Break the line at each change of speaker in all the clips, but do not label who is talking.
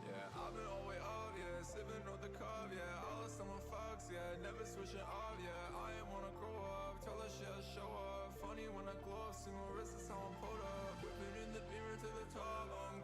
Yeah, I've been all the way up, yeah, sipping on the cup, yeah. All of summer fucks, yeah, never switching up, yeah. I ain't wanna grow up, tell her she'll show up. Funny when I glow up, single wrist is how I'm pulled up. Whipping in the beamer to the top, I'm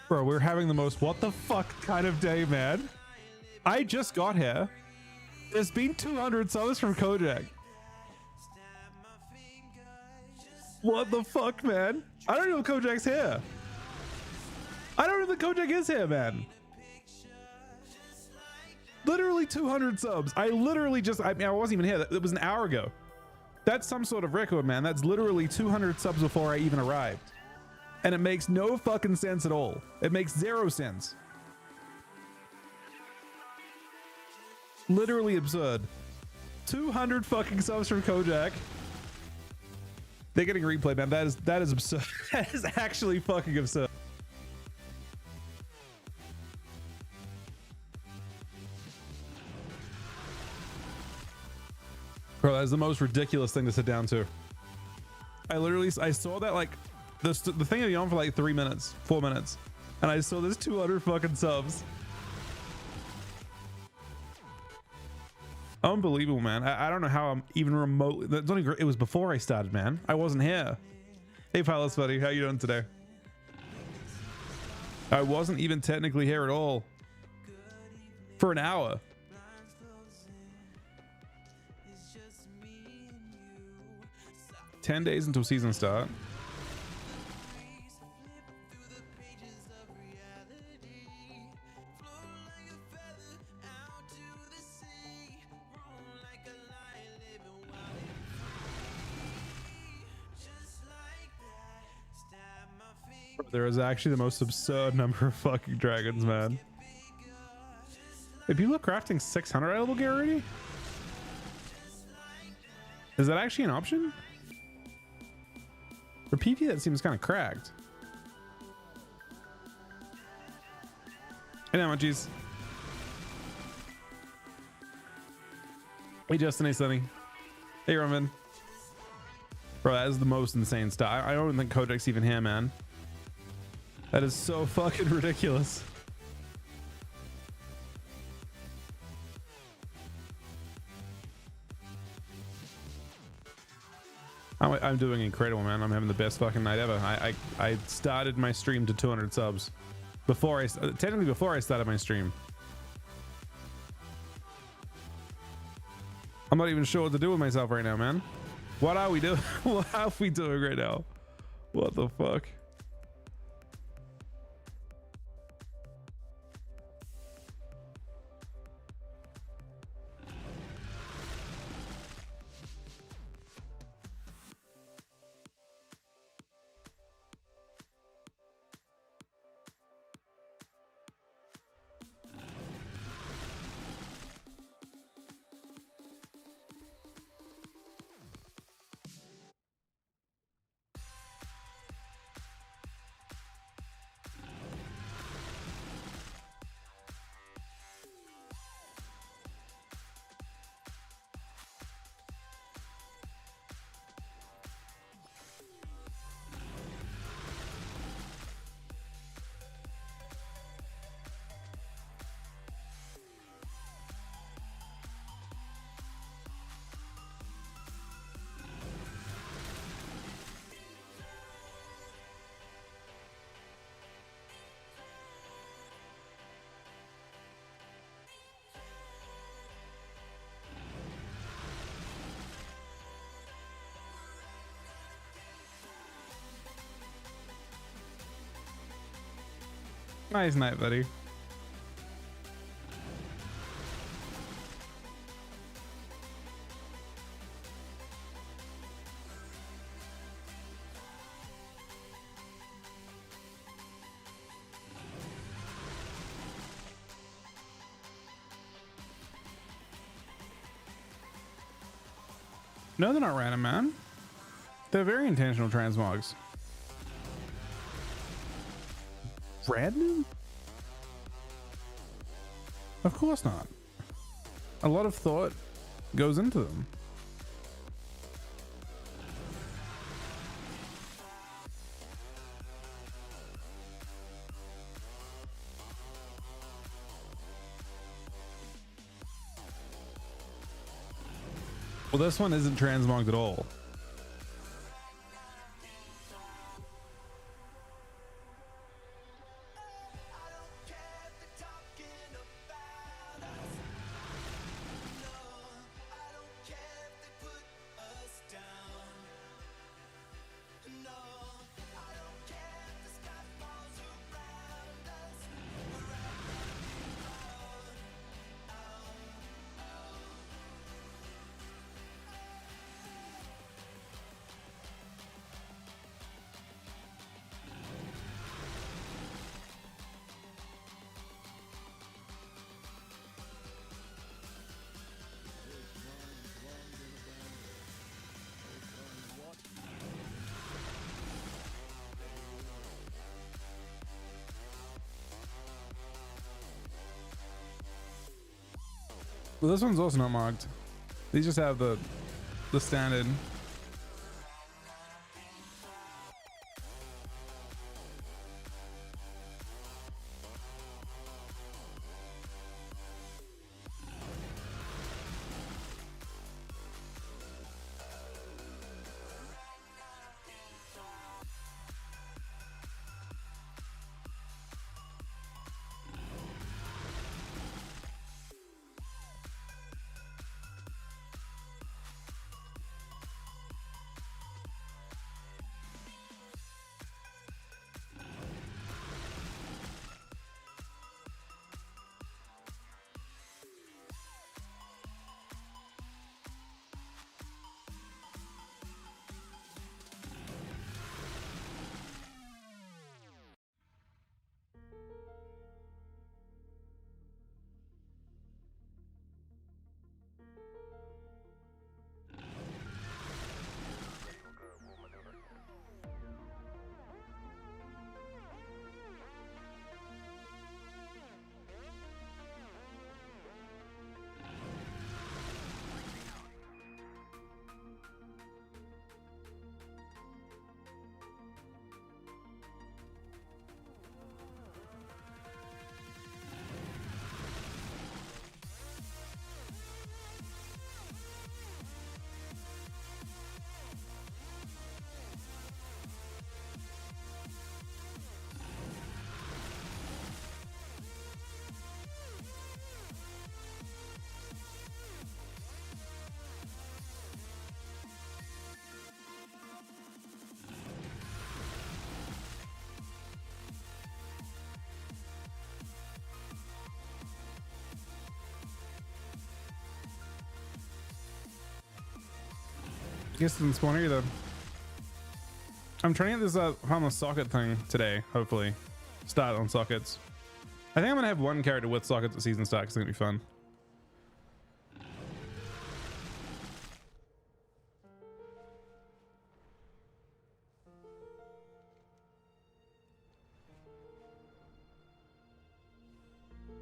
Bro, we're having the most what the fuck kind of day, man. I just got here. There's been 200 subs from Kojak. What the fuck, man? I don't know if Kojak's here. I don't know if the Kojak is here, man. Literally 200 subs. I literally just, I wasn't even here. It was an hour ago. That's some sort of record, man. That's literally 200 subs before I even arrived. And it makes no fucking sense at all. It makes 0 sense. Literally absurd. 200 fucking subs from Kojak. They're getting replay, man. That is absurd. That is actually fucking absurd. Bro, that is the most ridiculous thing to sit down to. I saw that like the thing had been on for like 3 minutes, 4 minutes, and I saw this 200 fucking subs. Unbelievable, man. I don't know how I'm even remotely. That's only, it was before I started, man. I wasn't here. Hey, Pilots buddy, how you doing today? I wasn't even technically here at all for an hour. "10 days until season start." There is actually the most absurd number of fucking dragons, man. Hey, people are crafting 600 level gear already? Is that actually an option? For PvP, that seems kind of cracked. Hey, Munchies. Hey, Justin. Hey, Sunny. Hey, Roman. Bro, that is the most insane stuff. I don't think Kojak's even here, man. That is so fucking ridiculous. I'm doing incredible, man. I'm having the best fucking night ever. I started my stream to 200 subs before technically before I started my stream. I'm not even sure what to do with myself right now, man. What are we doing? What are we doing right now? What the fuck? Nice night, buddy. No, they're not random, man. They're very intentional transmogs. Random? Of course not. A lot of thought goes into them. Well, this one isn't transmogged at all. Well, this one's also not marked. These just have the standard. Guess it didn't spawn either. I'm trying to get this harmless socket thing today, hopefully. Start on sockets. I think I'm gonna have one character with sockets at season start because it's gonna be fun.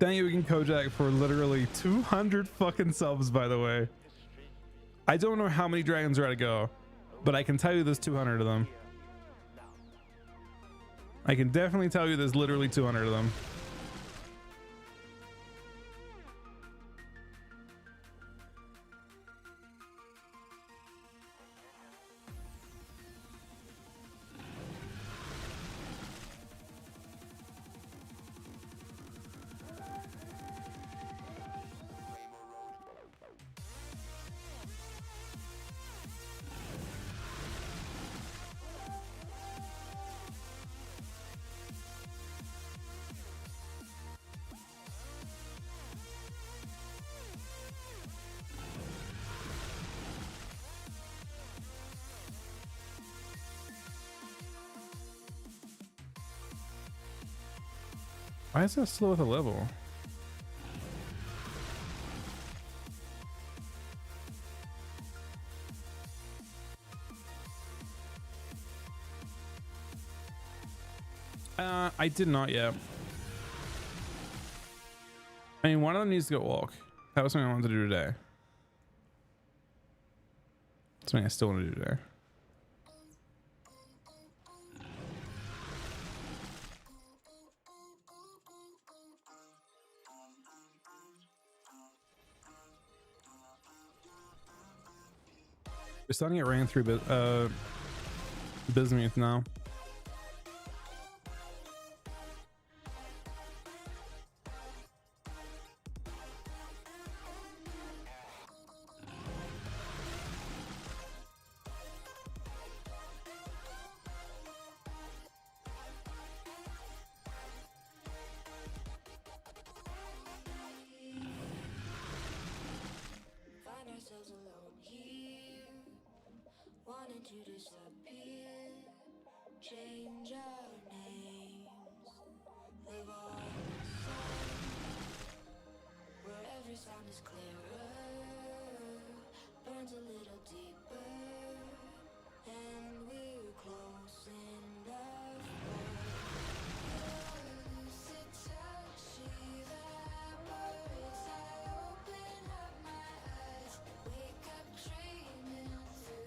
Thank you, we can Kojak for literally 200 fucking subs, by the way. I don't know how many dragons are to go, but I can tell you there's 200 of them. I can definitely tell you there's literally 200 of them. Why is that slow with a level? I did not yet. I mean, one of them needs to go walk. That was something I wanted to do today. Something I still want to do today. We're starting to get ran through Bismuth now.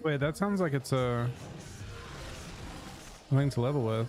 Wait, that sounds like it's a thing to level with.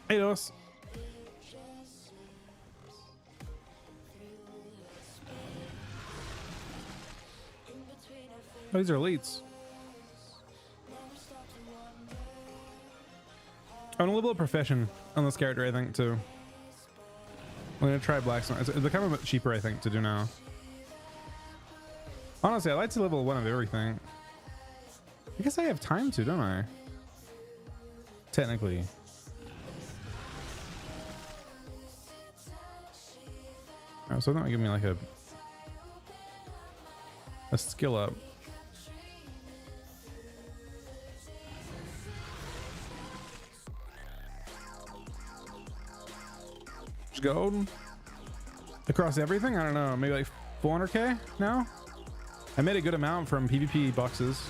Hey, Dos. Oh, these are elites. I want a little bit of profession on this character, I think, too. I'm gonna try Blacksmith. It's become a bit cheaper, I think, to do now. Honestly, I like to level one of everything. I guess I have time to, don't I? Technically. Oh, so that might give me like a skill up. Just gold across everything. I don't know, maybe like 400k now. I made a good amount from PvP boxes.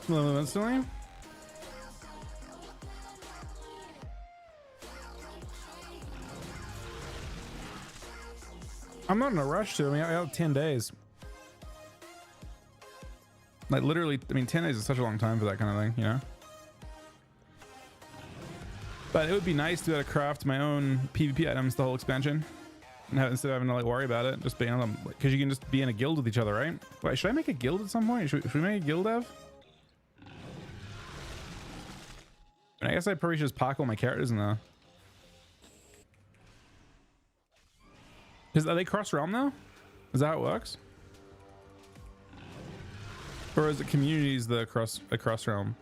Instantly. I'm not in a rush to. I mean, I have 10 days. Like literally, I mean, 10 days is such a long time for that kind of thing, you know? But it would be nice to be able to craft my own PvP items the whole expansion. And have, instead of having to like worry about it, just being on them. Because you can just be in a guild with each other, right? Wait, should I make a guild at some point? Should we make a guild, Ev? I guess I probably should just park all my characters in there. Are they cross realm now? Is that how it works? Or is it communities the cross realm?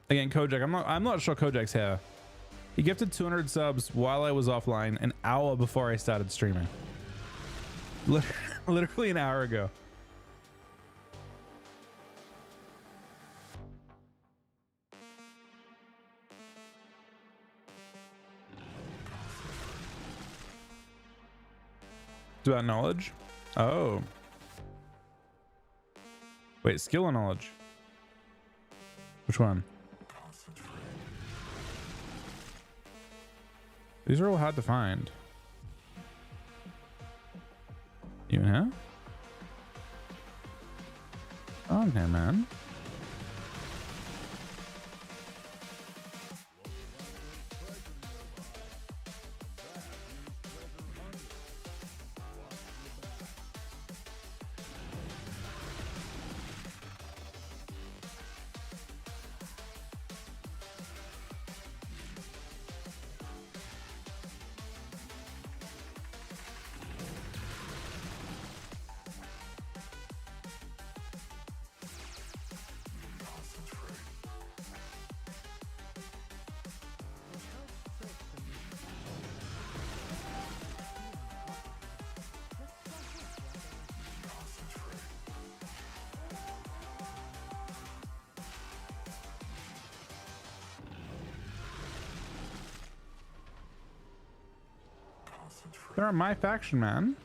Again, Kojak, I'm not sure Kojak's here. He gifted 200 subs while I was offline an hour before I started streaming. Literally an hour ago. It's about knowledge? Oh. Wait, skill or knowledge? Which one? These are all hard to find. You in here? Oh, okay, man. They're on my faction, man.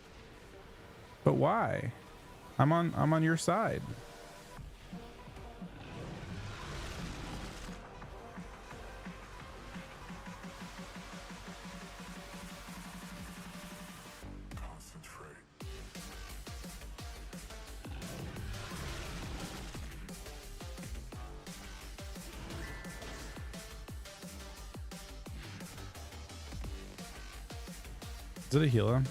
But why? I'm on your side. Is it a healer?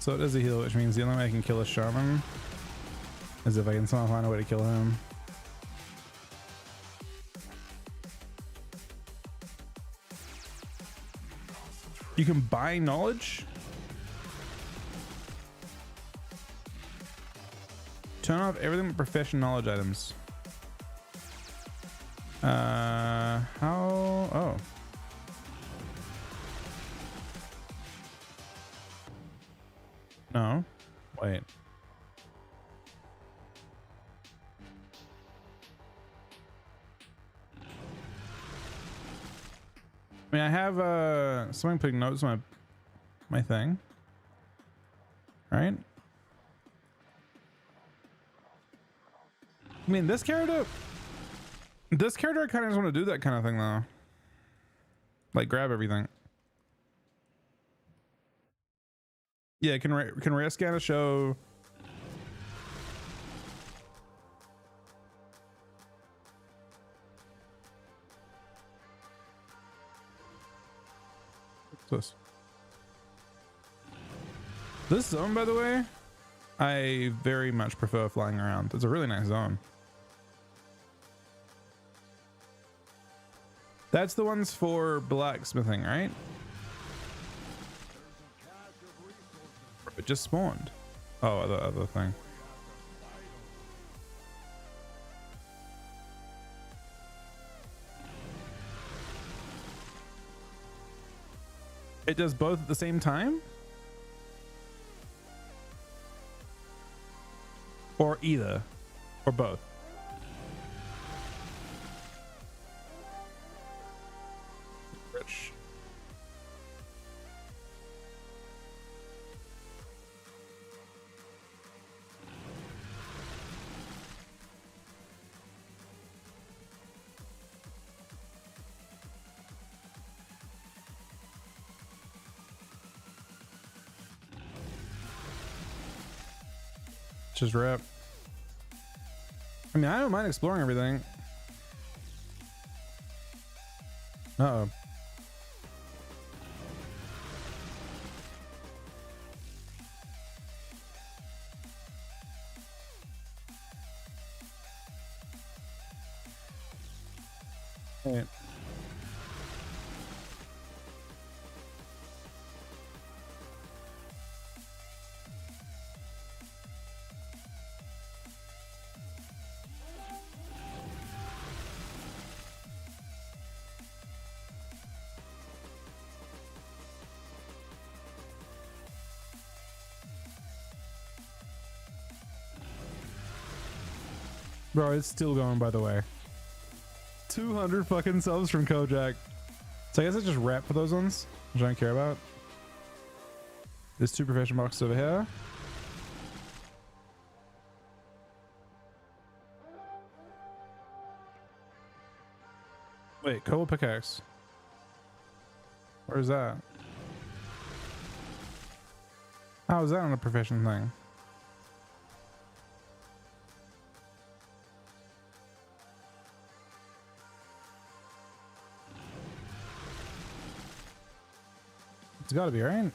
So it is a healer, which means the only way I can kill a shaman is if I can somehow find a way to kill him. You can buy knowledge? Turn off everything but profession knowledge items. How? Oh. No. Wait. I mean, I have someone putting notes on my thing, right? I mean, this character I kind of just want to do that kind of thing though, like grab everything. Yeah, can rare scan a show? What's this zone, by the way, I very much prefer flying around. It's a really nice zone. That's the ones for blacksmithing, right? It just spawned. Oh, the other thing. It does both at the same time? Or either? Or both? Rich. Just rip. I mean, I don't mind exploring everything. Uh-oh. Wait. Bro, it's still going, by the way. 200 fucking subs from Kojak. So I guess I just rap for those ones, which I don't care about. There's 2 profession boxes over here. Wait, Cobalt pickaxe. Where's that? How is that on a profession thing? It's gotta be, right?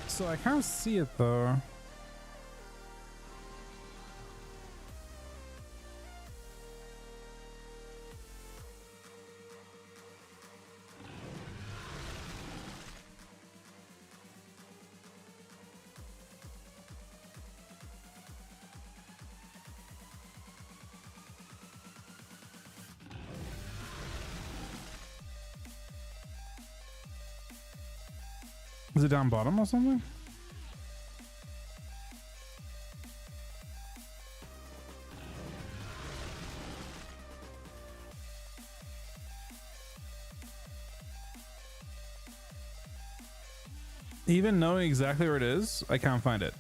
So I can't see it though. Is it down bottom or something? Even knowing exactly where it is, I can't find it.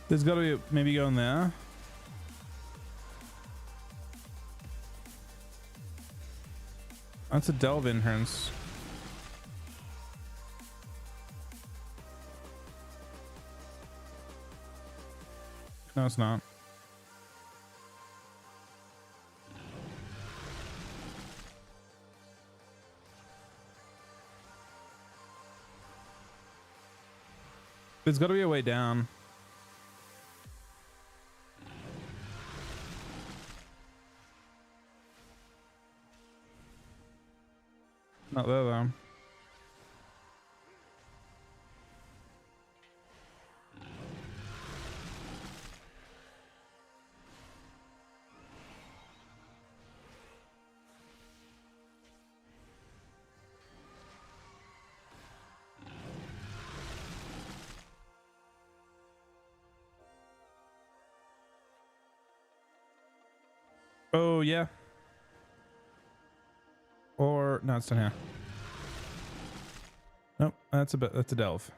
There's got to be maybe go in there. That's a delve entrance. No, it's not. There's got to be a way down. Not there though. Oh yeah. Or no, it's down here. Nope, that's a bit. That's a delve.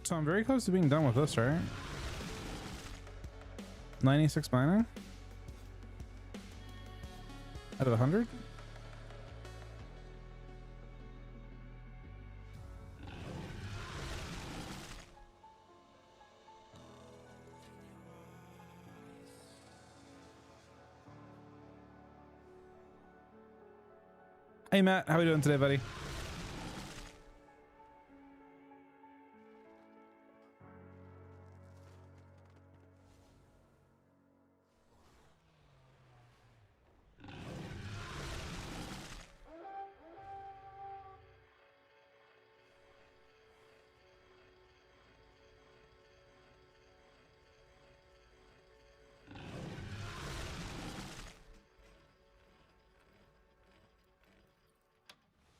So I'm very close to being done with this, right? 96 mining out of 100. Hey Matt, how are we doing today, buddy?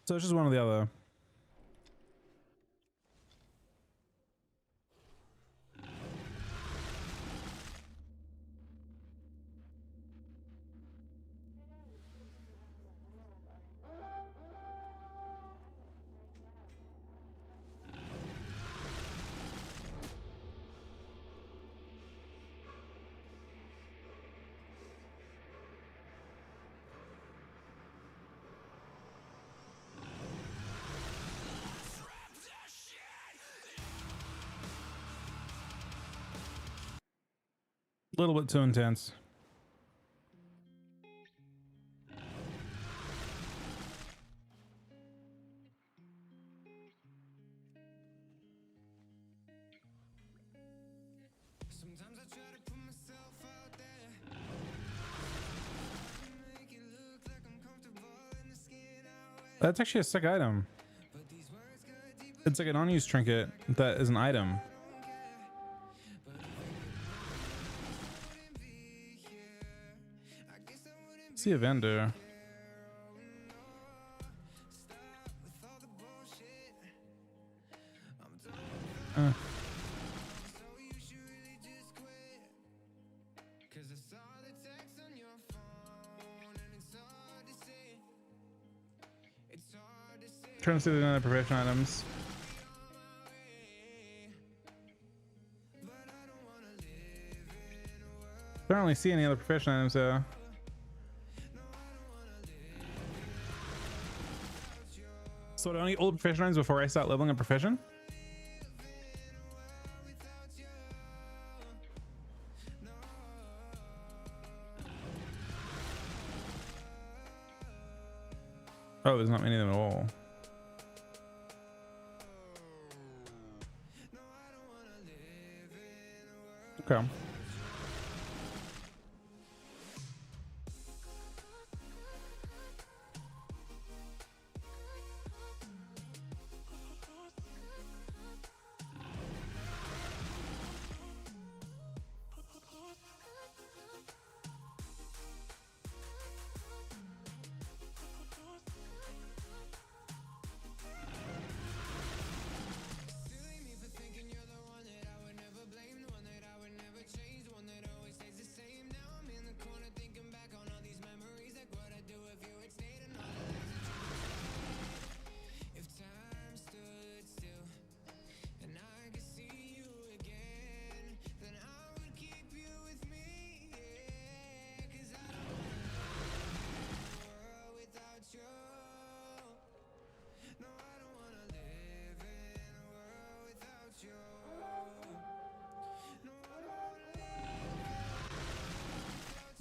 So it's just one or the other. A little bit too intense.
Sometimes I try to put myself out there. Make it look like I'm comfortable in the skin I wear.
That's actually a sick item.
But these words cut deep.
It's like an unused trinket that is an item. See a vendor. Trying to see the other profession items. I don't really see any other profession items though. So do I only all the profession items before I start leveling a profession? Oh, there's not many of them at all. Okay.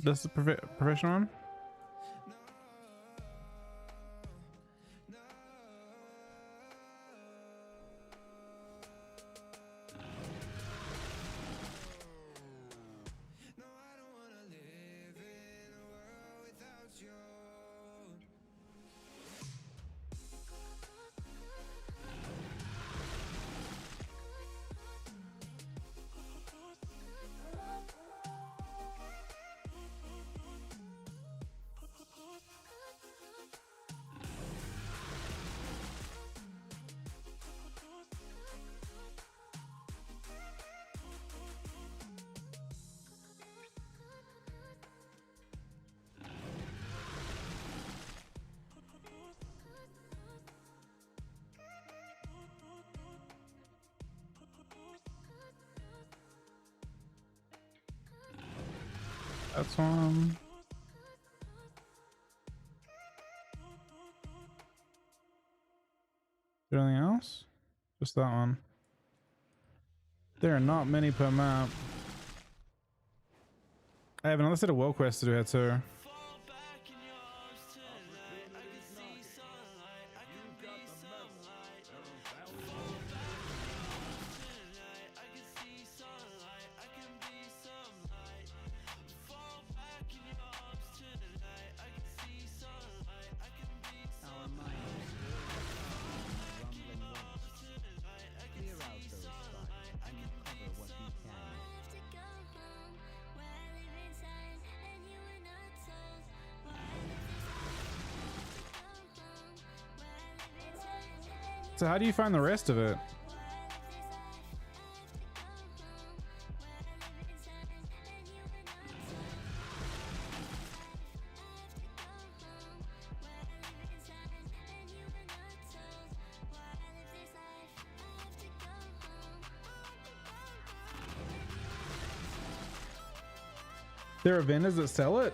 That's the professional one. That's one. Is there anything else? Just that one. There are not many per map. I have another set of world quests to do here too. So how do you find the rest of it? There are vendors that sell it?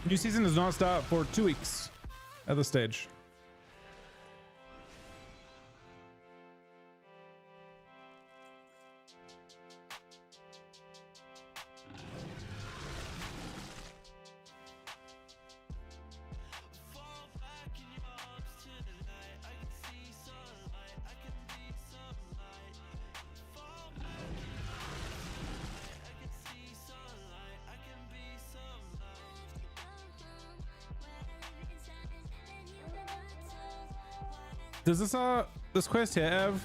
New season does not start for 2 weeks at this stage. Does this quest here have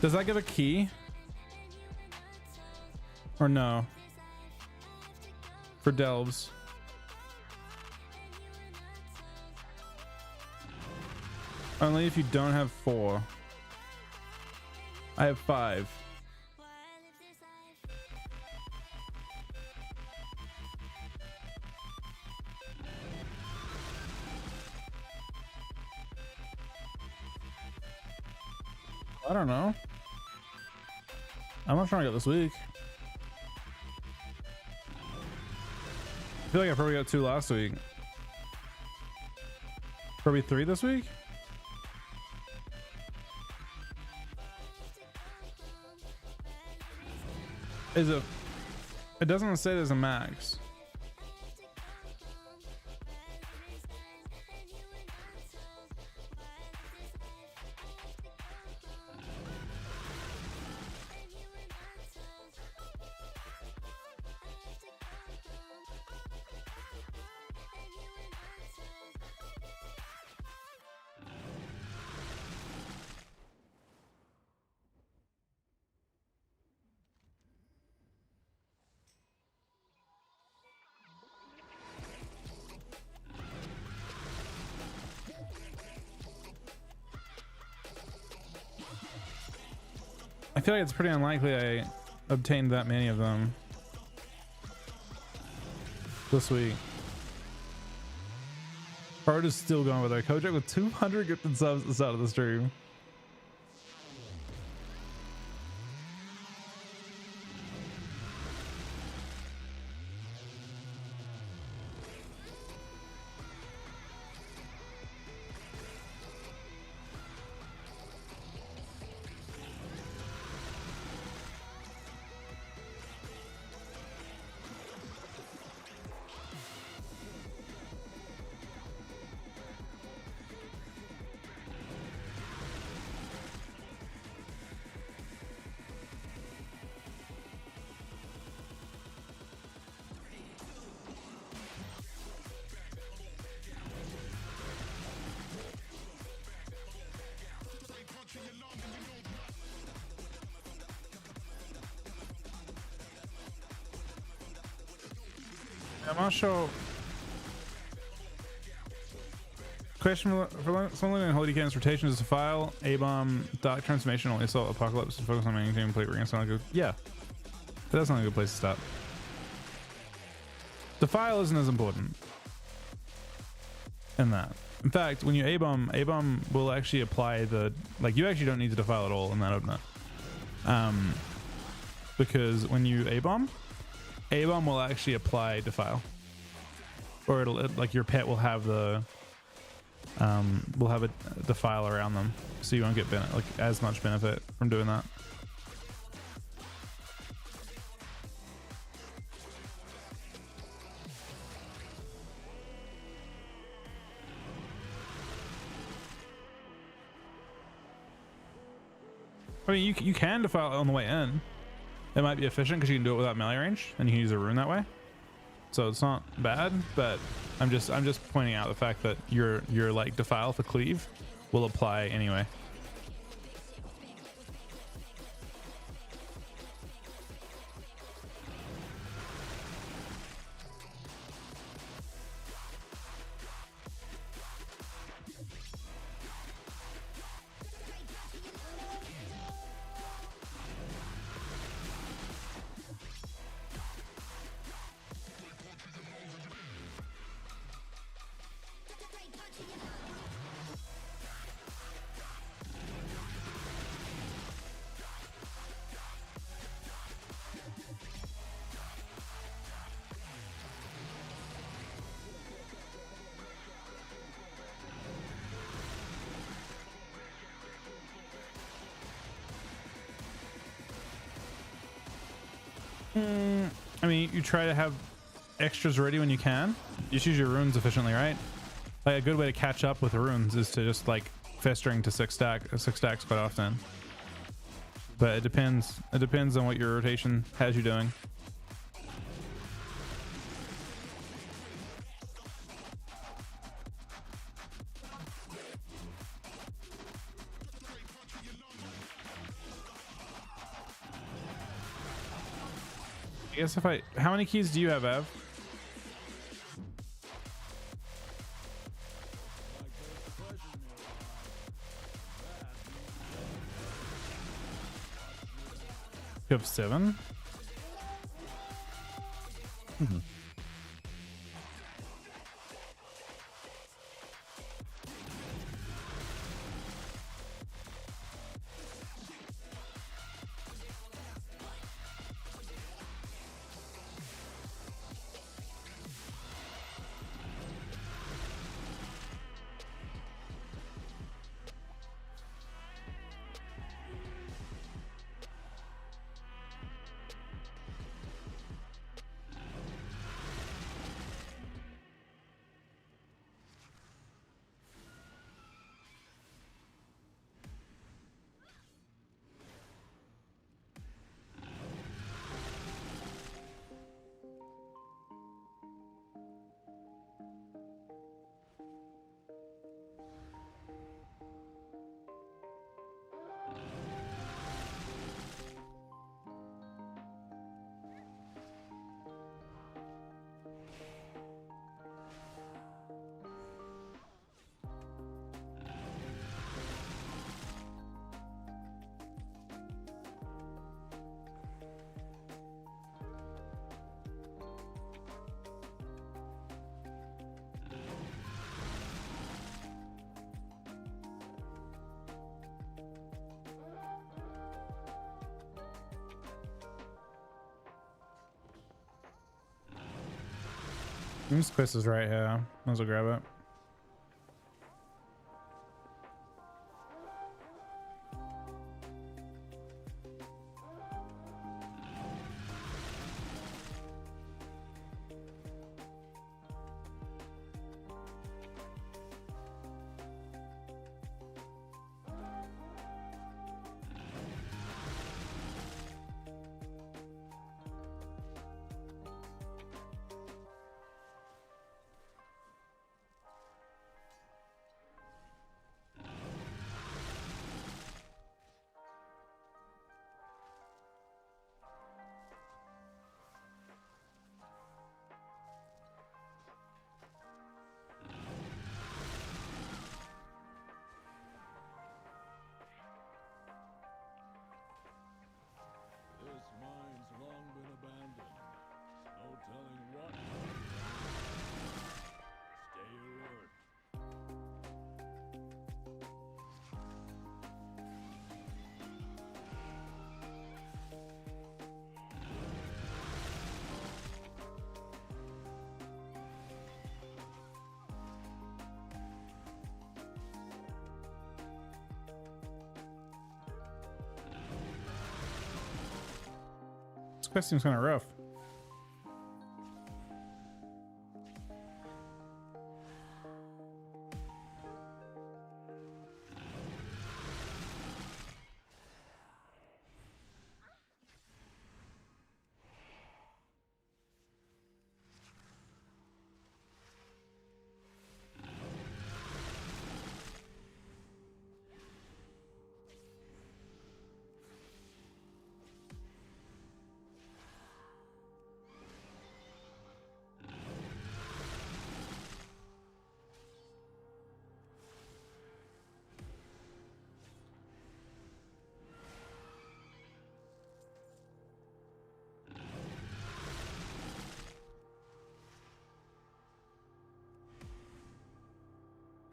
Does that give a key? Or no? For delves. Only if you don't have 4. I have 5. I don't know. I'm not trying to get this week. I feel like I probably got 2 last week. Probably 3 this week. Is it? It doesn't say there's a max. I feel like it's pretty unlikely I obtained that many of them this week. Bard is still going with our Kojak with 200 gifted subs at the start of the stream. I'm not sure. Question for someone in Holy Cannon's rotation is a file, A-bomb, Dark Transformation, only assault, Apocalypse, and focus on maintaining complete ring. Sound like yeah. That's not a good place to start. The file isn't as important in that. In fact, when you A-bomb will actually apply the, like, you actually don't need to defile at all in that opener. Because when you A-bomb will actually apply defile, or like your pet will have the will have a defile around them, so you won't get like as much benefit from doing that. I mean, you can defile on the way in. It might be efficient because you can do it without melee range, and you can use a rune that way. So it's not bad, but I'm just pointing out the fact that your like defile for cleave will apply anyway. I mean, you try to have extras ready when you can. You just use your runes efficiently, right? Like a good way to catch up with the runes is to just like festering to 6 stacks quite often. But it depends. It depends on what your rotation has you doing. guess if I... How many keys do you have, Ev? You have 7?
Mm-hmm.
This quest is right here. Might as well grab it.
This mine's long been abandoned. No telling what. Stay alert.
This quest seems kind of rough.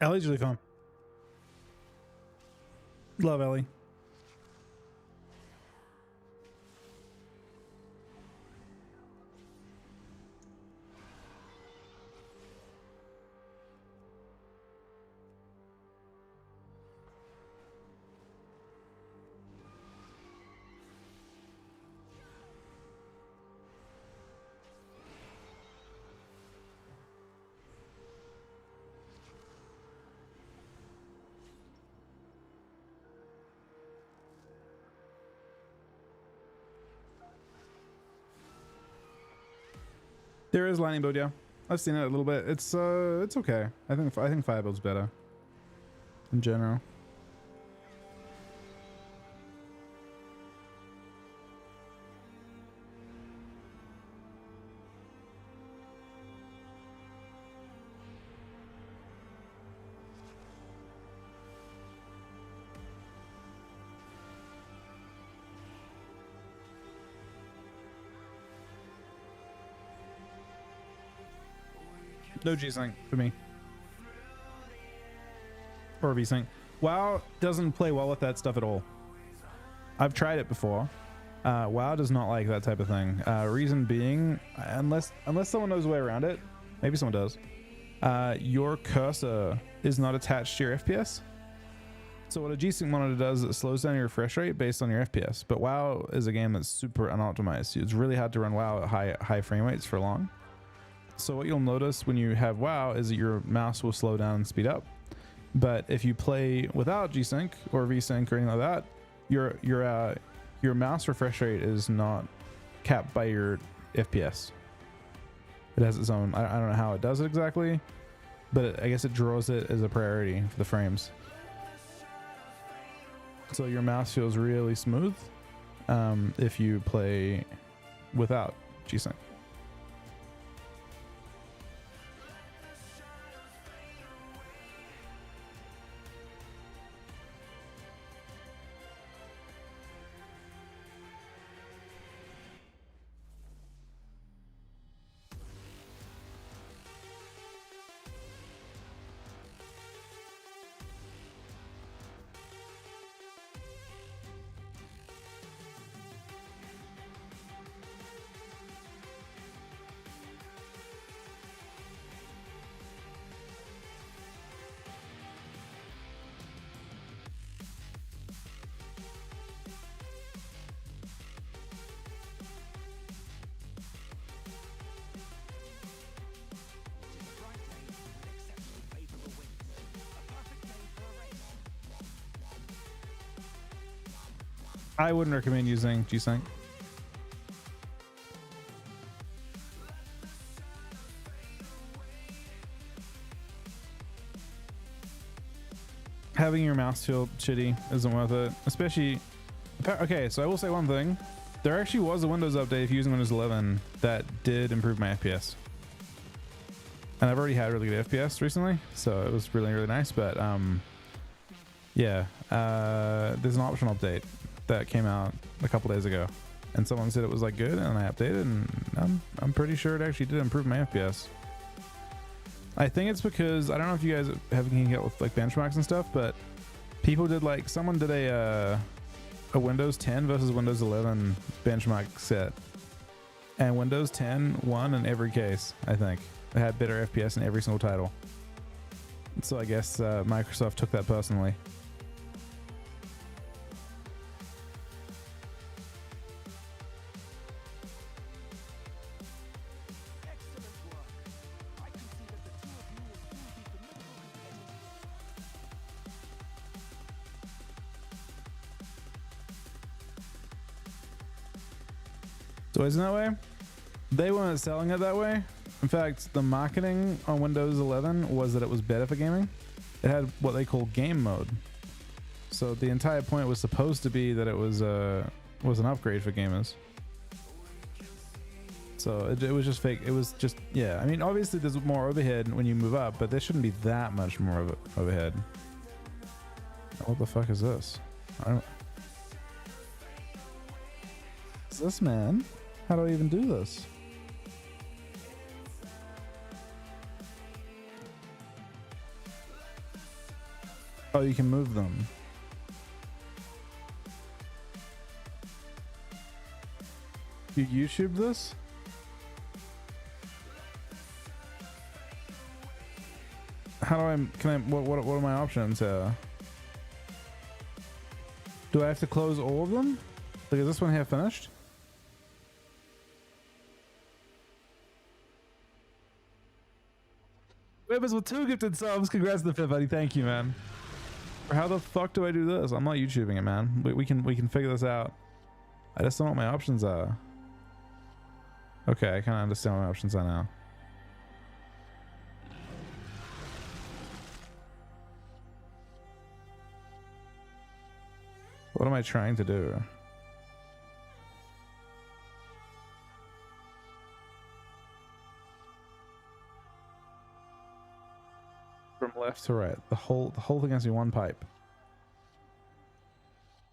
Ellie's really fun. Love Ellie. There is lightning build, yeah. I've seen it a little bit. It's okay. I think fire build's better in general. No G-Sync for me. Or V-Sync. WoW doesn't play well with that stuff at all. I've tried it before. WoW does not like that type of thing. Reason being, unless someone knows a way around it, maybe someone does, your cursor is not attached to your FPS. So what a G-Sync monitor does is it slows down your refresh rate based on your FPS. But WoW is a game that's super unoptimized. It's really hard to run WoW at high frame rates for long. So what you'll notice when you have WoW is that your mouse will slow down and speed up. But if you play without G-Sync or V-Sync or anything like that, your mouse refresh rate is not capped by your FPS. It has its own. I don't know how it does it exactly, but I guess it draws it as a priority for the frames. So your mouse feels really smooth if you play without G-Sync. I wouldn't recommend using G-Sync. Having your mouse feel shitty isn't worth it, especially. Okay, so I will say one thing. There actually was a Windows update if you're using Windows 11 that did improve my FPS. And I've already had really good FPS recently, so it was really, really nice. But yeah, there's an optional update that came out a couple days ago, and someone said it was like good, and I updated, and I'm pretty sure it actually did improve my FPS. I think it's because I don't know if you guys have been get with like benchmarks and stuff, but people did like someone did a Windows 10 versus Windows 11 benchmark set, and Windows 10 won in every case. I think it had better FPS in every single title. So I guess Microsoft took that personally. So isn't that way? They weren't selling it that way. In fact, the marketing on Windows 11 was that it was better for gaming. It had what they call game mode. So the entire point was supposed to be that it was an upgrade for gamers. So it was just fake. It was just, yeah. I mean, obviously there's more overhead when you move up, but there shouldn't be that much more of overhead. What the fuck is this? I don't. What's this, man? How do I even do this? Oh, you can move them. You YouTube this? How do I, what are my options here? Do I have to close all of them? Like, is this one here finished? Webers with 2 gifted subs. Congrats to the 5th, buddy. Thank you, man. How the fuck do I do this? I'm not YouTubing it, man. We can figure this out. I just don't know what my options are. Okay, I kind of understand what my options are now. What am I trying to do? From left to right. The whole thing has to be one pipe.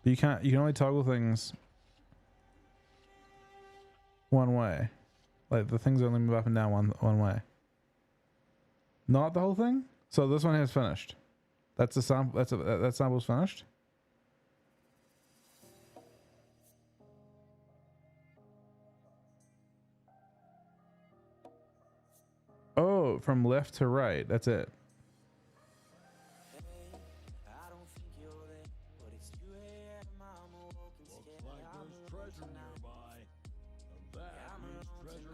But you can only toggle things one way. Like the things only move up and down one way. Not the whole thing. So this one has finished. That's the sample. That sample's finished. Oh, from left to right. That's it.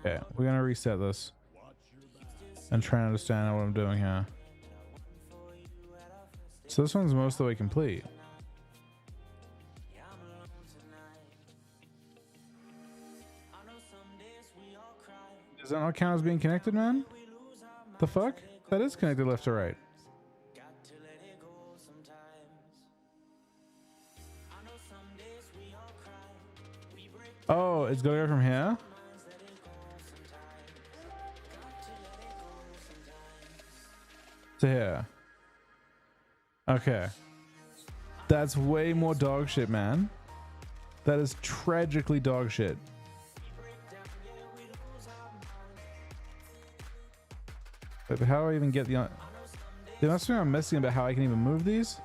Okay, we're gonna reset this and try and understand what I'm doing here. So this one's most of the way complete. Does that not count as being connected, man? The fuck? That is connected left to right. Oh, it's gotta go from here? To here. Okay. That's way more dog shit, man. That is tragically dog shit. But how do I even get the... There must be I'm missing about how I can even move these.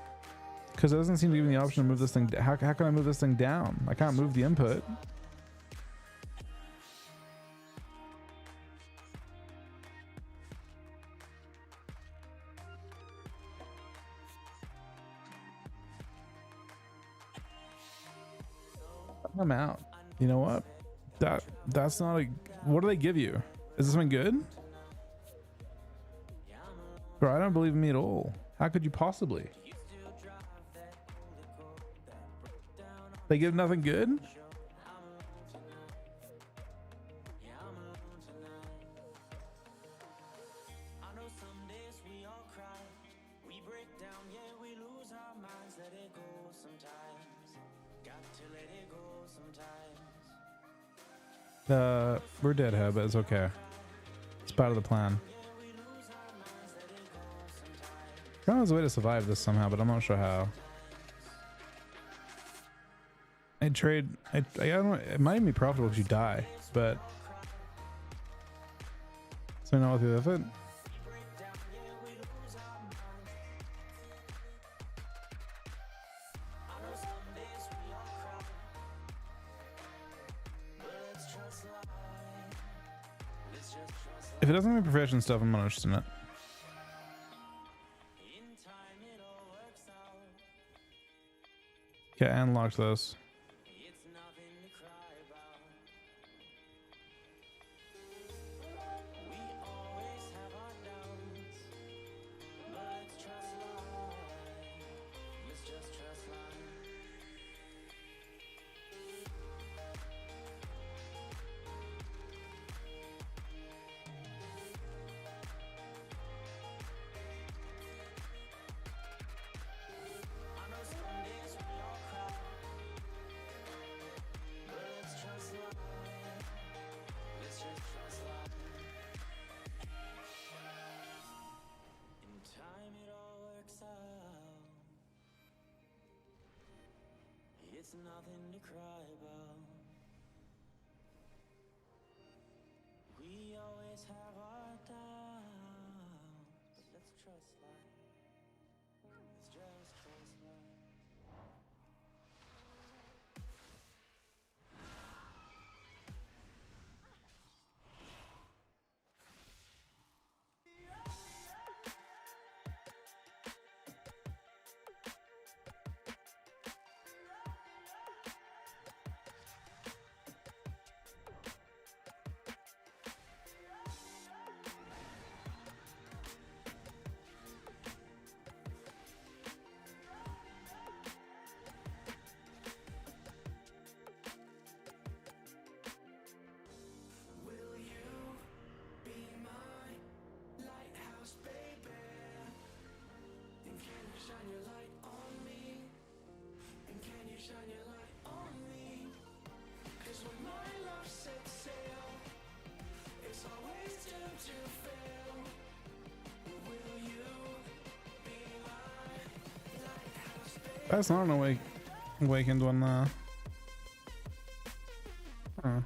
Because it doesn't seem to give me the option to move this thing. How can I move this thing down? I can't move the input. I'm out. You know what? That's not a... What do they give you? Is this one good? Bro, I don't believe in me at all. How could you possibly? They give nothing good? We're dead here, but it's okay. It's part of the plan. There's a way to survive this somehow, but I'm not sure how. I don't know, it might even be profitable if you die, but so I know what to do with it. If it doesn't have any profession stuff, I'm not interested in it. Okay, unlock this.
It's nothing to cry about. We always have our doubts, but let's trust life. Let's just trust life.
That's not an awakened one there. Huh.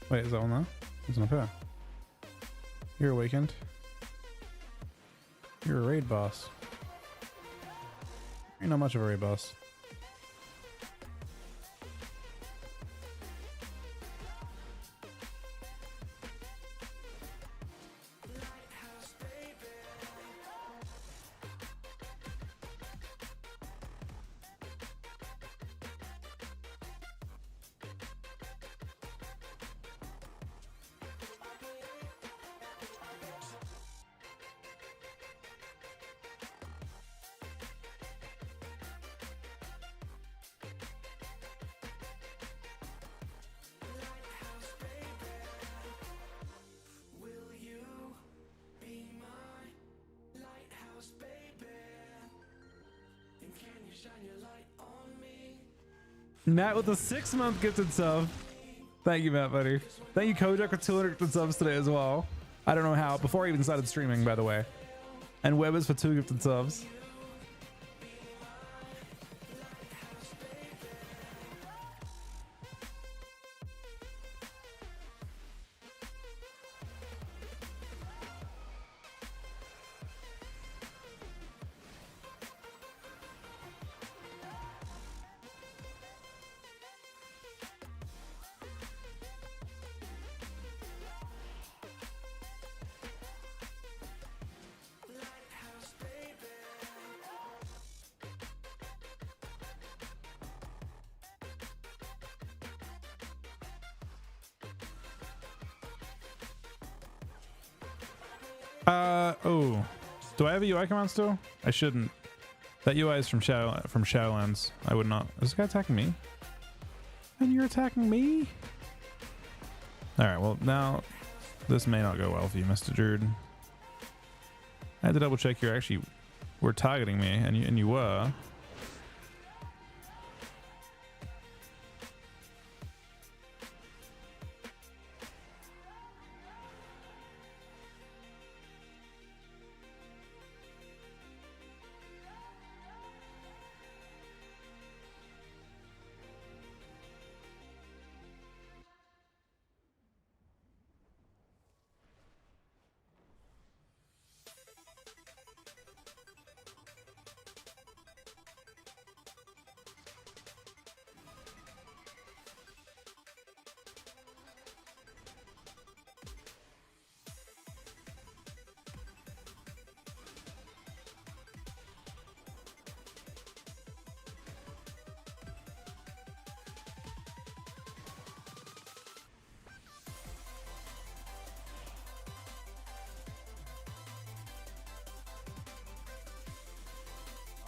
Wait, is that one there? It's not here. You're awakened. You're a raid boss. You're not much of a raid boss. Matt with a 6-month gifted sub. Thank you, Matt, buddy. Thank you, Kojak, with 200 gifted subs today as well. I don't know how. Before I even started streaming, by the way. And Webbers for 2 gifted subs. Oh, do I have a UI command still? I shouldn't. That UI is from Shadowlands. I would not. Is this guy attacking me? And you're attacking me? All right. Well, now this may not go well for you, Mr. Druid. I had to double check. You actually were targeting me, and you were.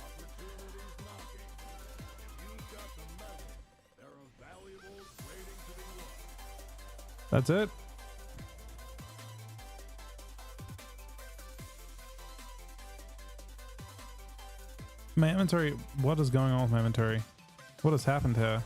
Opportunity's knocking. If you've got the metal, there are valuables waiting to be won.
That's it. My inventory. What is going on with my inventory? What has happened here?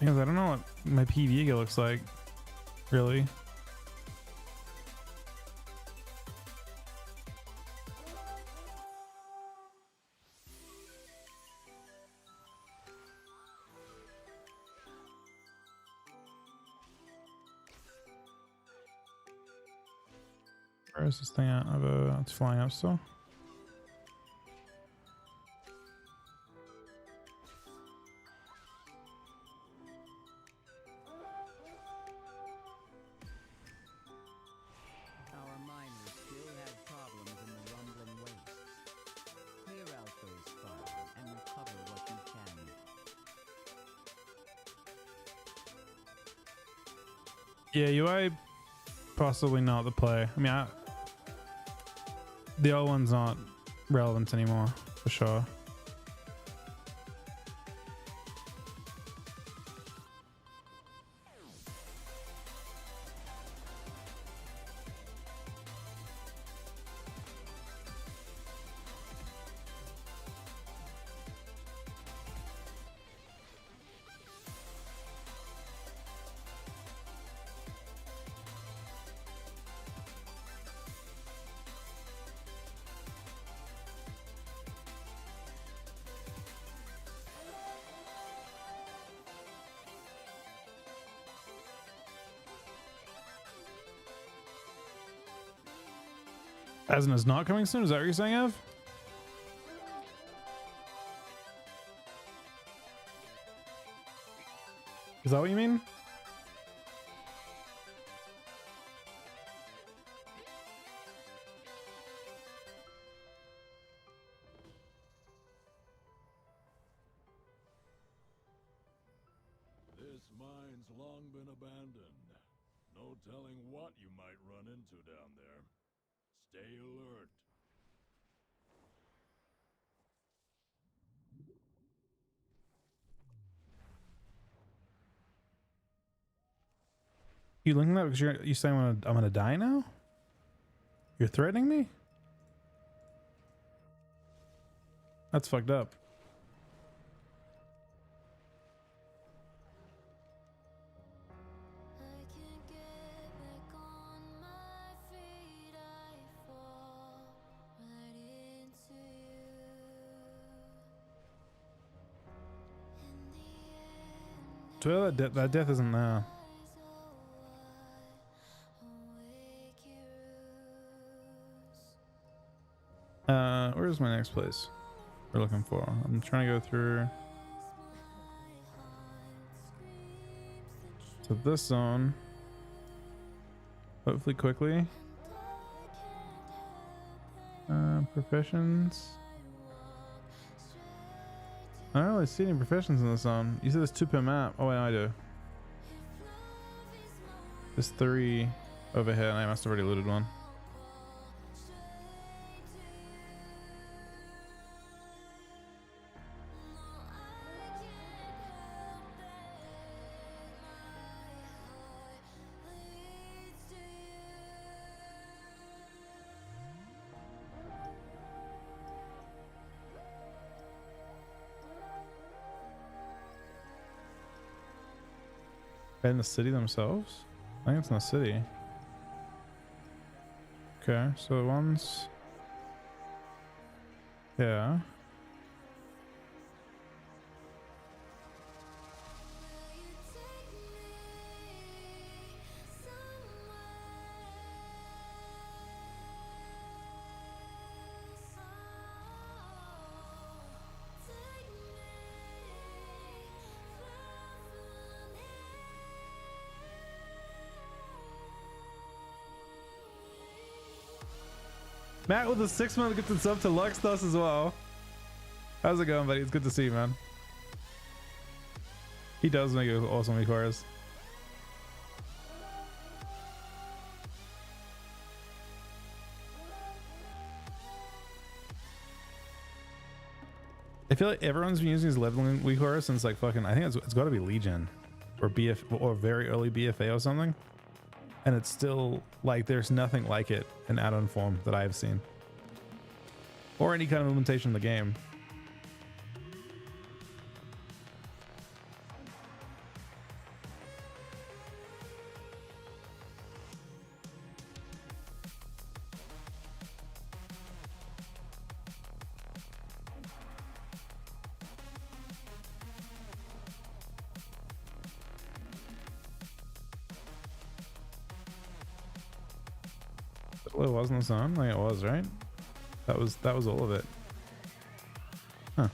Because I don't know what my PV looks like, really. Where is this thing at? It's flying up still.
Our miners still had problems in the rumbling wastes. Clear out those files and recover what you can.
Yeah, UI possibly not the play. I mean, the old one's not relevant anymore, for sure. As in, is not coming soon? Is that what you're saying, Ev? Is that what you mean?
This mine's long been abandoned. No telling what you might run into down there. Stay alert.
You linking that because you saying I'm gonna die now? You're threatening me? That's fucked up.
I can't get back on my feet. I fall right into you. In the end,
So that death isn't there.
eyes awake ruse.
Where's my next place we're looking for? I'm trying to go through to this zone. Hopefully quickly. Professions. I don't really see any professions in this zone. You said there's 2 per map. Oh wait, I do. There's 3 over here, and I must have already looted one. In the city themselves? I think it's in the city. Okay, so the ones... Yeah. Matt with a 6-month gifted sub to Lux Thus as well. How's it going, buddy? It's good to see you, man. He does make an awesome chorus. I feel like everyone's been using his leveling WeChorus since like fucking, I think it's got to be Legion or BF or very early BFA or something. And it's still like there's nothing like it in add-on form that I've seen, or any kind of implementation of the game. Well, it wasn't the song. Like it was, right? That was all of it. Huh.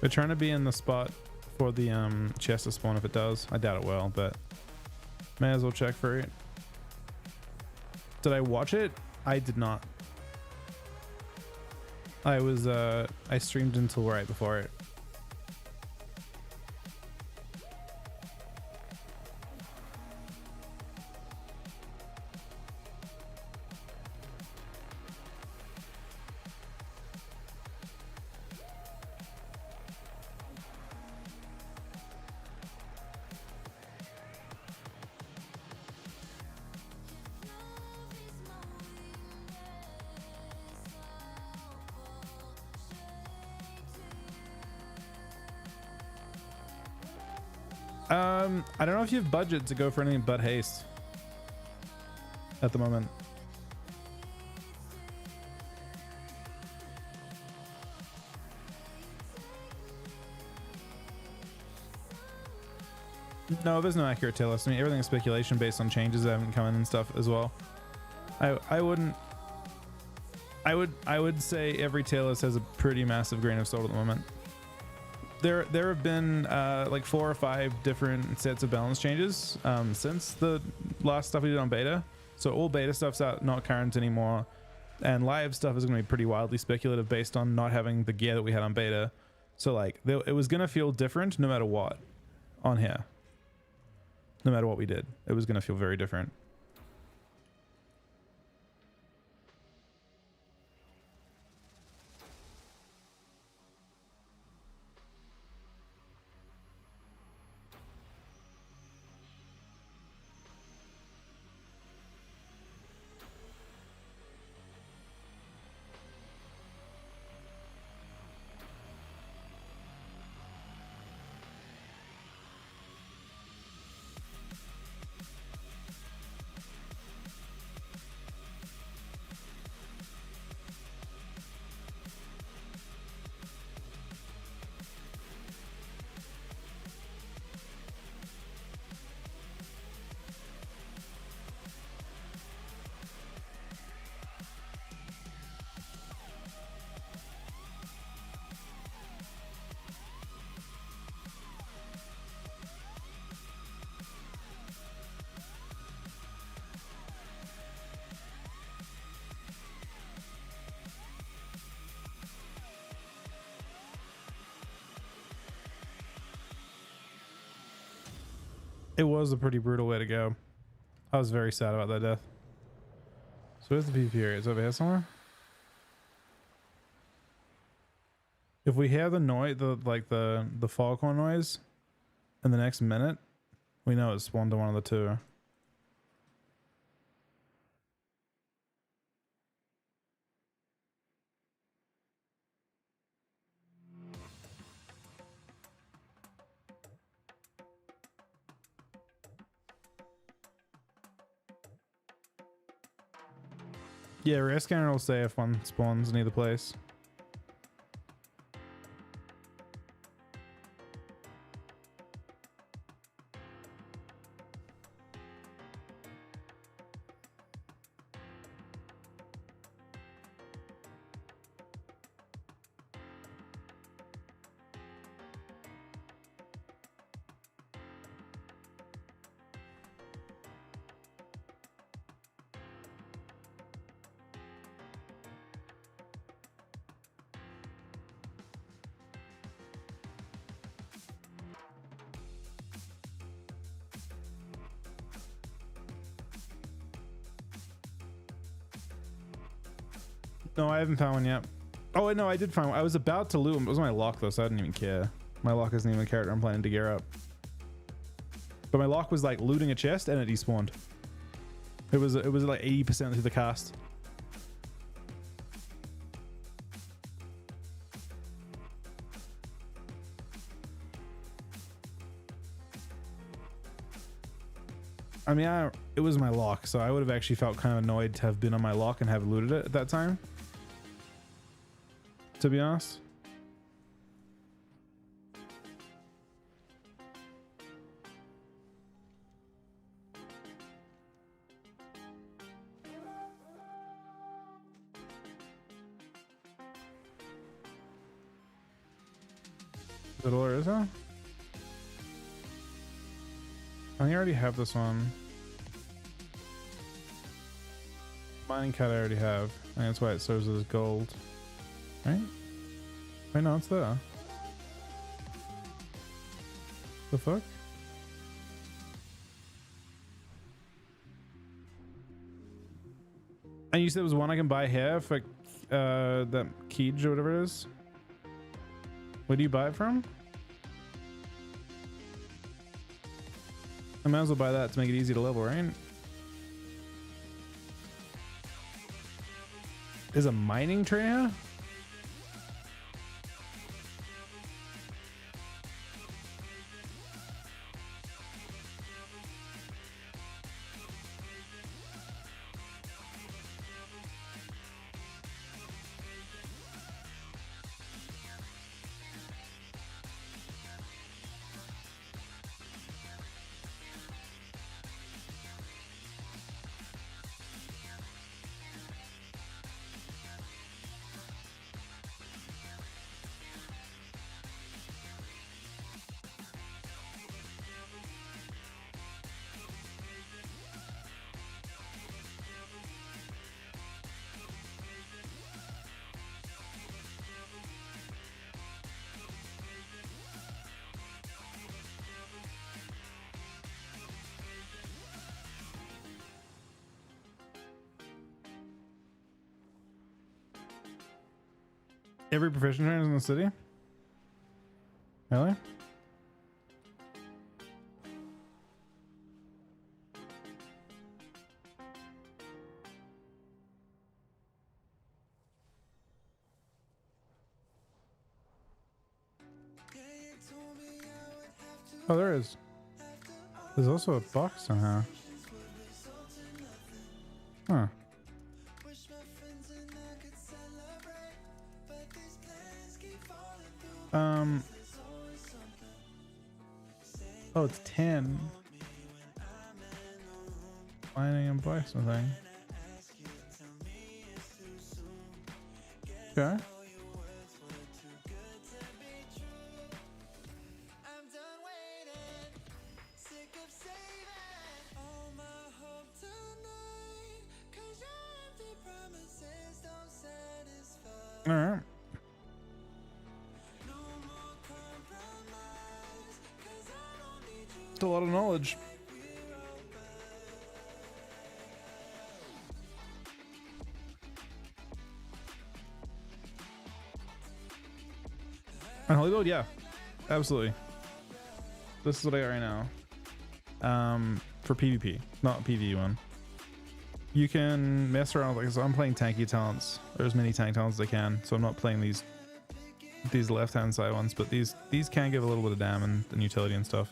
We're trying to be in the spot for the chest to spawn if it does. I doubt it will, but may as well check for it. Did I watch it? I did not. I streamed until right before it. I don't know if you have budget to go for anything but haste at the moment. No, there's no accurate tier list. I mean, everything is speculation based on changes that haven't come in and stuff as well. I wouldn't. I would say every tier list has a pretty massive grain of salt at the moment. There have been like 4 or 5 different sets of balance changes since the last stuff we did on beta. So all beta stuff's out, not current anymore, and live stuff is going to be pretty wildly speculative based on not having the gear that we had on beta. So like it was going to feel different no matter what on here. No matter what we did, it was going to feel very different. It was a pretty brutal way to go. I was very sad about that death. So where's the PvP area? It's over here somewhere? If we hear the noise, the foghorn noise in the next minute, we know it's spawned to one of the two. Yeah, rare scanner will say if one spawns in either place. No, I haven't found one yet. Oh, wait, no, I did find one. I was about to loot him. It was my lock, though, so I didn't even care. My lock isn't even a character I'm planning to gear up. But my lock was like looting a chest and it despawned. It was like 80% through the cast. I mean, it was my lock, so I would have actually felt kind of annoyed to have been on my lock and have looted it at that time. To be honest. Is it all there is now? I think I already have this one. Mining cat I already have. I think that's why it serves as gold. Right? Wait, no, it's there. The fuck? And you said there was one I can buy here for that Keej or whatever it is? Where do you buy it from? I might as well buy that to make it easy to level, right? Is a mining trainer? Every profession trainer is in the city? Really? Oh, there is. There's also a box somehow. Huh. Oh, it's 10. Mining and blacksmithing. Okay. All right. It's a lot of knowledge. And Hollywood, yeah, absolutely. This is what I got right now. For PvP, not PvE1. You can mess around with, like, so I'm playing tanky talents, or as many tank talents as I can. So I'm not playing these left-hand side ones, but these can give a little bit of dam and utility and stuff.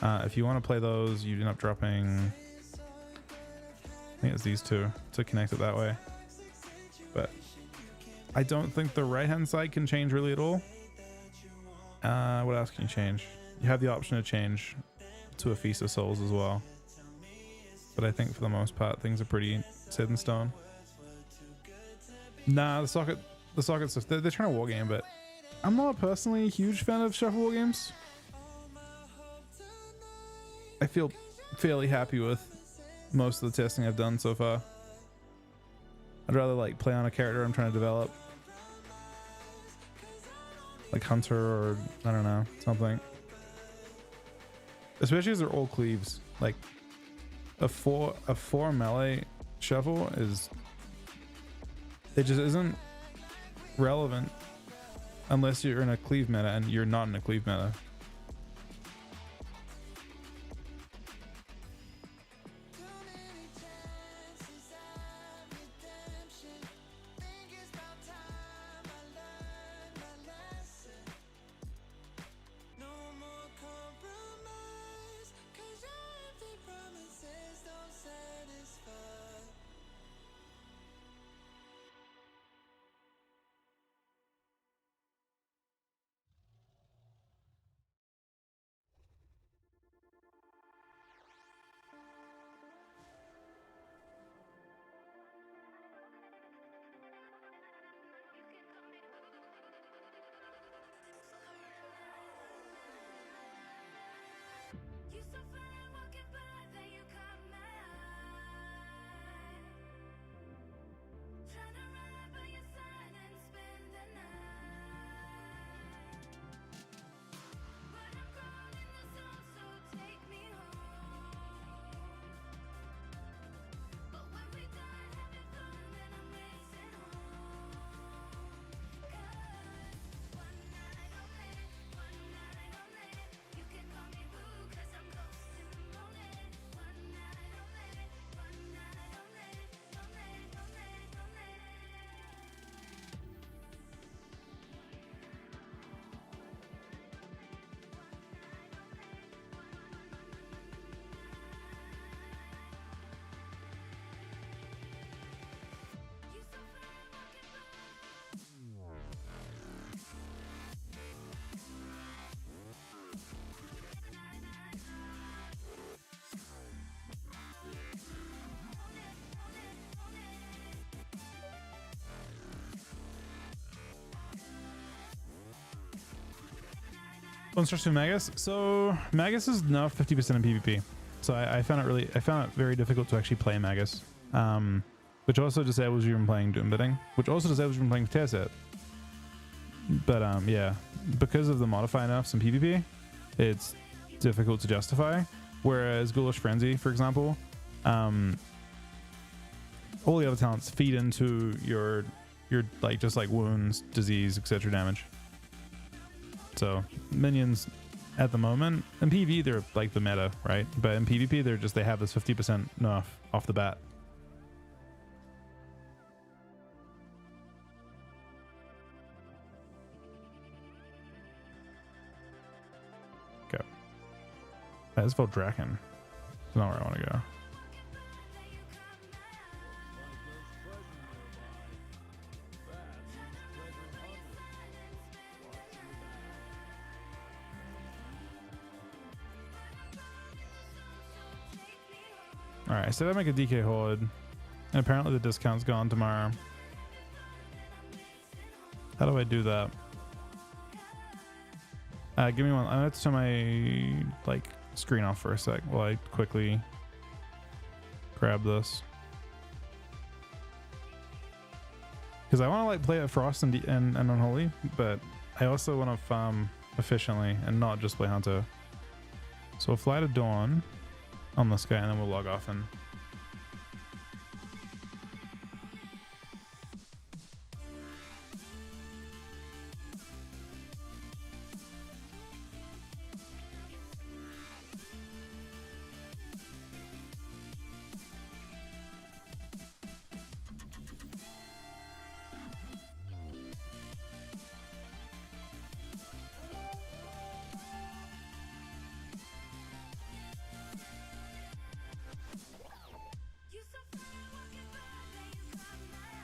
If you want to play those, you end up dropping, I think it's these two to connect it that way. But I don't think the right-hand side can change really at all. What else can you change? You have the option to change to a Feast of Souls as well. But I think for the most part, things are pretty set in stone. Nah, the socket stuff, they're trying to wargame, but I'm not personally a huge fan of shuffle war games. I feel fairly happy with most of the testing I've done so far. I'd rather like play on a character I'm trying to develop. Like Hunter or I don't know, something. Especially as they're all cleaves. Like a four melee shuffle is, it just isn't relevant unless you're in a cleave meta, and you're not in a cleave meta.
You so fine walking by that you caught my eye. Tryna ride by your side and spend the night. But I'm calling the sun, so take me home. But when we done having fun, then I'm racing home. 'Cause one night only, you can call me boo, 'cause I'm ghosting lonely. One night only, You so fine walking by.
One starts to Magus. So Magus is now 50% in PvP. So I found it very difficult to actually play Magus. Which also disables you from playing Doom Bidding, which also disables you from playing Tearset. But yeah, because of the modify nerfs in PvP, it's difficult to justify. Whereas Ghoulish Frenzy, for example, all the other talents feed into your your like just like wounds, disease, etc. damage. So minions at the moment in PvE they're like the meta, right? But in PvP they have this 50% nerf off the bat. Okay. That's for Draken. That's not where I want to go. Alright, so I make a DK Horde. And apparently the discount's gone tomorrow. How do I do that? Give me one. I'm gonna have to turn my like screen off for a sec while I quickly grab this. Because I want to like play at Frost and Unholy, but I also want to farm efficiently and not just play Hunter. So we'll fly to Dawn on this guy and then we'll log off and
You so fine walking by, you caught my eye.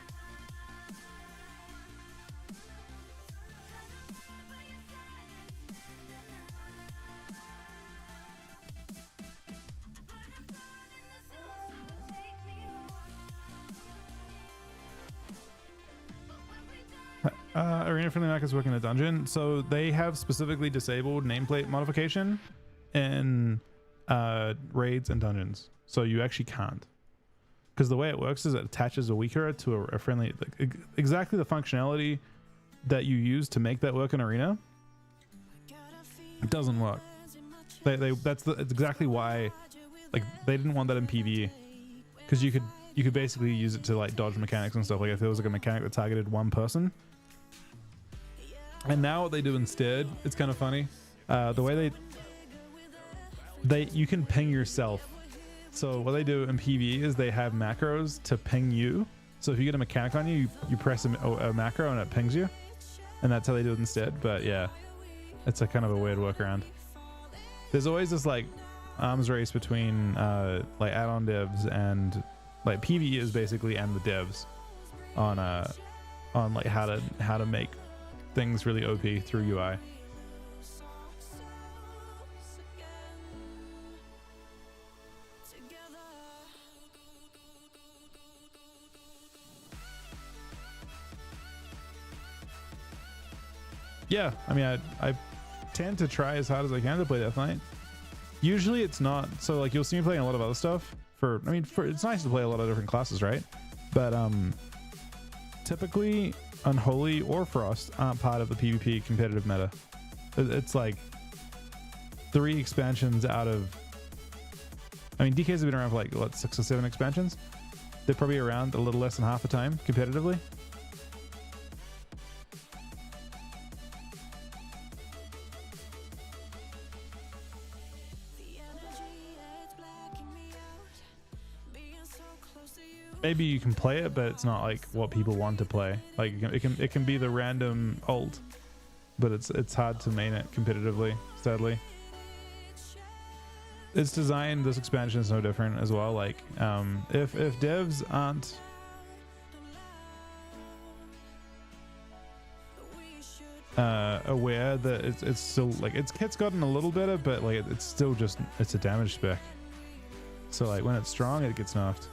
By your side and spend the night. Butterfly in the sun, so take me home. But when we done,
Arena Friendly Mac is working a dungeon, so they have specifically disabled nameplate modification in raids and dungeons, so you actually can't, because the way it works is it attaches a weaker to a friendly, like, exactly the functionality that you use to make that work in Arena. It doesn't work. That's exactly why, like, they didn't want that in PvE, because you could basically use it to like dodge mechanics and stuff. Like if there was like a mechanic that targeted one person. And now what they do instead, it's kind of funny. The way you can ping yourself. So what they do in PvE is they have macros to ping you. So if you get a mechanic on you, you press a macro and it pings you. And that's how they do it instead. But yeah, it's a kind of a weird workaround. There's always this like arms race between like add-on devs and like PvE is basically and the devs on like how to make things really OP through UI. Yeah, I mean, I tend to try as hard as I can to play Death Knight. Usually it's not, so like you'll see me playing a lot of other stuff it's nice to play a lot of different classes, right? But typically Unholy or Frost aren't part of the PvP competitive meta. It's like 3 expansions out of, I mean, DKs have been around for like what, 6 or 7 expansions. They're probably around a little less than half the time competitively. Maybe you can play it, but it's not like what people want to play. Like it can be the random ult, but it's hard to main it competitively, sadly. It's designed, this expansion is no different as well. Like if devs aren't aware that it's still like it's gotten a little better, but like it's still just, it's a damage spec. So like when it's strong, it gets nerfed.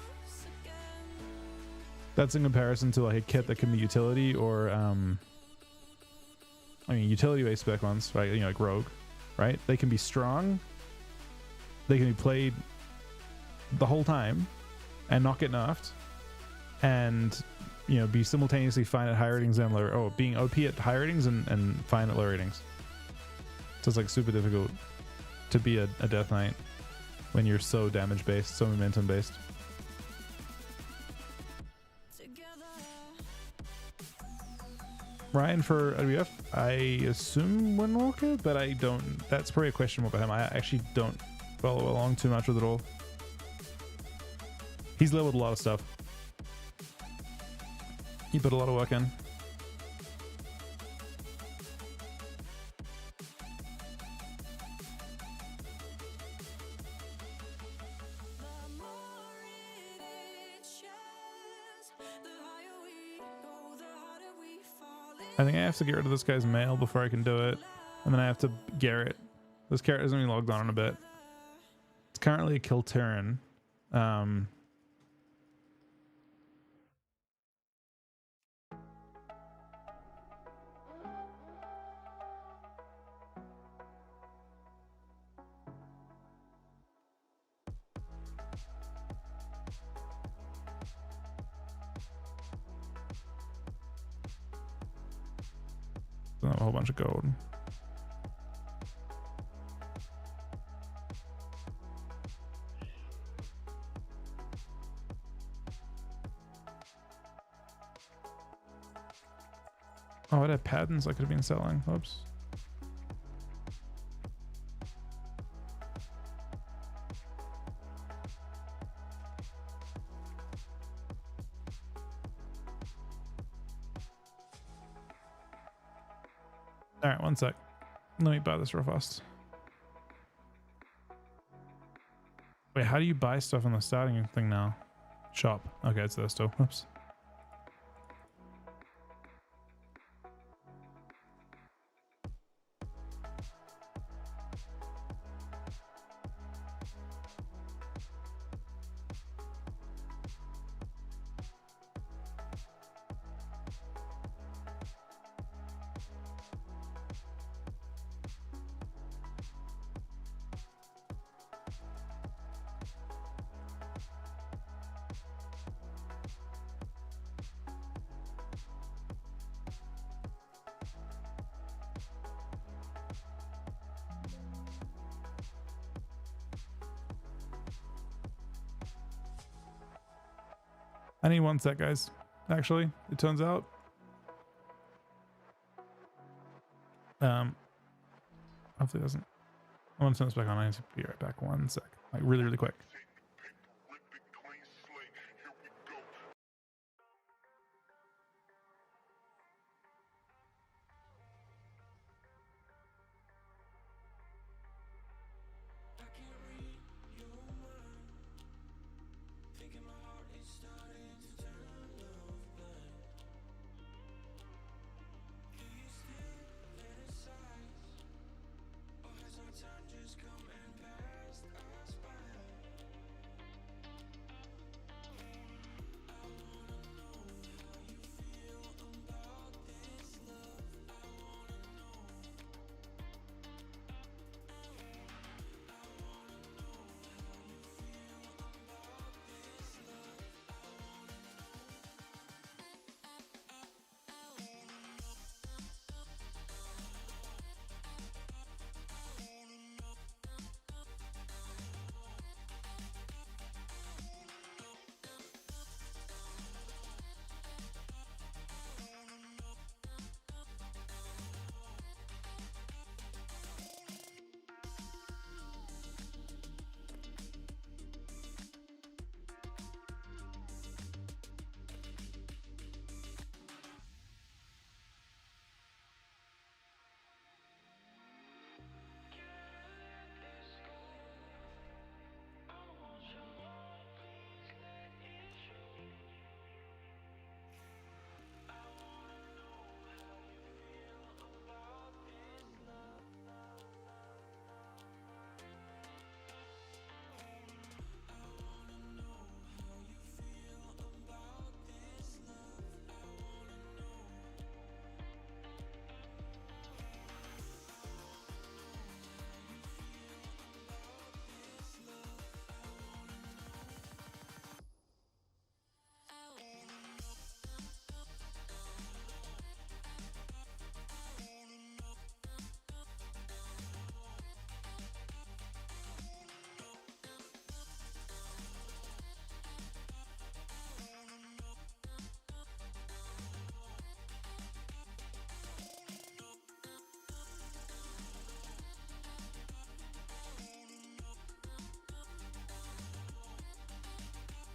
That's in comparison to like a kit that can be utility or I mean utility based spec ones, right? You know, like Rogue, right? They can be strong, they can be played the whole time and not get nerfed, and you know, be simultaneously fine at high ratings and lower, oh, being OP at high ratings and fine at low ratings. So it's like super difficult to be a Death Knight when you're so damage based, so momentum based. Ryan for WF, I assume Windwalker, but I don't. That's probably a question about him. I actually don't follow along too much with it all. He's leveled a lot of stuff. He put a lot of work in.
The more it shares, the higher we go, the harder we fall in.
I think I have to get rid of this guy's mail before I can do it. And then I have to Garrett. This character isn't even logged on in a bit. It's currently a Kilterran. A whole bunch of gold. Oh, it had patents I could have been selling. Whoops. All right, one sec. Let me buy this real fast. Wait, how do you buy stuff on the starting thing now? Shop. Okay, it's there still. Whoops. I need one sec, guys. Actually, it turns out. Hopefully it doesn't. I want to turn this back on. I need to be right back. One sec. Like really, really quick.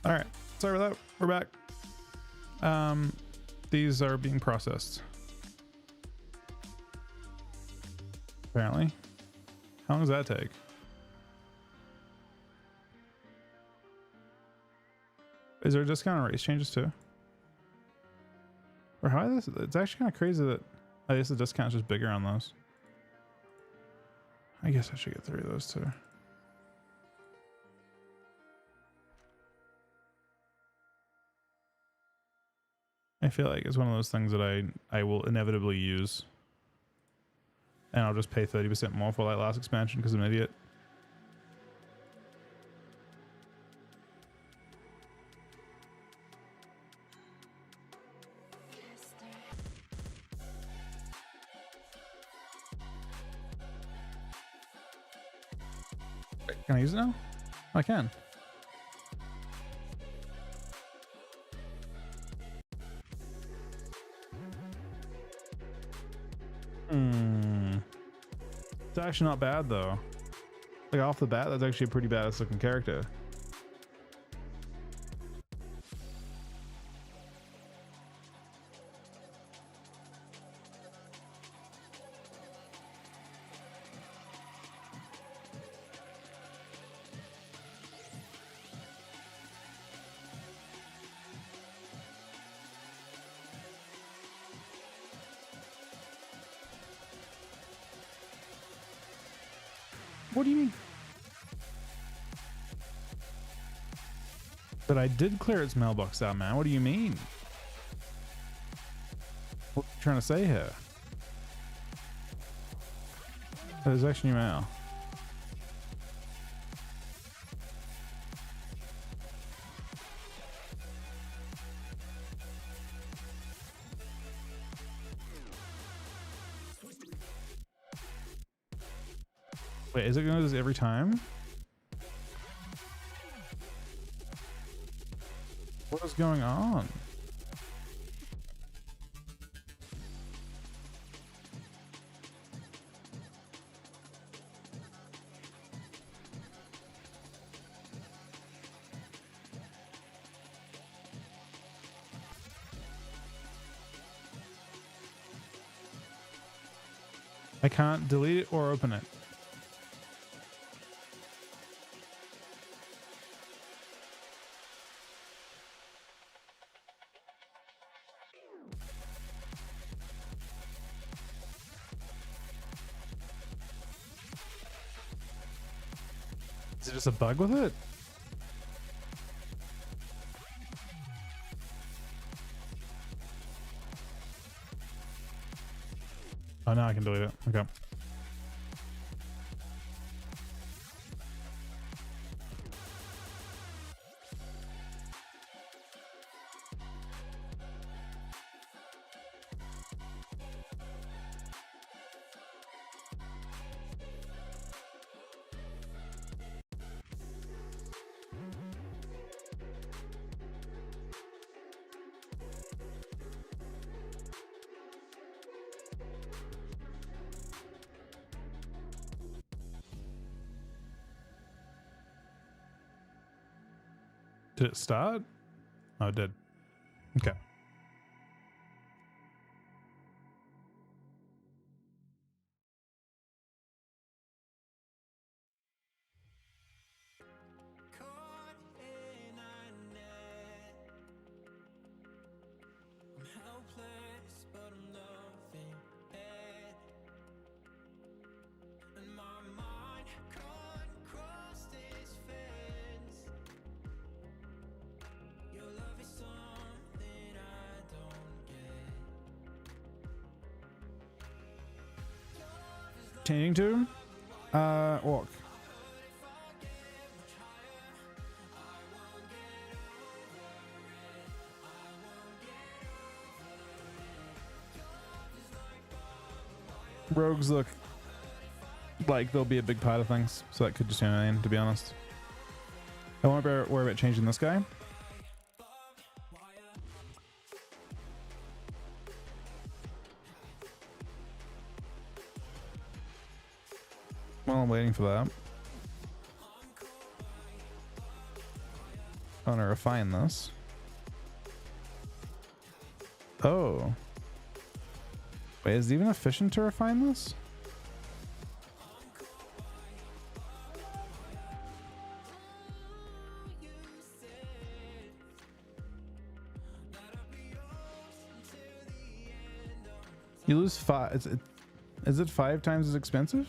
All right, sorry about that. We're back. These are being processed. Apparently. How long does that take? Is there a discount on race changes too? Or how is this? It's actually kind of crazy that I guess the discount's just bigger on those. I guess I should get 3 of those too. I feel like it's one of those things that I will inevitably use. And I'll just pay 30% more for that last expansion because I'm an idiot. Wait, can I use it now? I can. It's actually not bad though. Like off the bat, that's actually a pretty badass looking character. What do you mean? But I did clear its mailbox out, man. What do you mean? What are you trying to say here? There's actually new mail. Wait, is it gonna do this every time? What is going on? I can't delete it or open it. Is it just a bug with it? Oh, now I can delete it. Okay. Did it start? Oh, it did. Okay.
Caught in a net. I'm helpless, but I'm loving it. And my mind can't cross this fence. Your love is something I don't get.
Changing to walk. Rogues look like they'll be a big part of things, so that could just be anything, to be honest. I won't worry about changing this guy. While I'm waiting for that. I want to refine this. Oh. Wait, is it even efficient to refine this? You lose 5. Is it 5 times as expensive?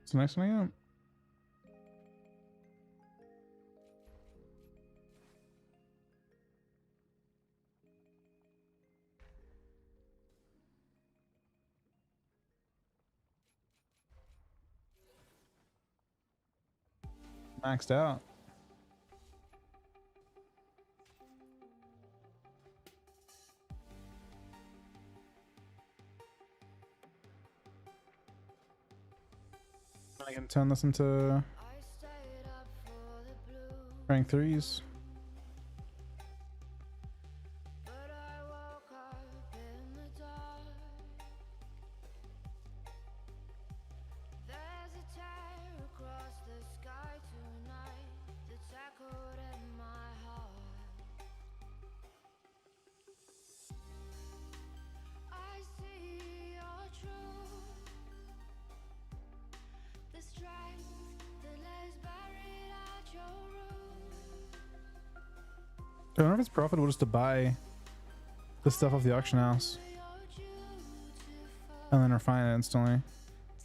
It's the next one I got. Maxed out. I can turn this into
I stayed up for the blue,
rank 3s.
but I woke up in the dark. There's a tear across the sky tonight that's echoed in my heart. I see your truth, the strength that lays buried at your root.
I wonder if it's profitable just to buy the stuff off the auction house
You're beautiful,
and then refine it instantly.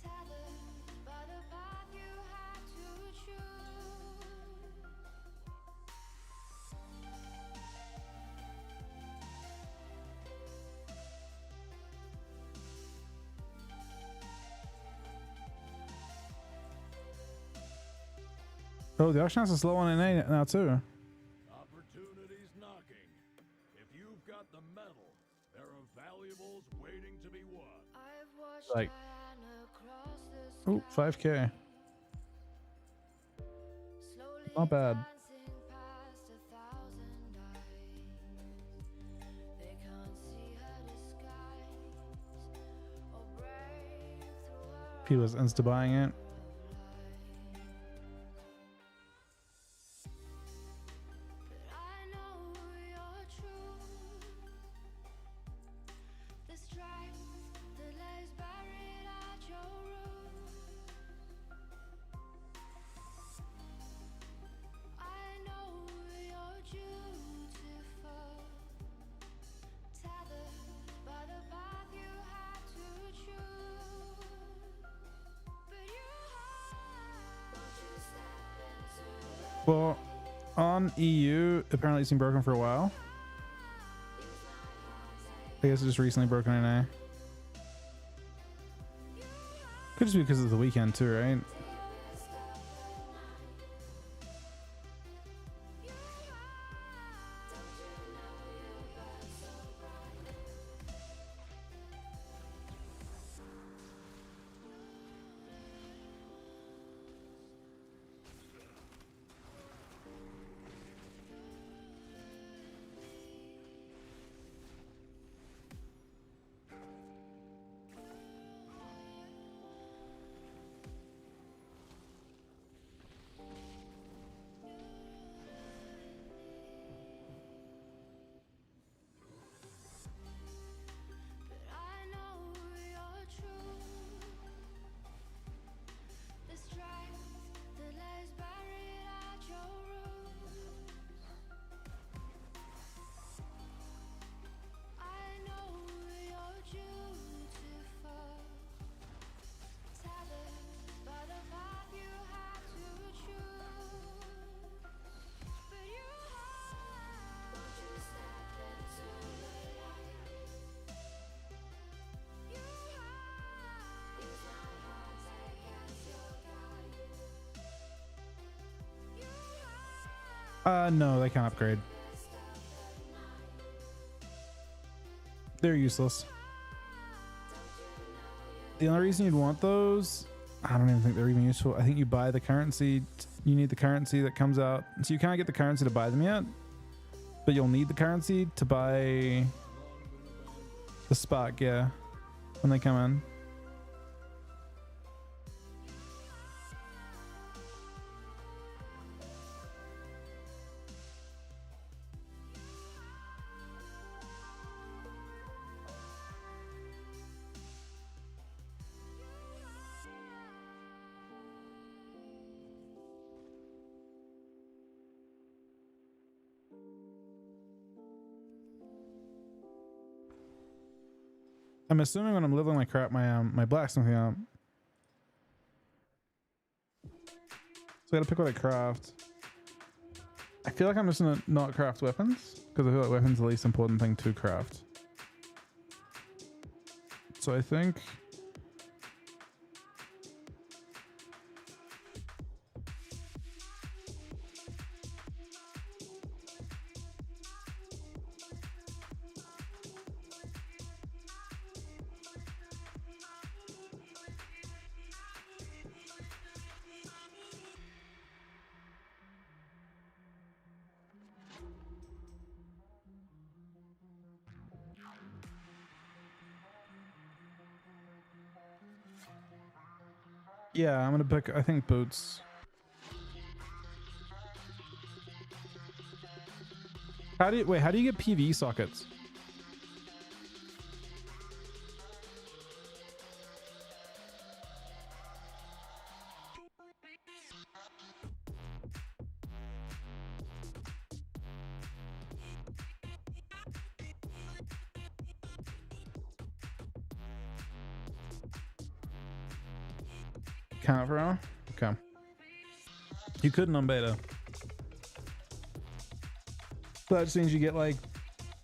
tethered by the path you had to choose.
Oh, the auction house is low on NA now too.
Opportunity's knocking. If you've got the metal, there are valuables waiting to be won.
I've watched
Like-
Diana cross the
Oh,
sky,
5k.
slowly
Not bad.
dancing past 1,000 eyes. They can't see her disguise or break through her
He was insta buying it.
light. But I know you're true, the strength that lays buried at your root. I know you're beautiful, tethered by the path you had to choose. But you have, won't you step into
Well, on EU, apparently it's been broken for a while. I guess it just recently broken NA. Could just be because of the weekend too, right? No, they can't upgrade. They're useless. The only reason you'd want those, I don't even think they're even useful. I think you buy the currency. You need the currency that comes out. So you can't get the currency to buy them yet, but you'll need the currency to buy the spark, yeah, when they come in. I'm assuming when I'm leveling my crap, my blacksmithing up. So I gotta pick what I craft. I feel like I'm just gonna not craft weapons because I feel like weapons are the least important thing to craft. So I think yeah, I'm gonna pick, I think, boots. How do you get PV sockets? Can't for now? Okay. You couldn't on beta. So that just means you get like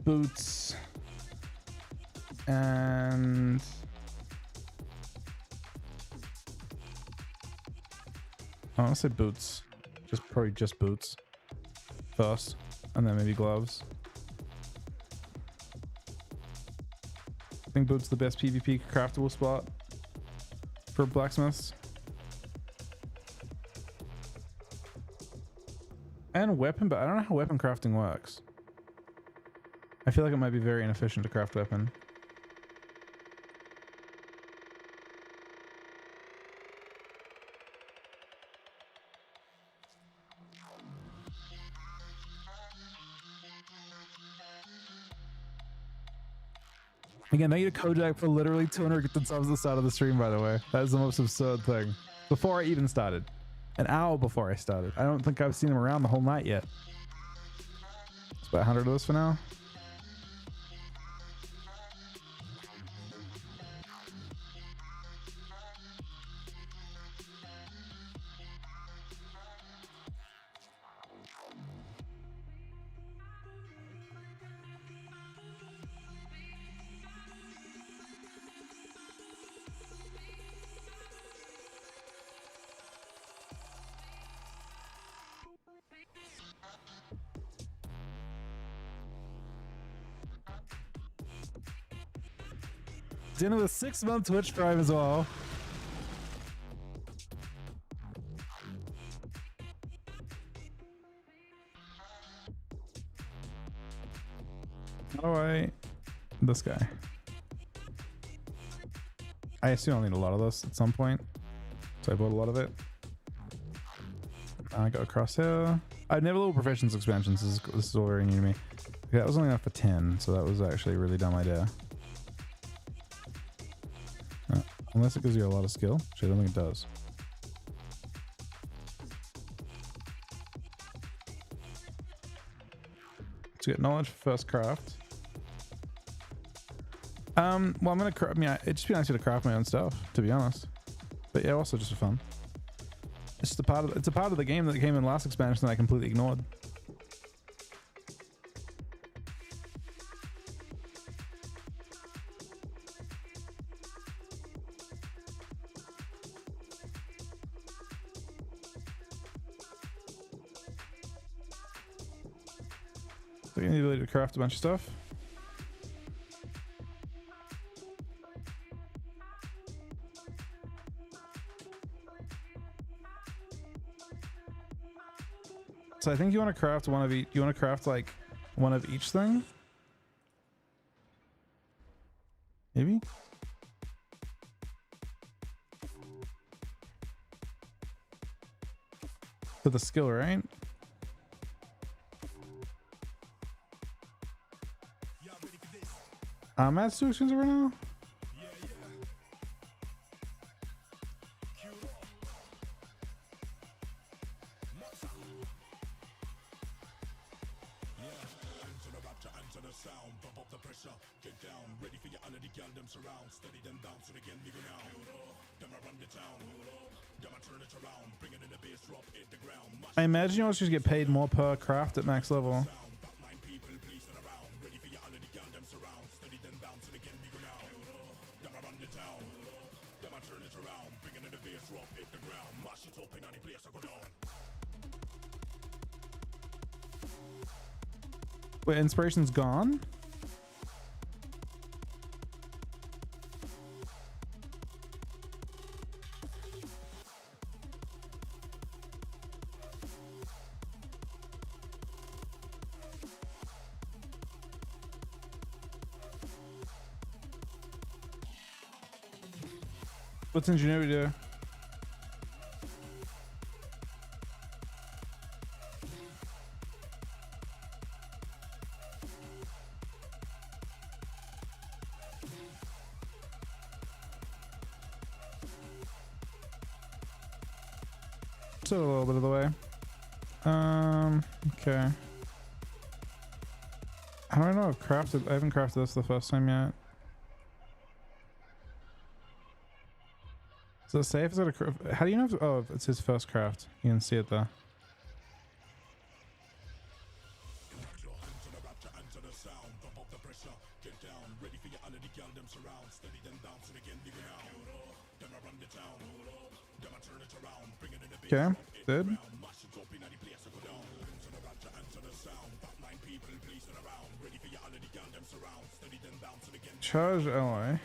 boots and I want to say boots. Probably just boots first, and then maybe gloves. I think boots the best PvP craftable spot for blacksmiths. And weapon, but I don't know how weapon crafting works. I feel like it might be very inefficient to craft weapon. Again, thank you to Kojak for literally 200 gifted subs at the start of the stream, by the way. That is the most absurd thing. Before I even started. An hour before I started. I don't think I've seen him around the whole night yet. It's about 100 of those for now. It's the end of the 6-month Twitch Prime as well. Alright. This guy. I assume I'll need a lot of this at some point. So I bought a lot of it. I got across here. I've never leveled professions expansions. This is all very new to me. Okay, that was only enough for 10, so that was actually a really dumb idea. Unless it gives you a lot of skill, which I don't think it does. To get knowledge for first craft. Well, I'm gonna craft. Yeah, it'd just be nicer to craft my own stuff, to be honest. But yeah, also just for fun. It's just a part of the game that came in last expansion that I completely ignored. So you need the ability to craft a bunch of stuff. So I think you want to craft one of each. You want to craft like one of each thing. Maybe. For the skill, right? I'm at 2 extremes right now. I imagine you always just get paid more per craft at max level. Wait, inspiration's gone? What's ingenuity do? Still a little bit of the way. Okay. I don't know. I haven't crafted this the first time yet. Is it safe? Is it a? How do you know? Oh, it's his first craft. You can see it there. Okay, good. Charge ally.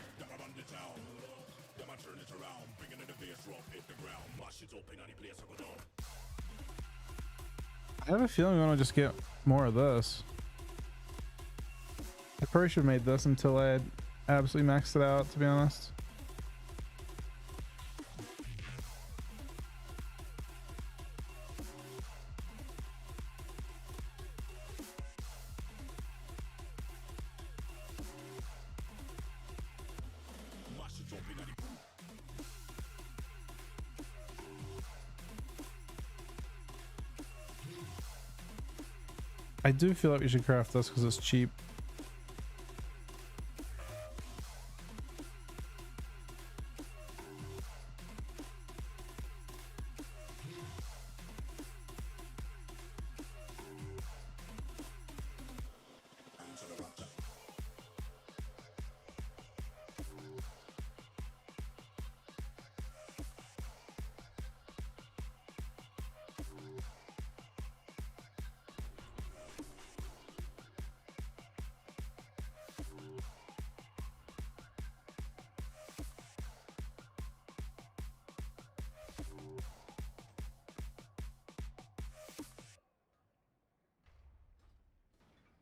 I have a feeling we want to just get more of this. I probably should have made this until I had absolutely maxed it out, to be honest. I do feel like we should craft this because it's cheap.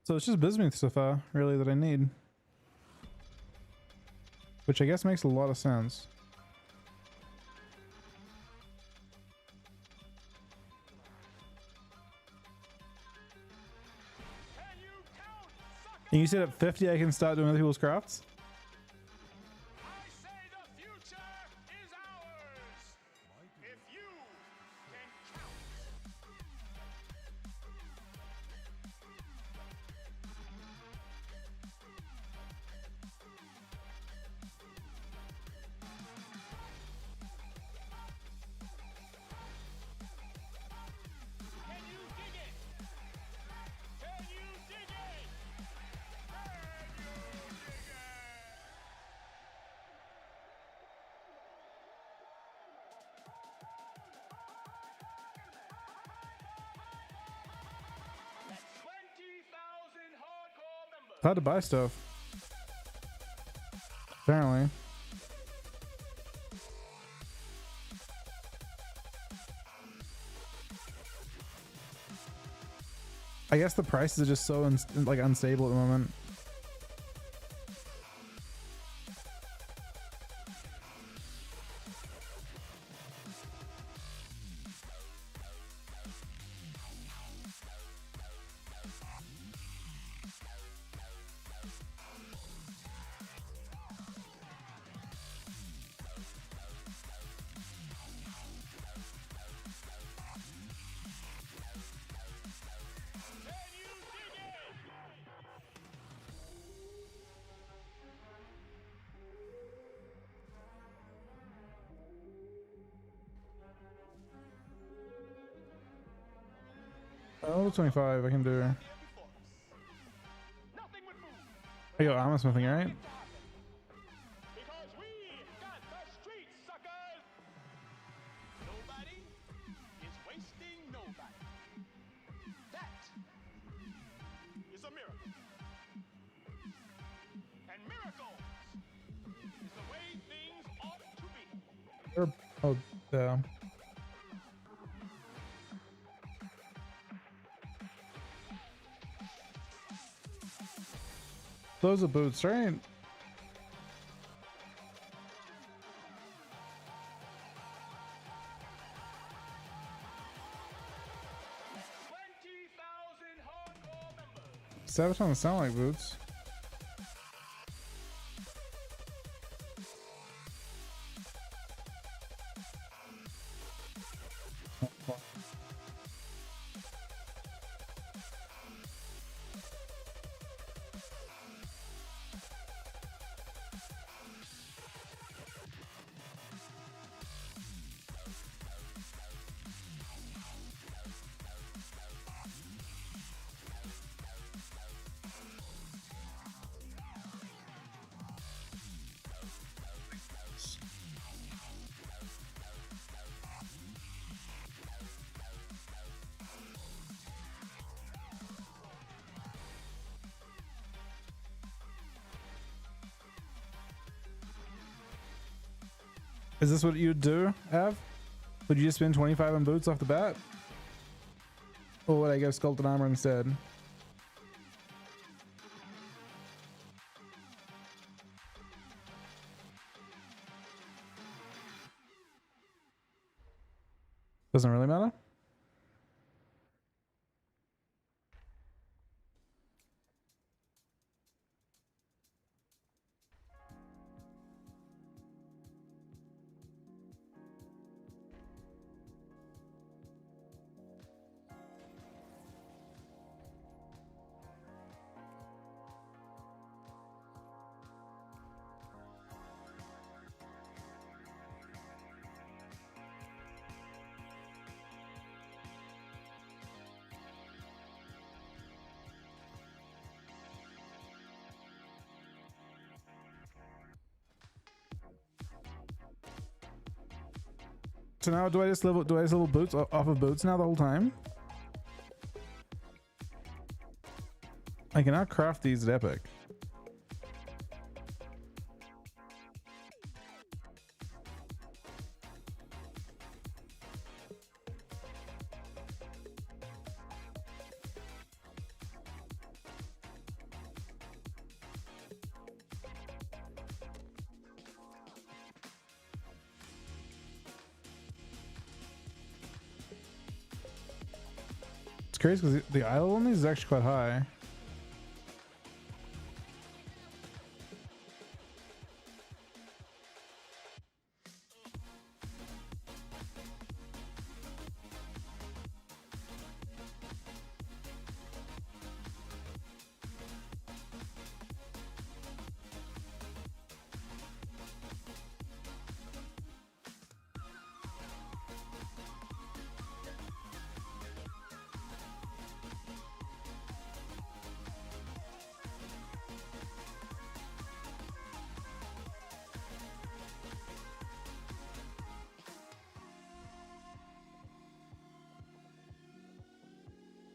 So it's just bismuth so far, really, that I need. Which I guess makes a lot of sense. And you said at 50 I can start doing other people's crafts?
I say the future is ours. If you can count. Can you dig it? Can you dig it? Can you dig it?
Hard to buy stuff. Apparently. I guess the prices are just so like unstable at the moment.
Can you dig it?
Oh, 25 I can do.
Here before us. Nothing would move.
I got armor smithing, right?
Because we got the streets, suckers! Nobody is wasting nobody. That is a miracle. And miracles is the way things ought to be.
Oh, yeah. Those are boots, right?
20,000 hardcore members.
Sabaton sound like boots. Is this what you'd do, Av? Would you just spend 25 on boots off the bat? Or would I go sculpted armor instead? Doesn't really matter. So now do I just level boots off of boots now the whole time? I can now craft these at Epic. It's crazy because the idle on these is actually quite high.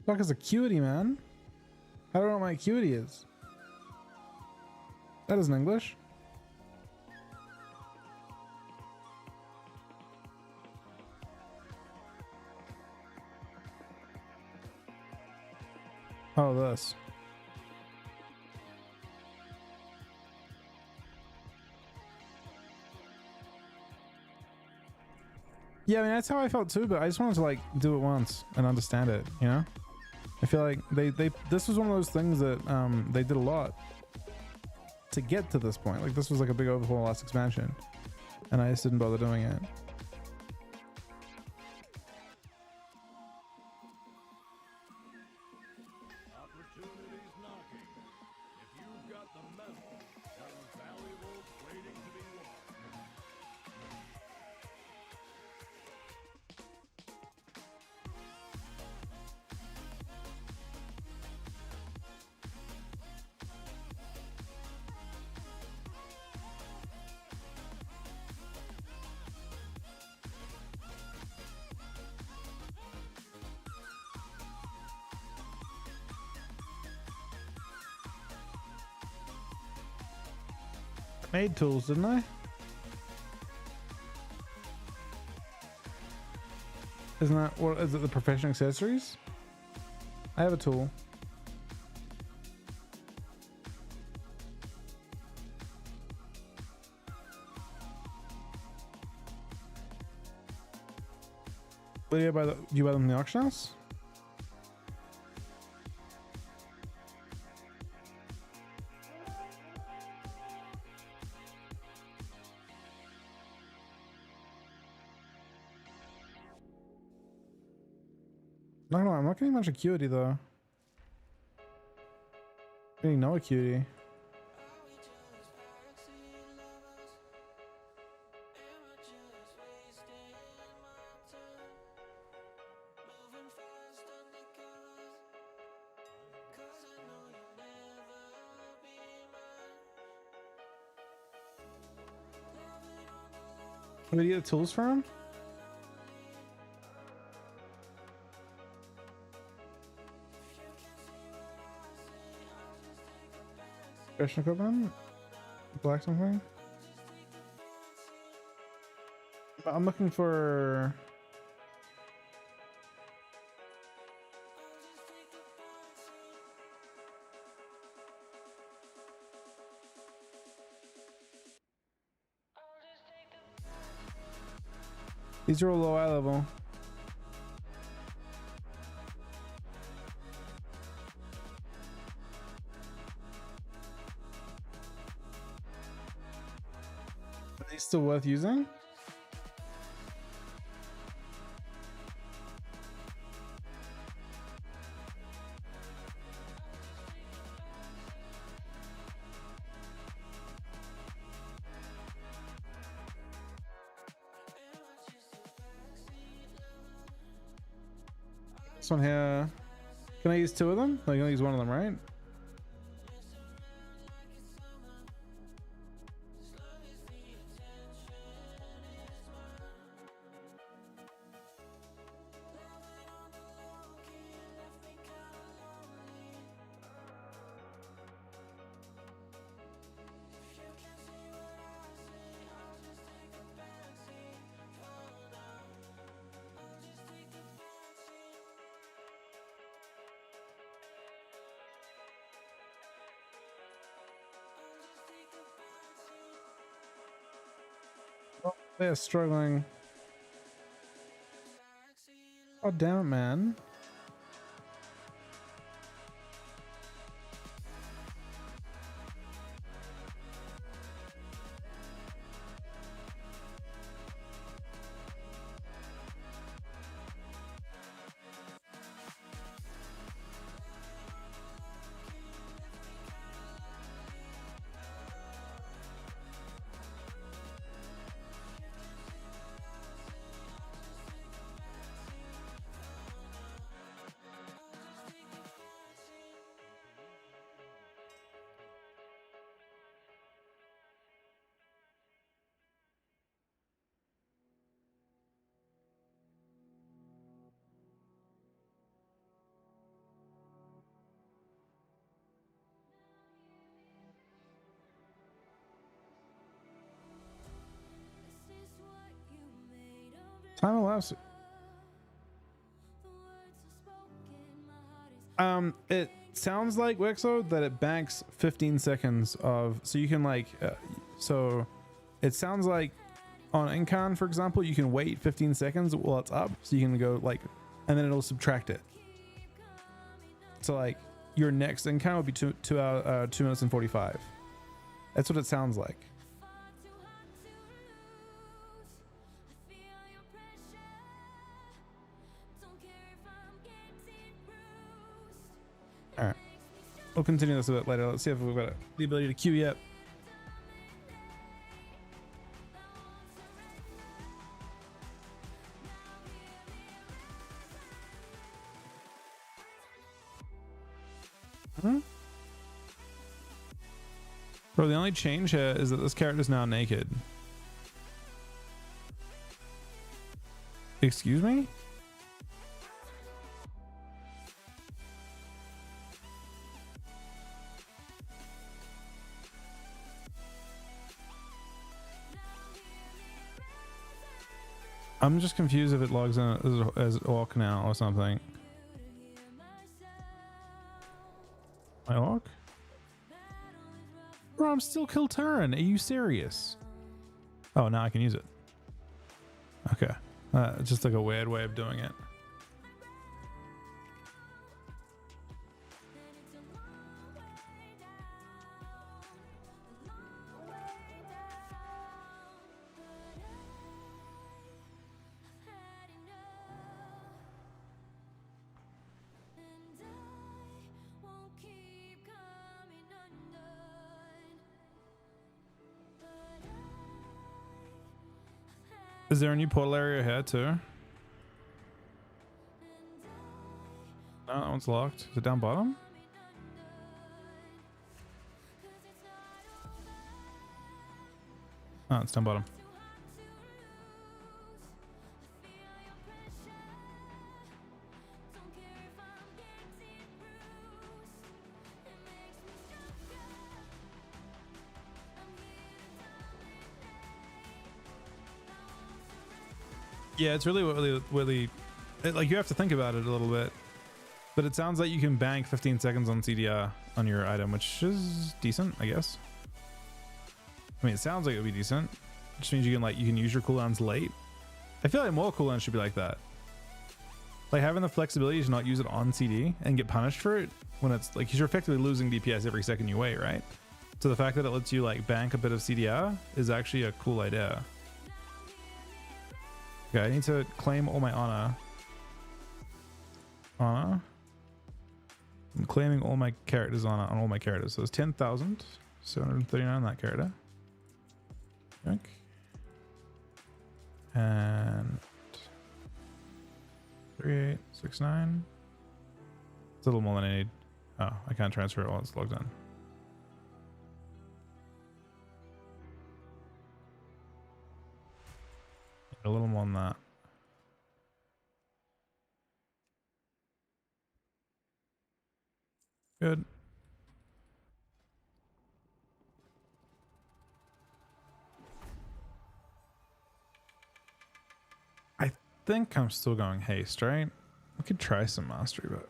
Fuck is acuity, man? I don't know what my acuity is. That isn't English. Oh, this. Yeah, I mean that's how I felt too, but I just wanted to like do it once and understand it, you know? I feel like they this was one of those things that they did a lot to get to this point. Like this was like a big overhaul last expansion, and I just didn't bother doing it.
Opportunity's knocking. If you've got the metal, there are valuables waiting to be won.
Made tools, didn't I? Isn't that what is it? The professional accessories? I have a tool. Where do you buy the? Do you buy them in the auction house? No, I'm not getting much acuity though. Getting no acuity. Where do you get the tools from? Special equipment? Black something? I'm looking for... These are all low eye level. Are these still worth using? This one here. Can I use two of them? No, you can only use one of them, right? They're struggling. Oh damn it, man. Time elapsed. It sounds like Wixo that it banks 15 seconds of, so you can like, so it sounds like on Incan, for example, you can wait 15 seconds while it's up, so you can go like, and then it'll subtract it. So like your next Incan will be 2 minutes and 45. That's what it sounds like. All right, we'll continue this a bit later. Let's see if we've got the ability to queue yet. Bro, the only change here is that this character is now naked. Excuse me? I'm just confused if it logs in as orc now or something. My orc? Bro, I'm still Kilturin. Are you serious? Oh, now I can use it. Okay. Just like a weird way of doing it. Is there a new portal area here too? No, that one's locked. Is it down bottom? Oh, it's down bottom. Yeah, it's really like you have to think about it a little bit, but it sounds like you can bank 15 seconds on CDR on your item, which is decent, I guess. I mean, it sounds like it would be decent, which means you can use your cooldowns late. I feel like more cooldowns should be like that, like having the flexibility to not use it on CD and get punished for it when it's like, because you're effectively losing DPS every second you wait, right? So the fact that it lets you like bank a bit of CDR is actually a cool idea. Okay, I need to claim all my honor. I'm claiming all my characters honor on all my characters. So it's 10,739 on that character. Okay. And 3869. It's a little more than I need. Oh, I can't transfer it while it's logged in. A little more than that. Good. I think I'm still going haste, right? We could try some mastery, but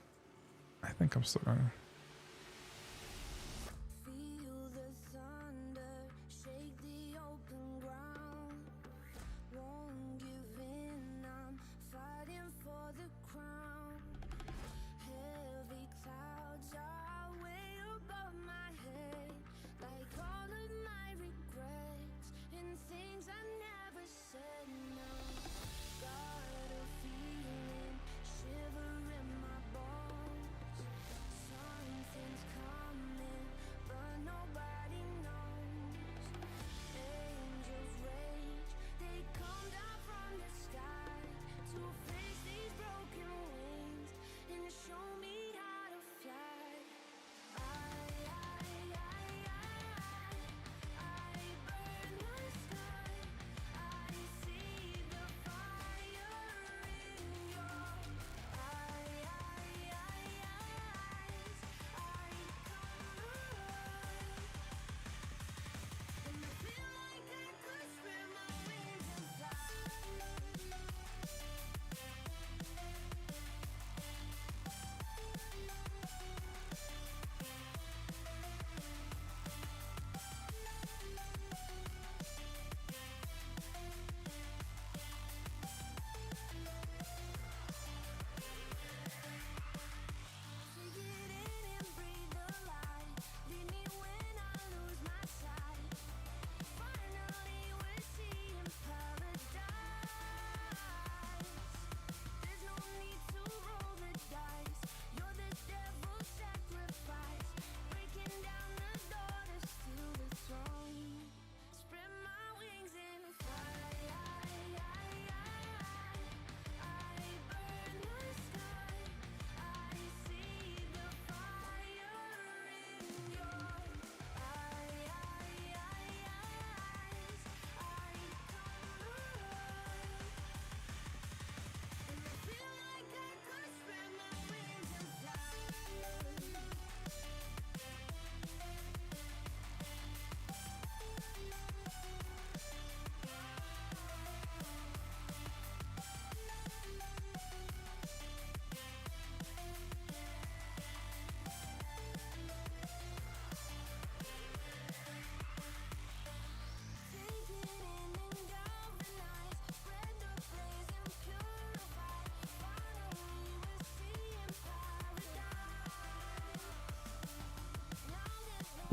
I think I'm still going.
Feel the thunder, shake the open ground. Won't give in, I'm fighting for the crown. Heavy clouds are way above my head, like all of my regrets and things I never said. No, got a feeling, shiver in my bones. Sun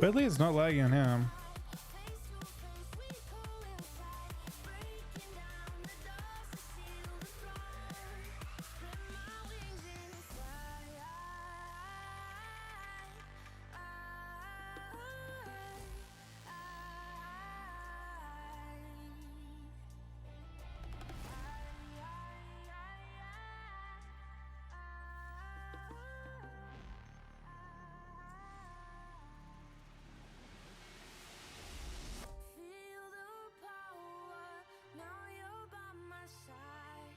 Weirdly, it's not lagging on him.
Feel the power, now you're by my side.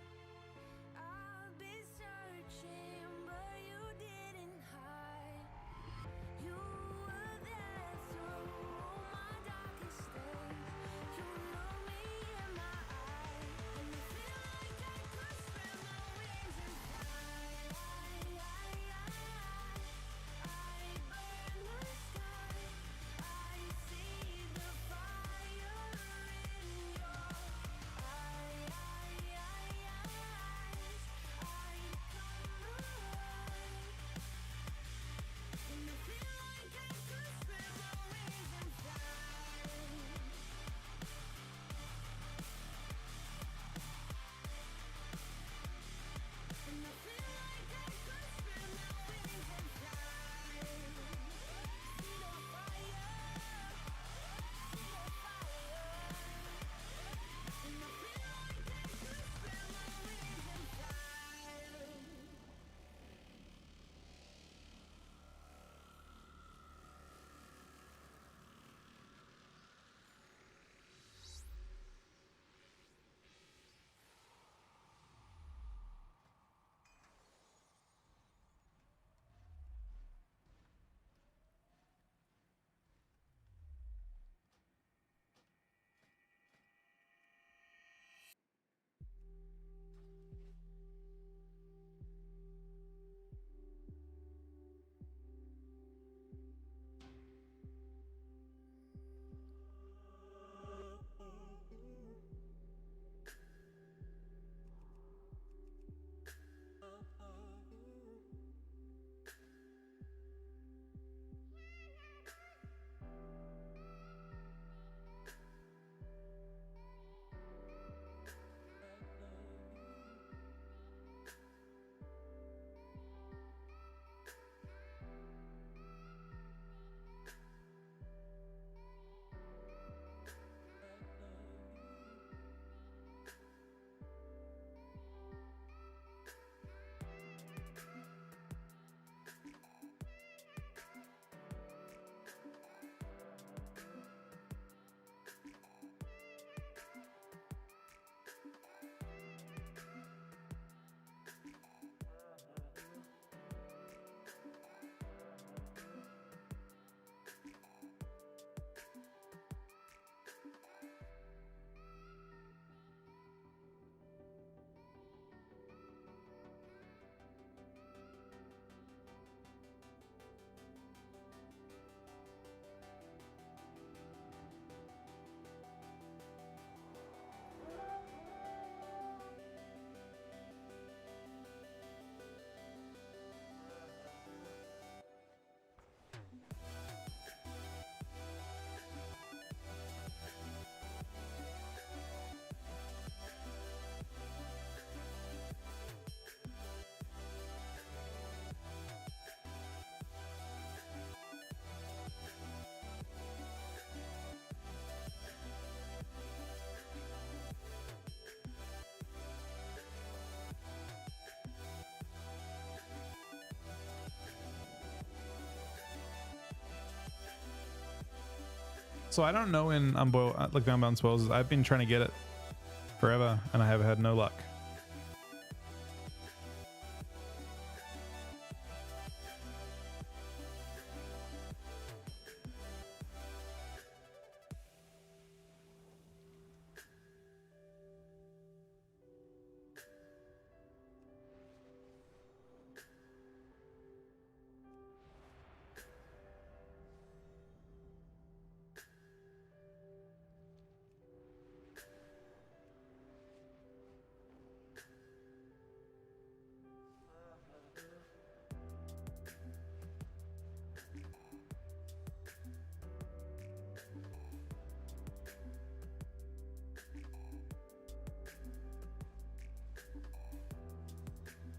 I've been searching, but you didn't hide. You were there through all my darkest days. You look me in my eyes, and I feel like I could spread my wings and fly. I burn the sky. I see the fire in your eyes. I come alive, and I feel like I could spread my wings and fly. And I feel like I could spread my wings and fly. See the fire, see the fire. And I feel like I could spread my wings and fly.
So I don't know in Unboiled, like the Unbound Spoils. I've been trying to get it forever, and I have had no luck.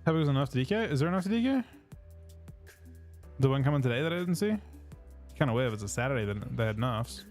Hope it was enough to DK. Is there enough to DK? The one coming today that I didn't see? Kind of weird if it's a Saturday then they had nuffs.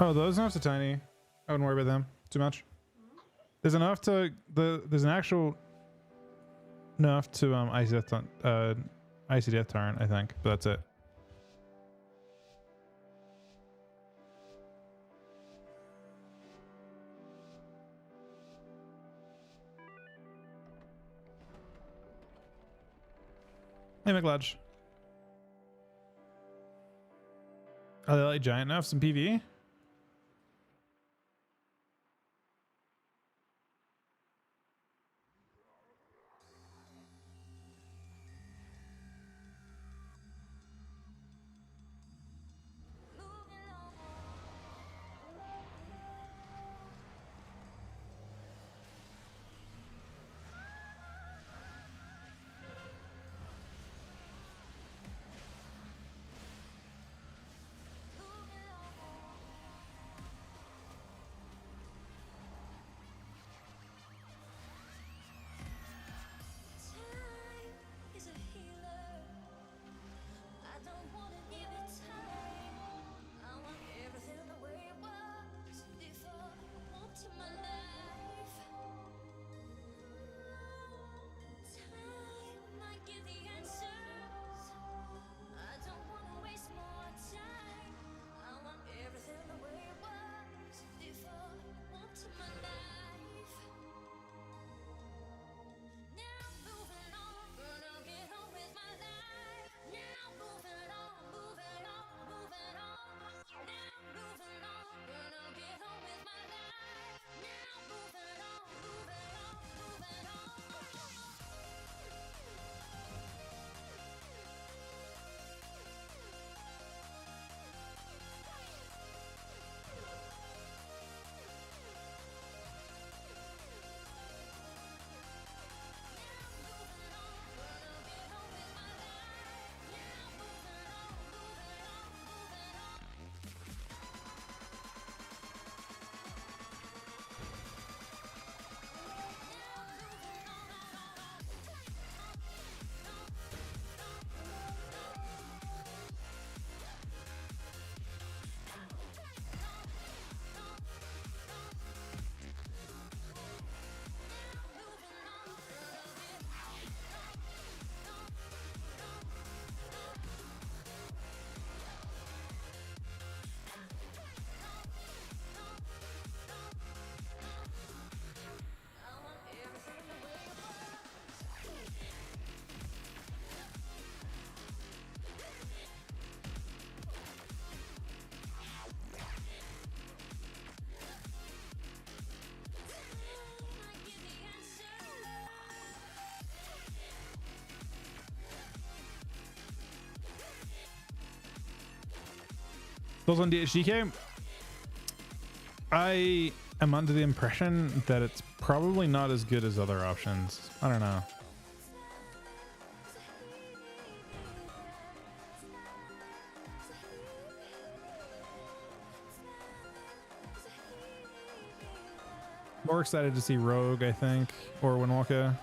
Oh, those nuffs are tiny. I wouldn't worry about them too much. There's enough to there's an actual enough to icy death torrent, I think, but that's it. Hey, McLudge. Are they like giant nuffs in PvE? Those on DHDK, I am under the impression that it's probably not as good as other options. I don't know. More excited to see Rogue, I think, or Windwalker.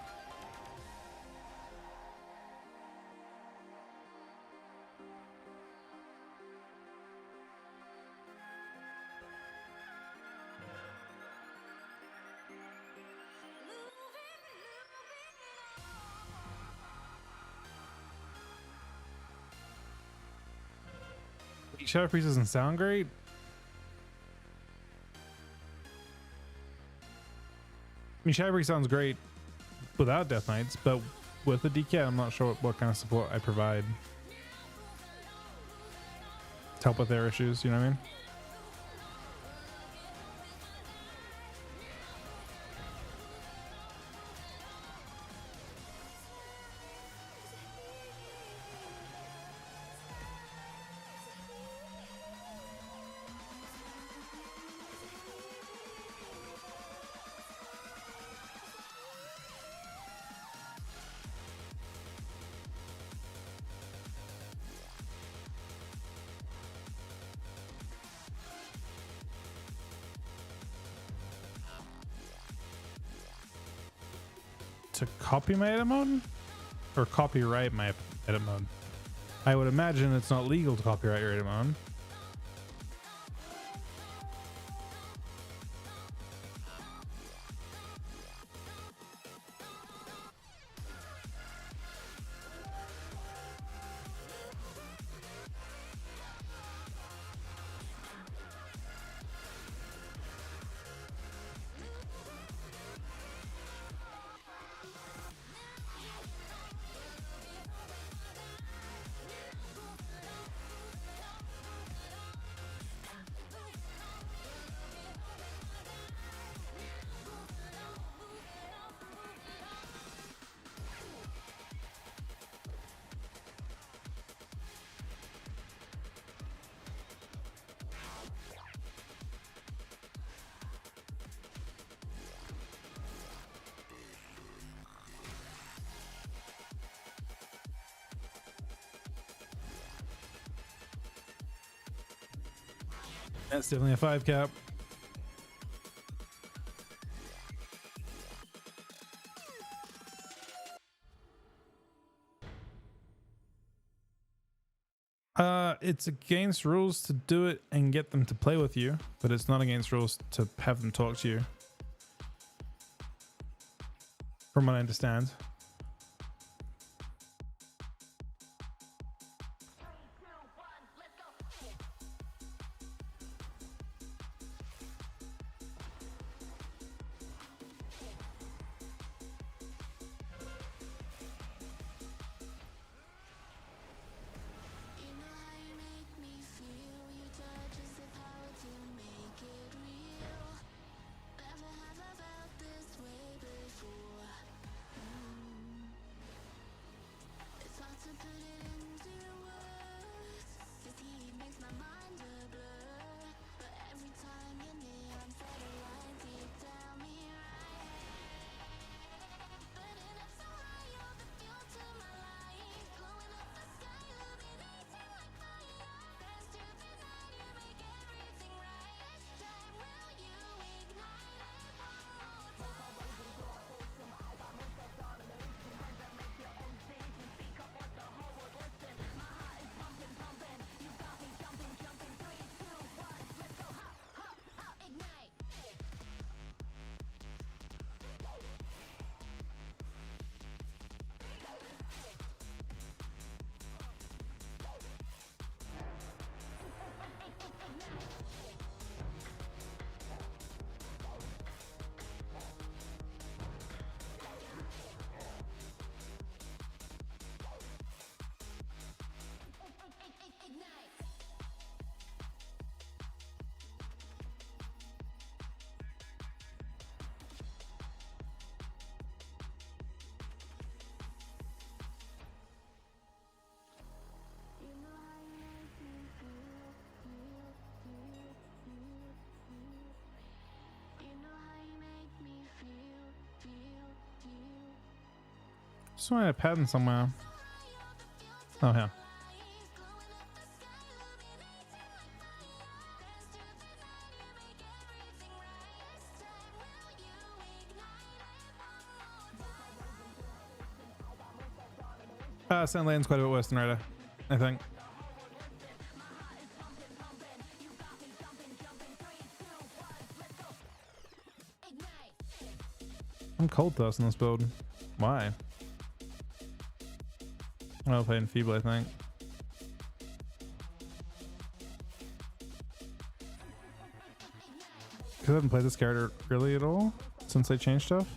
Shadow Priest doesn't sound great. I mean, Shadow Priest sounds great without Death Knights, but with the DK, I'm not sure what kind of support I provide to help with their issues. You know what I mean? To copy my edit mode or copyright my edit mode? I would imagine it's not legal to copyright your edit mode. That's definitely a 5 cap. It's against rules to do it and get them to play with you, but it's not against rules to have them talk to you. From what I understand. Just want a pattern somewhere. Oh, yeah. Sand Lane's quite a bit worse than Raider, I think. I'm cold thirst in this build. Why? I'll play Enfeeble, I think. Because I haven't played this character really at all since they changed stuff.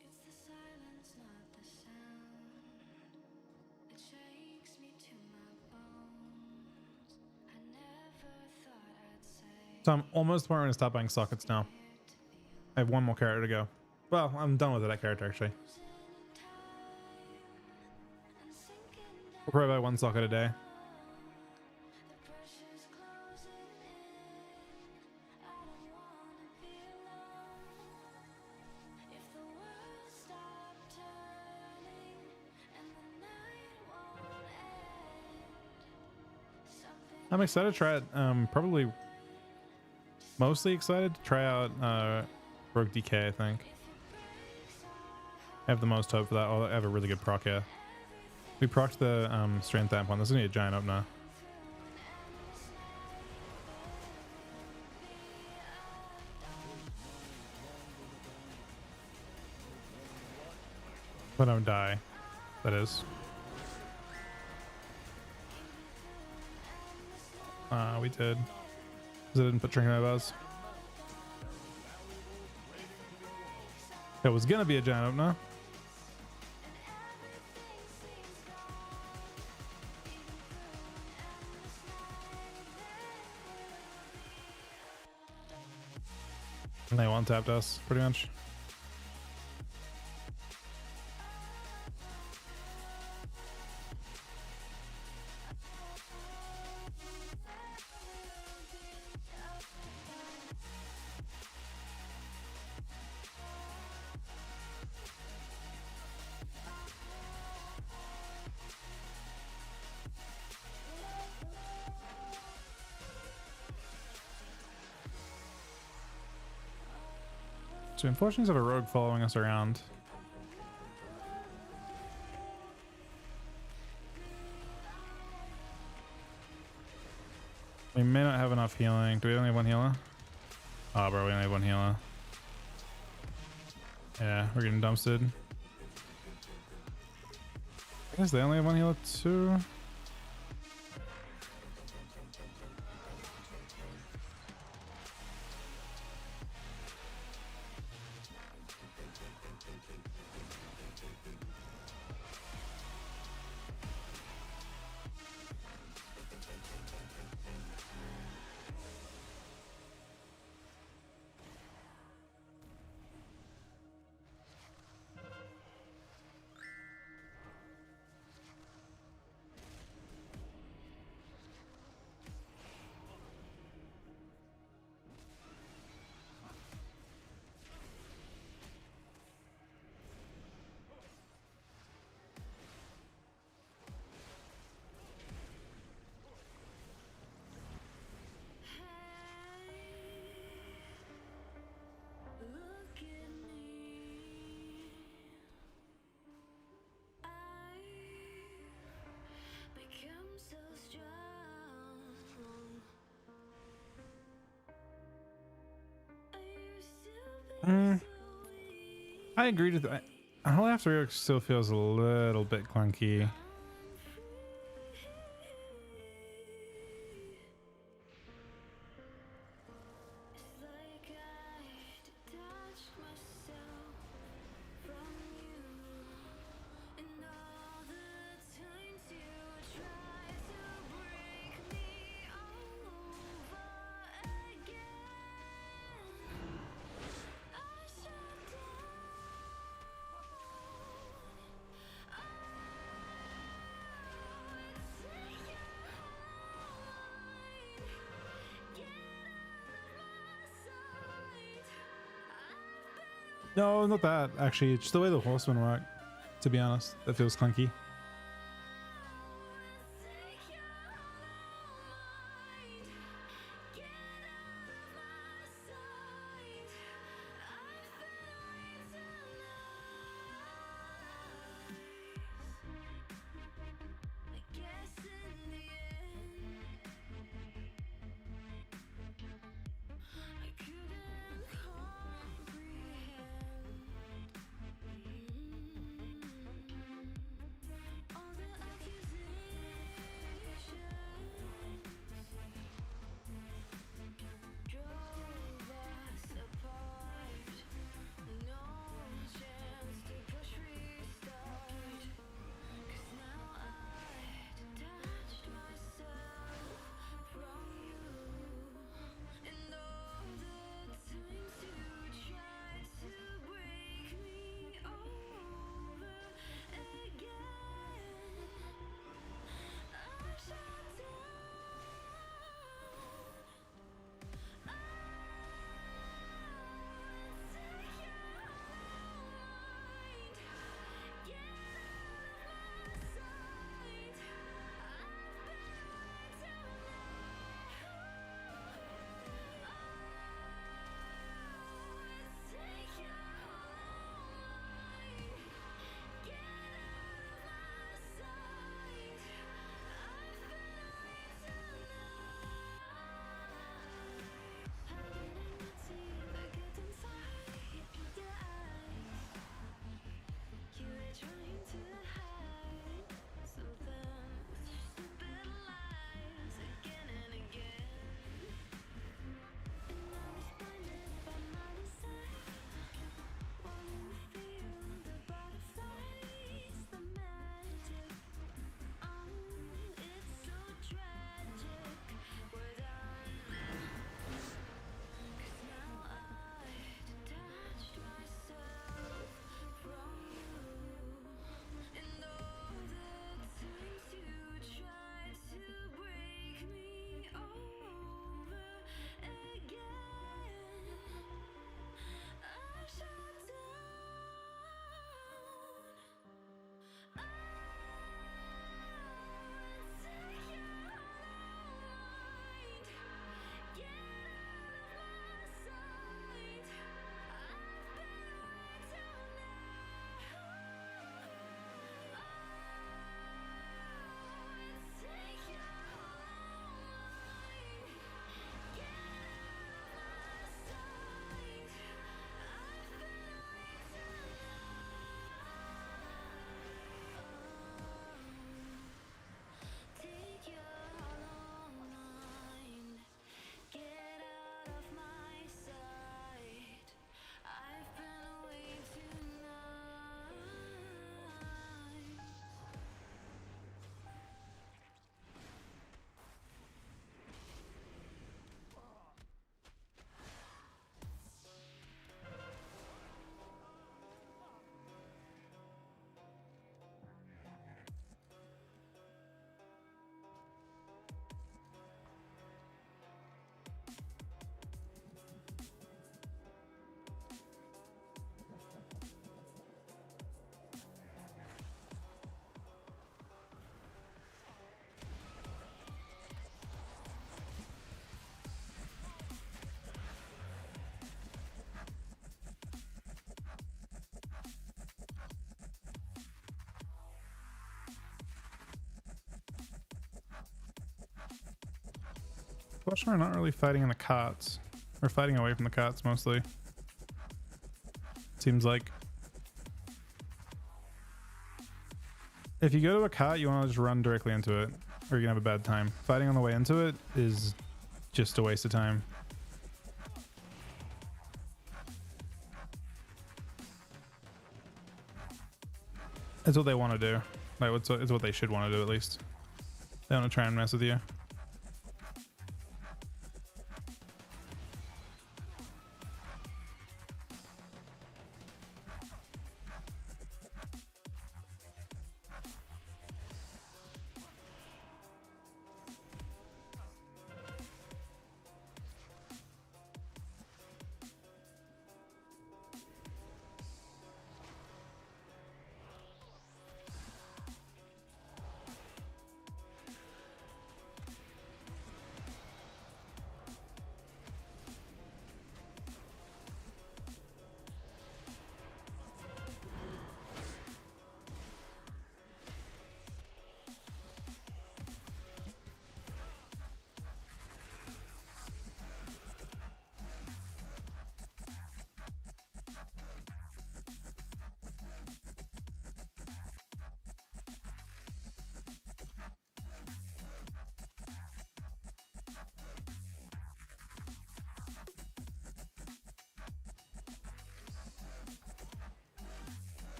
It's the silence, not the sound. It shakes me to my bones. I never thought I'd say
So I'm almost to the point where I'm going to stop buying sockets now. I have one more character to go. Well, I'm done with that character actually. I'll probably buy one socket a day.
the pressure's closing in. I don't wanna be alone. If the world stopped turning and the night won't end, something
I'm excited to try it. Probably mostly excited to try out Rogue DK, I think. I have the most hope for that. I have a really good proc here. We procced the strength amp one. This is gonna be a giant opener. But don't die. That is. We did. Because I didn't put drinking in my buzz. It was gonna be a giant opener. And they one-tapped us, pretty much. So unfortunately, have a rogue following us around. We may not have enough healing. Do we only have one healer? Oh, bro, we only have one healer. Yeah, we're getting dumpstered. I guess they only have one healer too.
look at me. I've become so strong. I used to be so weak.
I agreed with that. Holy After React still feels a little bit clunky.
It's like I detached myself from you, and all the times you tried to break me over again, I shut down.
No, not that. Actually, it's just the way the horsemen work. To be honest, that feels clunky. Question, we're not really fighting in the cots. We're fighting away from the cots mostly. Seems like. If you go to a cot, you want to just run directly into it, or you're gonna have a bad time. Fighting on the way into it is just a waste of time. It's what they want to do. Like, it's what they should want to do at least. They want to try and mess with you.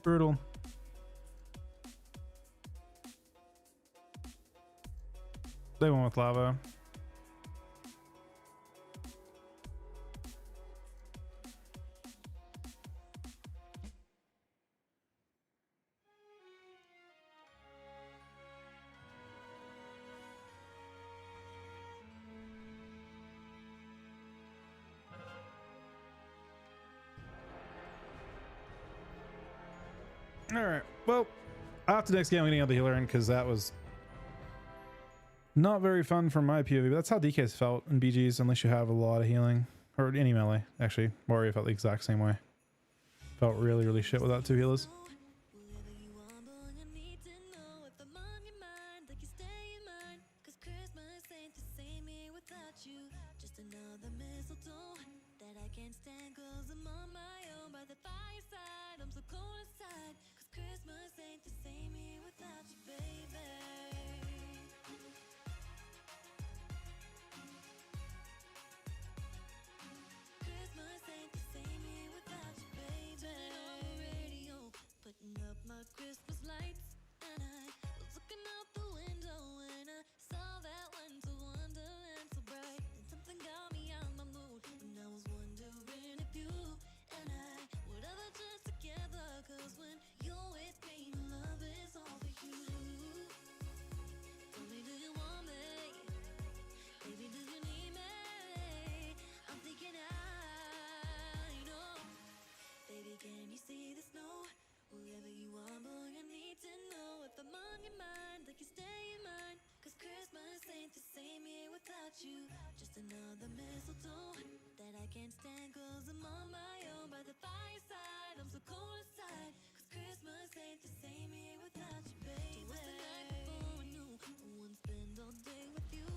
Brutal. They went with lava. All right. Well, after next game, I'm getting out the healer in because that was not very fun from my POV. But that's how DK's felt in BGs, unless you have a lot of healing or any melee. Actually, Warrior felt the exact same way. Felt really, really shit without 2 healers.
Christmas lights, and I was looking out the window and I saw that winter wonderland so bright, and something got me out my mood, and I was wondering if you and I would ever just together, cause when you're with me, love is all for you. Tell me, do you want me? Baby, do you need me? I'm thinking I know. Baby, can you see the snow? Wherever you are, boy, I need to know if I'm on your mind, like you stay in mind. Cause Christmas ain't the same year without you. Just another mistletoe that I can't stand, cause I'm on my own by the fireside. I'm so cold inside, cause Christmas ain't the same year without you, baby. So what's the night before I knew I wouldn't spend all day with you?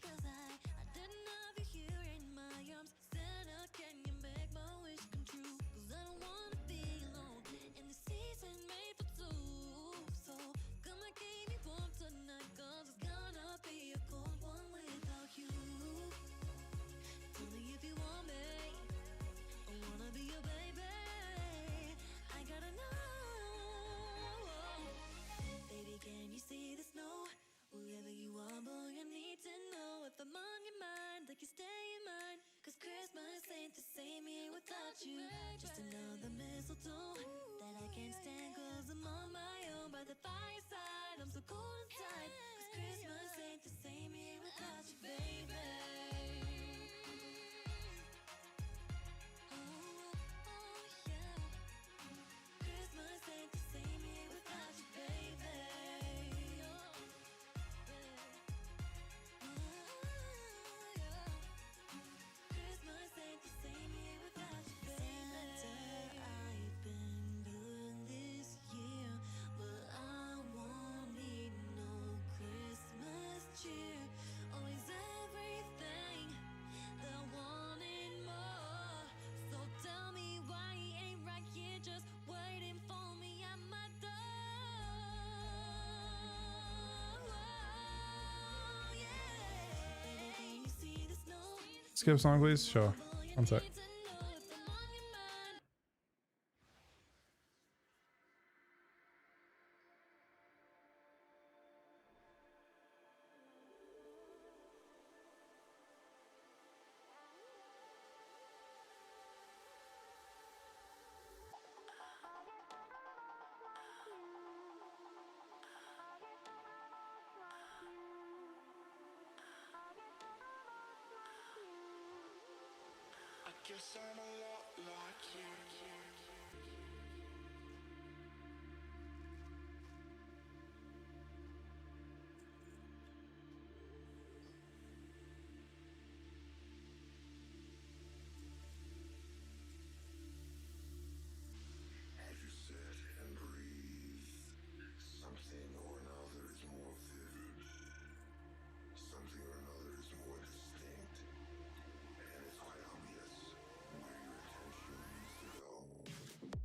Cause I didn't have you here in my arms. Santa, can you make my wish come true? Cause I don't wanna be alone in the season made for two. So come and keep me warm tonight, cause it's gonna be a cold one without you. Tell me if you want me, I wanna be your baby. I gotta know. Baby, can you see the snow? Wherever you are, boy,
Skip a song, please. Sure. One sec.
I guess I'm a lot like you. As you sit and breathe, something or another is more vivid. Something or another is more distinct. And it's quite obvious where your attention needs to go.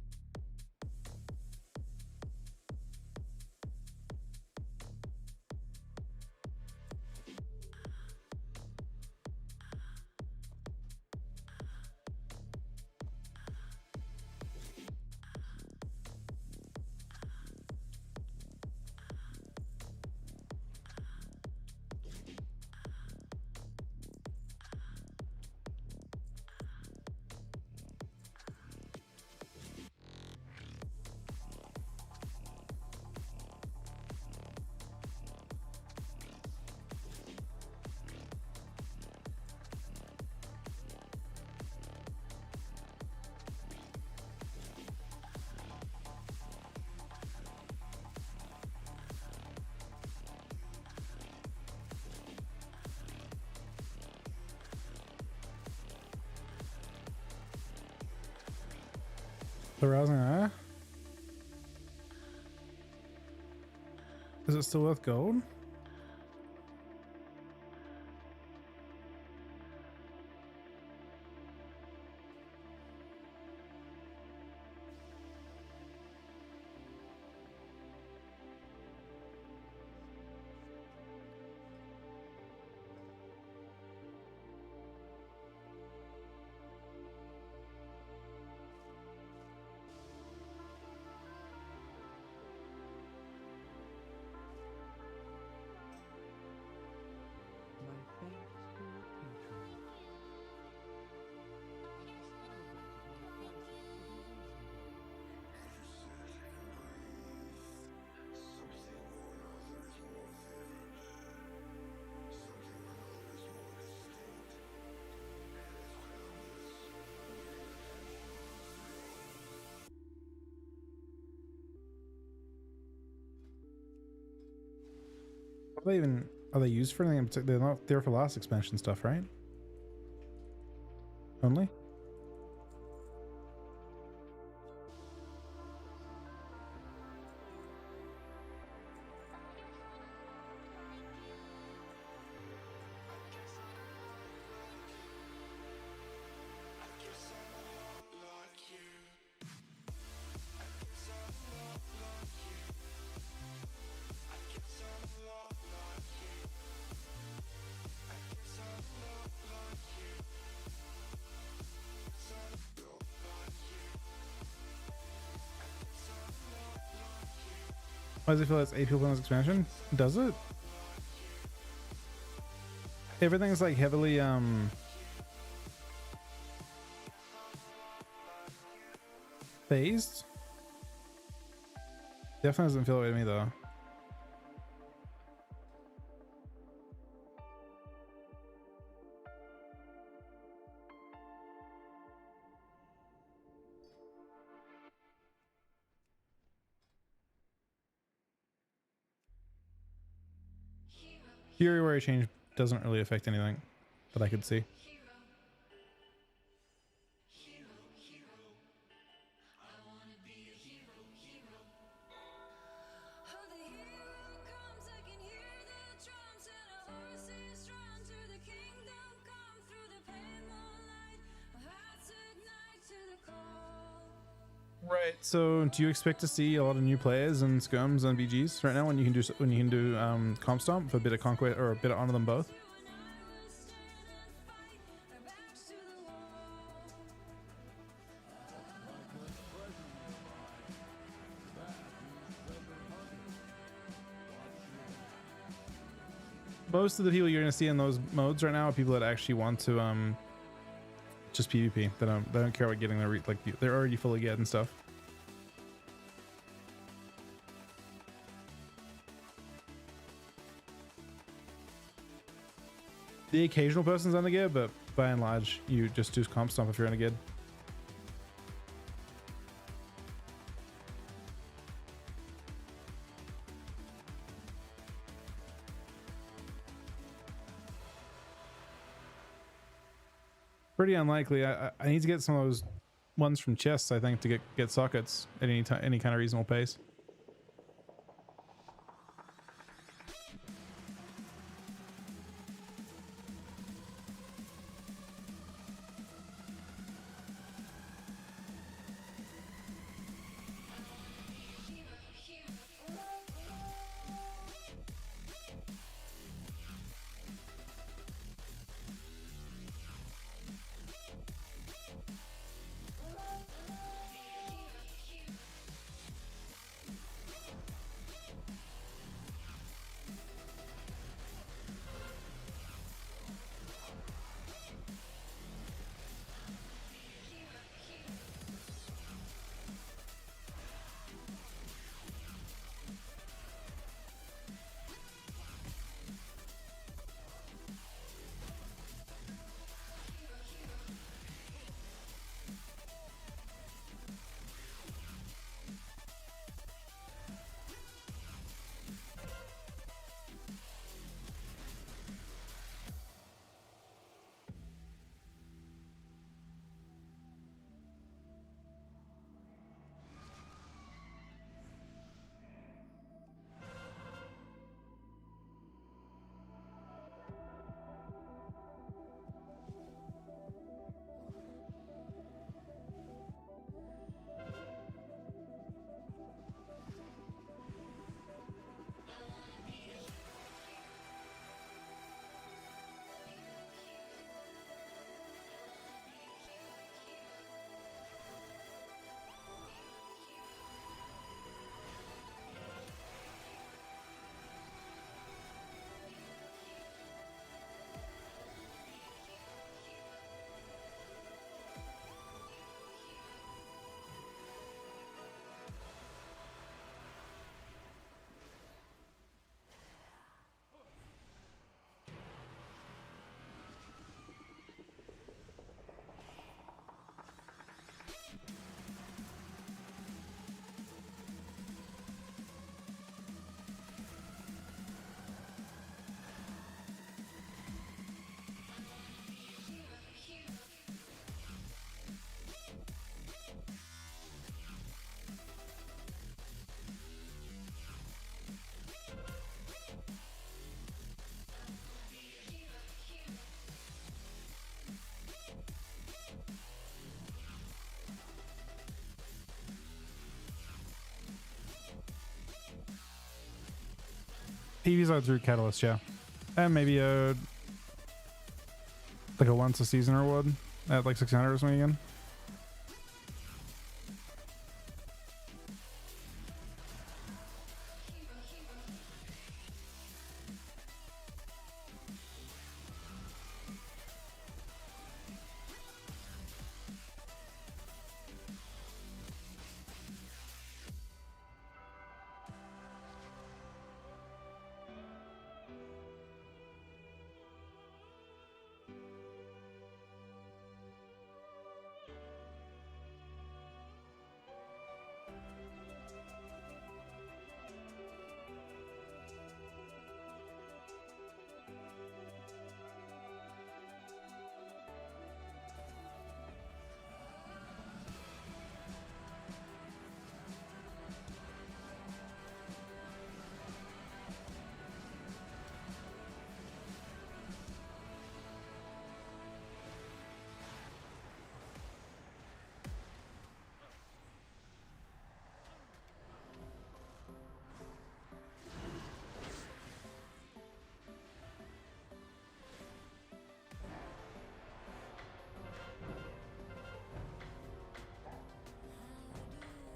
The rousing eye. Is it still worth gold?
My thanks to your patron.
Are they even, are they used for anything in particular? They're not there for last expansion stuff, right? Only? Why does it feel like it's 8 people in this expansion? Does it? Everything's like heavily phased. Definitely doesn't feel that way to me though. Fury where I change doesn't really affect anything that I could see.
Oh, the hero comes, I can hear the drums, and a horses run to the kingdom come through the pale moonlight. Our hearts ignite to the call.
Right. So, do you expect to see a lot of new players and skirms and BGs right now when you can do comp stomp for a bit of conquest or a bit of honor them both? Most of the people you're gonna see in those modes right now are people that actually want to just PvP. They don't care about getting their they're already fully geared and stuff. The occasional person's on the gear, but by and large, you just do comp stomp if you're in a gear. Pretty unlikely. I need to get some of those ones from chests, I think, to get sockets at any kind of reasonable pace. PVs are through Catalyst, yeah. And maybe a once a season reward at like 600 or something again.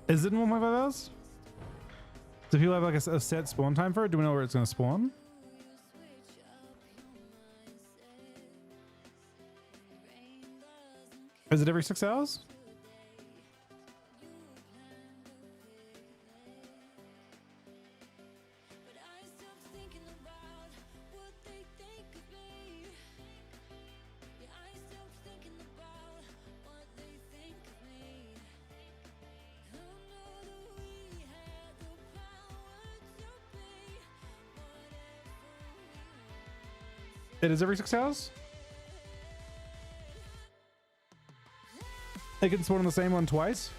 Is it in 1.5 hours? Do people have like a set spawn time for it? Do we know where it's going to spawn? Is it every 6 hours? It is every 6 hours? They can spawn on the same one twice?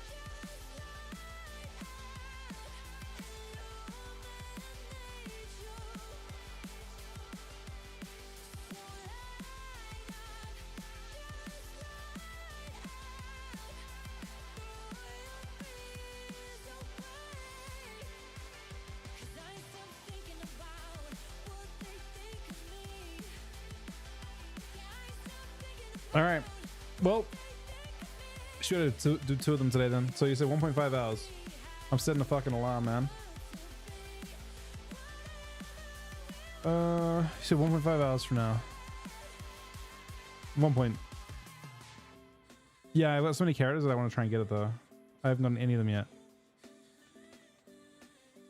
All right. Well, should do 2 of them today then. So you said 1.5 hours. I'm setting a fucking alarm, man. You said 1.5 hours from now. 1 point. Yeah, I've got so many characters that I want to try and get it though. I haven't done any of them yet.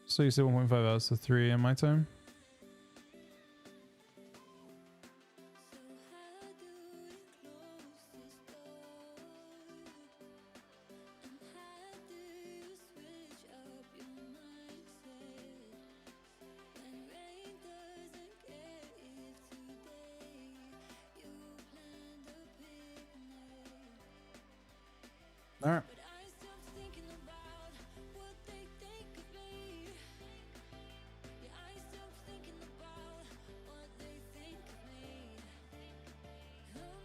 So you said 1.5 hours, so 3 in my time. All right.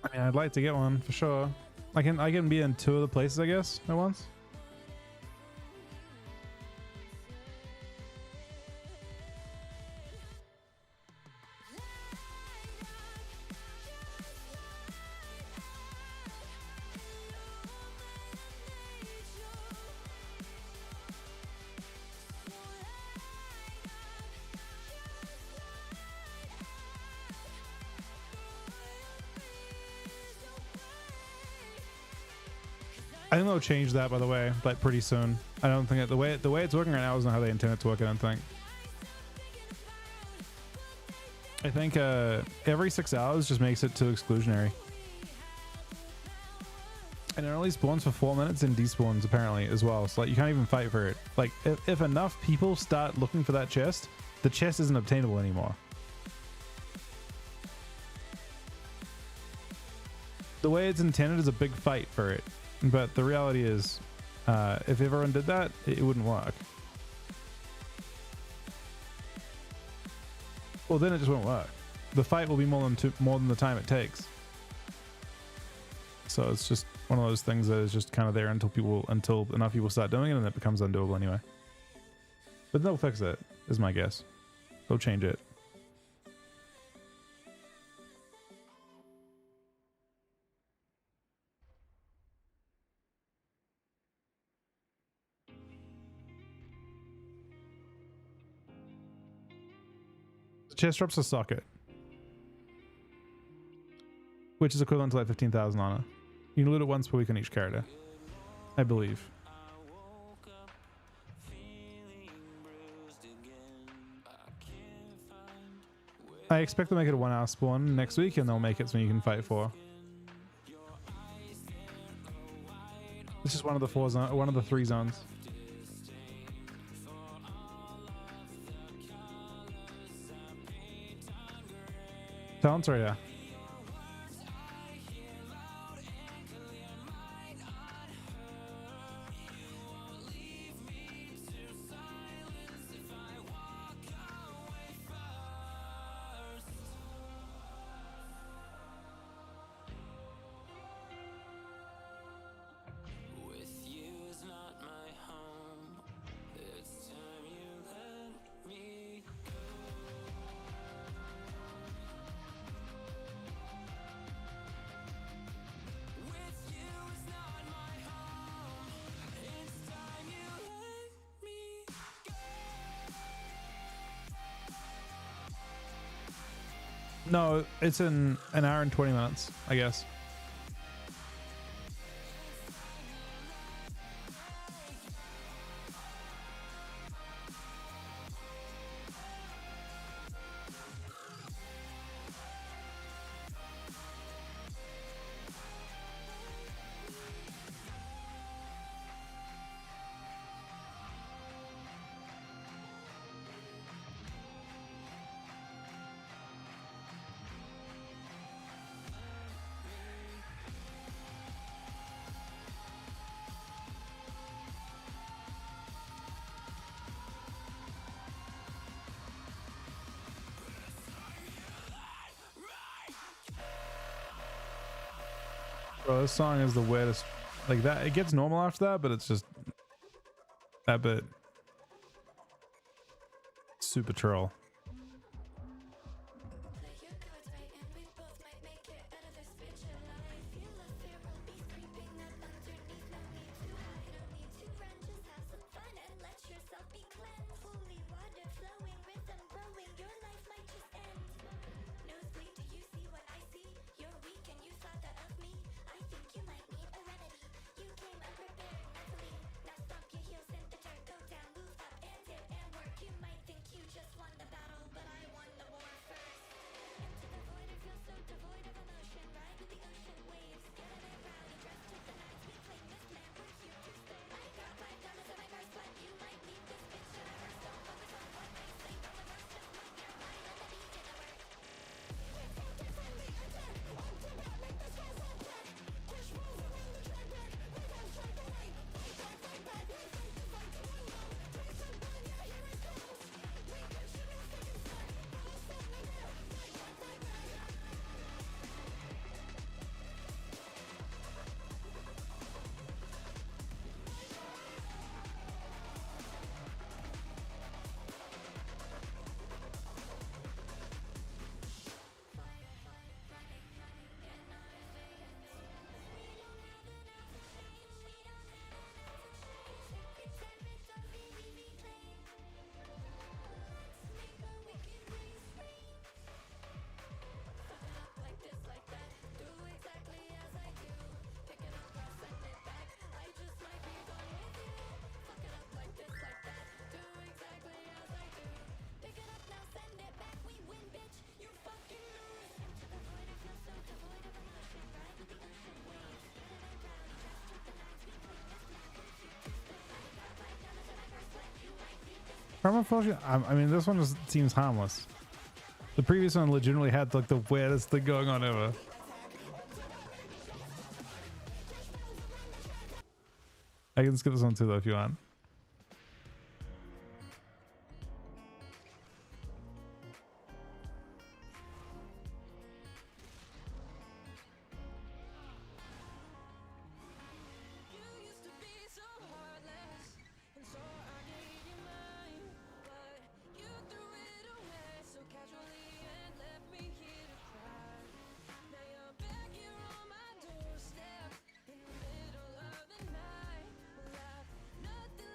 I mean, I'd like to get one for sure. I can be in 2 of the places, I guess, at once. I think they'll change that, by the way, like pretty soon. I don't think the way it's working right now is not how they intend it to work. I don't think. I think every 6 hours just makes it too exclusionary, and it only spawns for 4 minutes and despawns apparently as well. So like you can't even fight for it. Like if enough people start looking for that chest, the chest isn't obtainable anymore. The way it's intended is a big fight for it. But the reality is, if everyone did that, it wouldn't work. Well, then it just won't work. The fight will be more than the time it takes. So it's just one of those things that is just kind of there until enough people start doing it, and it becomes undoable anyway. But they'll fix it, is my guess. They'll change it. Chest drops a socket, which is equivalent to like 15,000 on it. You can loot it once per week on each character, I believe. I expect they'll make it a 1 hour spawn next week, and they'll make it so you can fight for. This is one of the 3 zones. Talents right here. No, it's in an hour and 20 minutes, I guess. Bro, this song is the weirdest. Like that, it gets normal after that, but it's just that bit super troll. I mean, this one just seems harmless. The previous one legitimately had like the weirdest thing going on ever. I can skip this one too though if you want.
Nothing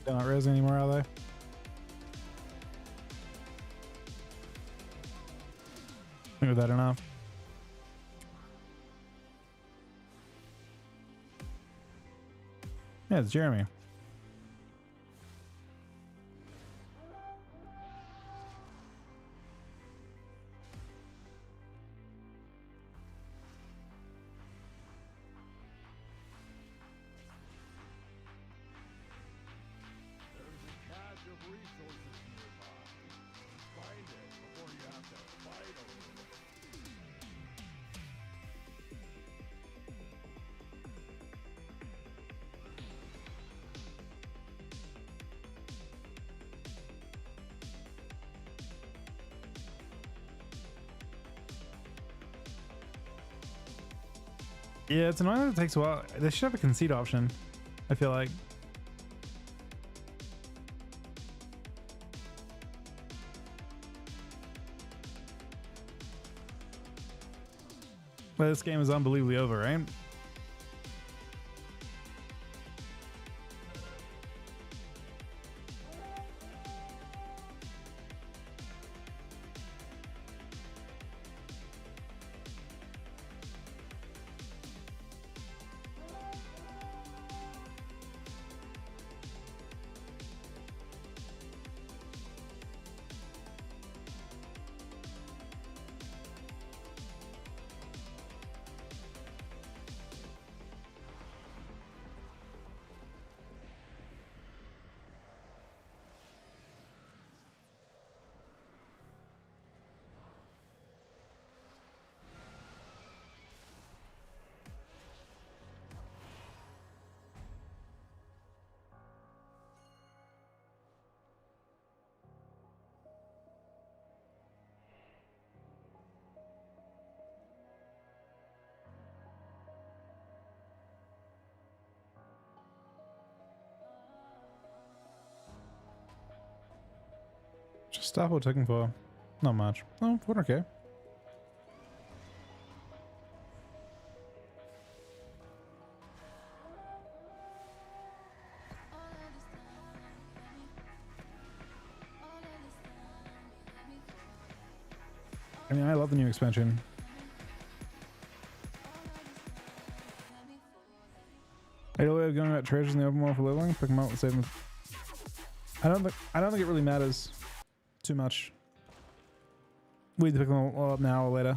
They're not res anymore, are they? Maybe that enough. Yeah, it's Jeremy.
There's a cache of resources nearby. Find it before you have to fight over it.
Yeah, it's annoying that it takes a while. They should have a concede option, I feel like. But this game is unbelievably over, right? Just stop what we're looking for. Not much. Oh, what okay. I mean, I love the new expansion. Are you going about treasures in the open world for leveling? Pick them up and save them. I don't think it really matters too much. We either pick them all up now or later.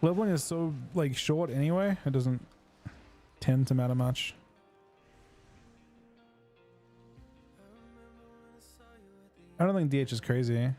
Leveling is so like short anyway. It doesn't tend to matter much. I don't think DH is crazy.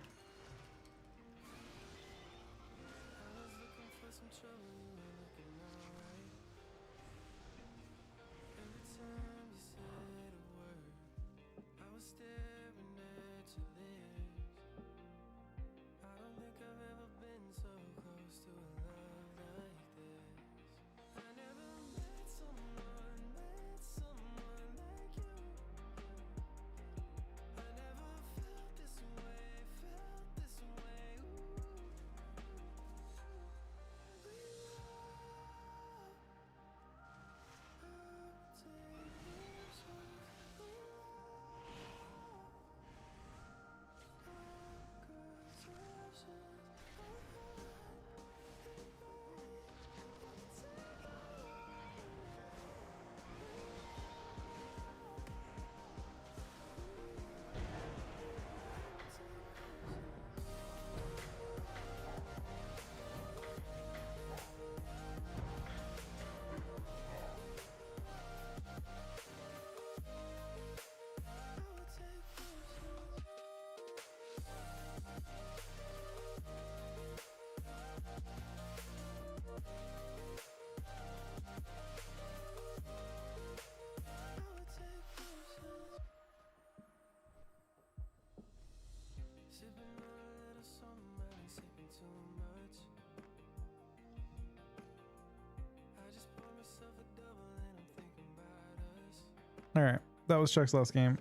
All right, that was Chuck's last game.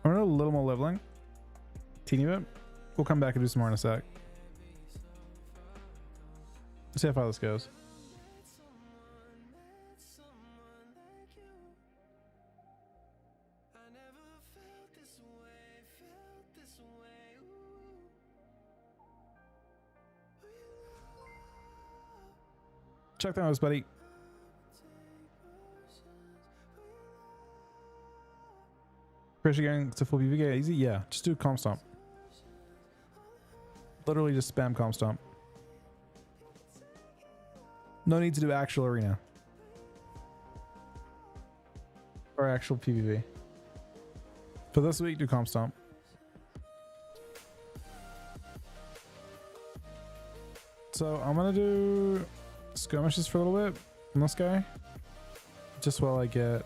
I'm gonna do a little more leveling, teeny bit. We'll come back and do some more in a sec. Let's see how far this goes. Check that out, buddy. Pressure going to full PvP easy? Yeah, just do comp stomp. Literally just spam comp stomp. No need to do actual arena. Or actual PvP. For this week, do comp stomp. So I'm gonna do skirmishes for a little bit on this guy. Just while I get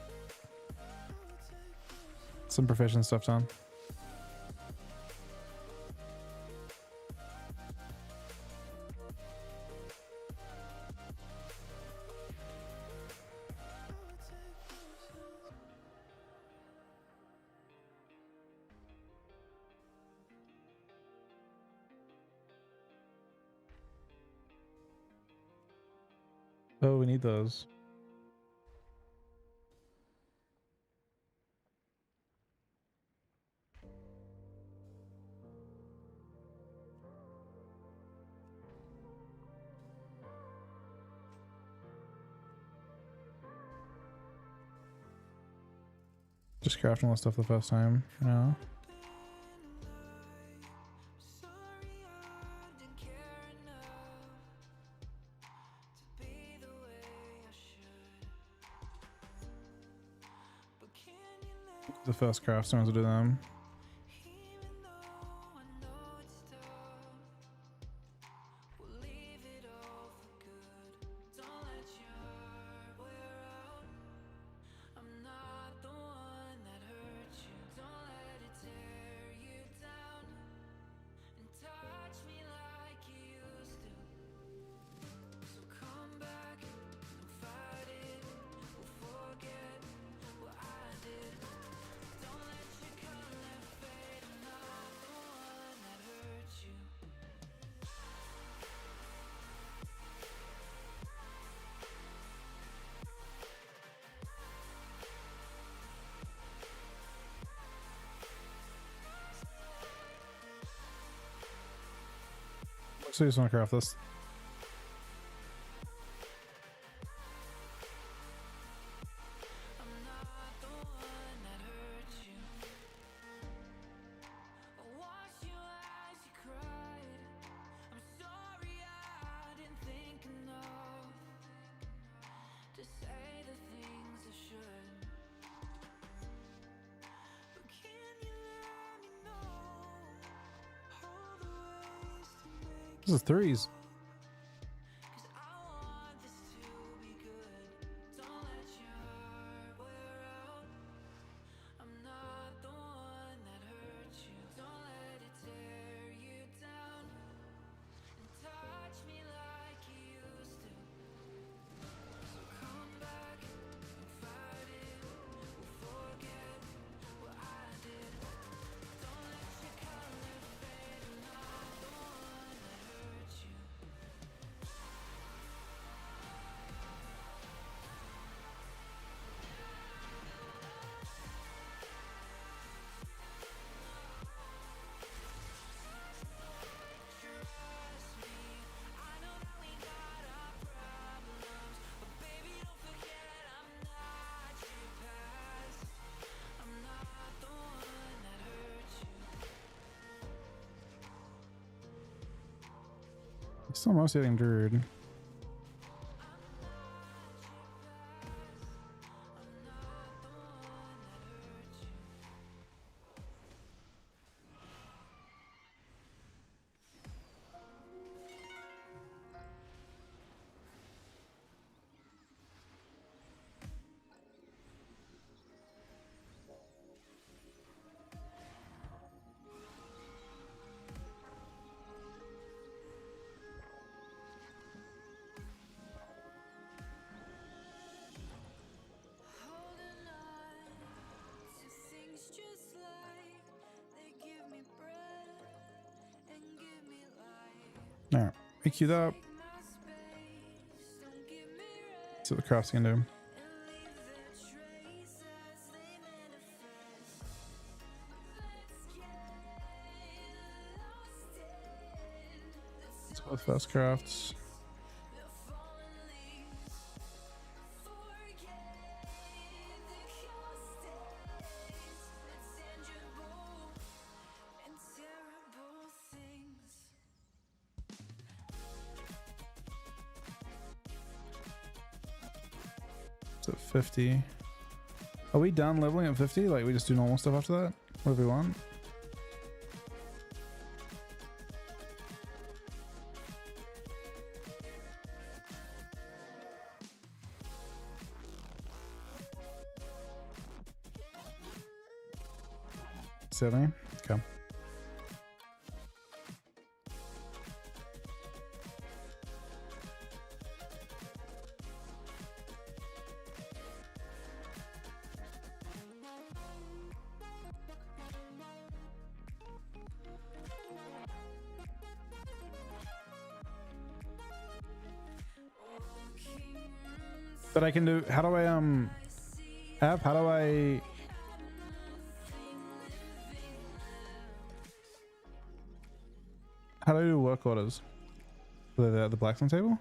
some proficient stuff done. Oh, we need those. Just crafting all this stuff the first time, you know. The first craft, so I want to do them. So you just want to craft this. This is threes. Still mostly hitting Druid.
Holding on to things just like they give me breath and give me life.
Alright, we queued up.
Take my space, don't give me rest,
See what the craft's gonna do.
and leave their trace as they manifest. Let's get lost in the
Let's go with first crafts.
the fallen leaves.
It's at 50. Are we done leveling at 50? Like we just do normal stuff after that? Whatever we want. $70. Okay. But I can do, how do I app, how do I do work orders? The blacksmith table?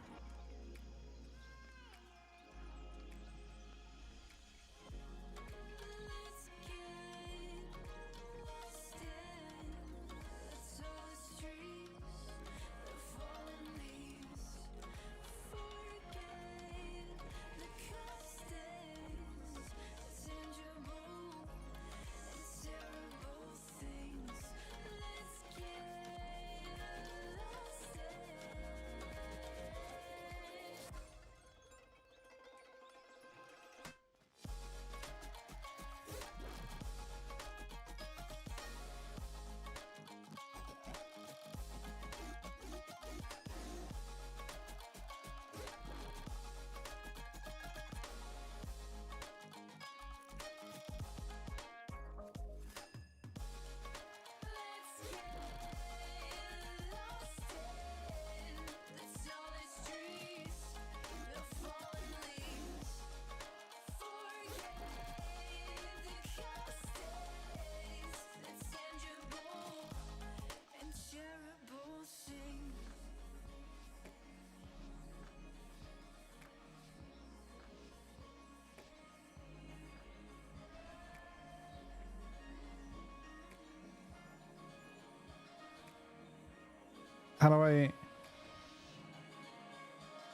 How do I,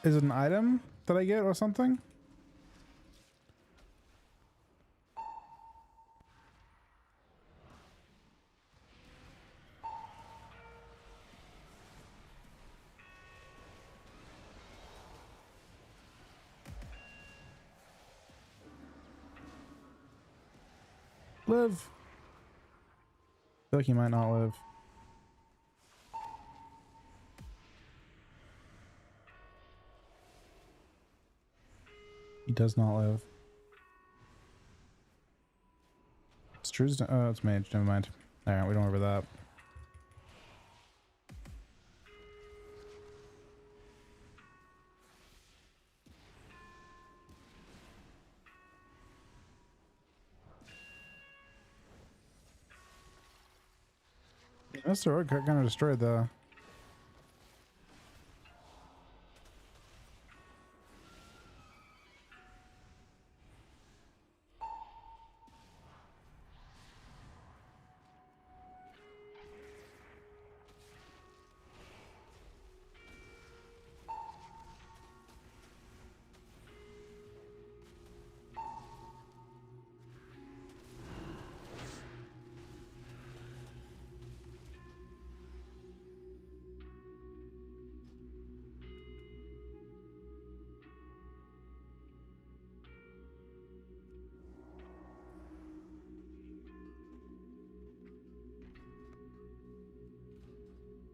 is it an item that I get or something? Live. I feel like he might not live. He does not live. It's Drew's. Oh, it's mage. Never mind. All right, we don't worry about that. That's the road kind of destroyed though.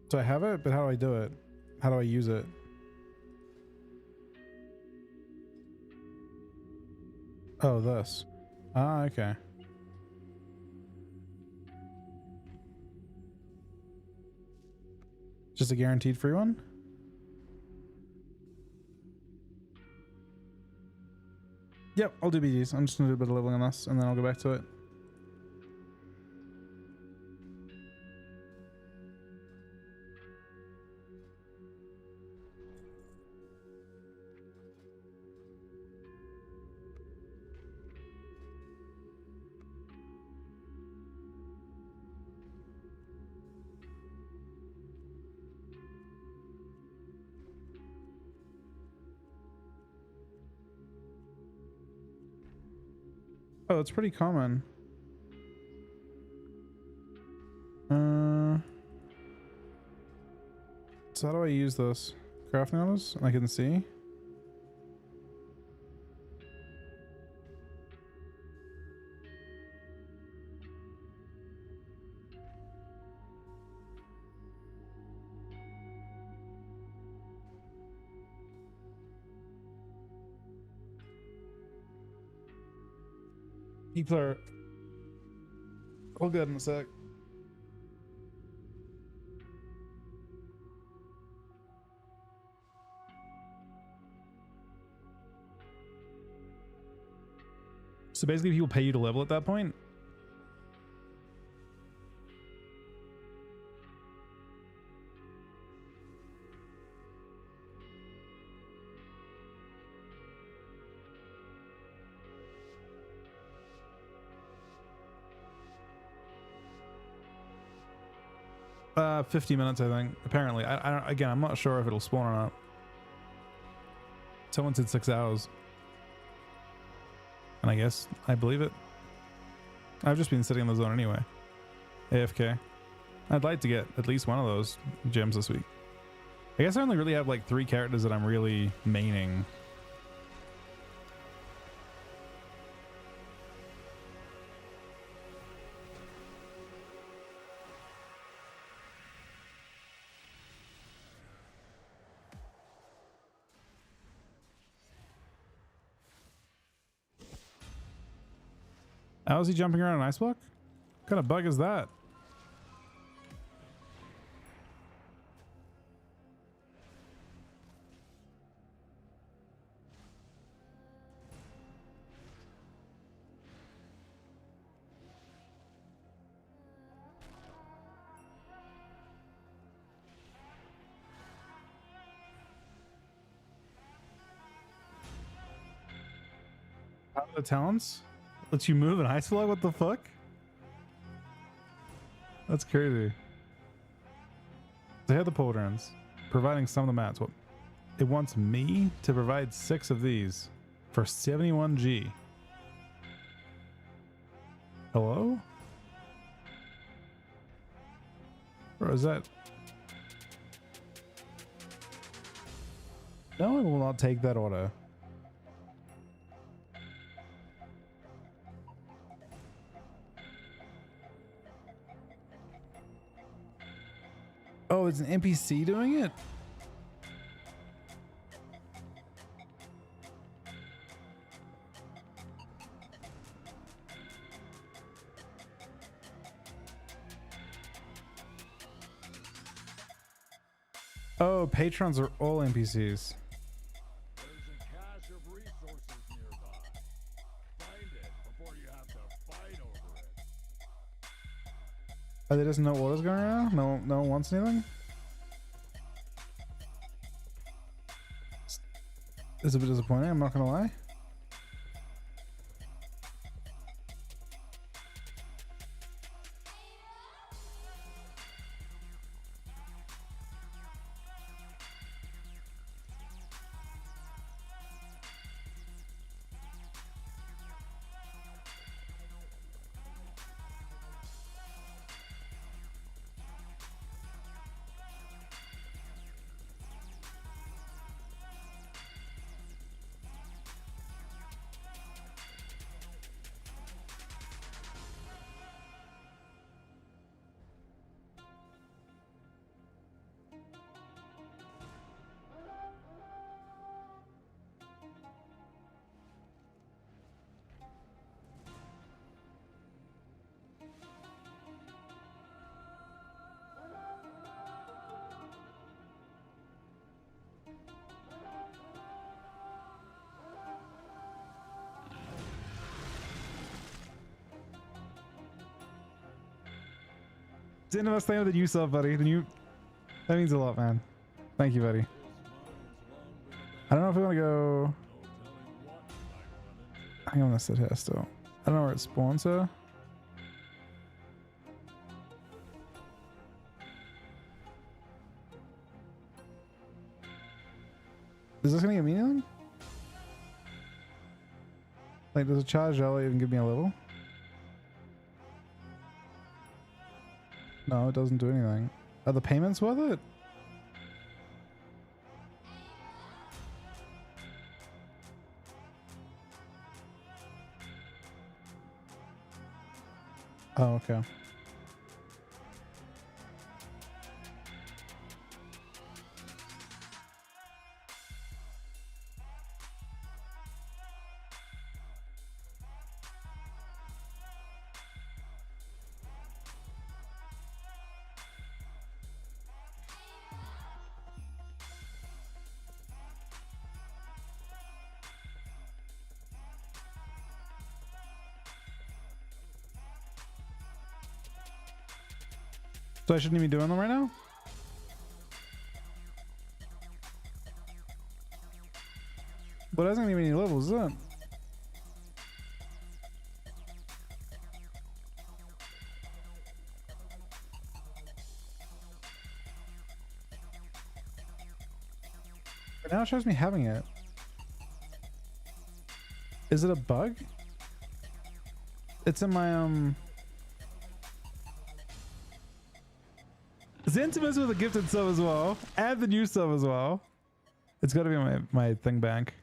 So I have it, but how do I do it? How do I use it? Oh, this. Ah, okay. Just a guaranteed free one? Yep, I'll do BGs. I'm just gonna do a bit of leveling on this and then I'll go back to it. Oh, it's pretty common. So how do I use this? Crafting notice? And I can see. People are all good in a sec. So basically people pay you to level at that point? Uh, 50 minutes, I think. Apparently, I don't. Again, I'm not sure if it'll spawn or not. Someone said 6 hours, and I guess I believe it. I've just been sitting in the zone anyway. AFK. I'd like to get at least one of those gems this week. I guess I only really have like 3 characters that I'm really maining. How is he jumping around an ice block? What kind of bug is that? How are the talents? Lets you move an ice block? What the fuck? That's crazy. They have the pauldrons, providing some of the mats. What? It wants me to provide 6 of these for 71G. Hello? Or is that? No, I will not take that order. Oh, it's an NPC doing it? Oh, patrons are all NPCs.
There's a cache of resources nearby. Find it before you have to fight over it.
Oh, there doesn't know what is going around? No one wants anything? It's a bit disappointing, I'm not gonna lie. Cinemas, thank you for the new sub, buddy. That means a lot, man. Thank you, buddy. I don't know if we want to go. Hang on, that's it here still. I don't know where it spawns her. Is this gonna get me anything? Like, does a charged dollar even give me a level? No, it doesn't do anything. Are the payments worth it? Oh, okay. So I shouldn't even be doing them right now? But it doesn't give me any levels, is it? But now it shows me having it. Is it a bug? It's in my Zentimus with a gifted sub as well. Add the new sub as well. It's gotta be my thing bank.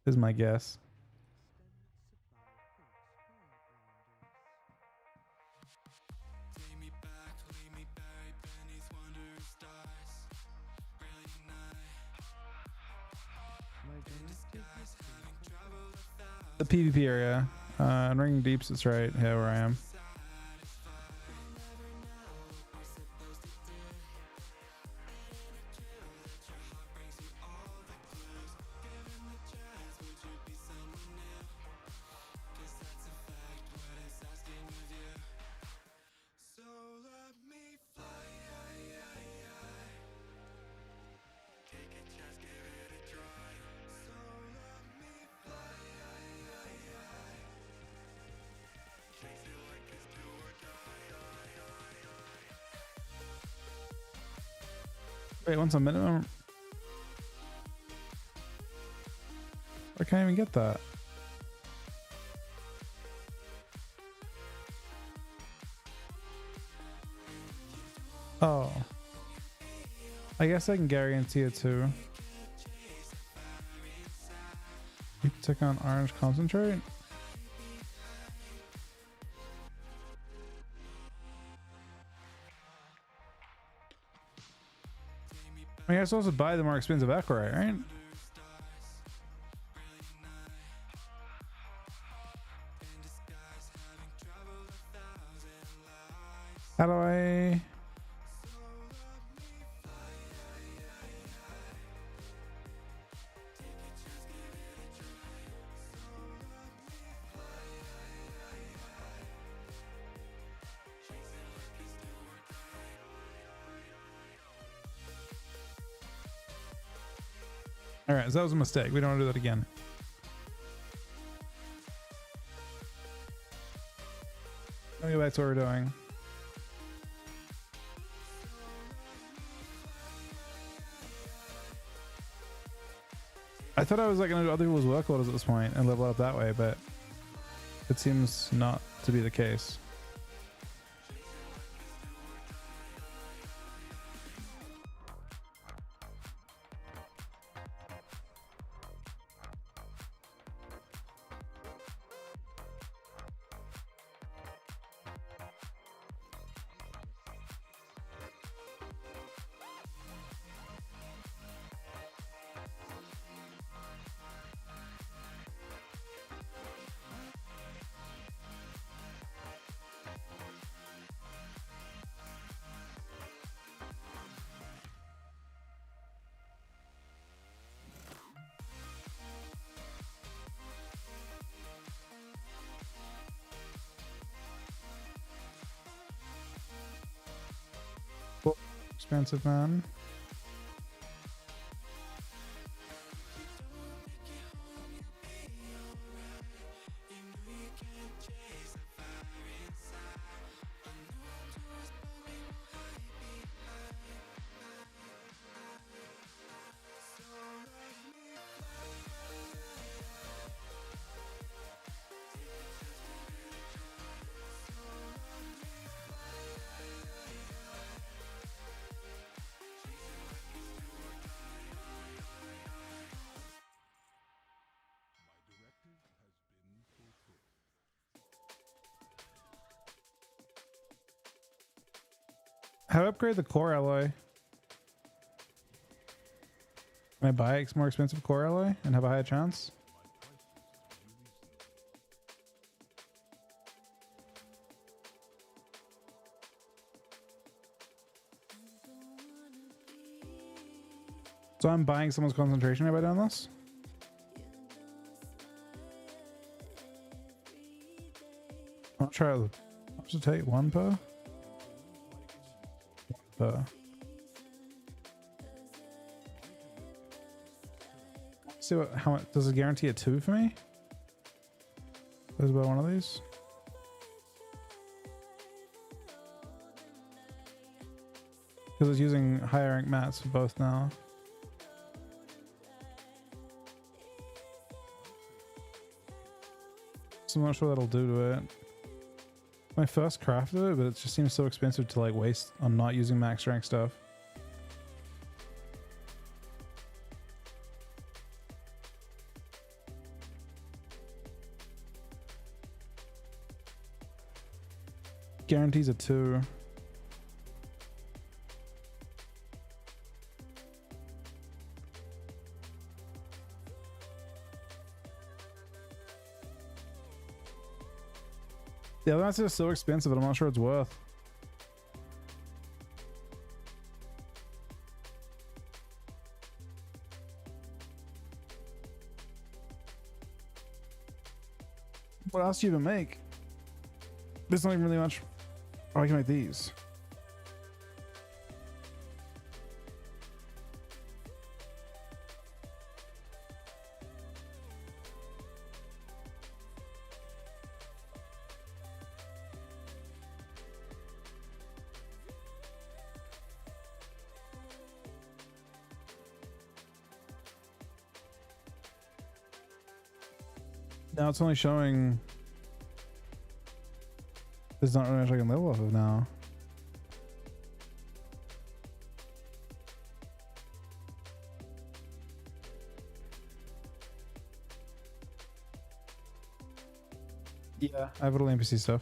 Is my guess. The PvP area. And Ring Deeps, that's right. Yeah, where I am. Wait, what's a minimum? I can't even get that. Oh. I guess I can guarantee it too. You can take on orange concentrate. I guess also buy the more expensive Echorite, right? How do I... All right, so that was a mistake. We don't want to do that again. Let me go back to what we're doing. I thought I was like going to do other people's work orders at this point and level up that way, but it seems not to be the case. Expensive man. How to upgrade the core alloy? Can I buy more expensive core alloy and have a higher chance? So I'm buying someone's concentration rate by doing this? I'll try. How much does it take? 1 per? 1 per. See what? How much does it guarantee a 2 for me? There's about one of these. Because it's using higher rank mats for both now. So I'm not sure that'll do to it. My first craft of it, but it just seems so expensive to like waste on not using max rank stuff. Guarantees a 2. The other ones are so expensive that I'm not sure it's worth. What else do you even make? There's not even really much. Oh, I can make these. Now it's only showing there's not really much I can live off of now. Yeah, I have little NPC stuff.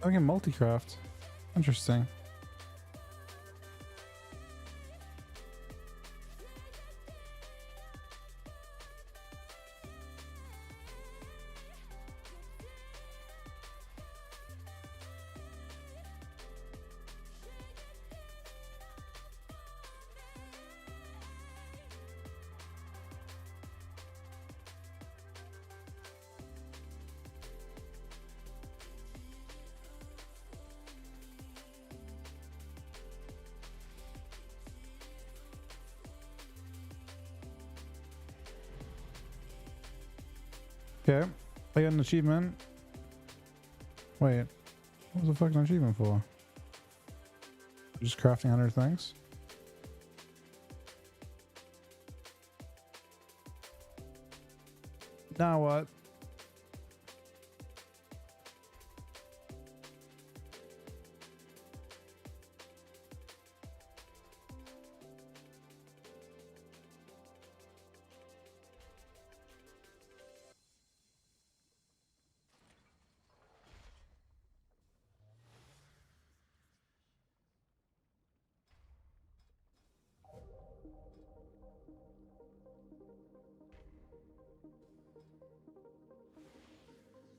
I can multi-craft. Interesting. Okay, I got an achievement. Wait, what was the fucking achievement for? Just crafting 100 things? Now what?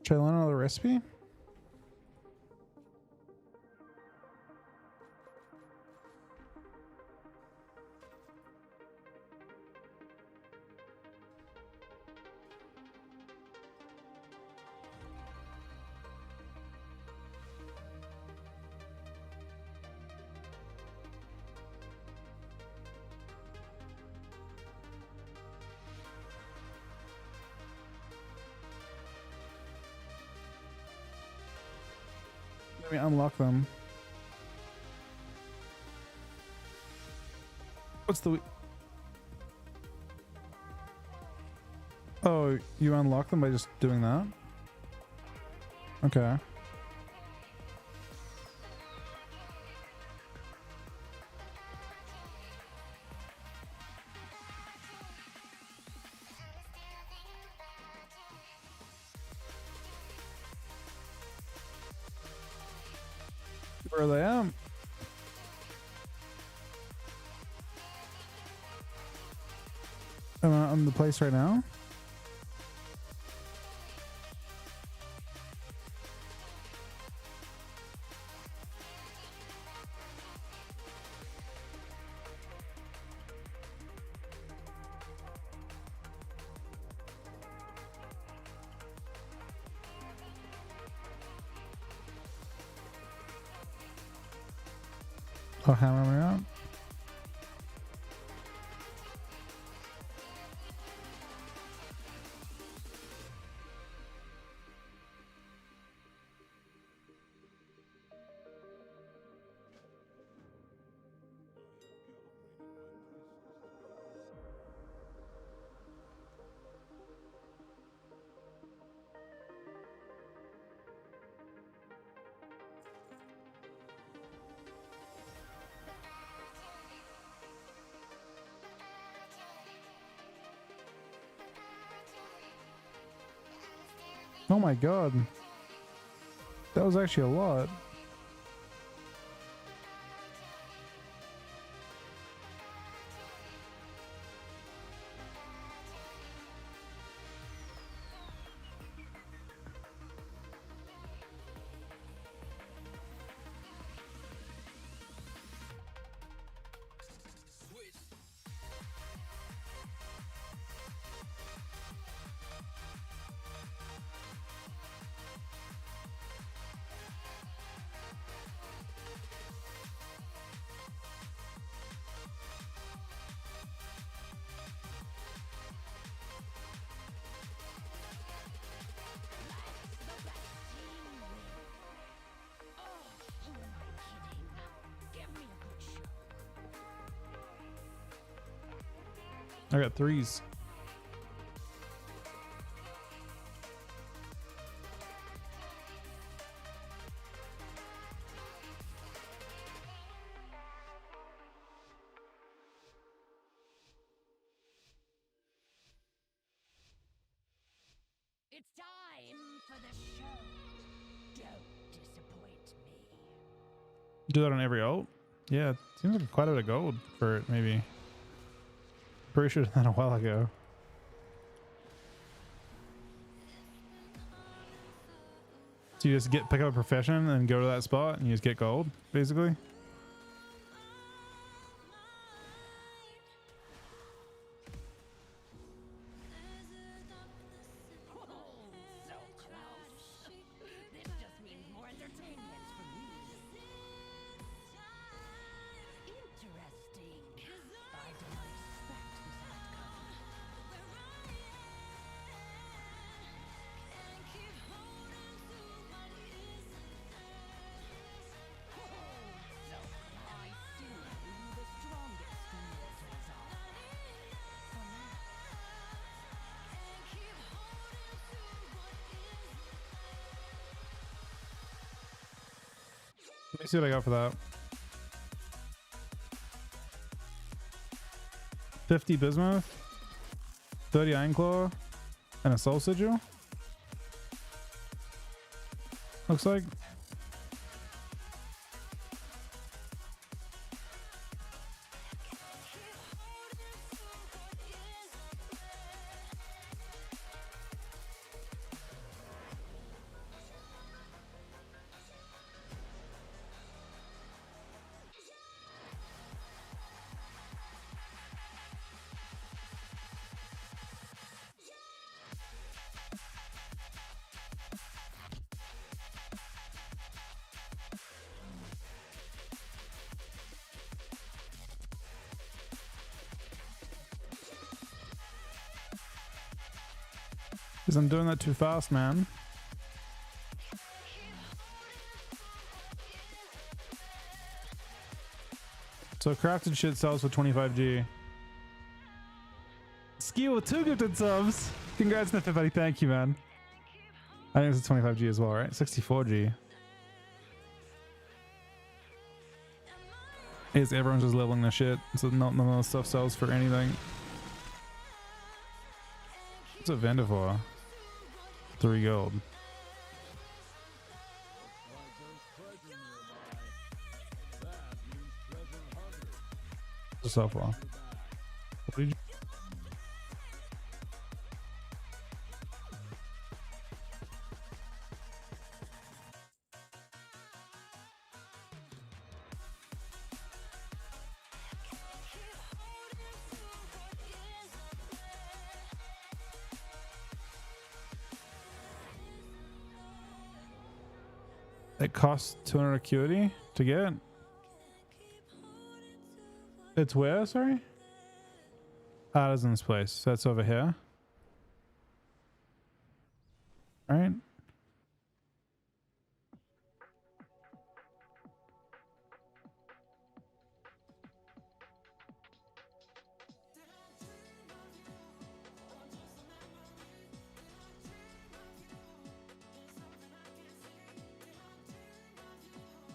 Should I learn another recipe? Let me unlock them. What's the... Oh, you unlock them by just doing that? Okay. Where are they at? Am I on the place right now? Oh, hammer me out. Oh my god. That was actually a lot. I got threes.
It's time for the show. Don't disappoint me.
Do that on every ult? Yeah, it seems like quite a bit of gold for it, maybe. Pretty sure that a while ago. So you just pick up a profession and go to that spot and you just get gold, basically.
So close. This just means more entertainment for me. Interesting. I don't expect this outcome. So I see who the strongest mortals are. For now.
Let me see what I got for that. 50 bismuth, 30 iron claw, and a soul sigil. Looks like. Because I'm doing that too fast, man. So crafted shit sells for 25G. Ski with 2 gifted subs. Congrats, Nifty buddy. Thank you, man. I think it's a 25G as well, right? 64G. Is everyone's just leveling their shit, so none of the stuff sells for anything. What's a vendor for? 3 gold. So far. What did you? It costs 200 acuity to get. It's where, sorry? Ah, it's in this place. So that's over here. Right?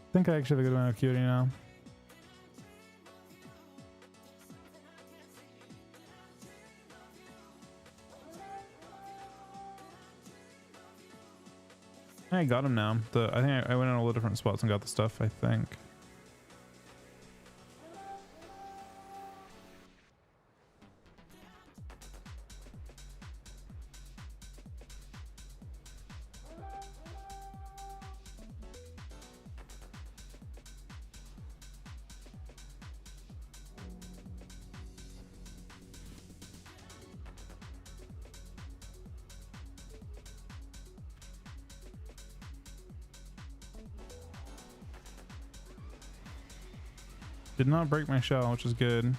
I think I actually have a good amount of acuity now. I got him now. I think I went in all the different spots and got the stuff, I think. Did not break my shell, which is good.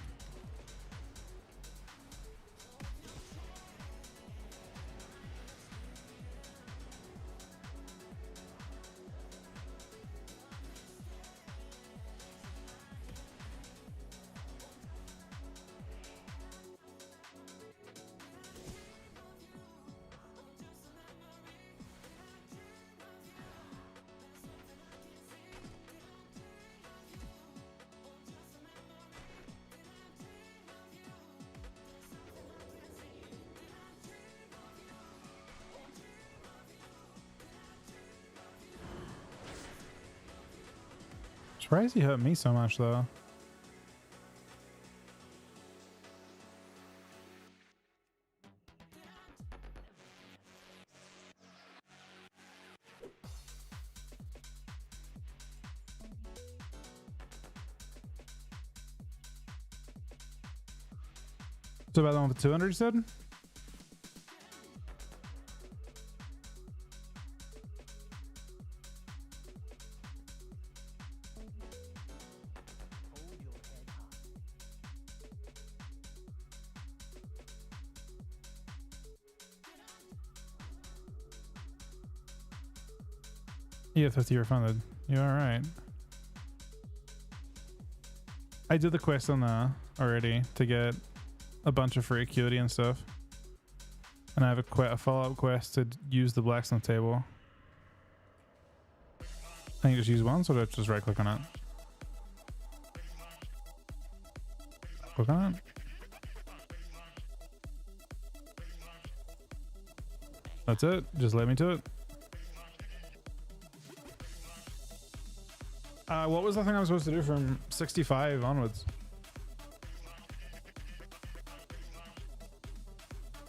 Surprised he hurt me so much though. So about the one with 200 you said? Yeah, 50 refunded. You're alright. I did the quest on the already to get a bunch of free acuity and stuff. And I have a follow-up quest to use the blacksmith table. I think just use one, so do I just right click on it? Click on it? That's it. Just let me to it. What was the thing I was supposed to do from 65 onwards?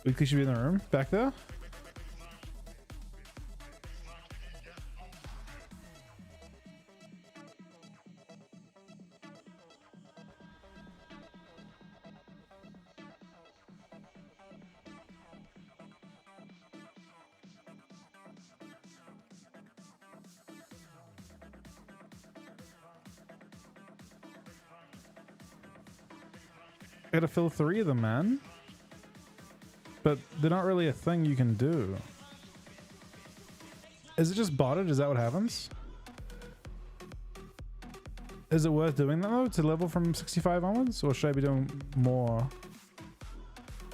Weekly should be in the room back there. I gotta fill 3 of them, man. but they're not really a thing you can do. Is it just botted? Is that what happens? Is it worth doing that though, to level from 65 onwards? Or should I be doing more?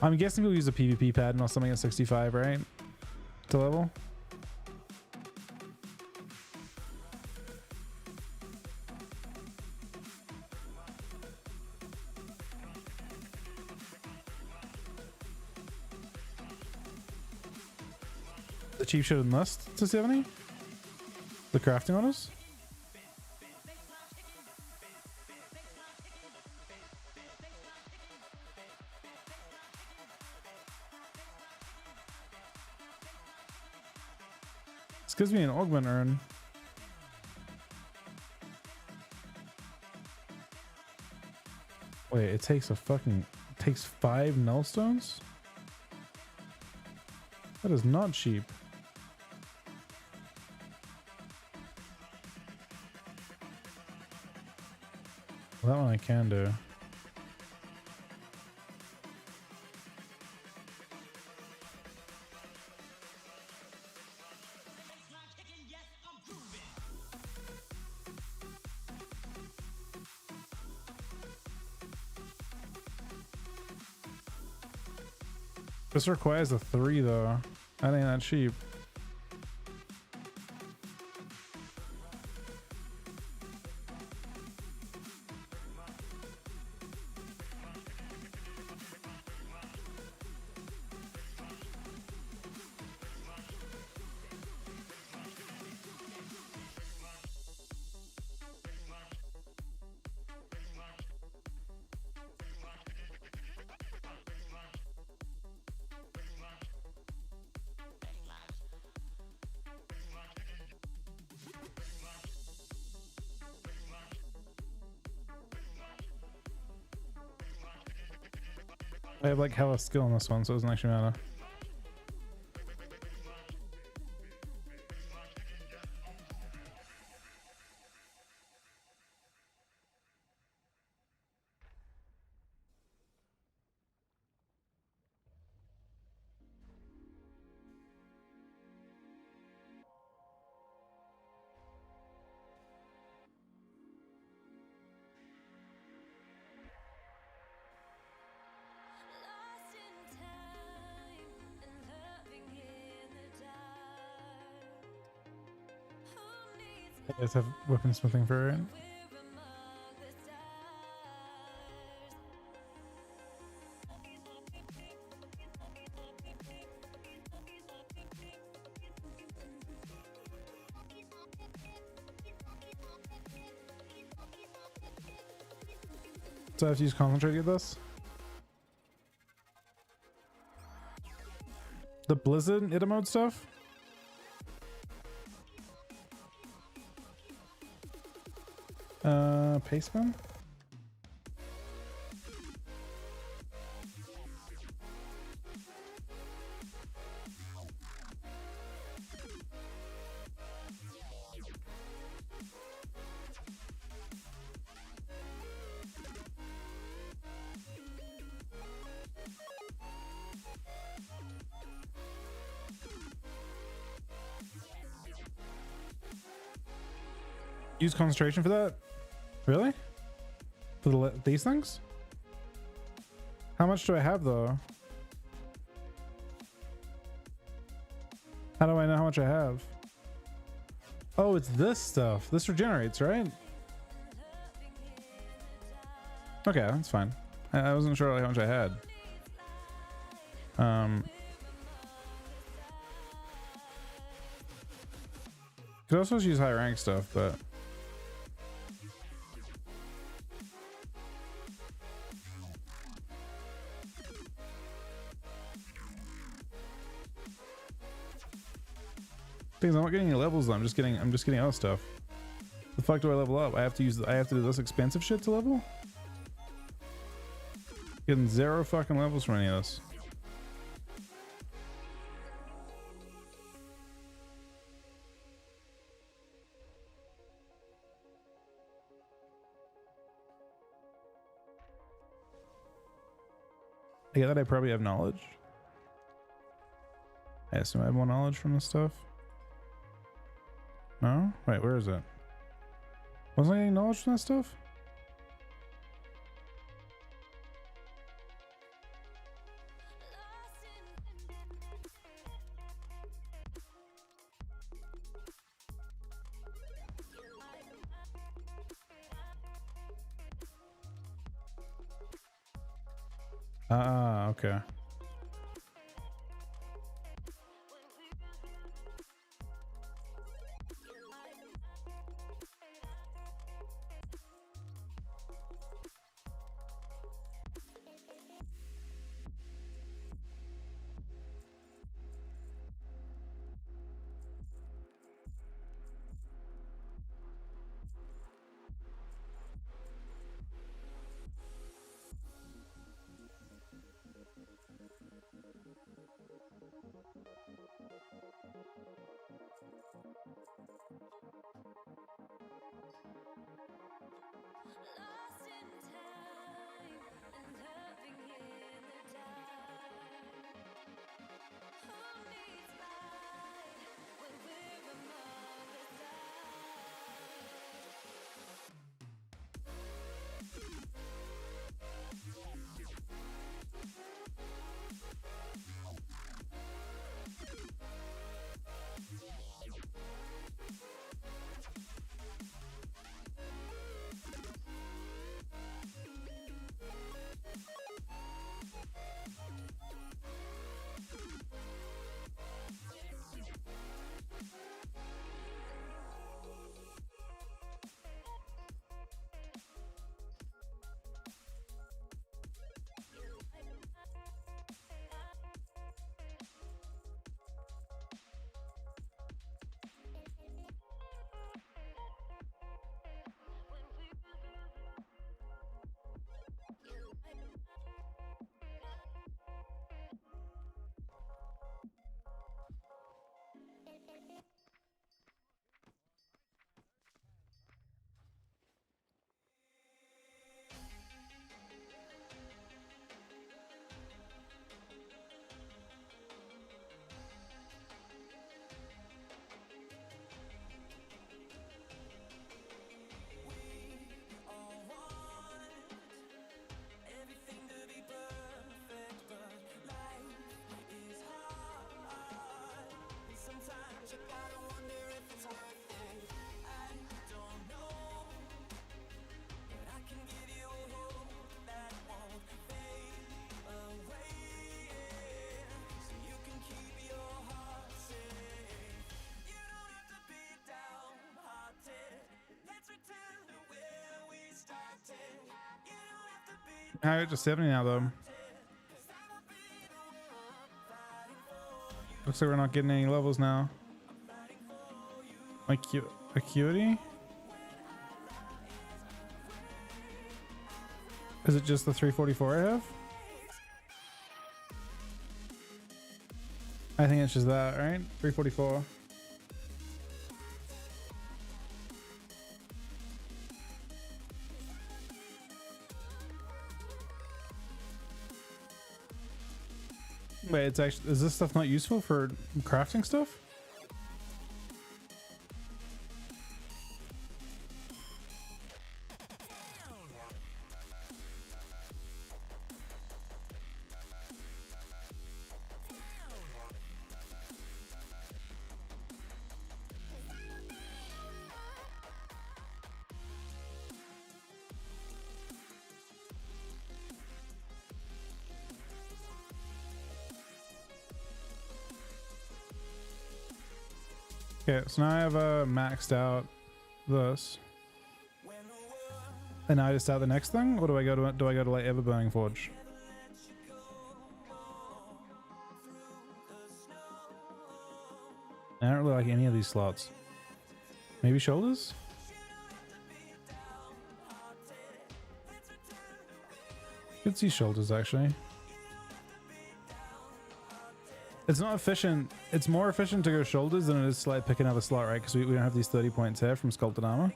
I'm guessing we'll use a PvP pattern or something at 65, right? To level? The chief should enlist to 70? The crafting orders? This gives me an augment urn. Wait, it takes takes 5 nullstones? That is not cheap. Well, that one I can do. This requires a 3 though. That ain't that cheap. I have like hella skill on this one, so it doesn't actually matter.
Lost in time and loving in the dark. Who needs
You guys have weaponsmithing for it.
we're among the stars?
So I have to use concentrate to get this? The Blizzard Ida mode stuff? Paceman? Use concentration for that? Really? For these things? How much do I have though? How do I know how much I have? Oh, it's this stuff. This regenerates, right? Okay, that's fine. I wasn't sure like how much I had. Could also use high rank stuff, but things I'm not getting any levels though. I'm just getting other stuff. The fuck do I level up? I have to do this expensive shit to level? Getting 0 fucking levels from any of this. I get that I probably have knowledge. Yeah, so I have more knowledge from this stuff. No? Wait, where is it? Wasn't I getting knowledge from that stuff? Ah, okay.
Lost in time and hurting in the dark. Who needs light when we're among the
I just 70 now though. Looks like we're not getting any levels now. Acuity? Is it just the 344 I have? I think it's just that, right? 344. Wait, it's actually, is this stuff not useful for crafting stuff? Okay, so now I have maxed out this, and now I just start the next thing, or do I go to like Ever Burning Forge? I don't really like any of these slots. Maybe shoulders? Could see shoulders actually. It's not efficient. It's more efficient to go shoulders than it is to like pick another slot, right? Because we don't have these 30 points here from sculpted armor.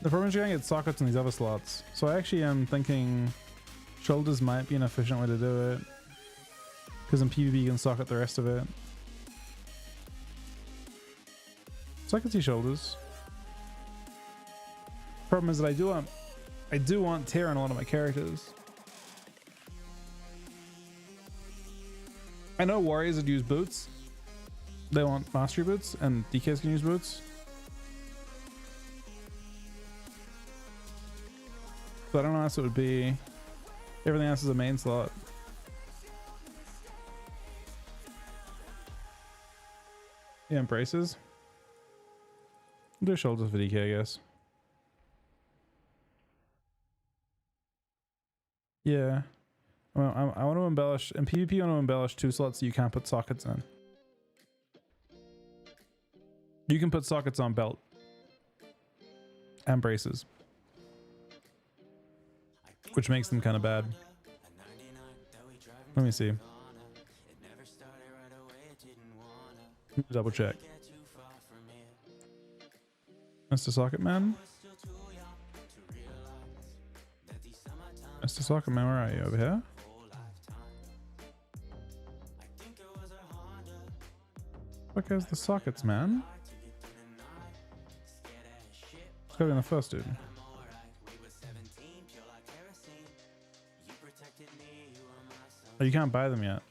The problem is you can't get sockets in these other slots. So I actually am thinking shoulders might be an efficient way to do it. Because in PvP you can socket the rest of it. So I can see shoulders. Problem is that I do want tear on a lot of my characters. I know warriors would use boots. They want mastery boots, and DKs can use boots. So I don't know how else it would be. Everything else is a main slot. Yeah, and braces. Do shoulders for DK, I guess. Yeah. Well, I want to embellish in PvP. I want to embellish 2 slots so you can't put sockets in. You can put sockets on belt and braces, which makes them kind of bad. Let me see. Double check. Mr. Socket Man. Mr. Socket Man, where are you? Over here? What has the sockets, man? It's gotta be in the first dude. Oh, you can't buy them yet.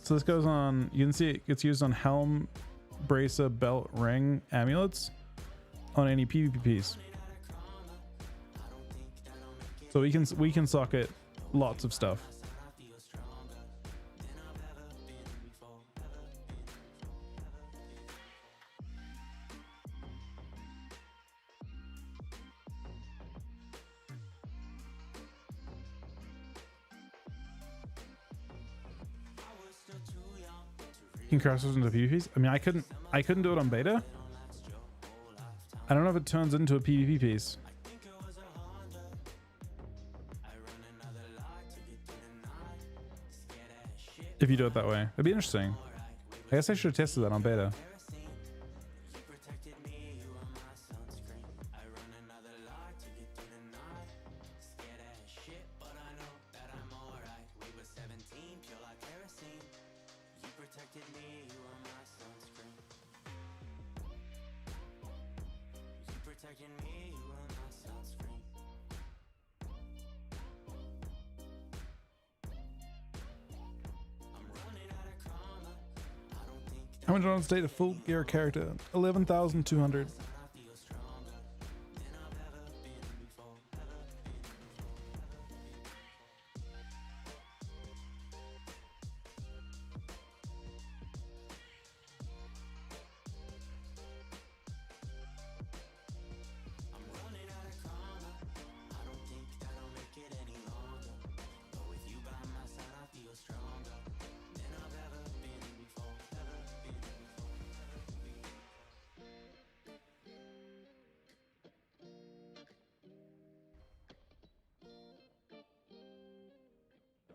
So this goes on, you can see it gets used on helm, bracer, belt, ring, amulets on any PvP piece. So we can socket lots of stuff. You can cross those into PvPs. I mean, I couldn't do it on beta. I don't know if it turns into a PvP piece. If you do it that way, it'd be interesting. I guess I should have tested that on beta. How much on state a full gear character? 11,200.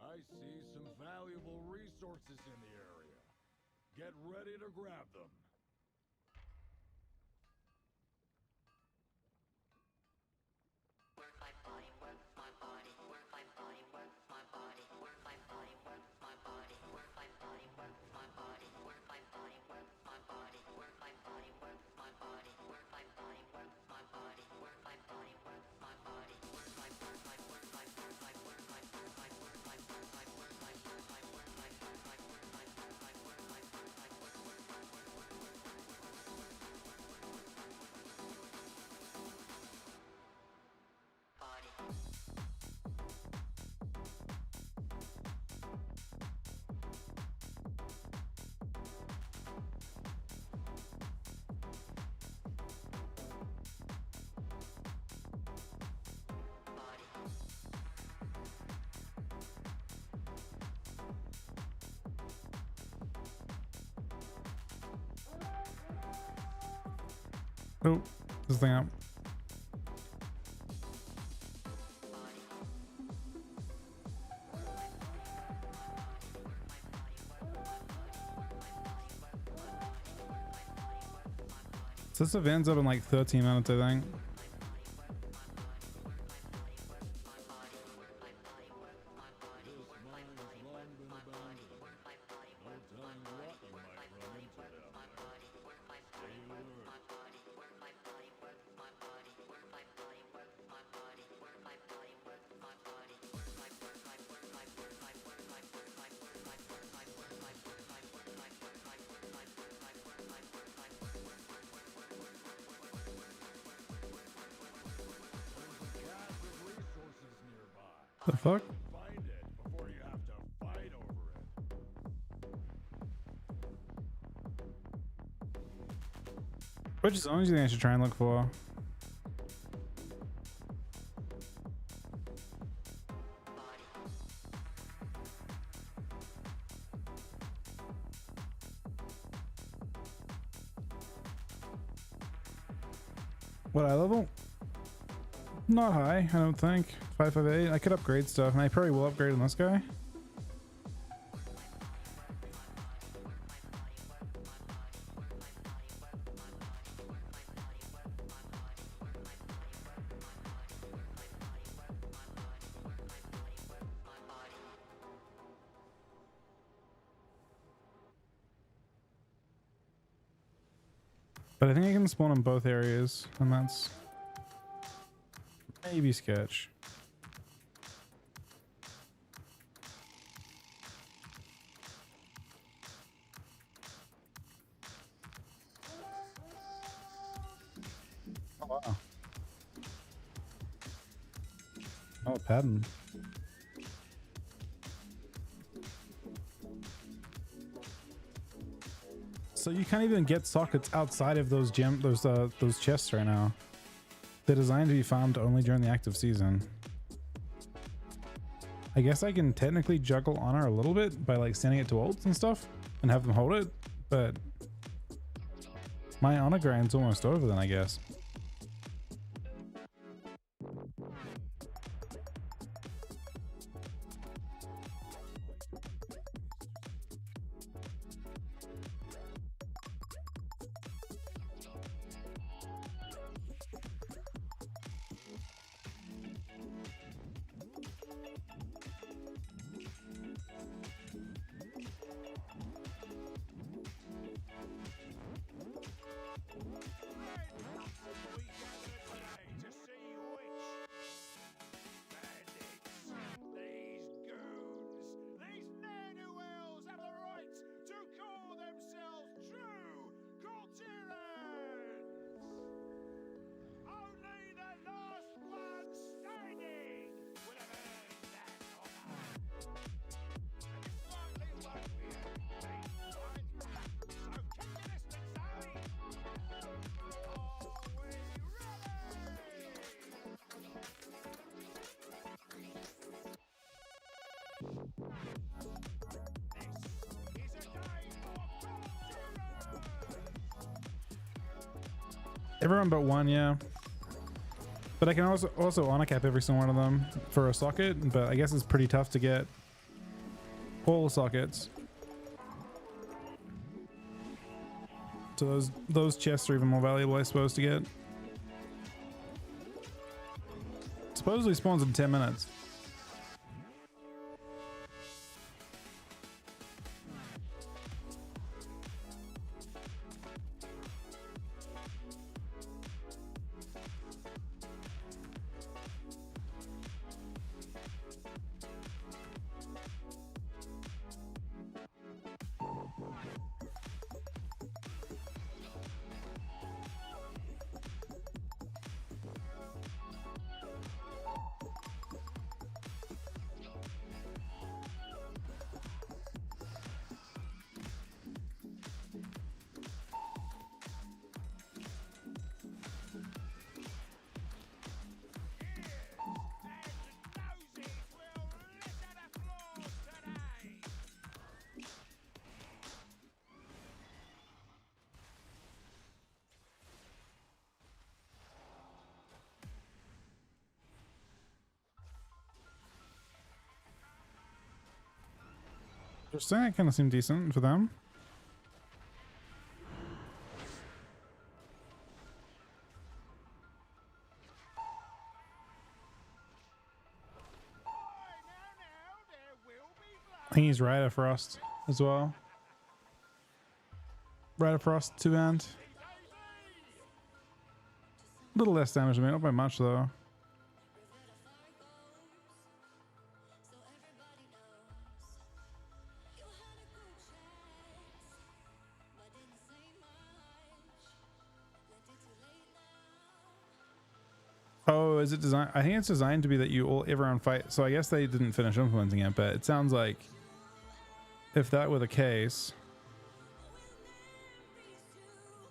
I see some valuable resources in the area. Get ready to grab them.
Work my body, work my body, work my body, work my body, work my body, work my body, work my body, work my body, work my body, work my body, work my body, work my body, work my body, work my body, work my body, work my body, work my work my work my work my work my work my work my work my work my work my work my work my work my work my work my work my
Oh, this thing up. So this event's up in like 13 minutes, I think. The fuck?
Find it before you have to fight over it.
Which zones do you think I should try and look for? What eye level? Not high, I don't think. 558. I could upgrade stuff, and I probably will upgrade on this guy. But I think I can spawn in both areas, and that's maybe sketch. Oh wow. Oh, a pattern. So you can't even get sockets outside of those those chests right now. They're designed to be farmed only during the active season. I guess I can technically juggle honor a little bit by like sending it to ults and stuff and have them hold it, but my honor grind's almost over then, I guess. Everyone but one, yeah. But I can also honor cap every single one of them for a socket, but I guess it's pretty tough to get all sockets. So those chests are even more valuable, I suppose, to get. Supposedly spawns in 10 minutes. Interesting, that kind of seemed decent for them. I think he's Rider Frost as well. Rider Frost 2-hand. A little less damage to me, not by much though. Oh, is it designed? I think it's designed to be that everyone fight. So I guess they didn't finish implementing it, but it sounds like if that were the case,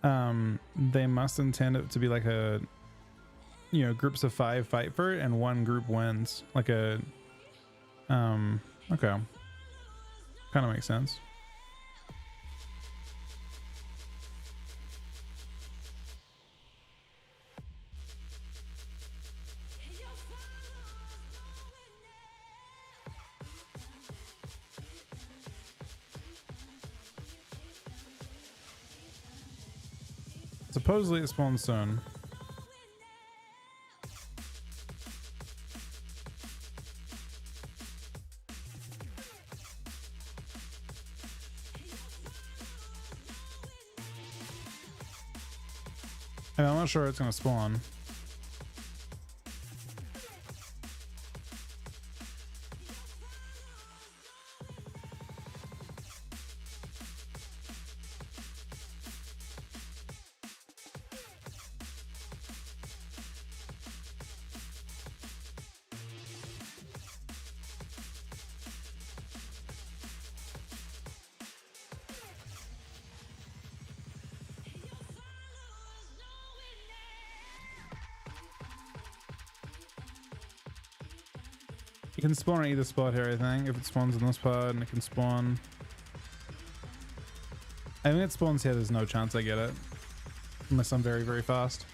they must intend it to be like a, you know, groups of 5 fight for it and one group wins. Like a, okay. Kind of makes sense. Supposedly it spawns soon. And I'm not sure it's gonna spawn. You can spawn on either spot here, I think. If it spawns in this part, and it can spawn. I think it spawns here, there's no chance I get it. Unless I'm very, very fast.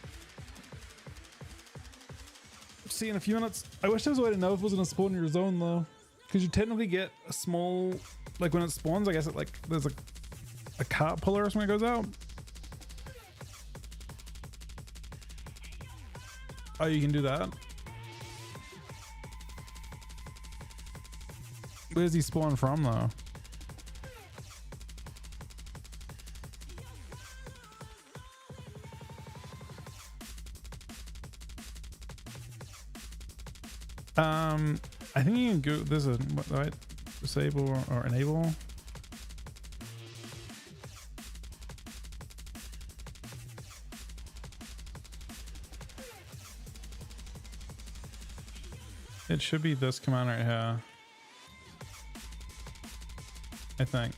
See you in a few minutes. I wish there was a way to know if it was going to spawn in your zone though. Because you technically get a small, like when it spawns, I guess it like, there's a cart puller or something that goes out. Oh, you can do that? Where does he spawn from though? I think you can go, there's a, what, right? Disable or enable. It should be this command right here, I think.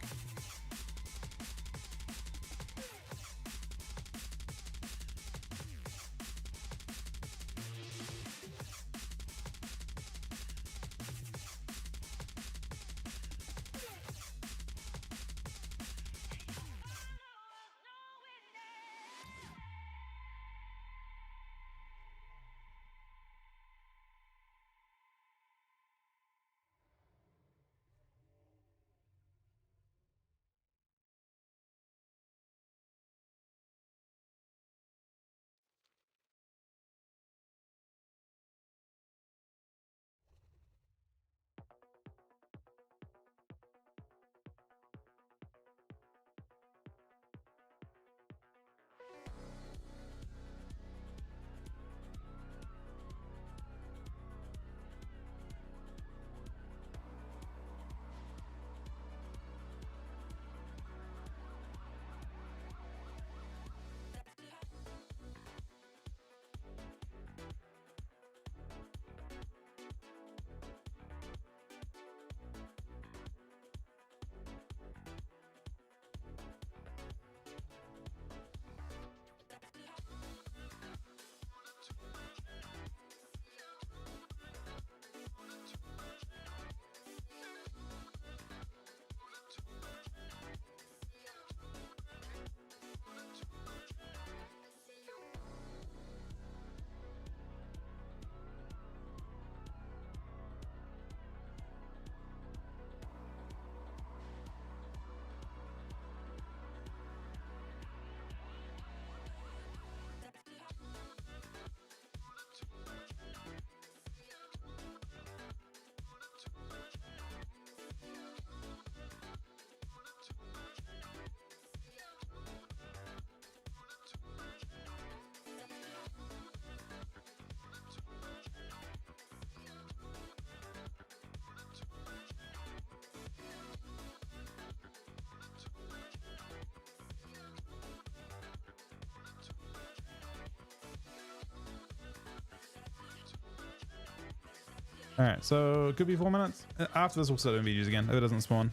All right, so it could be 4 minutes. After this, we'll start doing BGs again if it doesn't spawn.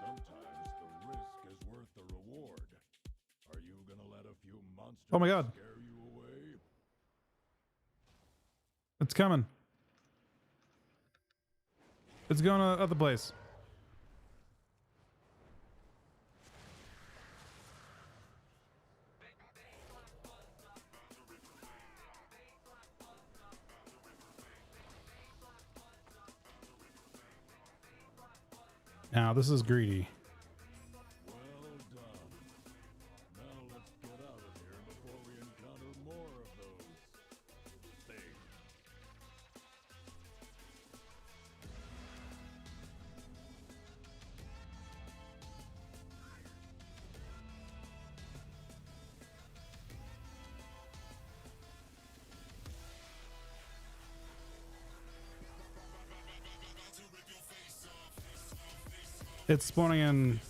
Sometimes the risk is worth the reward. Are you gonna let a few monsters
Oh my God.
scare you away?
It's coming. It's going to other place. Now, this is greedy.
Well done. Now let's get out of here before we encounter more of those things.
It's spawning in.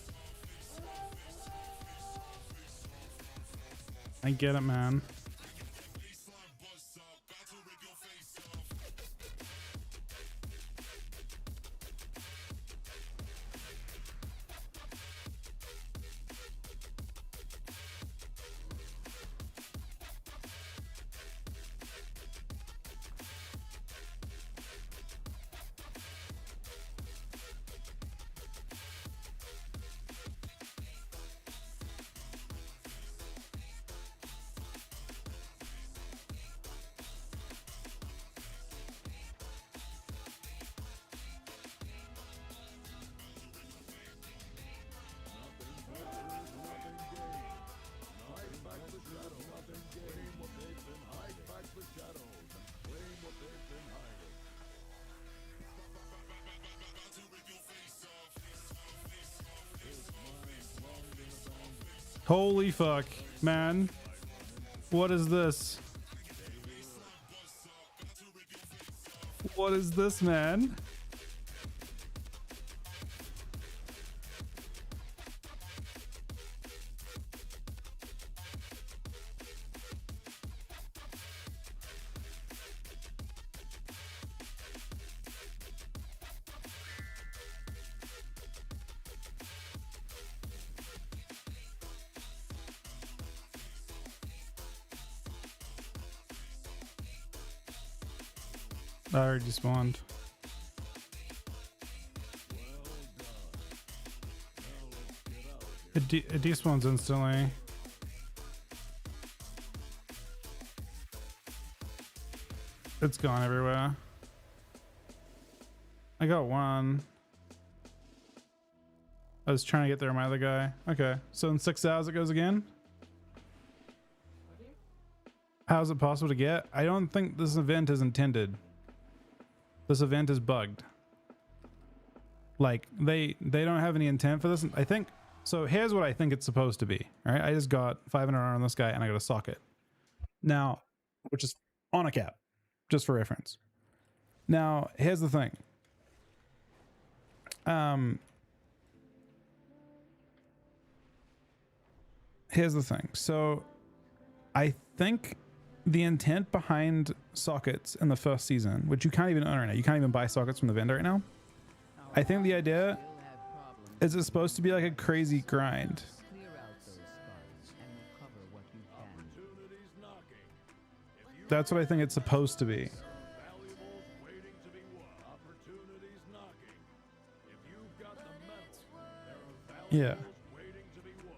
I get it, man. Holy fuck, man. What is this? What is this, man? I already spawned. It despawns instantly. It's gone everywhere. I got one. I was trying to get there, my other guy. Okay, so in 6 hours it goes again. How is it possible to get? I don't think this event is intended. This event is bugged. Like they don't have any intent for this. I think so. Here's what I think it's supposed to be. All right, I just got 500 on this guy and I got a socket now, which is on a cap, just for reference. Now here's the thing. Here's the thing. So I think the intent behind sockets in the first season, which you can't even own right now, you can't even buy sockets from the vendor right now. I think the idea is it's supposed to be like a crazy grind.
Clear out those sparks and recover what you can.
Opportunities knocking. If you
That's what I think it's supposed to be.
valuables waiting to be won. Opportunities knocking. If you've got the metal, there are
Yeah.
valuables waiting to be won.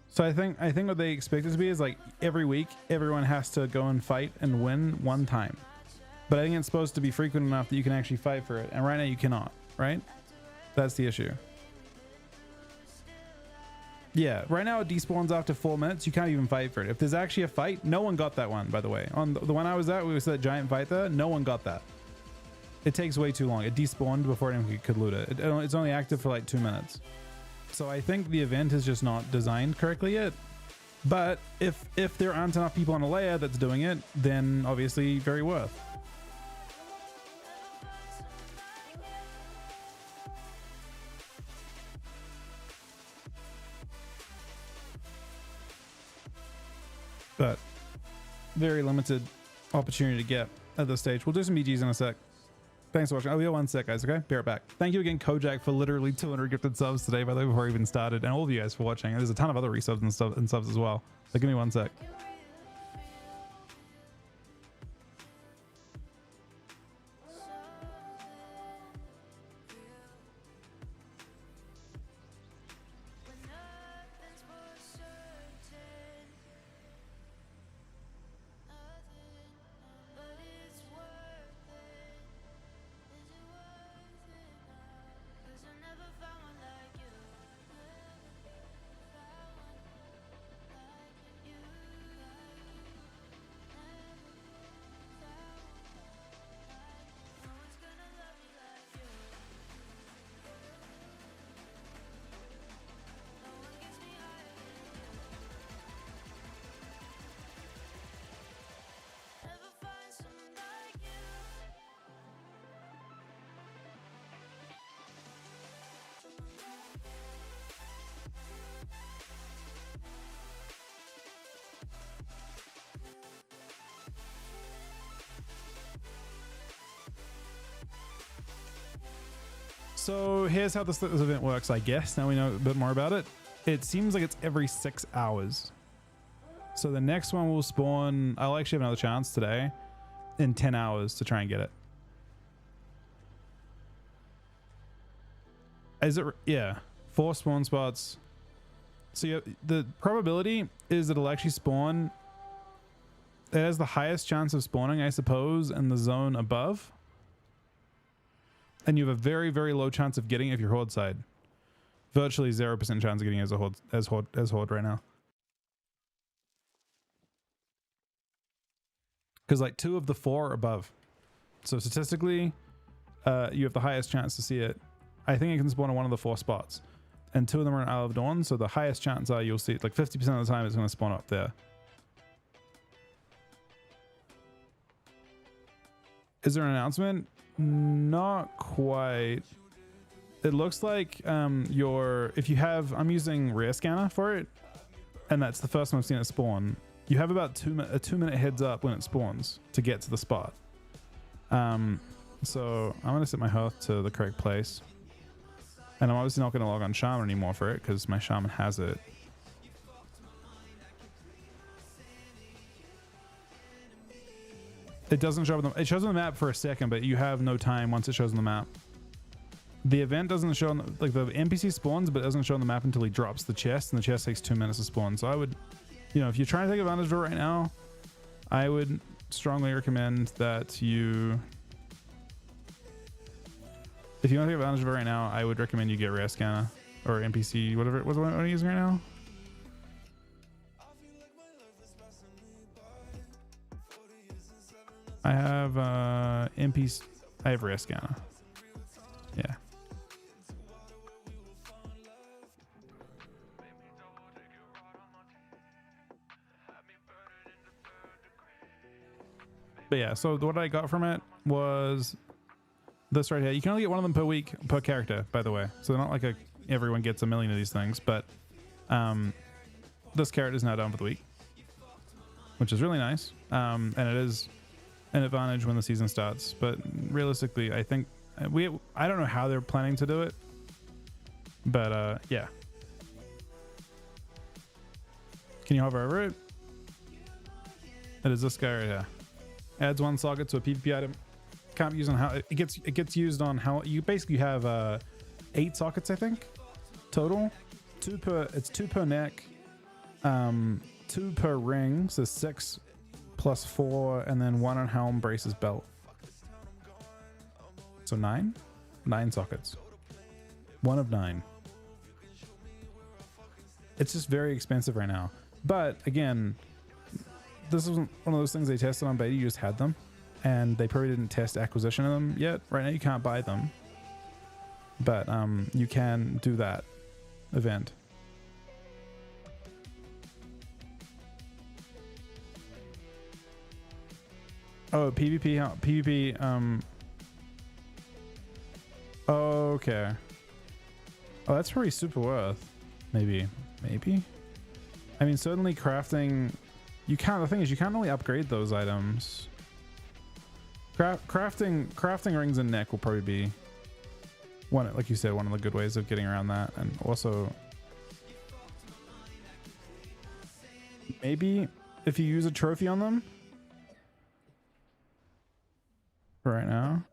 So I think what they expect it to be is like every week everyone has to go and fight and win one time. But I think it's supposed to be frequent enough that you can actually fight for it. And right now you cannot, right? That's the issue. Yeah, right now it despawns after 4 minutes. You can't even fight for it. If there's actually a fight, no one got that one, by the way. On the one I was at, we was that giant fight there. No one got that. It takes way too long. It despawned before anyone could loot it. It's only active for like 2 minutes. So I think the event is just not designed correctly yet. But if there aren't enough people on a layer that's doing it, then obviously very worth. But very limited opportunity to get at this stage. We'll do some BGs in a sec. Thanks for watching. I'll be 1 sec, guys, okay? Be right back. Thank you again, Kojak, for literally 200 gifted subs today, by the way, before we even started. And all of you guys for watching. There's a ton of other resubs and stuff and subs as well. So give me 1 sec. So here's how this event works, I guess. Now we know a bit more about it. It seems like it's every 6 hours. So the next one will spawn, I'll actually have another chance today in 10 hours to try and get it. Is it? Yeah. 4 spawn spots. So the probability is it'll actually spawn. It has the highest chance of spawning, I suppose, in the zone above. And you have a very, very low chance of getting it if you're horde side. Virtually 0% chance of getting it as horde right now. Because like 2 of the 4 are above. So statistically, you have the highest chance to see it. I think it can spawn in 1 of the 4 spots. And 2 of them are in Isle of Dawn, so the highest chance are you'll see it. Like 50% of the time it's going to spawn up there. Is there an announcement? Not quite. It looks like if you have, I'm using Rare Scanner for it, and that's the first one I've seen it spawn. You have about a 2 minute heads up when it spawns to get to the spot. So I'm going to set my hearth to the correct place. And I'm obviously not going to log on Shaman anymore for it because my Shaman has it. It doesn't show up on the, it shows on the map for a second, but you have no time once it shows on the map. The event doesn't show on the, like the NPC spawns, but it doesn't show on the map until he drops the chest, and the chest takes 2 minutes to spawn. So I would, you know, if you're trying to take advantage of it right now, I would strongly recommend that you, if you want to take advantage of it right now, I would recommend you get Rare Scanner or NPC, whatever. What's the one I'm using right now? I have NPC. I have Rare Scanner. Yeah. But yeah, so what I got from it was this right here. You can only get one of them per week per character, by the way. So they're not like everyone gets a million of these things, but this character is now done for the week, which is really nice. And it is an advantage when the season starts. But realistically, I think I don't know how they're planning to do it, but yeah. Can you hover over it? It is this guy right here. Adds 1 socket to a PvP item. Can't be used on how it gets used on how you basically have 8 sockets, I think, total. 2 per, it's 2 per neck, 2 per ring, so 6 plus 4, and then 1 on helm, braces, belt. So 9 sockets. 1 of 9. It's just very expensive right now. But again, this wasn't one of those things they tested on beta. You just had them, and they probably didn't test acquisition of them yet. Right now you can't buy them, but you can do that event. Oh, PvP. Okay. Oh, that's probably super worth. Maybe. I mean, certainly crafting. You can't. The thing is, you can't really upgrade those items. Crafting rings and neck will probably be one, like you said, one of the good ways of getting around that. And also, maybe if you use a trophy on them right now.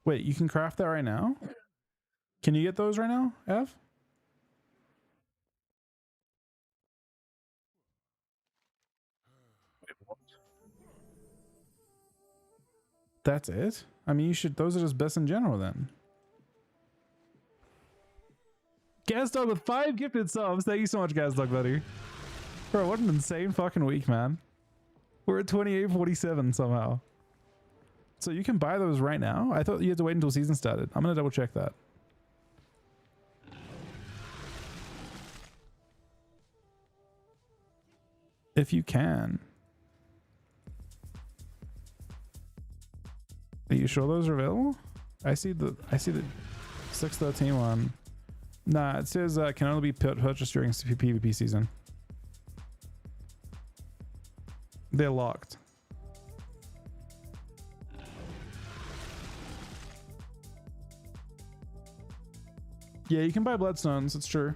Wait, you can craft that right now? Can you get those right now, Ev? That's it? I mean, you should, those are just best in general then. Gazdog with 5 gifted subs. Thank you so much, Gazdog, buddy. Bro, what an insane fucking week, man. We're at 2847 somehow. So you can buy those right now? I thought you had to wait until season started. I'm gonna double check that. If you can. Are you sure those are available? I see the 613 one. Nah, it says can only be purchased during PvP season. They're locked. Yeah, you can buy bloodstones. It's true.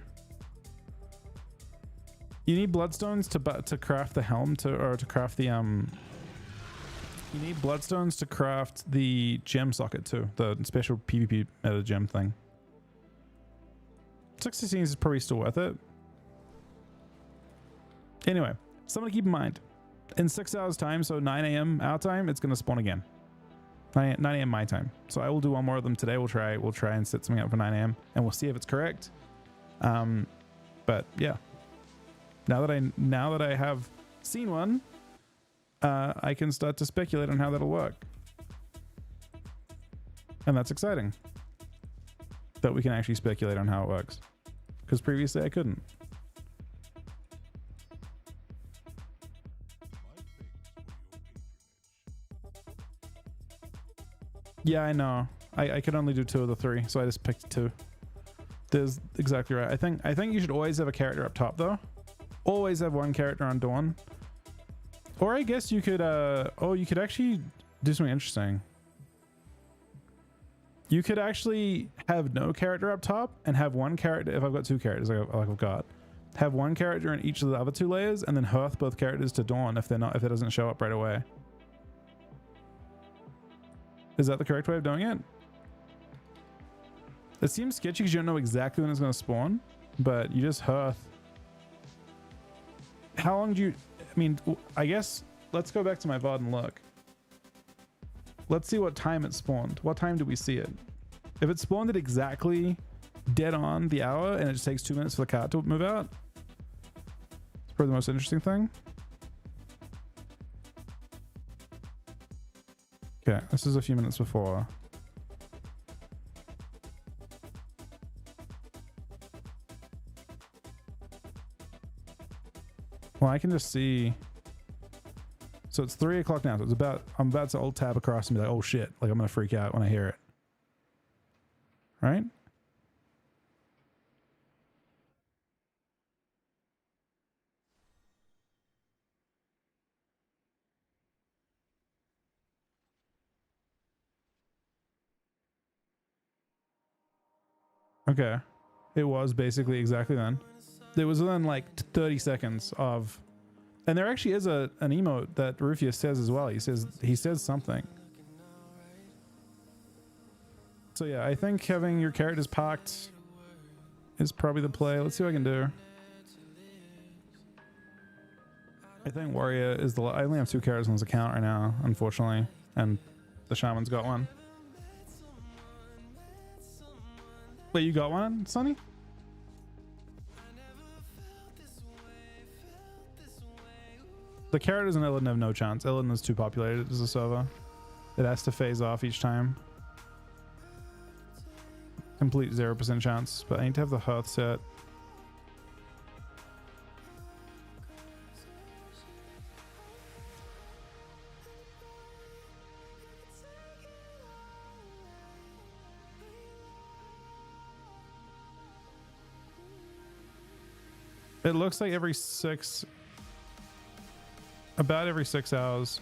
You need bloodstones to craft the helm or to craft the You need bloodstones to craft the gem socket too, the special PvP meta gem thing. 16 is probably still worth it. Anyway, something to keep in mind. In 6 hours time, so 9 a.m. our time, it's going to spawn again. 9 a.m. my time. So I will do one more of them today. We'll try and set something up for 9 a.m. and we'll see if it's correct. But yeah, now that I have seen one, I can start to speculate on how that'll work. And that's exciting. That we can actually speculate on how it works. Because previously I couldn't. Yeah, I know. I could only do 2 of the 3, so I just picked 2. There's exactly right. I think you should always have a character up top though. Always have one character on Dawn. Or I guess you could you could actually do something interesting. You could actually have no character up top and have one character. If I've got 2 characters like I've got, have one character in each of the other 2 layers and then hearth both characters to Dawn if it doesn't show up right away. Is that the correct way of doing it? It seems sketchy because you don't know exactly when it's going to spawn, but you just hearth. How long do you... I mean, I guess... Let's go back to my VOD and look. Let's see what time it spawned. What time do we see it? If it spawned at exactly dead on the hour and it just takes 2 minutes for the cat to move out, it's probably the most interesting thing. Okay, this is a few minutes before. Well, I can just see... So it's 3 o'clock now. So it's about, I'm about to alt tab across and be like, oh shit. Like I'm going to freak out when I hear it. Right? Okay. It was basically exactly then. There was then like 30 seconds of... And there actually is an emote that Rufus says as well. He says something. So yeah, I think having your characters parked is probably the play. Let's see what I can do. I think Warrior is the... I only have 2 characters on this account right now, unfortunately. And the Shaman's got one. Wait, you got one, Sonny? The characters in Illidan have no chance. Illidan is too populated as a server. It has to phase off each time. Complete 0% chance, but I need to have the hearth set. It looks like about every 6 hours.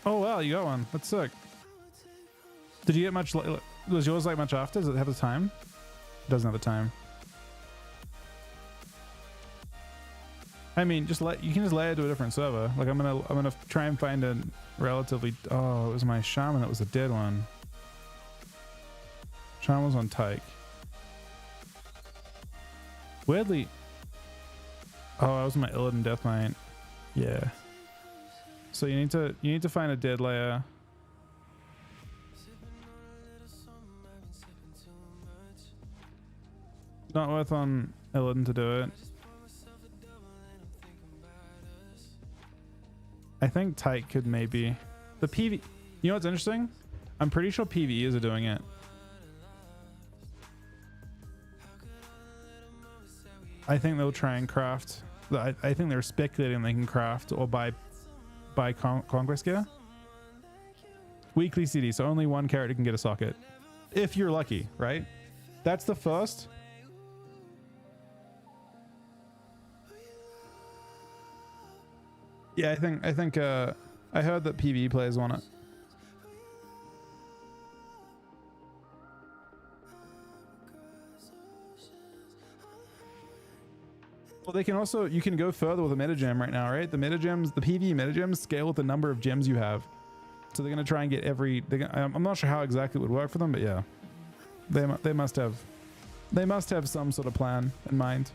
Oh wow, you got one. That's sick. Did you get much? Was yours like much after? Does it have the time? It doesn't have the time. I mean, you can just lay it to a different server. Like I'm gonna try and find a relatively... Oh, it was my Shaman that was a dead one. Shaman was on Tyke. Weirdly... Oh, I was my Illidan Death Knight. Yeah. So you need to find a dead layer. Not worth on Illidan to do it. I think Tyke could maybe... The PV... You know what's interesting? I'm pretty sure PvEs are doing it. I think they'll try and craft... I think they're speculating they can craft or buy conquest gear. Weekly CD, so only one character can get a socket. If you're lucky, right? That's the first. Yeah, I think I heard that PvE players want it. Well, they can also, you can go further with a metagem right now, right? The metagems, the PvE metagems scale with the number of gems you have. So they're going to try and get I'm not sure how exactly it would work for them, but yeah. They must have some sort of plan in mind.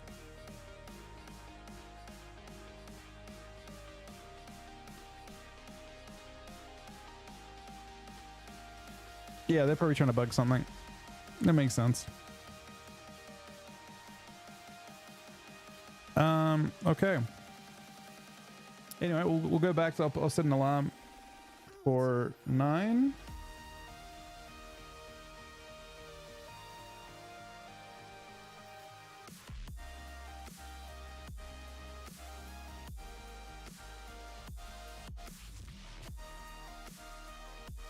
Yeah, they're probably trying to bug something. That makes sense. Okay. Anyway, we'll go back. I'll set an alarm for 9.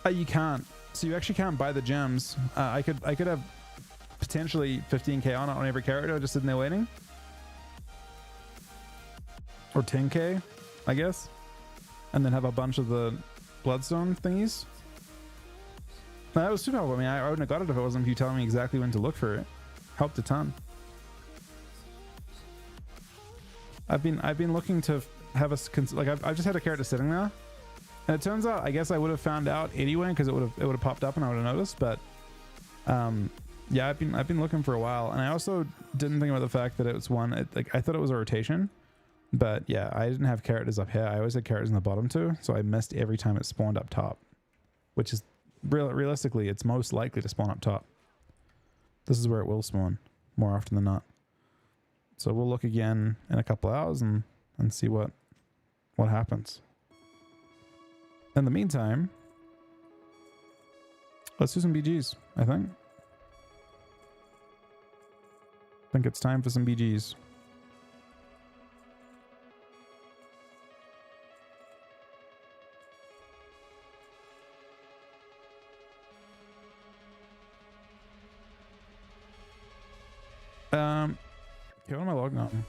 You can't. So you actually can't buy the gems. I could have potentially 15k on every character just sitting there waiting. Or 10k, I guess. And then have a bunch of the bloodstone thingies. No, that was super helpful. I mean, I wouldn't have got it if it wasn't you telling me exactly when to look for it. Helped a ton. I've been looking to have like I've just had a character sitting there, and it turns out I guess I would have found out anyway because it would have popped up and I would have noticed. But yeah, I've been looking for a while, and I also didn't think about the fact that it was like I thought it was a rotation, but yeah, I didn't have characters up here. I always had characters in the bottom too, so I missed every time it spawned up top, which is realistically it's most likely to spawn up top. This is where it will spawn more often than not. So we'll look again in a couple hours and see what happens. In the meantime, let's do some BGs, I think. I think it's time for some BGs. Okay, what am I logging on?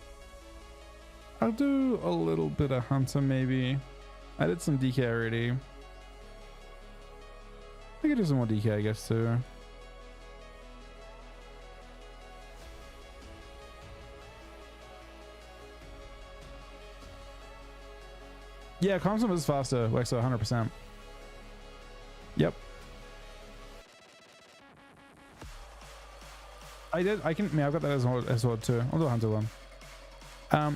I'll do a little bit of Hunter maybe. I did some DK already. I could do some more DK, I guess, too. Yeah, Comsum is faster, like so 100%. Yep. I can, I've got that as well too. I'll do a Hunter one.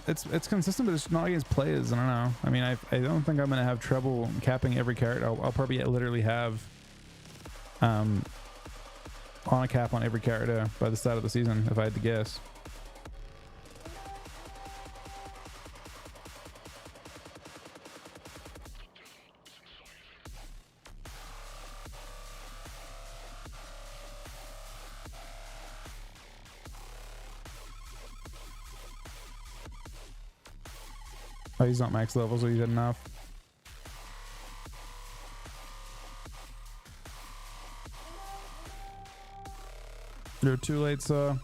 It's consistent, but it's not against players. I don't know. I mean, I don't think I'm gonna have trouble capping every character. I'll probably literally have on a cap on every character by the start of the season, if I had to guess. Oh, he's not max level, so he did enough. You're too late, sir.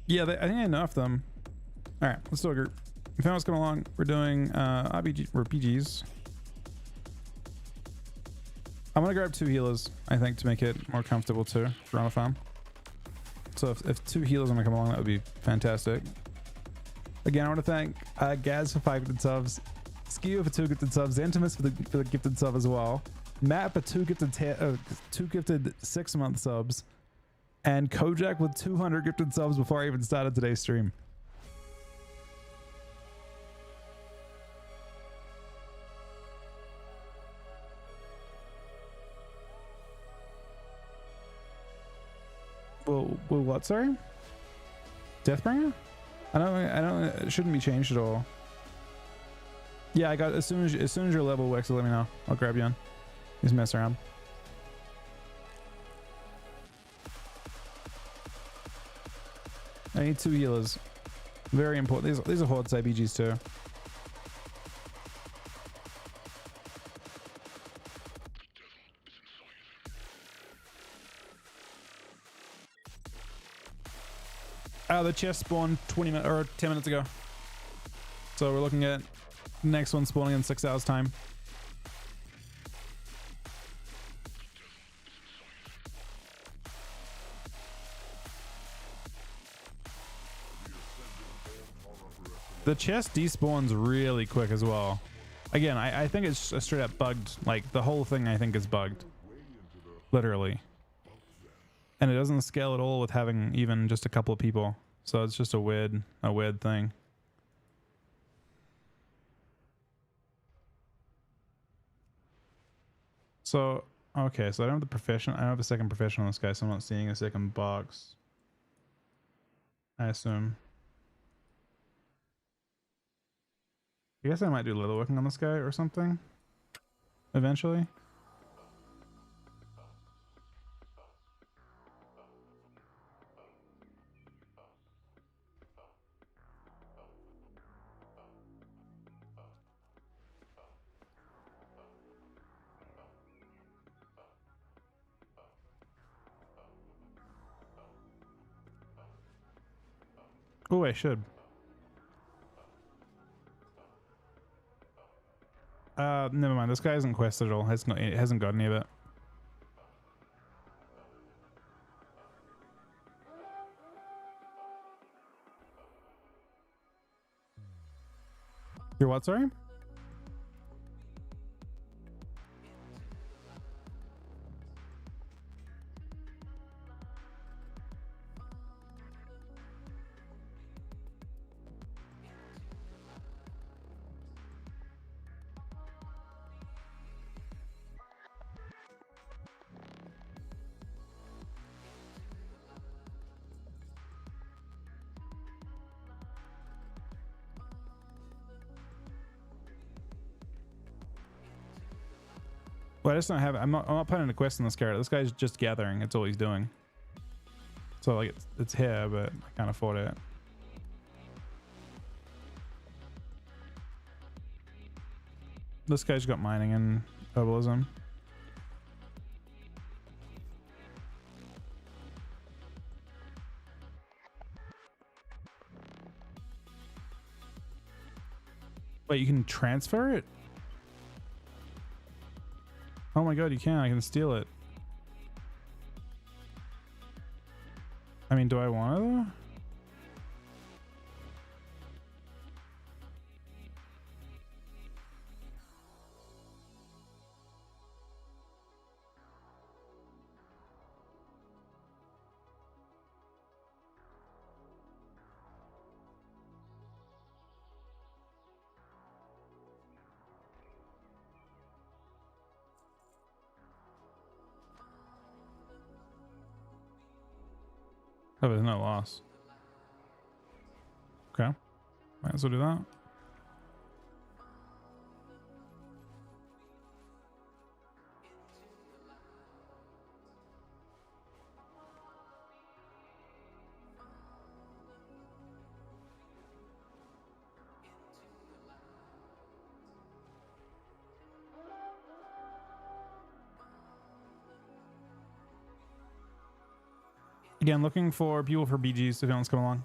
Yeah, I think I nerfed them. All right, let's do a group. If anyone's coming along, we're doing BGs. I'm gonna grab 2 healers, I think, to make it more comfortable too for on a farm. So if 2 healers want to come along, that would be fantastic. Again, I want to thank Gaz for 5 gifted subs, Skew for 2 gifted subs, Zentimus for the gifted sub as well, Matt for 2 gifted 6-month subs, and Kojak with 200 gifted subs before I even started today's stream. Well, what? Sorry, Deathbringer? I don't. It shouldn't be changed at all. Yeah, I got as soon as your level works, let me know. I'll grab you on. Just mess around. I need 2 healers. Very important. These are horde side BGs too. The chest spawned 20 minutes or 10 minutes ago. So we're looking at the next one spawning in 6 hours time. The chest despawns really quick as well. Again, I think it's a straight up bugged. Like the whole thing I think is bugged. Literally. And it doesn't scale at all with having even just a couple of people. So it's just a weird thing. So, okay, so I don't have the profession. I don't have a second profession on this guy, so I'm not seeing a second box. I assume. I guess I might do leather working on this guy or something. Eventually. Oh, I should. Never mind. This guy hasn't quested at all. It hasn't got any of it. You're what, sorry? Well, I just don't have it. I'm not putting a quest on this character. This guy's just gathering. That's all he's doing. So like it's here, but I can't afford it. This guy's got mining and herbalism. Wait, you can transfer it? Oh my god, you can. I can steal it. I mean, do I want to though? Oh, there's no loss. Okay. Might as well do that. Again, looking for people for BGs if anyone's come along.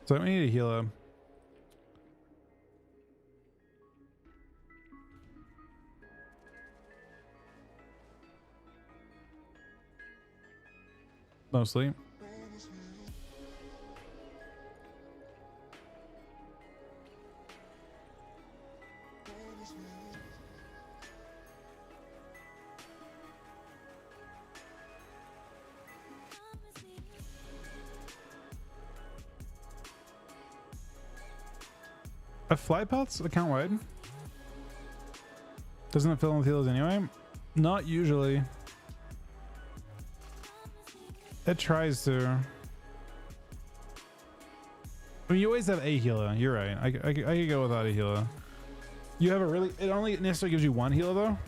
So we need a healer. Mostly. Are flight paths account wide? Doesn't it fill in with healers anyway? Not usually. It tries to. I mean, you always have a healer. You're right. I could go without a healer. You have a really... It only necessarily gives you one healer, though.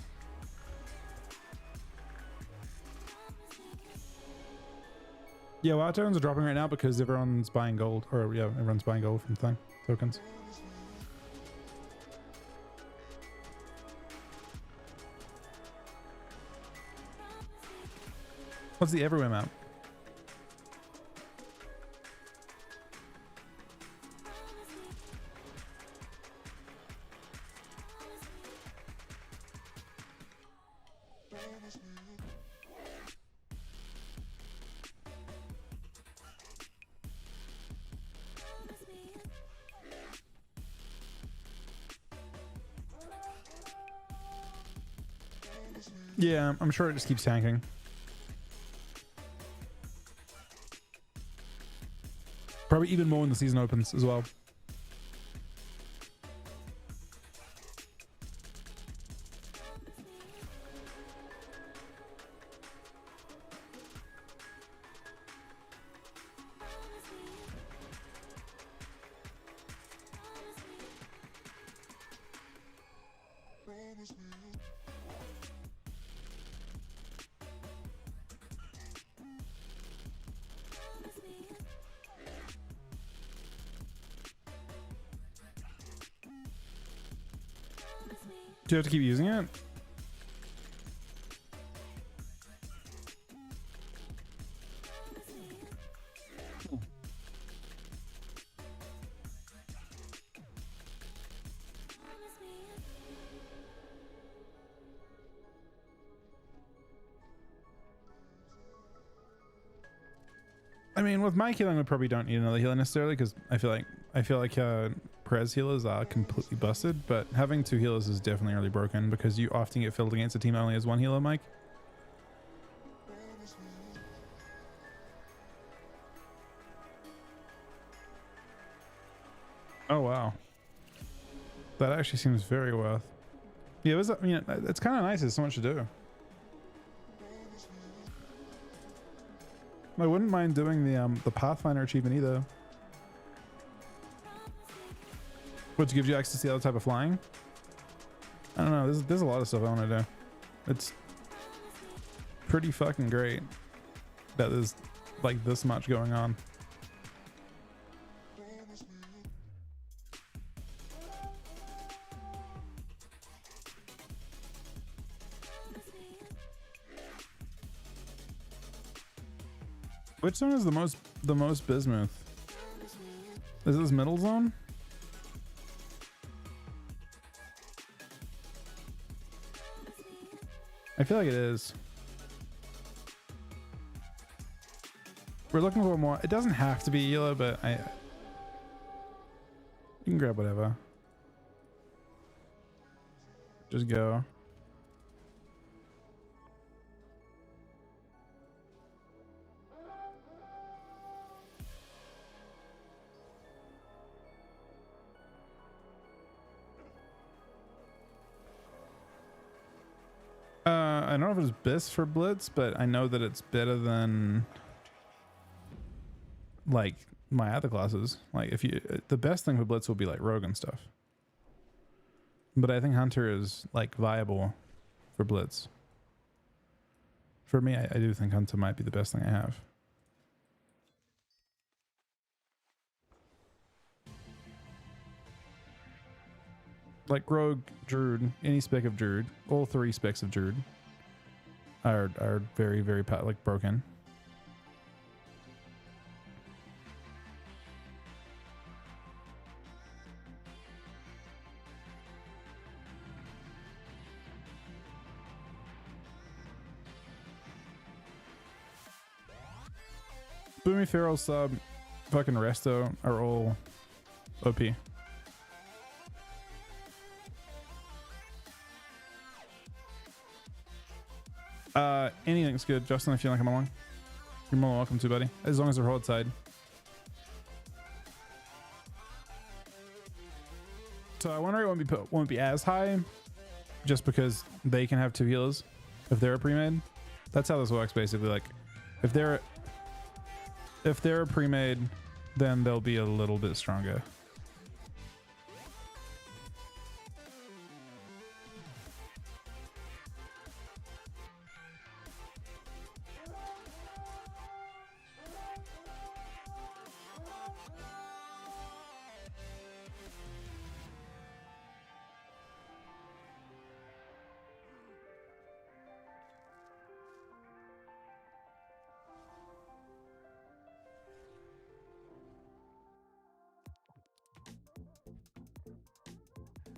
Yeah, wild tokens are dropping right now because everyone's buying gold. Or, yeah, everyone's buying gold from thing tokens. What's the everywhere map? Yeah, I'm sure it just keeps tanking. Probably even more when the season opens as well. Do you have to keep using it? I mean, with my healing, we probably don't need another healer necessarily because I feel like Prez healers are completely busted, but having two healers is definitely really broken because you often get filled against a team that only has one healer, Mike. Oh wow, that actually seems very worth. Yeah, it was. I mean, it's kind of nice. There's so much to do. I wouldn't mind doing the Pathfinder achievement either, which gives you access to the other type of flying. I don't know. There's a lot of stuff I want to do. It's pretty fucking great that there's like this much going on. Which zone is the most bismuth? Is this middle zone? I feel like it is. We're looking for more. It doesn't have to be yellow, but you can grab whatever. Just go. I don't know if it's best for Blitz, but I know that it's better than like my other classes. Like the best thing for Blitz will be like Rogue and stuff. But I think Hunter is like viable for Blitz. For me, I do think Hunter might be the best thing I have. Like Rogue, Druid, any spec of Druid, all three specs of Druid are very, very like broken. Boomy, Feral, Sub, fucking Resto are all OP. Anything's good, Justin, if you want to come along. You're more than welcome to, buddy. As long as they're hold side. So I wonder it won't be as high just because they can have two healers if they're a pre-made. That's how this works basically. Like if they're a pre-made, then they'll be a little bit stronger.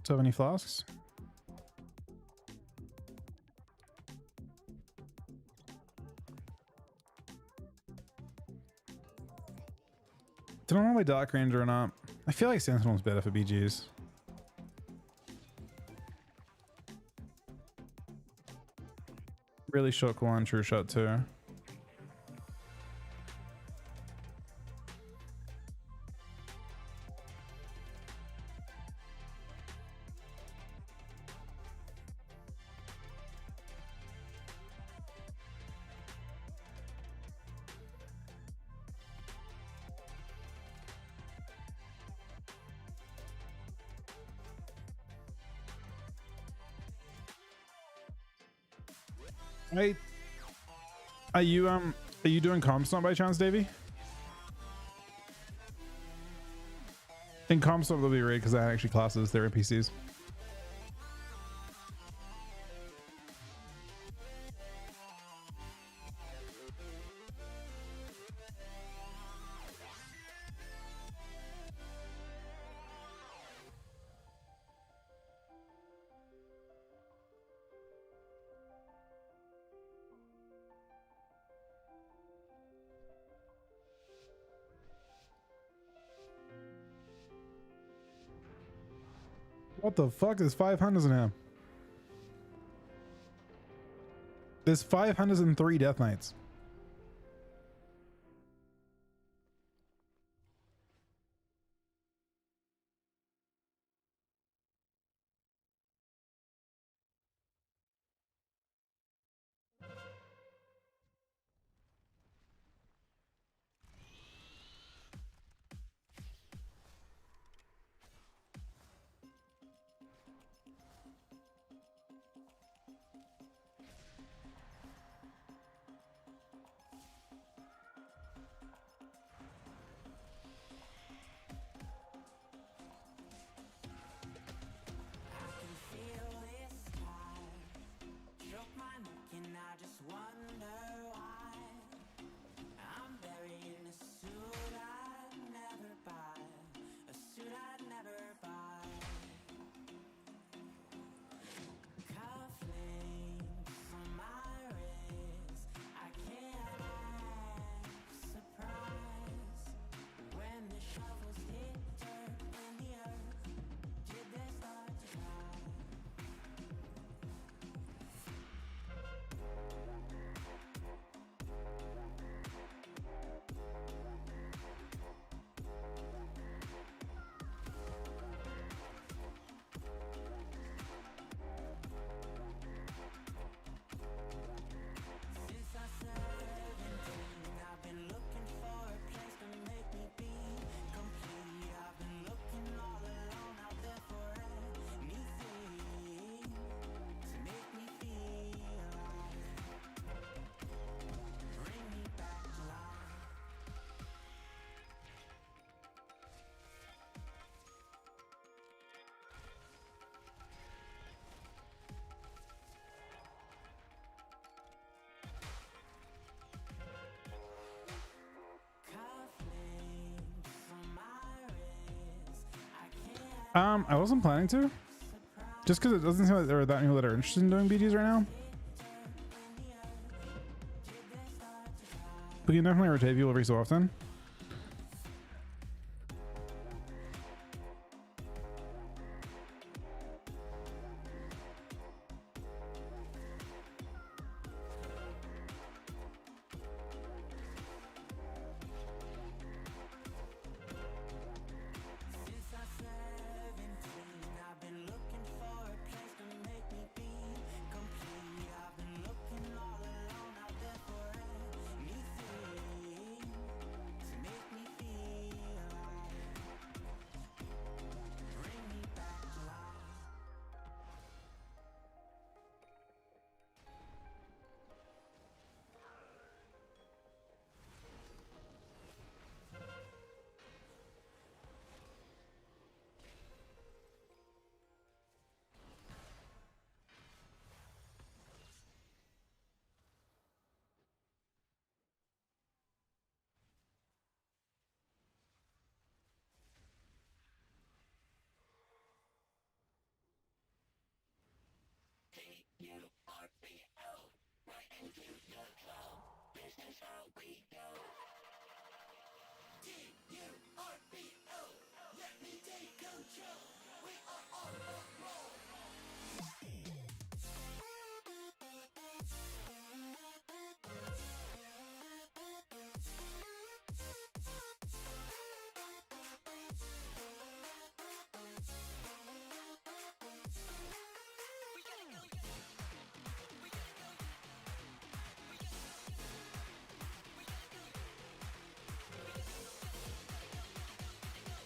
Do you have any flasks? Don't know my Dark Ranger or not. I feel like Sentinel's better for BGs. Really short cooldown, true shot too. Hey, are you doing Comstomp by chance, Davey? In Comstomp they'll be raid because that actually classes their NPCs. What the fuck? There's 500s in him. There's 503 Death Knights. I wasn't planning to. Just because it doesn't seem like there are that many people that are interested in doing BGs right now. We can definitely rotate people every so often.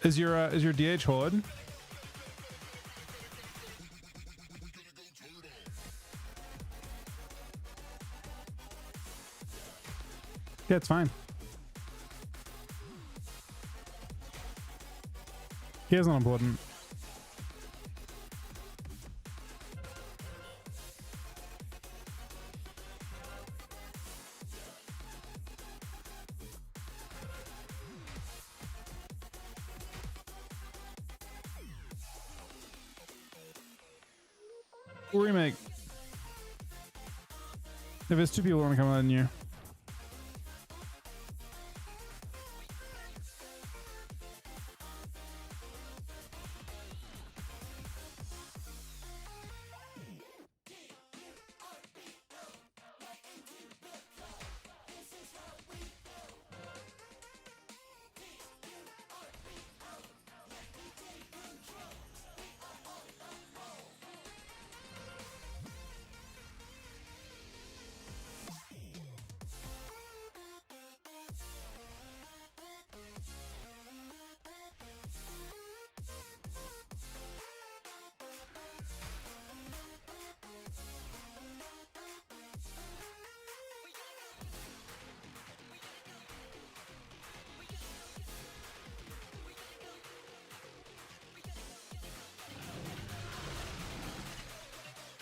Is your DH horde? Yeah, it's fine. He is not important. Remake. If it's two people want to come out in you.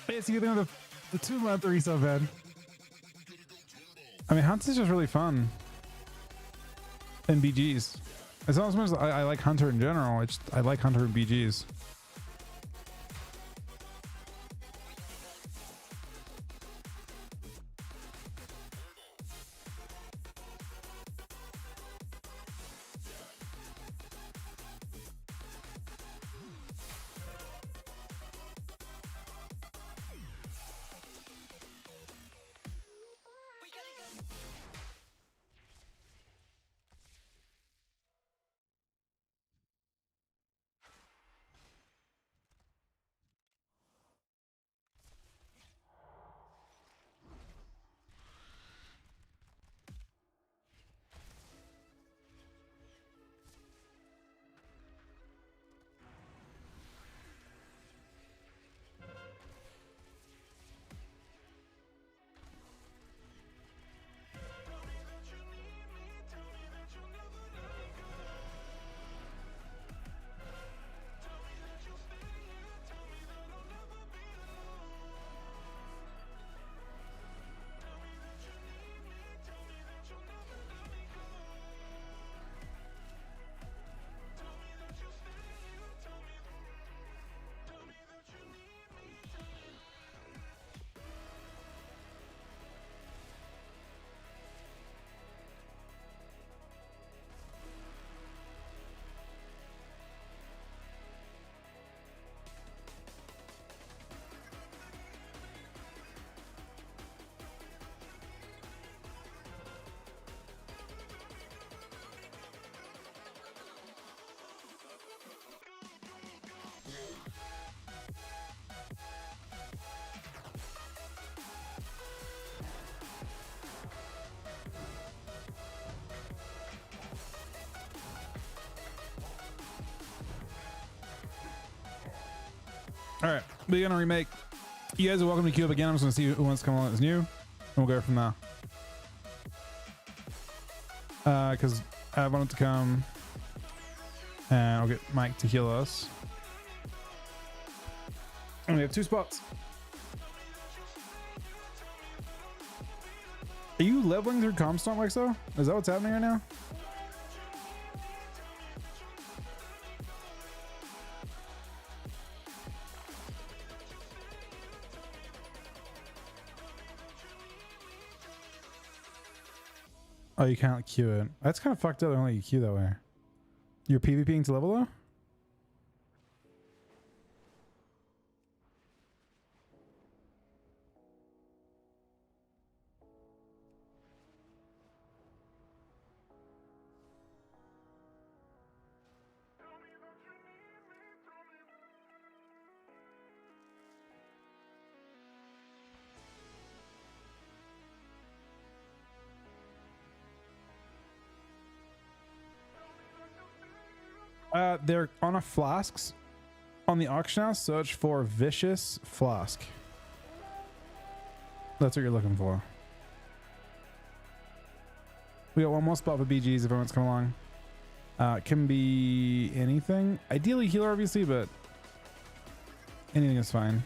It's either the 2 month or so bad. I mean, Hunts is just really fun. And BGs. As long as I like Hunter in general, I like Hunter and BGs. All right, we're gonna remake. You guys are welcome to queue up again. I'm just gonna see who wants to come on that's new, and we'll go from there. Because I wanted to come, and I'll get Mike to heal us. And we have 2 spots. Are you leveling through Comstomp like so? Is that what's happening right now? Oh, you can't queue it. That's kind of fucked up. They don't let you queue that way. You're PvPing to level though? They're on a flasks on the auction house. Search for Vicious Flask. That's what you're looking for. We got one more spot for BGs if everyone's come along. It can be anything. Ideally healer, obviously, but anything is fine.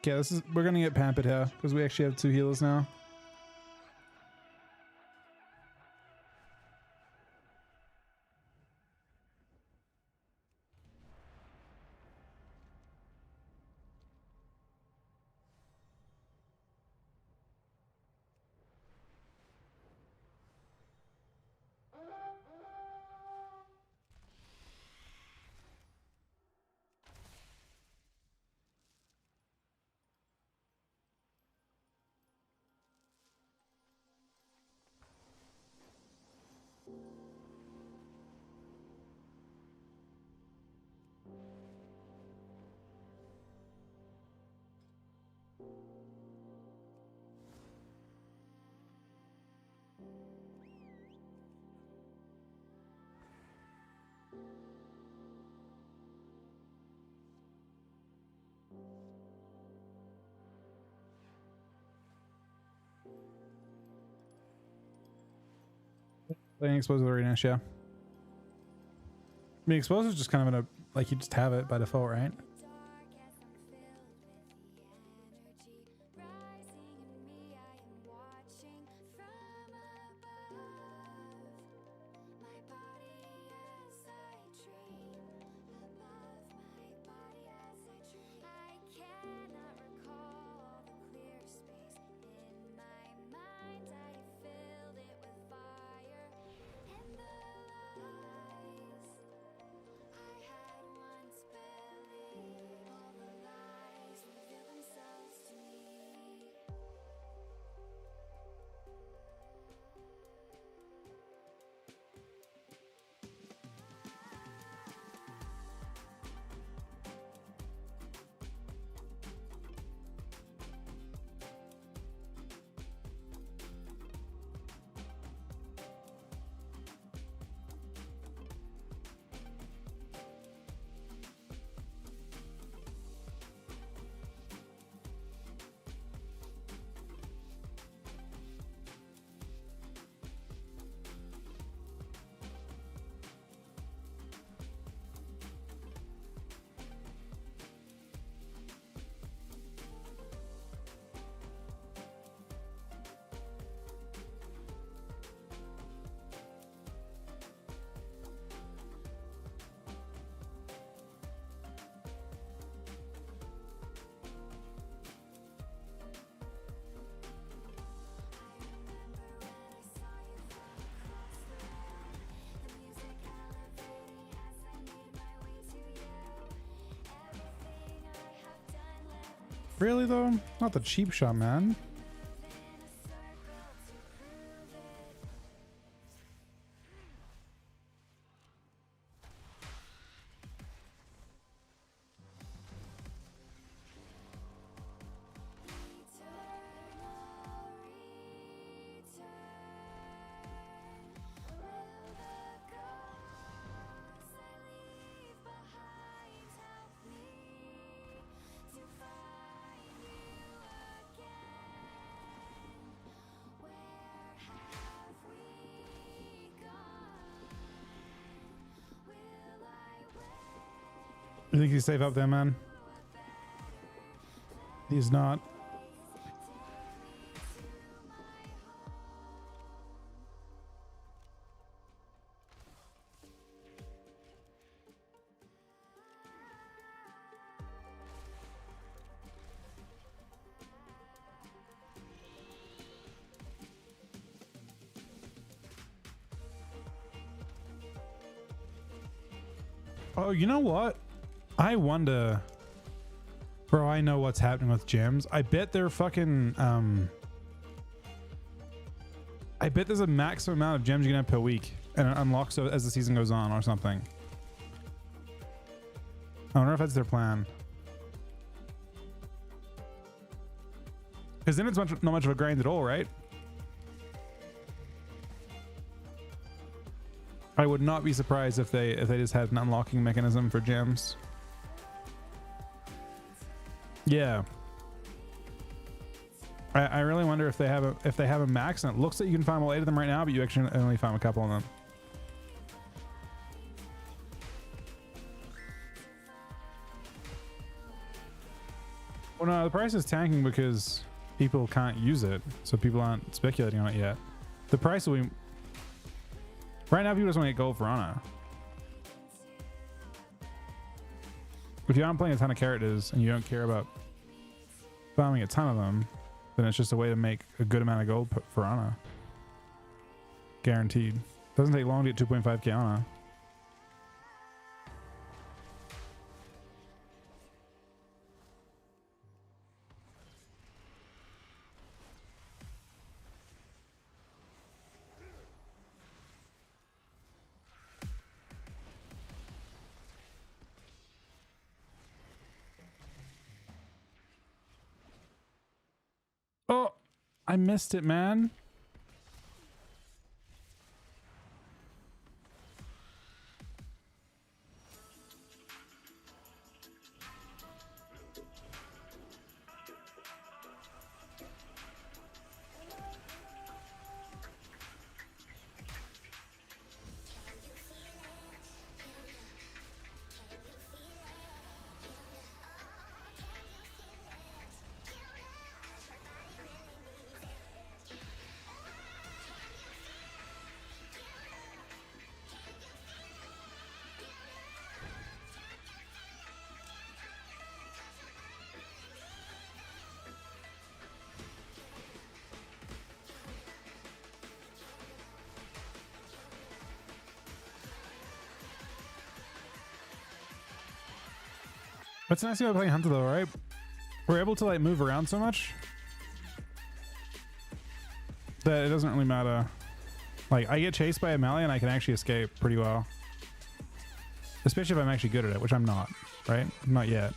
Okay, we're gonna get pampered here because we actually have 2 healers now. Playing Exposed with Arena, yeah. I mean, Exposed is just kind of in a, like, you just have it by default, right? Really though? Not the cheap shot, man. You think he's safe up there, man? He's not. Oh, you know what? I wonder. Bro, I know what's happening with gems. I bet they're fucking I bet there's a maximum amount of gems you can have per week, and it unlocks as the season goes on or something. I wonder if that's their plan. Because then it's not much of a grind at all, right? I would not be surprised if they just had an unlocking mechanism for gems. Yeah. I really wonder if they have a max, and it looks like you can find all 8 of them right now, but you actually only found a couple of them. Well, no, the price is tanking because people can't use it, so people aren't speculating on it yet. The price will be... Right now, people just want to get gold for Honor. If you aren't playing a ton of characters and you don't care about farming a ton of them, then it's just a way to make a good amount of gold for Honor. Guaranteed. Doesn't take long to get 2.5k Honor. Oh, I missed it, man. What's nice about playing Hunter though, right? We're able to like move around so much that it doesn't really matter. Like I get chased by a melee and I can actually escape pretty well. Especially if I'm actually good at it, which I'm not, right? Not yet.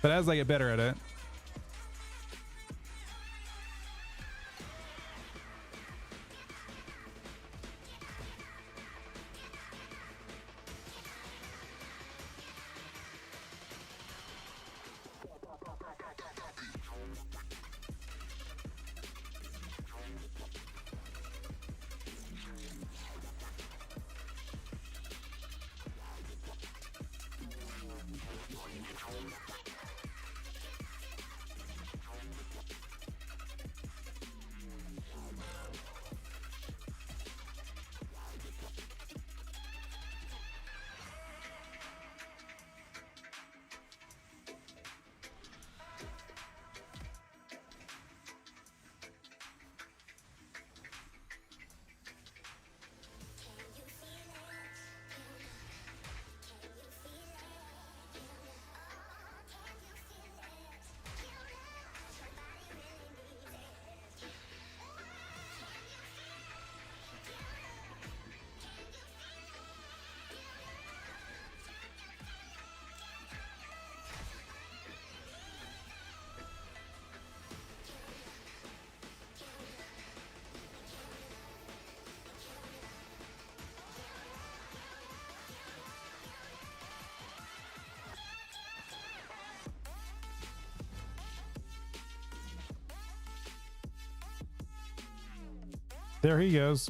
But as I get better at it, there he goes.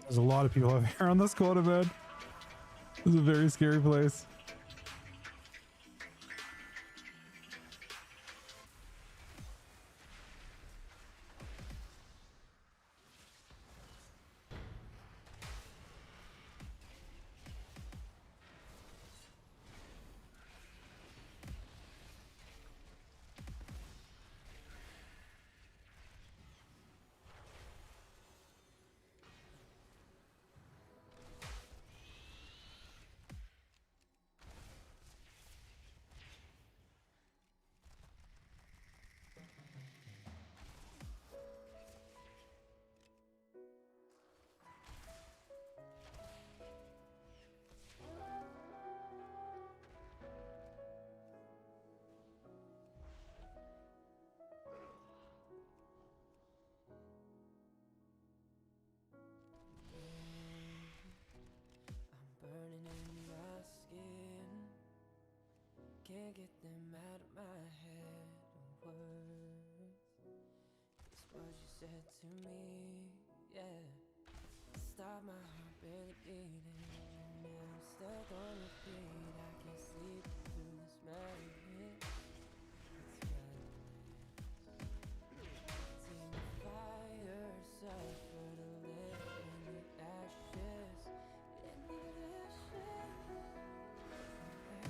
There's a lot of people over here on this corner, man. This is a very scary place.
I'm burning in my skin. Can't get them out of my head. Words, it's what you said to me. Yeah, stop my heart barely beating. And I'm stuck on repeat. I can't sleep through this madness. It's madness. Team of fire, suffer to live in the ashes. In the ashes.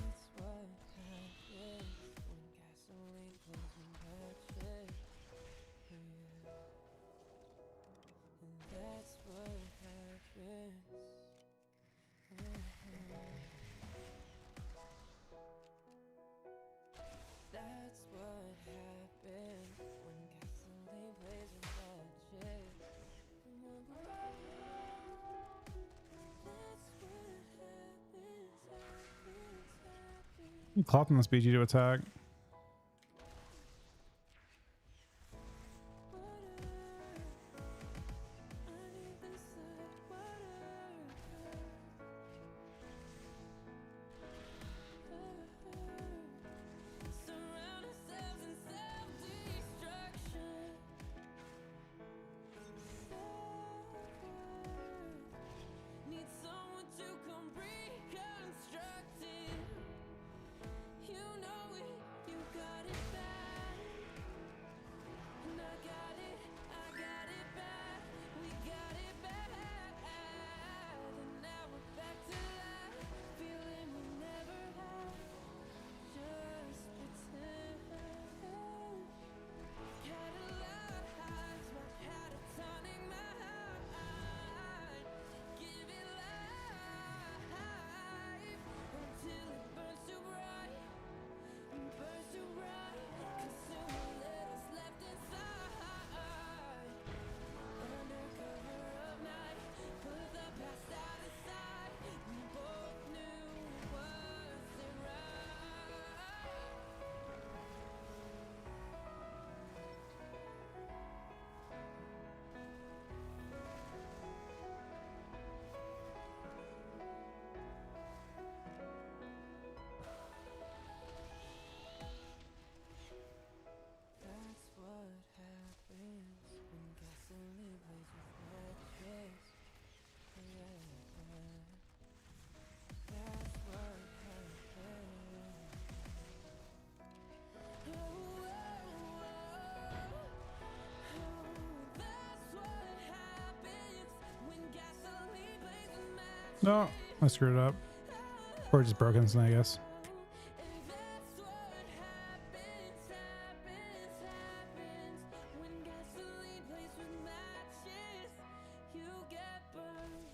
That's what happens when gasoline plays with matches. Yeah. And that's what happens. That's what happens when gasoline plays with matches. That's what happens.
You clopping this BG to attack.
Surround ourselves in self-destruction. Need someone to come reconstruct it. You know it, you got it bad. And I got it bad. We got it bad. And now we're back to life, feeling we never had. Just pretend. Catalyze my catatonic mind. Give it life until it burns too bright. Burns too bright. Consume what is left inside. Under cover of night, put the past out of sight. We both knew wasn't right. That's what happens when gasoline plays with matches. Yeah. That's what happens. Oh, that's what happens when gasoline plays with matches.
No, I screwed it up. Or just broke instant, I guess.
And that's what happens when gasoline plays with matches. You get burned.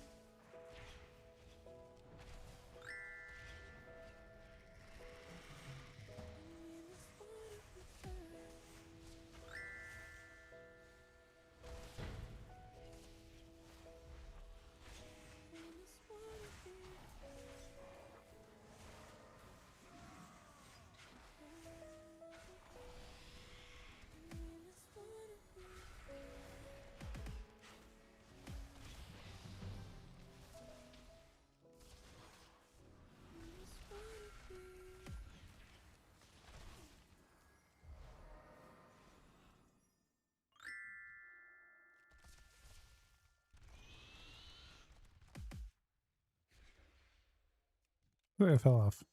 Oh, it fell off.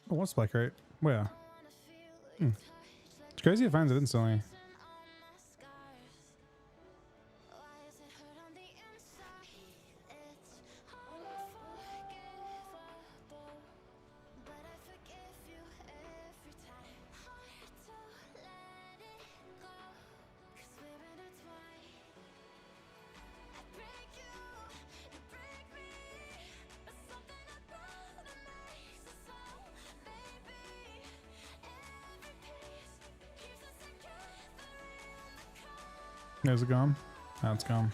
Oh, one spike rate. Where? It's crazy it finds it instantly. Is it gone? Oh, it's gone.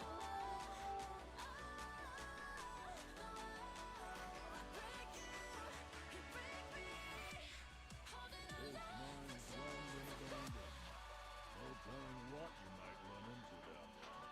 This mine's wound and abandoned. No telling what you might run into down there.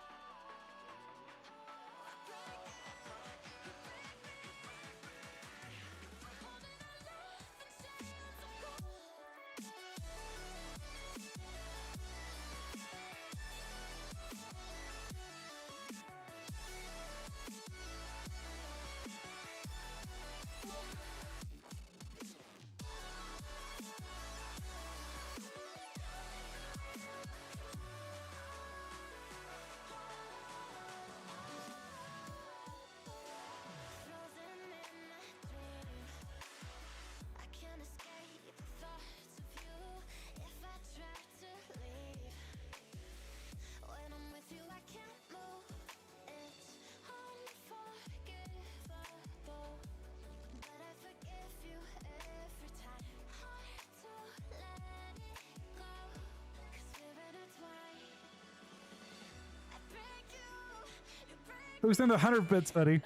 Who's in the 100 bits, buddy?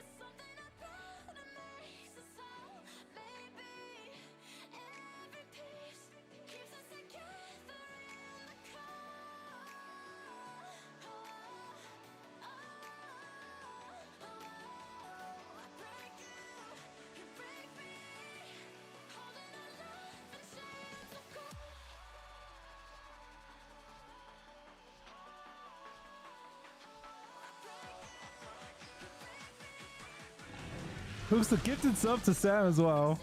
Who's the gifted sub to Sam as well?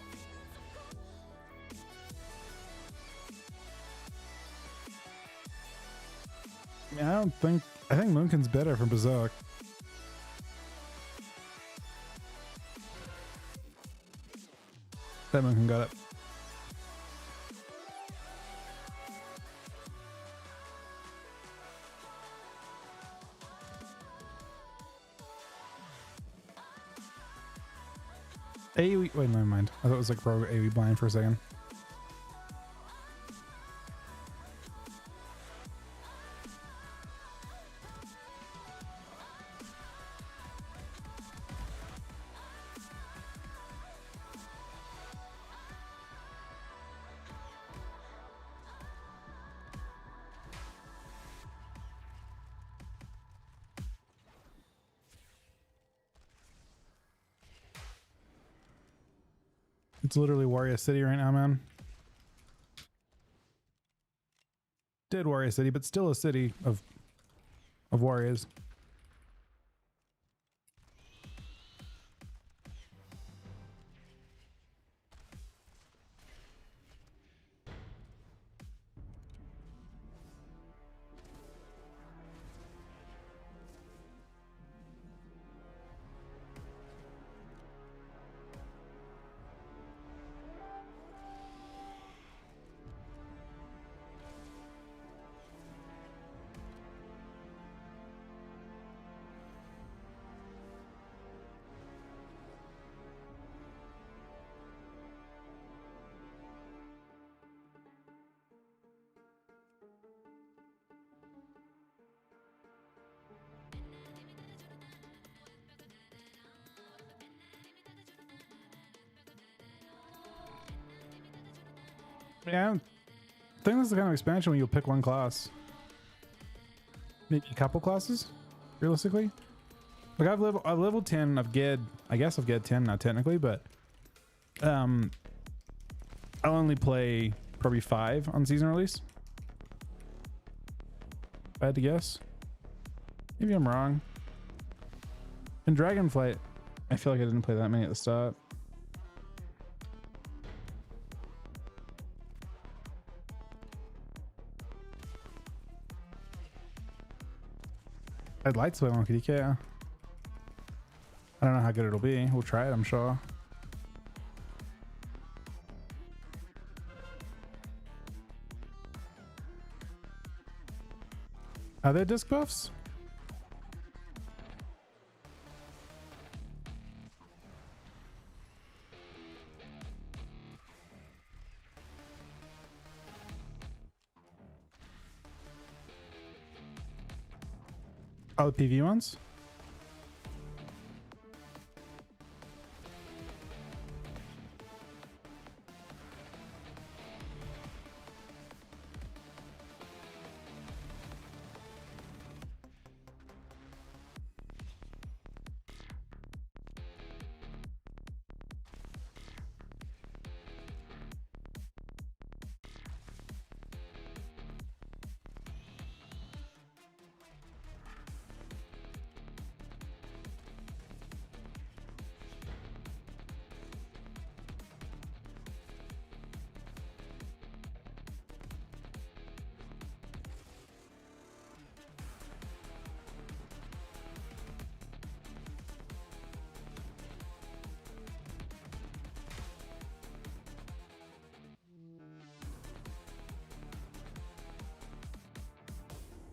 Yeah, I think Moonkin's better from Berserk. That Moonkin got it. AoE, wait, never mind. I thought it was like rogue AoE blind for a second. It's literally Warrior City right now, man. Dead Warrior City, but still a city of warriors. Yeah, I don't think this is the kind of expansion where you'll pick one class. Maybe a couple classes, realistically. Like I've leveled 10 of Ged. I guess I've Ged 10 now technically, but I'll only play probably 5 on season release. If I had to guess. Maybe I'm wrong. In Dragonflight, I feel like I didn't play that many at the start. I'd like to play Monkey DK. Yeah. I don't know how good it'll be. We'll try it, I'm sure. Are there disc buffs? Oh, the PV ones?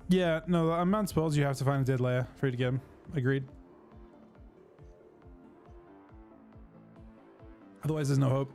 Yeah, no, the amount of spells you have to find a dead layer for you to get them. Agreed. Otherwise, there's no hope.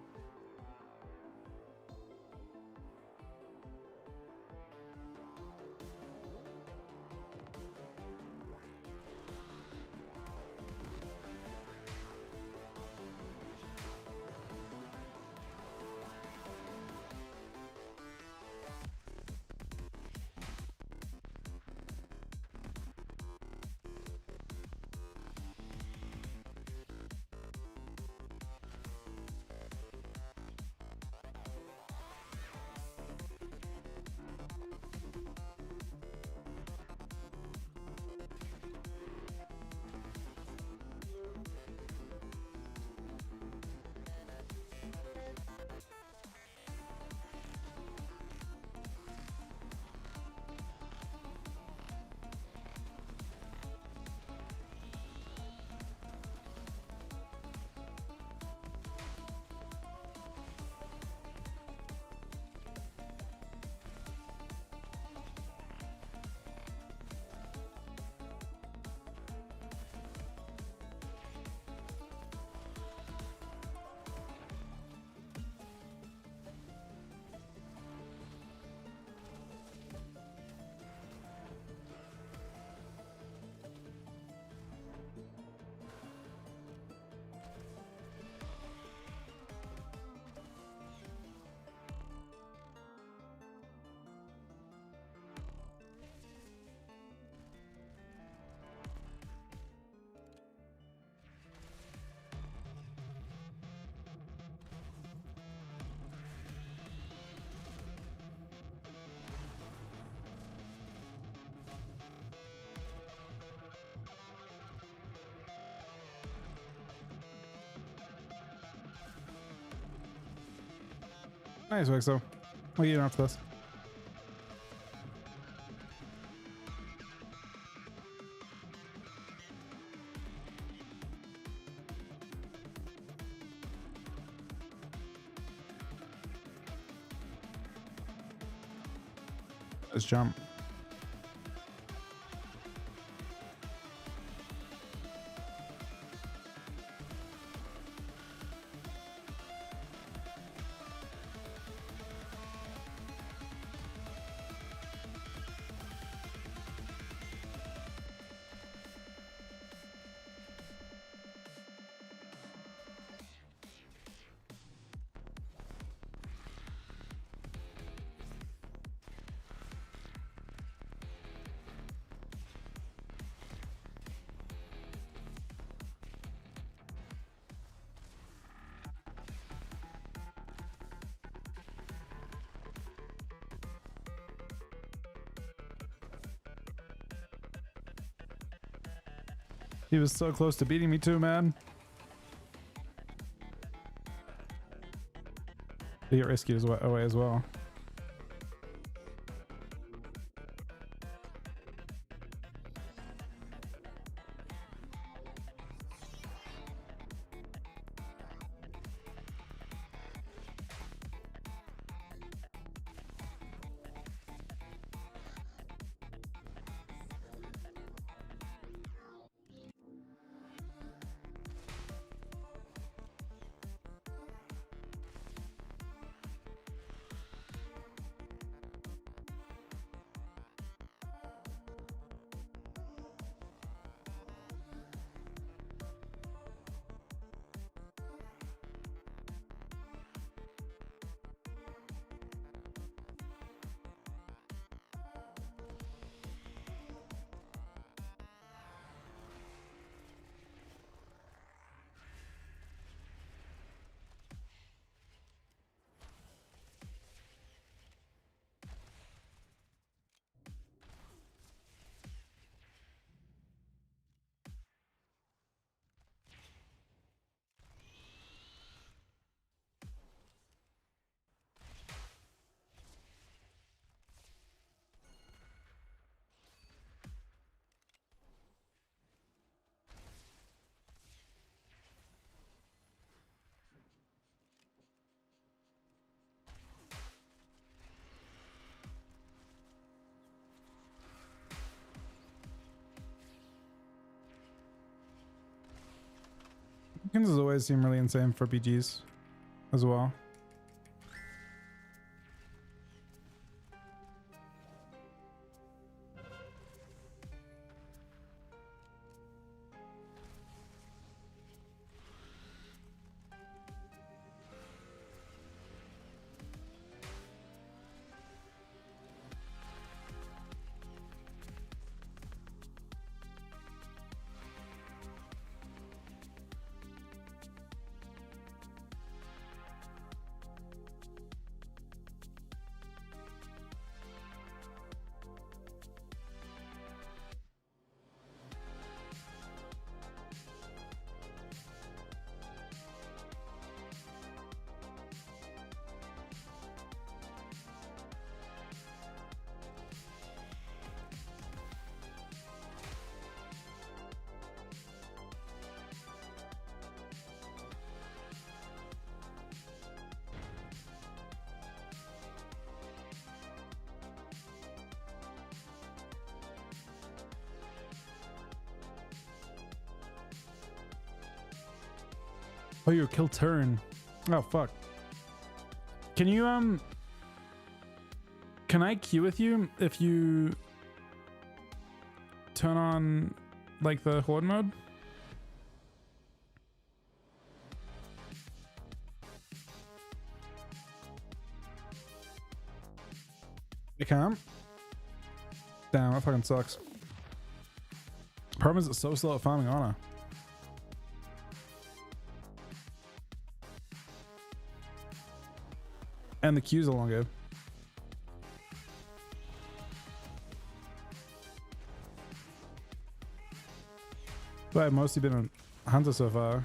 Nice work, so. What are you doing after this? Let's jump. He was so close to beating me too, man. He got rescued away as well. Kansas always seem really insane for BGs as well. Oh, you kill turn. Oh fuck. Can you can I queue with you if you turn on like the horde mode? You can't? Damn, that fucking sucks. Problem is it's so slow at farming honor. And the queues are longer. But I've mostly been a hunter so far.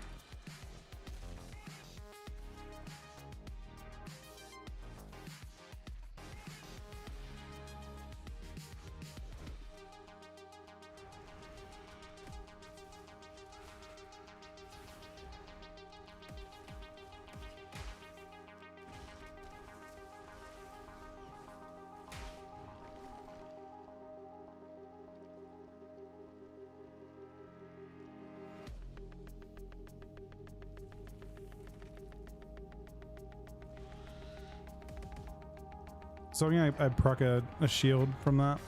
So yeah, I proc a shield from that.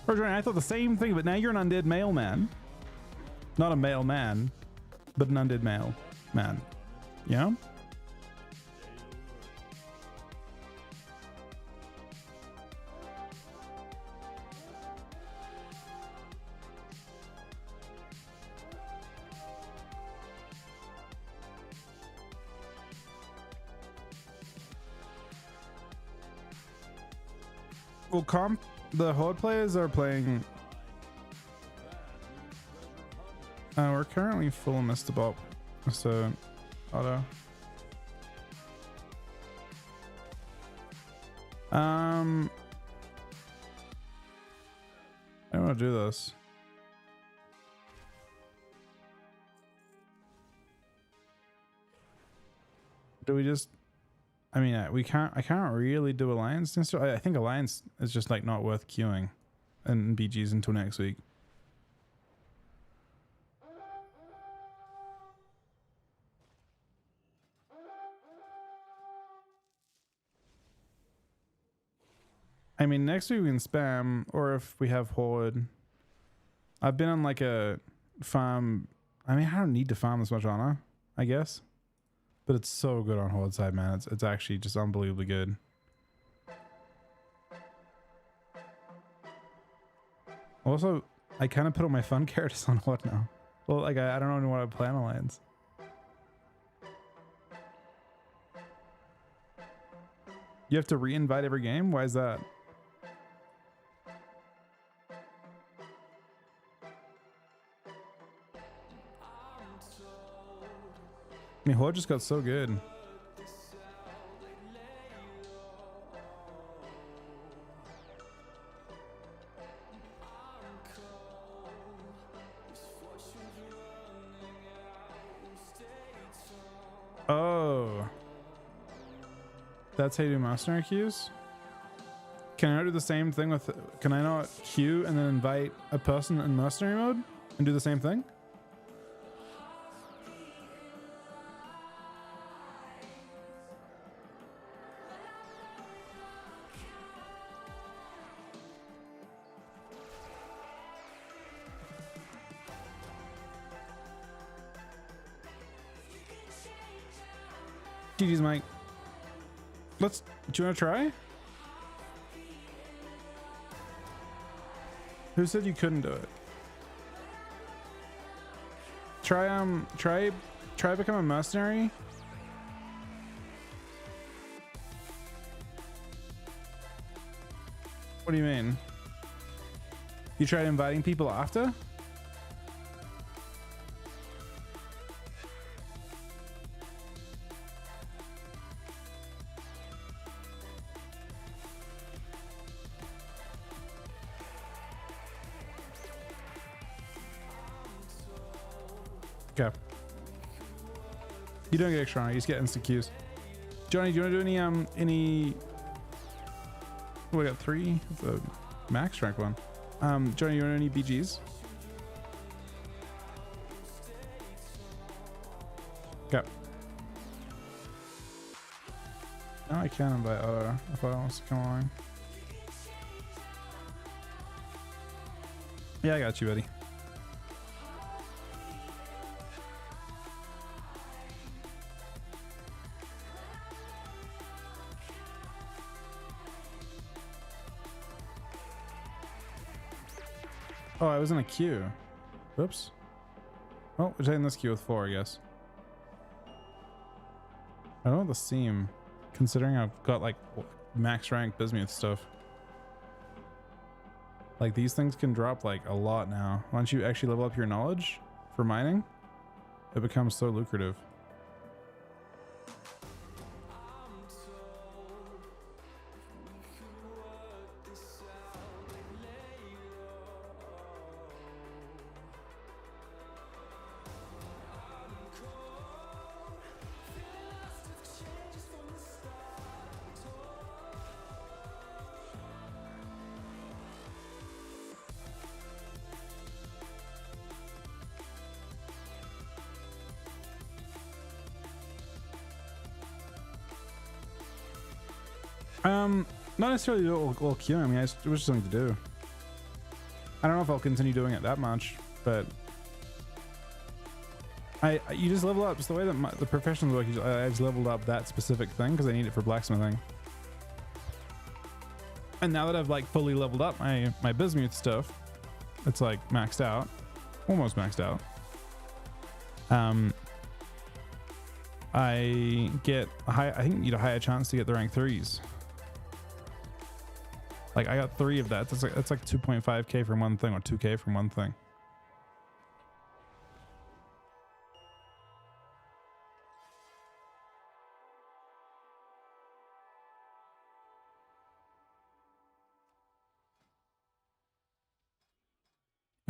I thought the same thing, but now you're an undead male man. Not a male man, but an undead male man. Yeah? Well, the horde players are playing We're currently full of Mr. Bob. So, Otto. I don't want to do this. Do we just? I mean, we can't. I can't really do Alliance. I think Alliance is just like not worth queuing, and BGs until next week. I mean, next week we can spam, or if we have Horde. I've been on like a farm. I mean, I don't need to farm this much honor, I guess. But it's so good on Horde side, man. It's actually just unbelievably good. Also, I kind of put all my fun characters on Horde now. Well, like, I don't know what I plan Alliance. You have to re-invite every game? Why is that? I mean, Horde just got so good. Oh. That's how you do mercenary queues? Can I not do the same thing with... Can I not queue and then invite a person in mercenary mode and do the same thing? GG's, Mike. Do you want to try? Who said you couldn't do it? Try become a mercenary. What do you mean? You tried inviting people after? Okay. You don't get extra honor, you just get instant queues. Johnny, do you want to do any oh, I got 3. It's a max rank one. Johnny, you want to do any BGs? Okay. Now I can invite Otto if I want to come along. Yeah, I got you, buddy. Oh, I was in a queue. Whoops. Oh, we're taking this queue with 4, I guess. I don't know the seam, considering I've got like max rank Bismuth stuff. Like these things can drop like a lot now. Once you actually level up your knowledge for mining, it becomes so lucrative. Not necessarily all queuing. I mean, it was just something to do. I don't know if I'll continue doing it that much, but you just level up. It's the way that the professionals work. I just leveled up that specific thing because I need it for blacksmithing. And now that I've like fully leveled up my Bismuth stuff, it's like maxed out, almost maxed out. I get I think you get a higher chance to get the rank 3s. Like I got 3 of that. That's like 2.5k from one thing or 2k from one thing.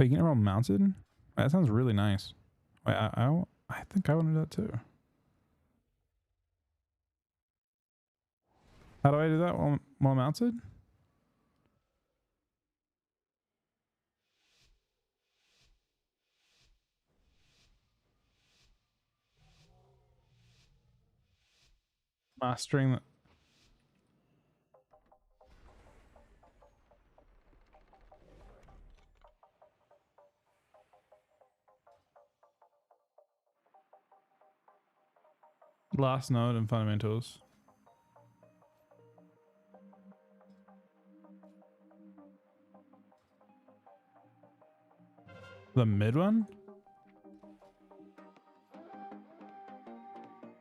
Wait, you can get all mounted? That sounds really nice. Wait, I think I want to do that too. How do I do that while mounted? Mastering. Last node and fundamentals. The mid one?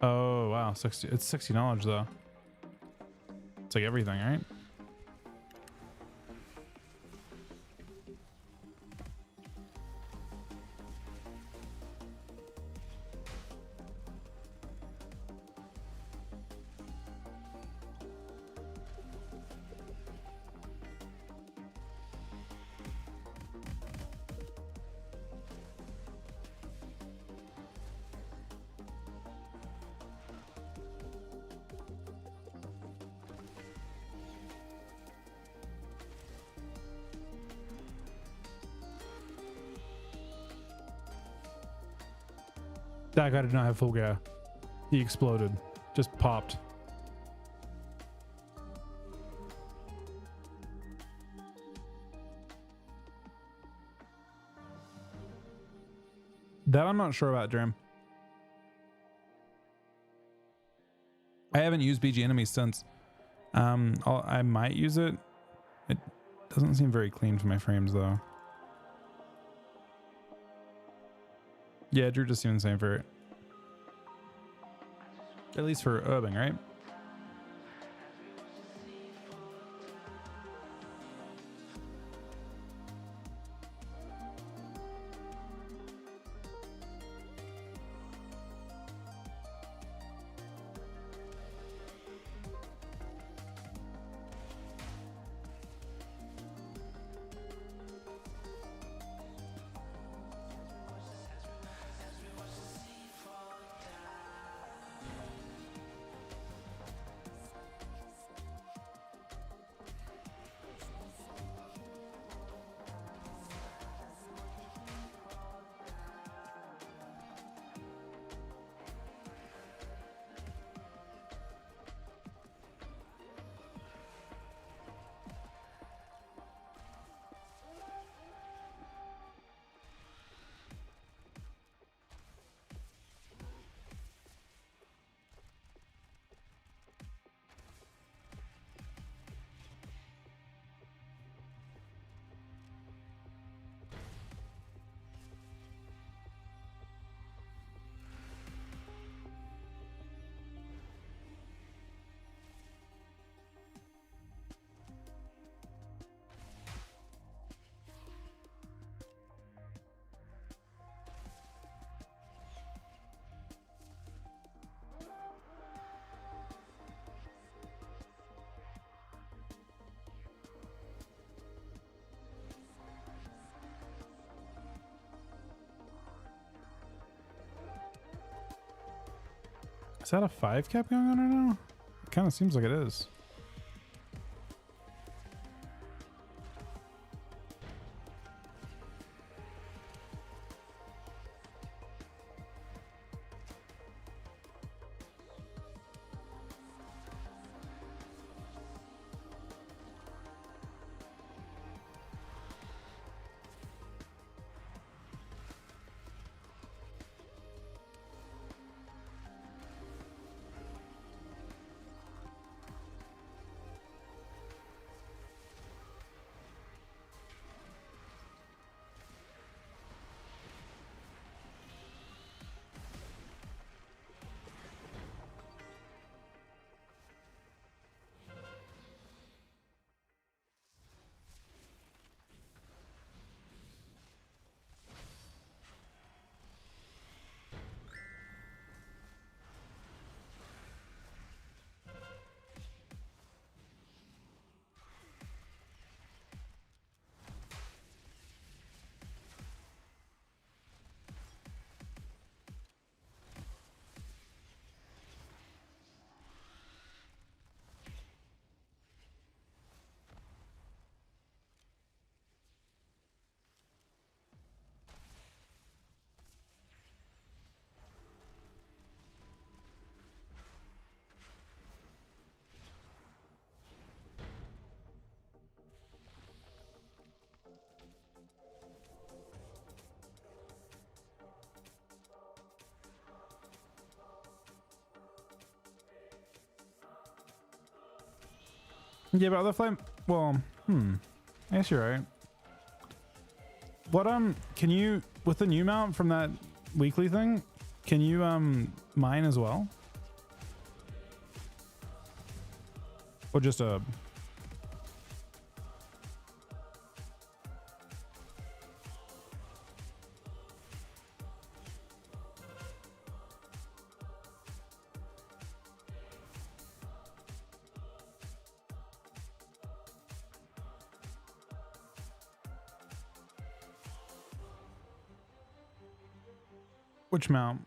Oh wow, 60. It's 60 knowledge though. It's like everything, right? That guy did not have full gear. He exploded. Just popped. That I'm not sure about, Dream. I haven't used BG enemies since. I might use it. It doesn't seem very clean for my frames though. Yeah, Drew just seemed the same for it. At least for Urbing, right? Is that a 5 cap going on right now? It kind of seems like it is. Yeah, but other flame. Well, I guess you're right. What can you with the new mount from that weekly thing? Can you mine as well? Or just a which mount?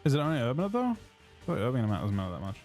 Is it only urban though? I thought urban amount doesn't matter that much.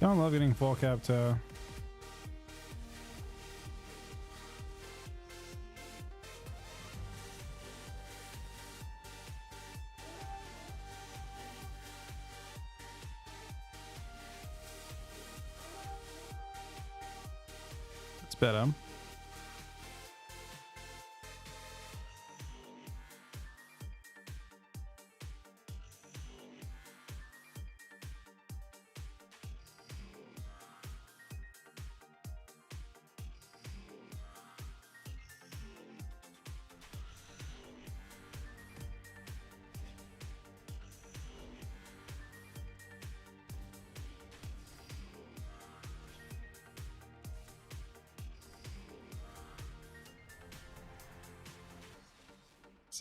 Don't love getting full cap to. It's better.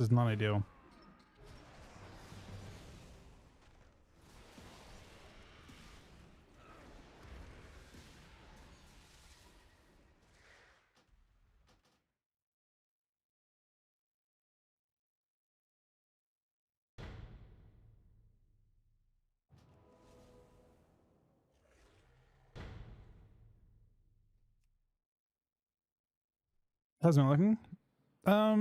is not ideal. How's it looking? I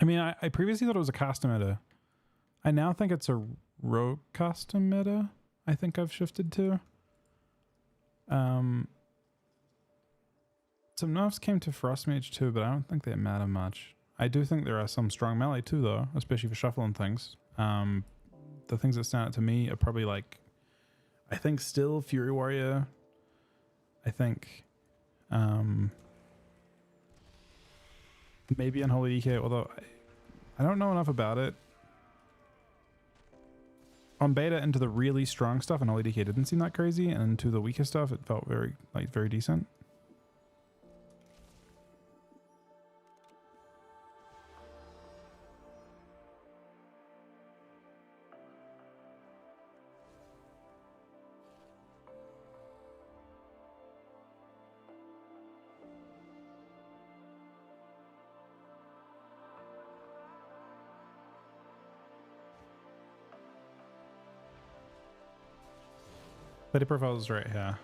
mean, I previously thought it was a custom meta. I now think it's a rogue custom meta. I think I've shifted to. Some nerfs came to Frost Mage too, but I don't think they matter much. I do think there are some strong melee too, though, especially for shuffling things. The things that stand out to me are probably like, I think still Fury Warrior. I think, maybe Unholy DK, although I don't know enough about it. On beta, into the really strong stuff, Unholy DK didn't seem that crazy, and into the weaker stuff, it felt very decent. Beta profile is right here.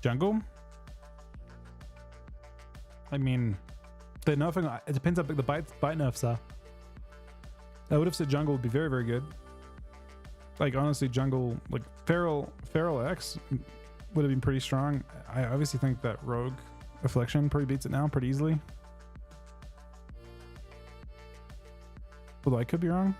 Jungle? I mean, the nerfing, it depends how big the bite nerfs are. I would have said jungle would be very, very good. Like, honestly, jungle, like, Feral X would have been pretty strong. I obviously think that Rogue Affliction pretty beats it now pretty easily. Although I could be wrong.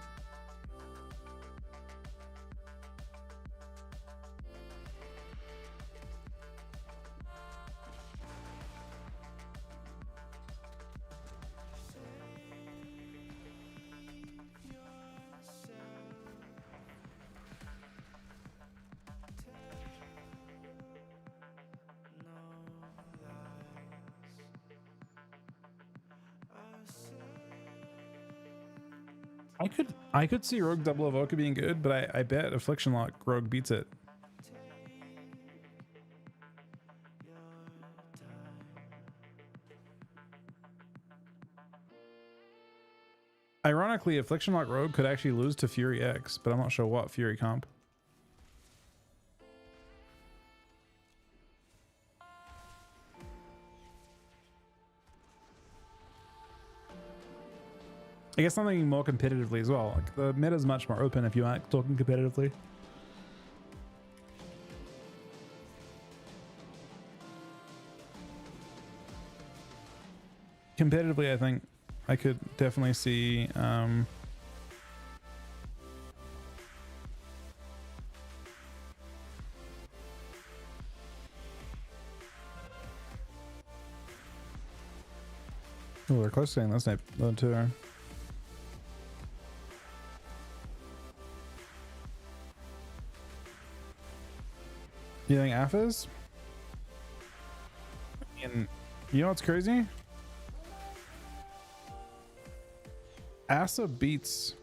I could see Rogue Double Evoker being good, but I bet Affliction Lock Rogue beats it. Ironically, Affliction Lock Rogue could actually lose to Fury X, but I'm not sure what Fury comp. I guess I'm thinking more competitively as well. Like, the meta is much more open if you aren't talking competitively. Competitively, I think I could definitely see oh, they're close to saying that's not too. You think AFAs? And you know what's crazy? ASA beats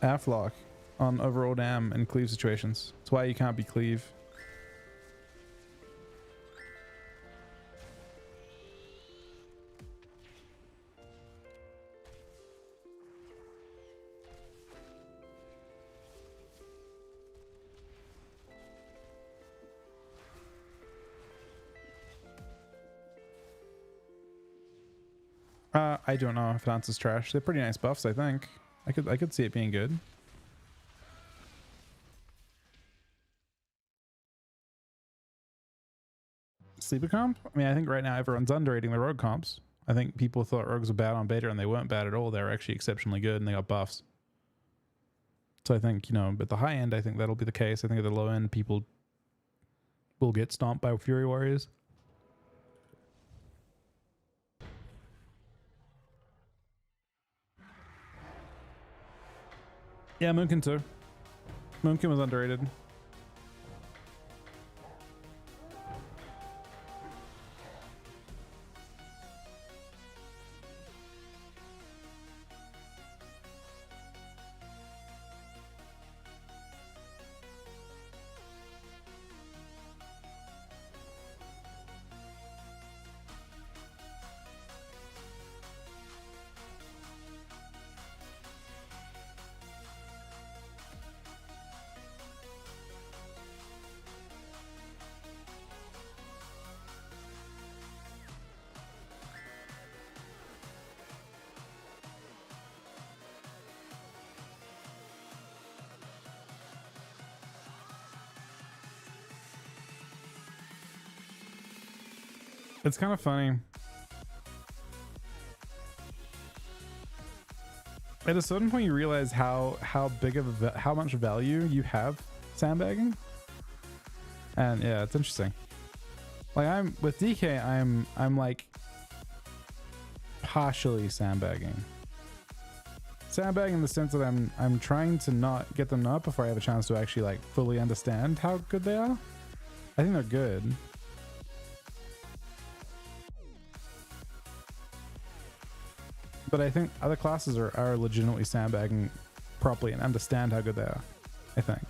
AFLOC on overall dam and cleave situations. That's why you can't be cleave. I don't know if Lance is trash. They're pretty nice buffs, I think. I could see it being good. Sleeper comp? I mean, I think right now everyone's underrating the rogue comps. I think people thought rogues were bad on beta, and they weren't bad at all. They were actually exceptionally good, and they got buffs. So I think, you know, at the high end, I think that'll be the case. I think at the low end, people will get stomped by Fury Warriors. Yeah, Moonkin too. Moonkin was underrated. It's kind of funny. At a certain point, you realize how big of how much value you have sandbagging, and yeah, it's interesting. Like I'm with DK, I'm like partially sandbagging. Sandbagging in the sense that I'm trying to not get them up before I have a chance to actually like fully understand how good they are. I think they're good. But I think other classes are legitimately sandbagging properly and understand how good they are, I think.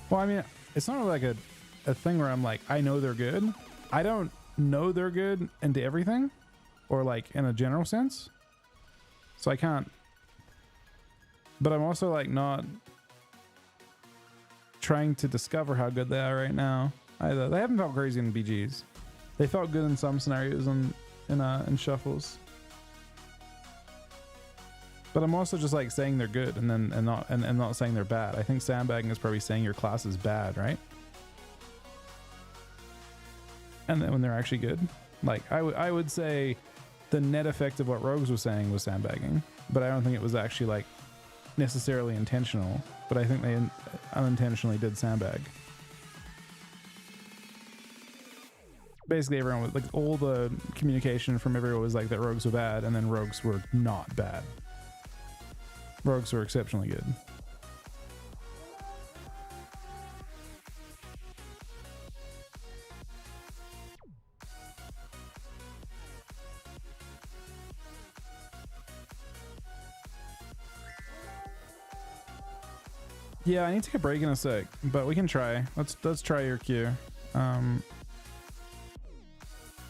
Well, I mean, it's not like a thing where I'm like, I know they're good. I don't know they're good into everything, or like in a general sense. So I can't. But I'm also like not trying to discover how good they are right now either. They haven't felt crazy in BGs. They felt good in some scenarios and in shuffles, but I'm also just like saying they're good and not saying they're bad. I think sandbagging is probably saying your class is bad, right? And then when they're actually good, like I would say the net effect of what Rogues was saying was sandbagging, but I don't think it was actually like necessarily intentional. But I think they unintentionally did sandbag. Basically everyone was like, all the communication from everyone was like that rogues were bad, and then rogues were not bad. Rogues were exceptionally good. Yeah, I need to take a break in a sec, but we can try. Let's try your queue.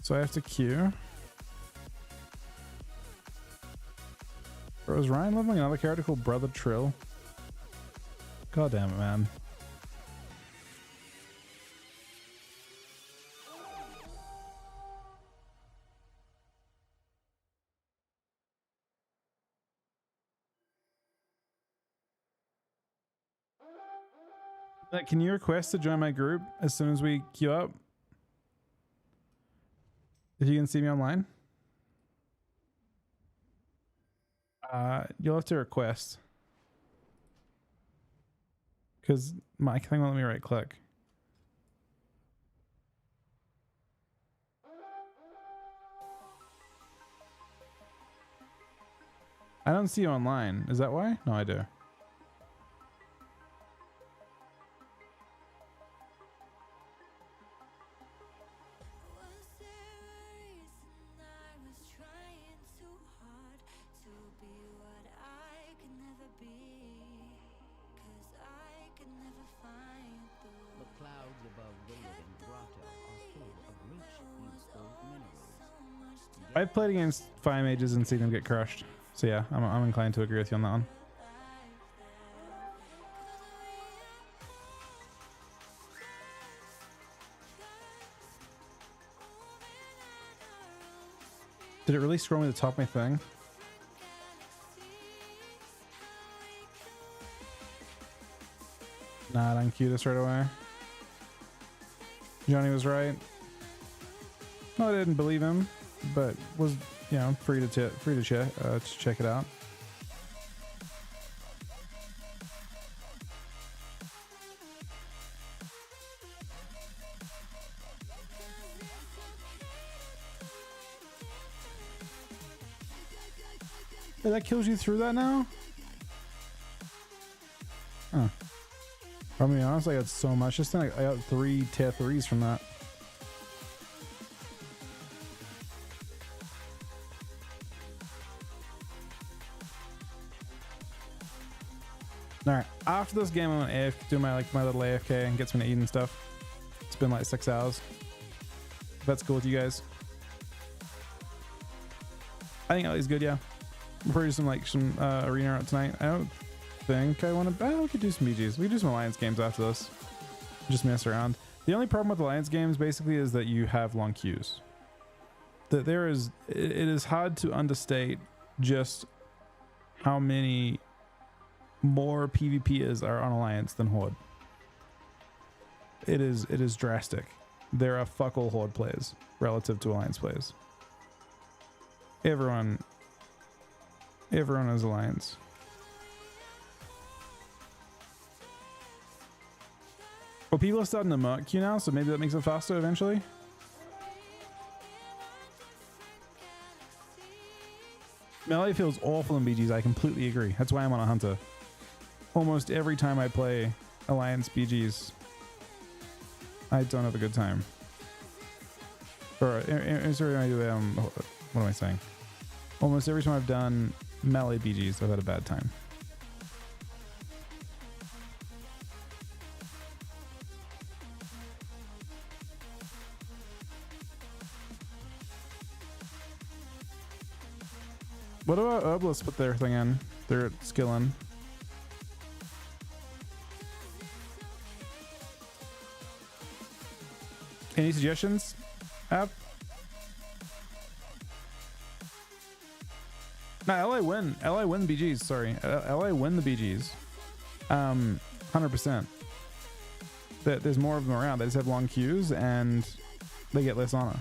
So I have to queue. Bro, is Ryan leveling another character called Brother Trill? God damn it, man. Can you request to join my group as soon as we queue up? If you can see me online? You'll have to request. Because my thing won't let me right click. I don't see you online. Is that why? No, I do. I've played against fire mages and seen them get crushed. So yeah, I'm inclined to agree with you on that one. Did it really scroll me to the top of my thing? Nah, I unqueued this right away. Johnny was right. No, I didn't believe him, but was, you know, free to check it out. Hey, that kills you through that now? Huh. I'll be honest, I got so much. Just then I got 3 tier 3s from that. Alright, after this game I'm gonna do my little AFK and get some to eat and stuff. It's been like 6 hours. If that's cool with you guys. I think Ellie's good, yeah. We'll probably do some arena tonight. I don't think I want to. We could do some BGs. We could do some alliance games after this. Just mess around. The only problem with alliance games basically is that you have long queues. That it is hard to understate just how many more PvPers are on alliance than horde. It is drastic. There are fuck all horde players relative to alliance players. Everyone is alliance. Well, people are starting to mark queue now, so maybe that makes it faster eventually. Melee feels awful in BGs. I completely agree. That's why I'm on a hunter. Almost every time I play alliance BGs, I don't have a good time. Or sorry, I do what am I saying? Almost every time I've done melee BGs, I've had a bad time. What about Herbalists put their thing in? Their skill in. Any suggestions? App? No, LA win BGs, sorry. LA win the BGs. 100%. There's more of them around. They just have long queues and they get less honor.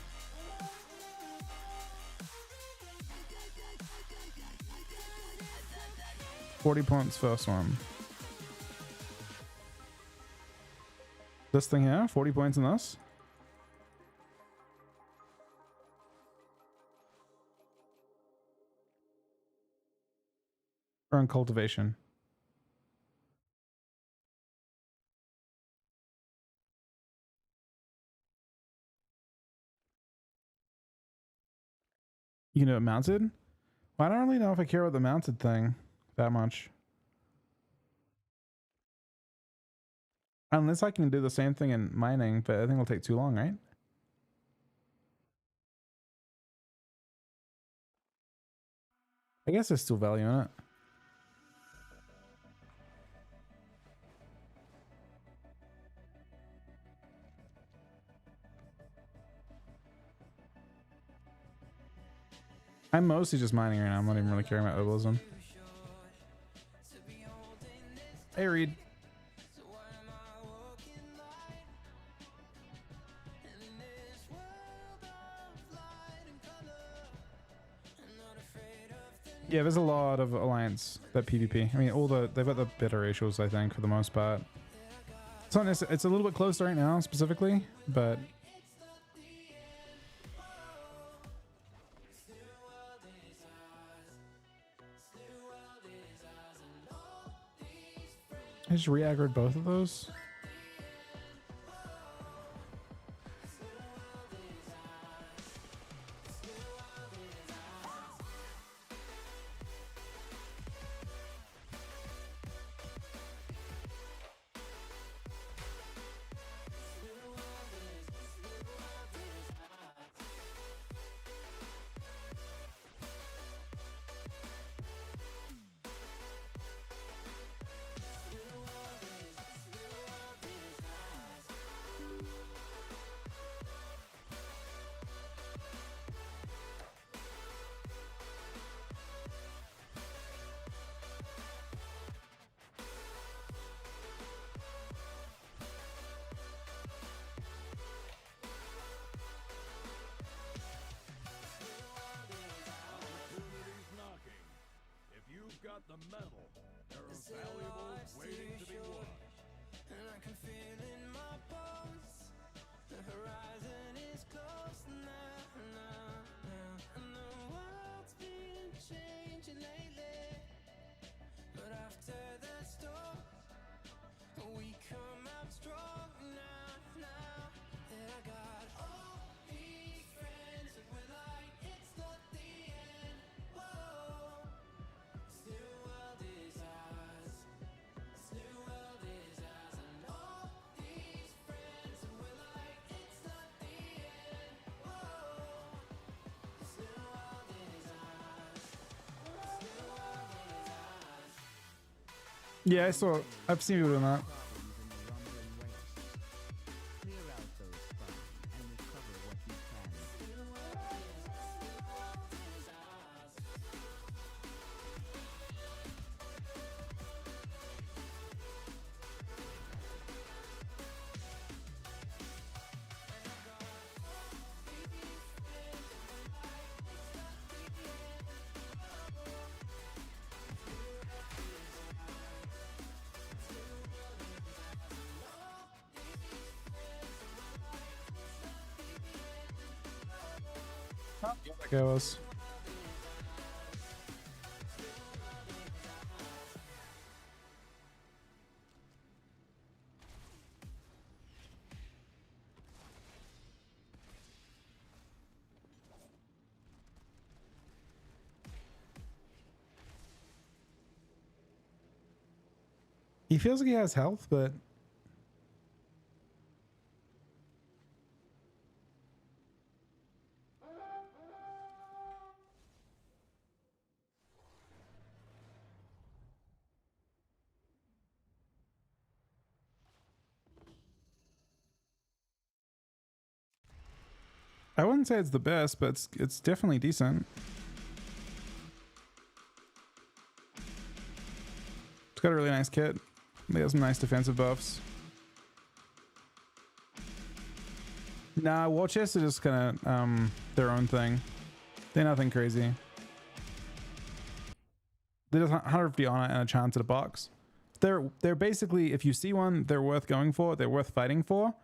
$40 points first one. This thing here, 40 points in this. Or on cultivation. You know, mounted? Well, I don't really know if I care about the mounted thing that much. Unless I can do the same thing in mining, but I think it'll take too long, right? I guess there's still value in it. I'm mostly just mining right now. I'm not even really caring about herbalism. Hey, Reed. Yeah, there's a lot of alliance that PvP. I mean, they've got the better ratios, I think, for the most part. It's not necessarily, it's a little bit close right now, specifically, but I just re-aggroed both of those.
the metal. There are valuables waiting to be won.
And I can feel in my bones. The horizon is close now, now. And the world's been changing lately. But after the storm, we come out strong now, now. And I got all these friends, and we're like, it's not the end. Whoa, this new world is ours. This new world is ours, and all these friends, and we're like, it's not the end. Whoa, this new world is ours. This new world is ours.
Yeah, I've seen people doing that.
Problems in the rumbling waste. Clear out those problems and recover what you can.
Oh, yeah, that guy was. He feels like he has health, but I wouldn't say it's the best, but it's definitely decent. It's got a really nice kit. They have some nice defensive buffs. Nah, war chests are just kind of their own thing. They're nothing crazy. They're just 150 on it and a chance at a box. They're basically, if you see one, they're worth going for. They're worth fighting for,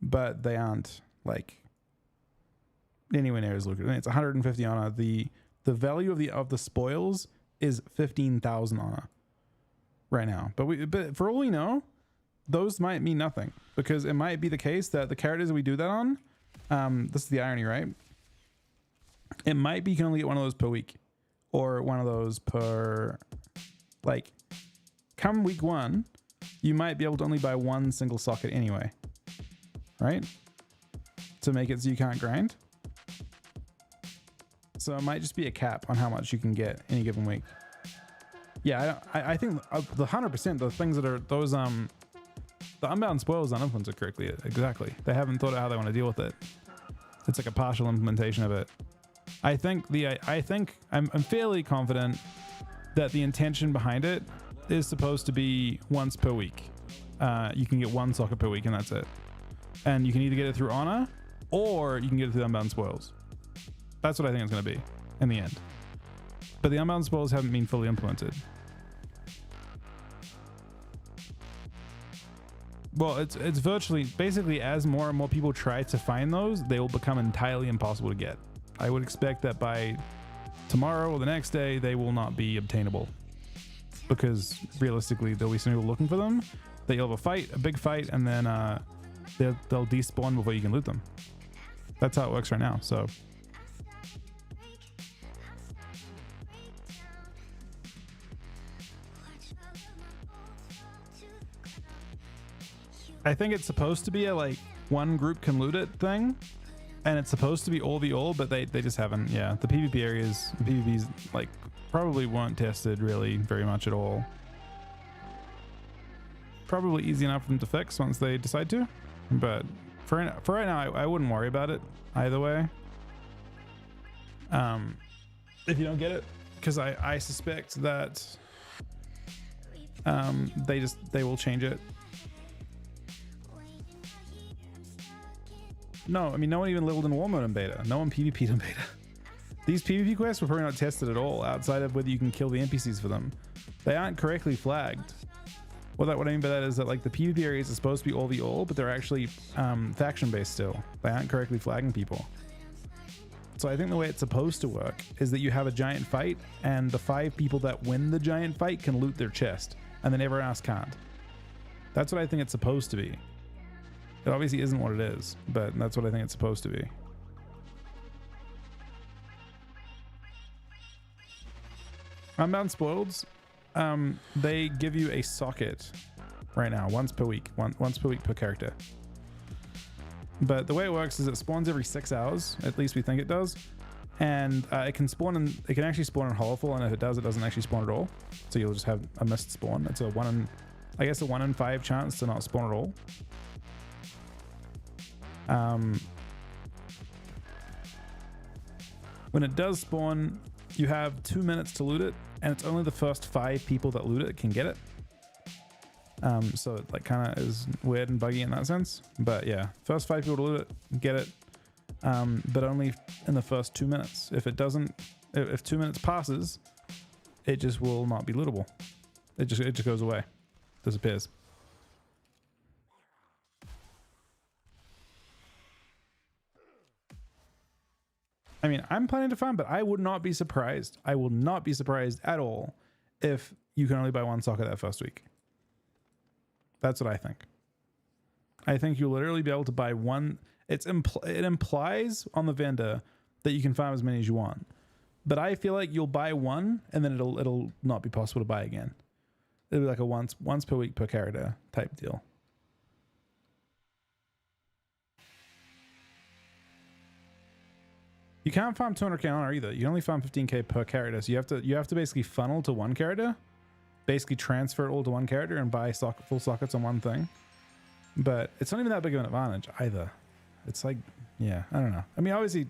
but they aren't like anywhere near as lucrative. It's 150 honor. The value of the spoils is 15,000 honor right now. But for all we know, those might mean nothing, because it might be the case that the characters we do that on, this is the irony, right? It might be you can only get one of those per week, or one of those per, like, come week 1, you might be able to only buy one single socket anyway, right? To make it so you can't grind. So it might just be a cap on how much you can get any given week. Yeah, I think the 100%, the things that are those the unbound spoils aren't implemented correctly. Exactly, they haven't thought of how they want to deal with it. It's like a partial implementation of it. I think I'm fairly confident that the intention behind it is supposed to be once per week. You can get one socket per week, and that's it. And you can either get it through honor, or you can get it through unbound spoils. That's what I think it's going to be in the end. But the unbound spoils haven't been fully implemented. Well, it's virtually, basically, as more and more people try to find those, they will become entirely impossible to get. I would expect that by tomorrow or the next day, they will not be obtainable, because realistically, there'll be some people looking for them. That you'll have a big fight, and then they'll despawn before you can loot them. That's how it works right now. So I think it's supposed to be a like one group can loot it thing, and it's supposed to be all v all, but they just haven't. Yeah, the PvP areas, the PvPs like probably weren't tested really very much at all. Probably easy enough for them to fix once they decide to, but for right now, I wouldn't worry about it either way. If you don't get it, because I suspect that they will change it. No, I mean, no one even leveled in war mode in beta. No one PvP'd in beta. These PvP quests were probably not tested at all, outside of whether you can kill the NPCs for them. They aren't correctly flagged. What I mean by that is that like the PvP areas are supposed to be all v all, but they're actually faction based still. They aren't correctly flagging people. So I think the way it's supposed to work is that you have a giant fight and the 5 people that win the giant fight can loot their chest and then everyone else can't. That's what I think it's supposed to be. It obviously isn't what it is, but that's what I think it's supposed to be. Unbound Spoileds, they give you a socket right now, once per week, once per week per character. But the way it works is it spawns every 6 hours, at least we think it does, and it can actually spawn in Holoful, and if it does, it doesn't actually spawn at all. So you'll just have a missed spawn. It's a 1 in 5 chance to not spawn at all. When it does spawn, you have 2 minutes to loot it, and it's only the first 5 people that loot it can get it. So it like kind of is weird and buggy in that sense. But yeah, first 5 people to loot it, get it, but only in the first 2 minutes. If 2 minutes passes, it just will not be lootable. It just goes away, disappears. I mean, I'm planning to farm, but I would not be surprised. I will not be surprised at all if you can only buy 1 socket that first week. That's what I think. I think you'll literally be able to buy 1. It implies on the vendor that you can farm as many as you want, but I feel like you'll buy 1 and then it'll not be possible to buy again. It'll be like a once per week per character type deal. You can't farm 200k honor either. You can only farm 15k per character. So you have to basically funnel to 1 character, basically transfer it all to 1 character and buy full sockets on 1 thing. But it's not even that big of an advantage either. It's like, yeah, I don't know. I mean, obviously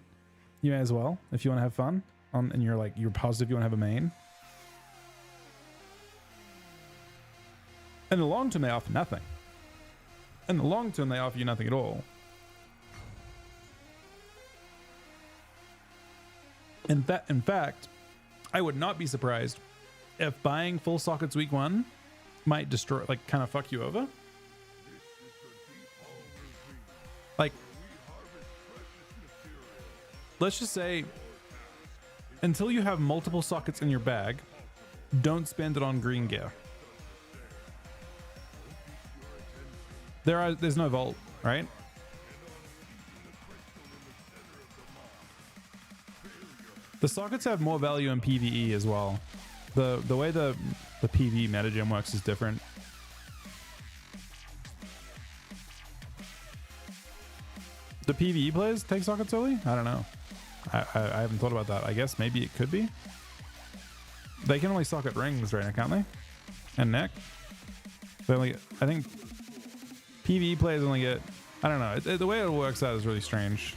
you may as well if you want to have fun and you're positive you want to have a main. In the long term, they offer nothing. In the long term, they offer you nothing at all. In fact, I would not be surprised if buying full sockets week 1 might destroy, like, kind of fuck you over. Like, let's just say, until you have multiple sockets in your bag, don't spend it on green gear. There's no vault, right? The sockets have more value in PvE as well. The way the PvE metagame works is different. Do PvE players take sockets early? I don't know. I haven't thought about that. I guess maybe it could be. They can only socket rings right now, can't they? And neck. I think PvE players only get, I don't know. The way it works out is really strange.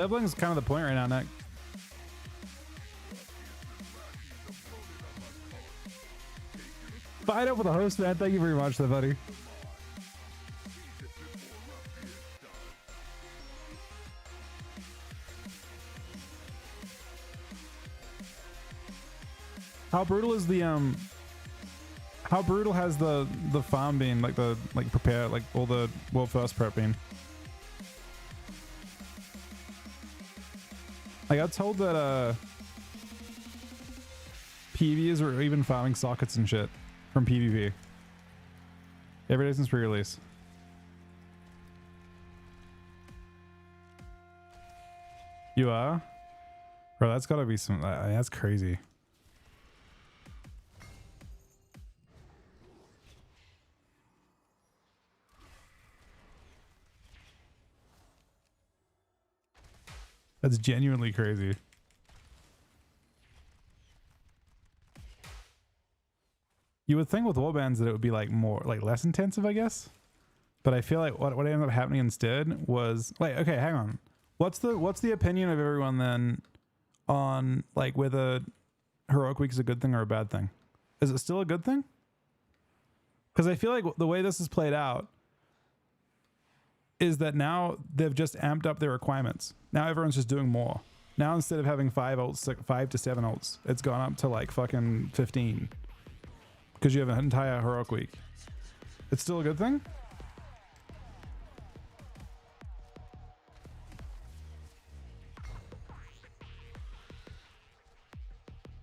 Leveling's kind of the point right now, Nick. Fight up with the host, man. Thank you very much, there, buddy. How brutal is the how brutal has the farm been, like the prepare, like all the world first prep been? I got told that PvEs were even farming sockets and shit from PvP every day since pre-release. You are? Bro, that's gotta be some, that's crazy. That's genuinely crazy. You would think with warbands that it would be like more, like less intensive, I guess. But I feel like what ended up happening instead was like, okay, hang on. What's the opinion of everyone then on like whether Heroic Week is a good thing or a bad thing? Is it still a good thing? Because I feel like the way this is played out is that now they've just amped up their requirements. Now everyone's just doing more. Now instead of having 5 to 7 ults, it's gone up to like fucking 15. Because you have an entire Heroic Week. It's still a good thing?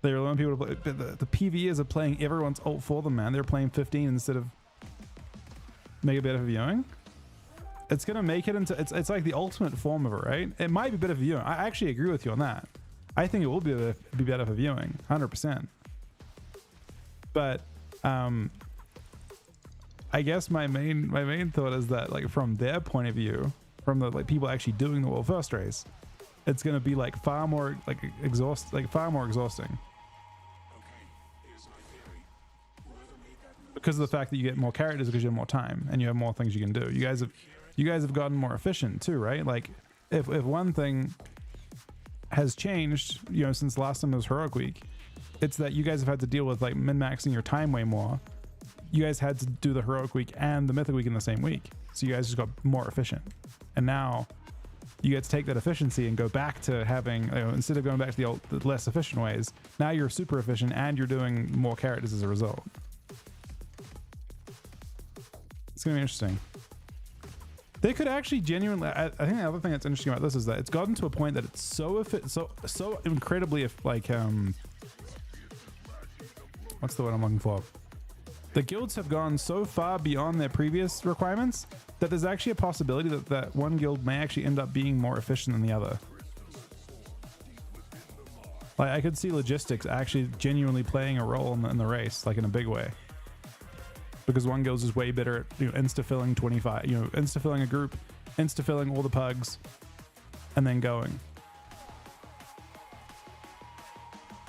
They're allowing people to play. The PvEs are playing everyone's ult for them, man. They're playing 15 instead of make it better for viewing. It's gonna make it into it's like the ultimate form of it, right? It might be better for viewing. I actually agree with you on that. I think it will be better for viewing, 100%. But I guess my main thought is that like from their point of view, from the like people actually doing the world first race, it's gonna be like far more like exhausting. Because of the fact that you get more characters because you have more time and you have more things you can do. You guys have gotten more efficient too, right? Like if one thing has changed, you know, since last time it was Heroic Week, it's that you guys have had to deal with like min-maxing your time way more. You guys had to do the Heroic Week and the Mythic Week in the same week. So you guys just got more efficient. And now you get to take that efficiency and go back to having, you know, instead of going back to the less efficient ways, now you're super efficient and you're doing more characters as a result. It's gonna be interesting. They could actually genuinely. I think the other thing that's interesting about this is that it's gotten to a point that it's so incredibly like what's the word I'm looking for? The guilds have gone so far beyond their previous requirements that there's actually a possibility that one guild may actually end up being more efficient than the other. Like I could see logistics actually genuinely playing a role in the race, like in a big way. Because one guild is way better at, you know, insta-filling 25, you know, insta-filling a group, insta-filling all the pugs, and then going.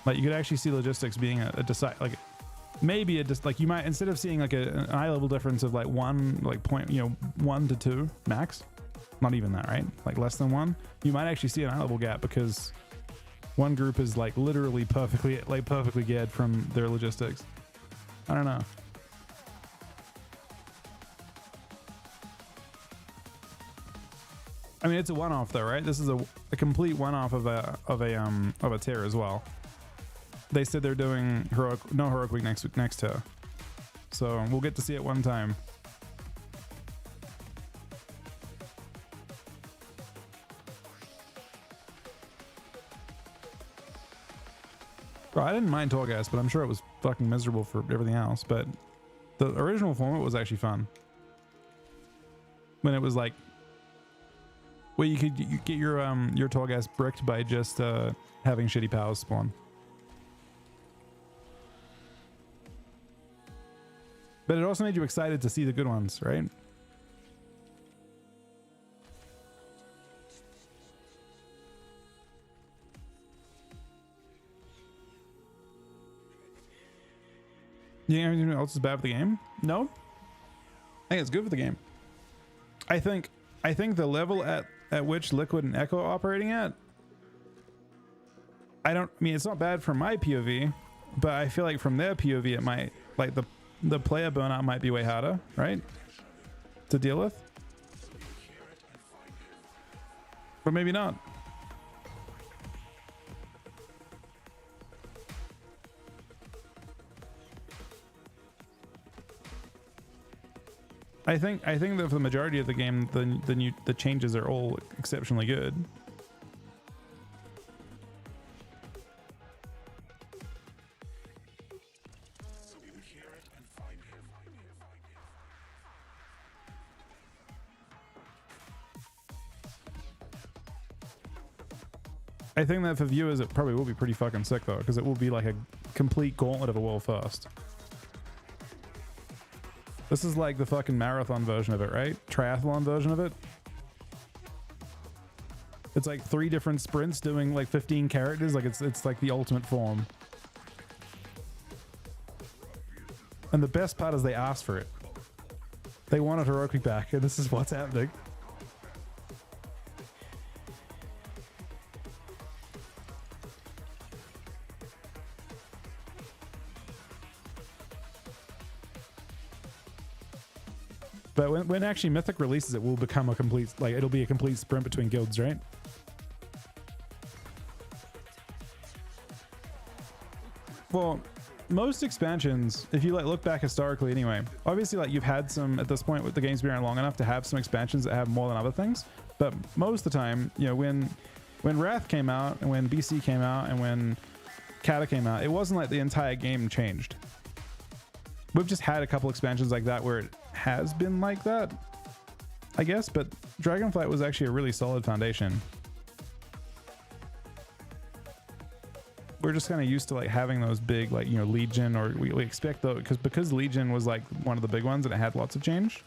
Like you could actually see logistics being a decide, like maybe like you might, instead of seeing like an eye level difference of like 1 to 2 max, not even that, right? Like less than 1, you might actually see an eye level gap because one group is like literally perfectly geared from their logistics. I don't know. I mean, it's a one-off though, right? This is a complete one-off of a tier as well. They said they're doing no Heroic Week next tier, so we'll get to see it one time. Bro, I didn't mind Torghast, but I'm sure it was fucking miserable for everything else. But the original format was actually fun. When it was like, well, you get your Torghast bricked by just having shitty powers spawn. But it also made you excited to see the good ones, right? You think anything else is bad for the game? No. I think it's good for the game. I think the level at at which Liquid and Echo are operating at. I mean, it's not bad from my POV, but I feel like from their POV, it might, like the player burnout might be way harder, right? To deal with. But maybe not. I think that for the majority of the game, the changes are all exceptionally good. I think that for viewers, it probably will be pretty fucking sick though, because it will be like a complete gauntlet of a world first. This is like the fucking marathon version of it, right? Triathlon version of it. It's like 3 different sprints doing like 15 characters. Like it's like the ultimate form. And the best part is they asked for it. They wanted Heroic back, and this is what's happening. But when actually Mythic releases, it will become a complete, like it'll be a complete sprint between guilds, right? Well, most expansions, if you like look back historically anyway, obviously like you've had some at this point with the game's been around long enough to have some expansions that have more than other things. But most of the time, you know, when Wrath came out and when BC came out and when Kata came out, it wasn't like the entire game changed. We've just had a couple expansions like that where it has been like that, I guess, but Dragonflight was actually a really solid foundation. We're just kind of used to like having those big, like, you know, Legion, or we expect though, because Legion was like one of the big ones and it had lots of change,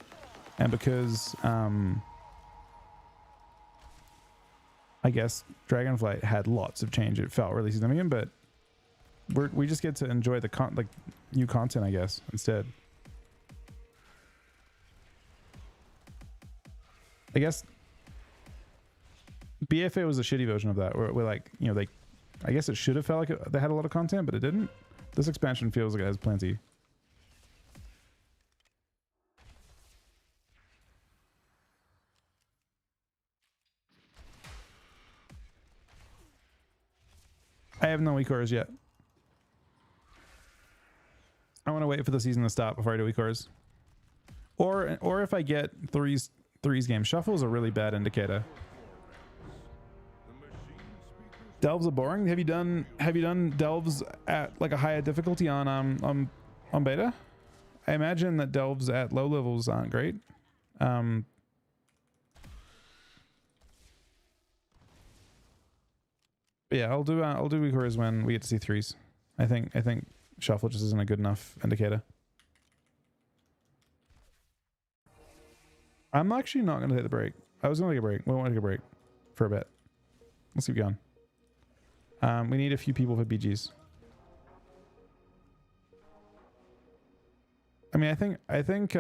and because I guess Dragonflight had lots of change, it felt really significant, but we just get to enjoy the new content, I guess, instead. I guess BFA was a shitty version of that, where we're like, you know, I guess it should have felt like they had a lot of content, but it didn't. This expansion feels like it has plenty. I have no e-cores yet. I want to wait for the season to stop before I do e-cores. Or if I get threes game, shuffle is a really bad indicator. Delves are boring. Have you done delves at like a higher difficulty on beta? I imagine that delves at low levels aren't great. But yeah, I'll do e-cores when we get to see threes. I think shuffle just isn't a good enough indicator. I'm actually not gonna take the break. I was gonna take a break. We won't take a break for a bit. Let's keep going. We need a few people for BGs. I mean, I think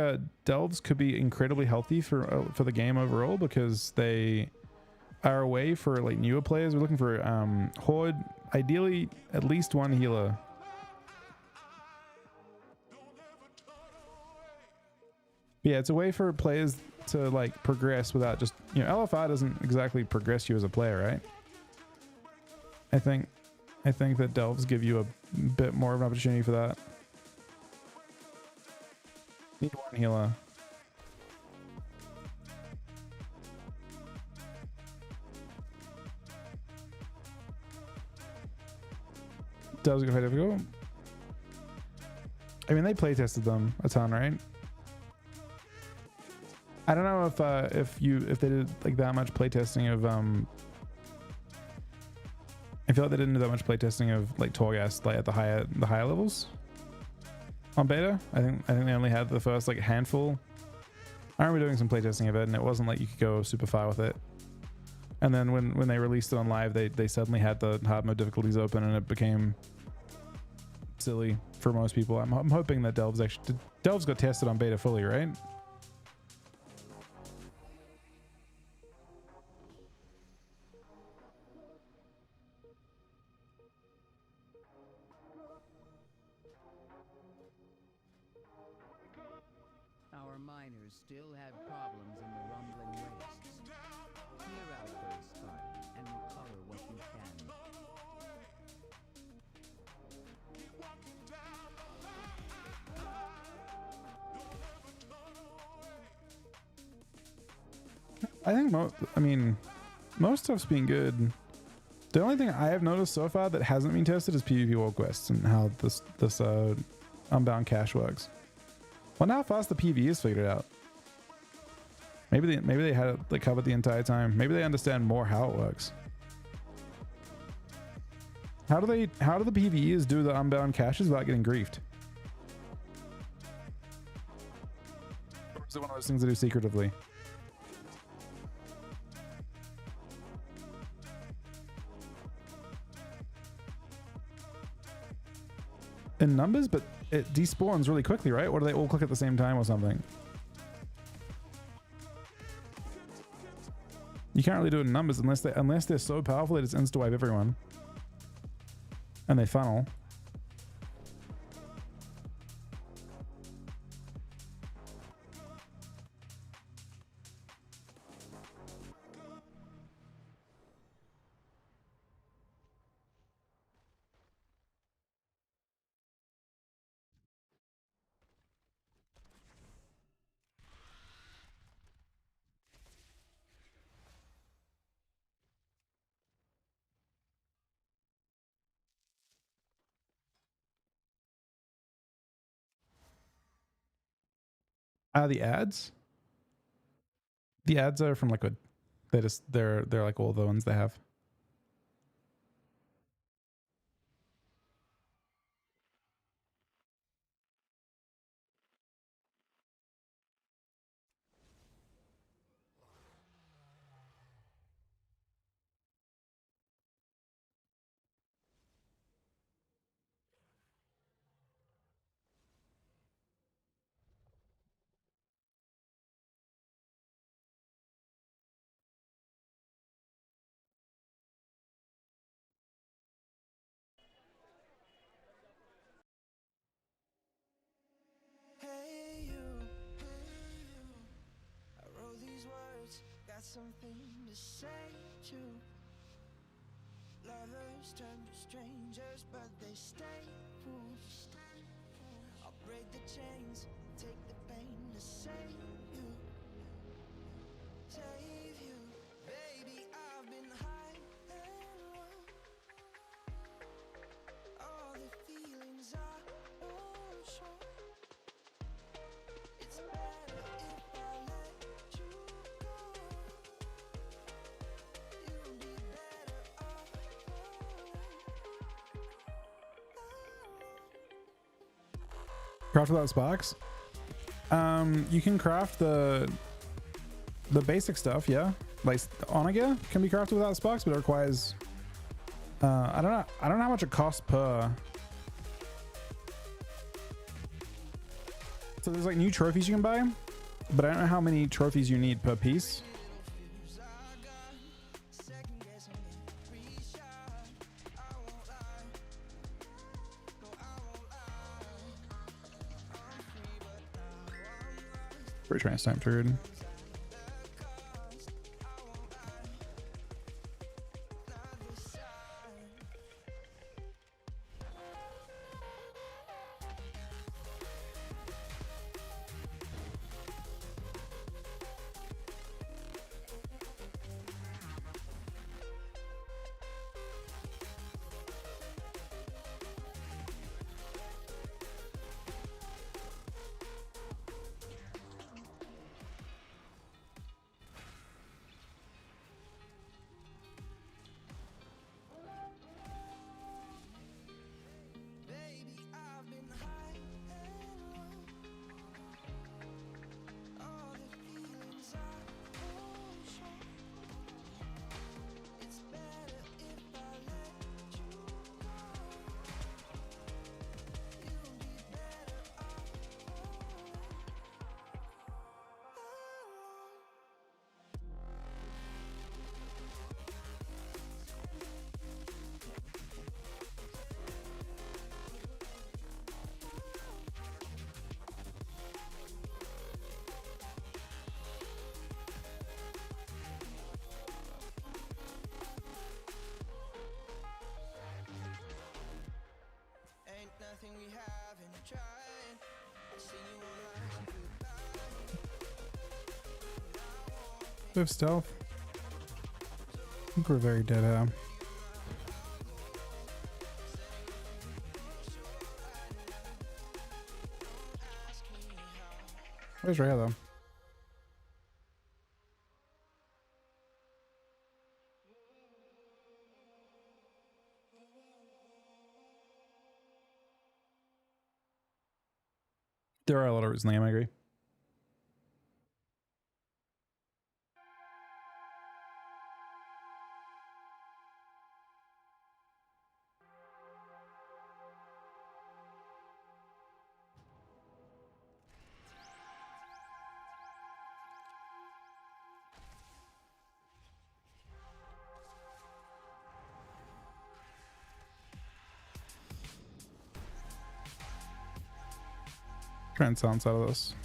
delves could be incredibly healthy for the game overall, because they are a way for like newer players. We're looking for Horde, ideally at least one healer. Yeah, it's a way for players to like progress without just, you know, LFR doesn't exactly progress you as a player, right? I think that delves give you a bit more of an opportunity for that. Need one healer. Delves get quite difficult. I mean, they play tested them a ton, right? I don't know if they did like that much playtesting of I feel like they didn't do that much playtesting of like Torghast like at the higher levels on beta. I think they only had the first like handful. I remember doing some playtesting of it, and it wasn't like you could go super far with it. And then when they released it on live, they suddenly had the hard mode difficulties open, and it became silly for most people. I'm hoping that delves got tested on beta fully, right?
Our miners still have problems in the rumbling wastes. Clear out those sparks and recover what you can.
I think most stuff's been good. The only thing I have noticed so far that hasn't been tested is PvP world quests and how this unbound cache works. Wonder how fast the PvE is figured out. Maybe they had it like covered the entire time. Maybe they understand more how it works. How do the PvEs do the unbound caches without getting griefed? Or is it one of those things they do secretively? In numbers, but it despawns really quickly, right? Or do they all click at the same time or something? You can't really do it in numbers unless they're so powerful they just insta-wipe everyone. And they funnel. The ads? The ads are from Liquid. They're like all the ones they have.
Hey you, I wrote these words, got something to say to. Lovers turn to strangers, but they stay fools. I'll break the chains, take the pain to save you. Save you, baby, I've been high and low. All the feelings I won't show. It's better if I let you go. You'll be better off
Craft without sparks? You can craft the basic stuff, yeah. Like honor gear can be crafted without sparks, but it requires I don't know how much it costs per. So there's like new trophies you can buy, but I don't know how many trophies you need per piece. Bridge trans time triggered. We have stealth. I think we're very dead here. Where's Rhea though? There are a lot of routes in the game, I agree. Try and silence out of this.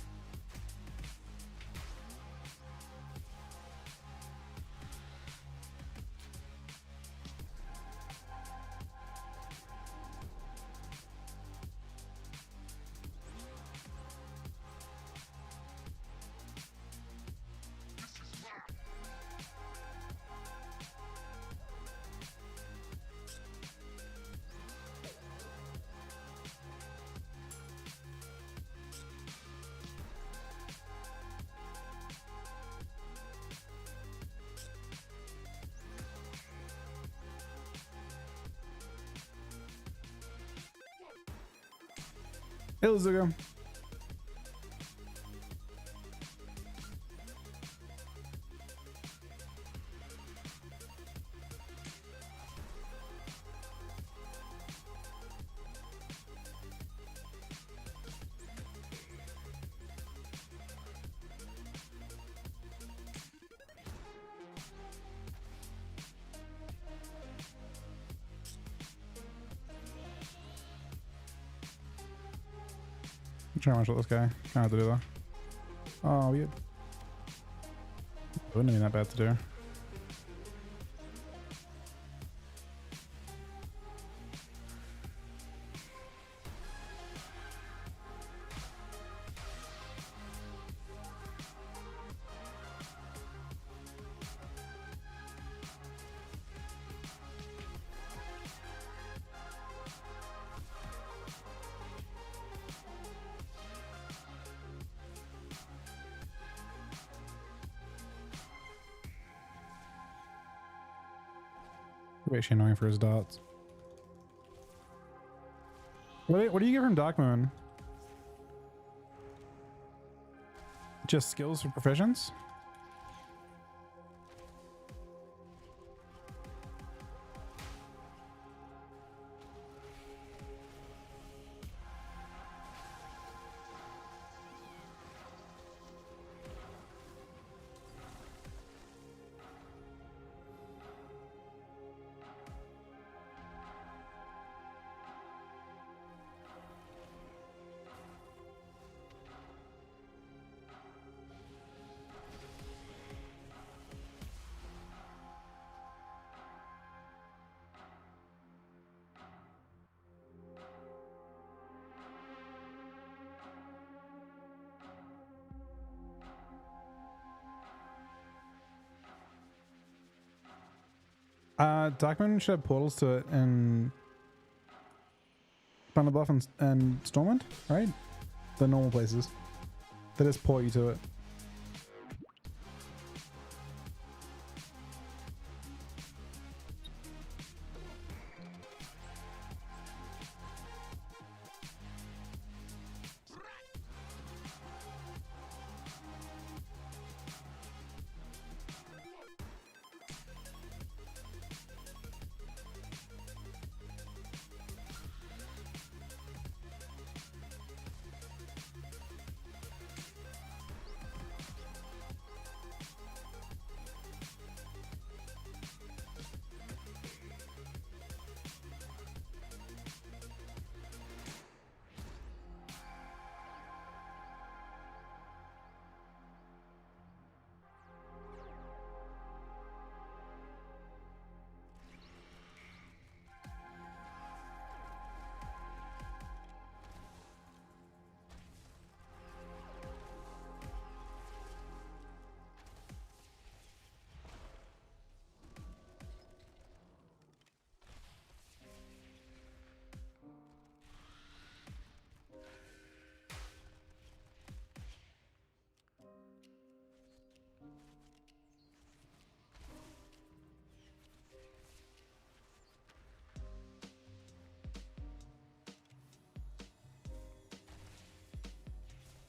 Hey, Luzuga. I'm trying to one-shot this guy. Kind of to do that. Oh, weird. Wouldn't have been that bad to do. Actually annoying for his dots. What do you get from Dark Moon? Just skills for proficients? Darkmoon should have portals to it in Thunder Bluff and Stormwind, right? The normal places. They just port you to it.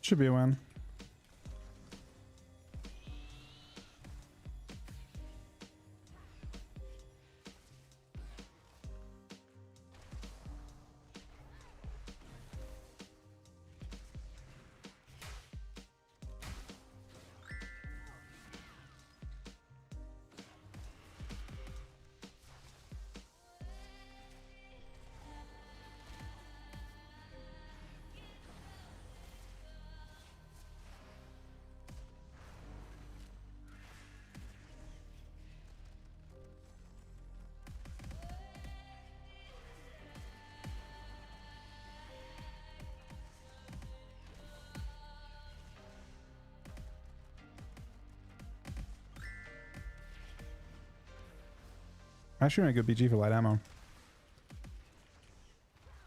Should be a win. Actually, a good BG for light ammo.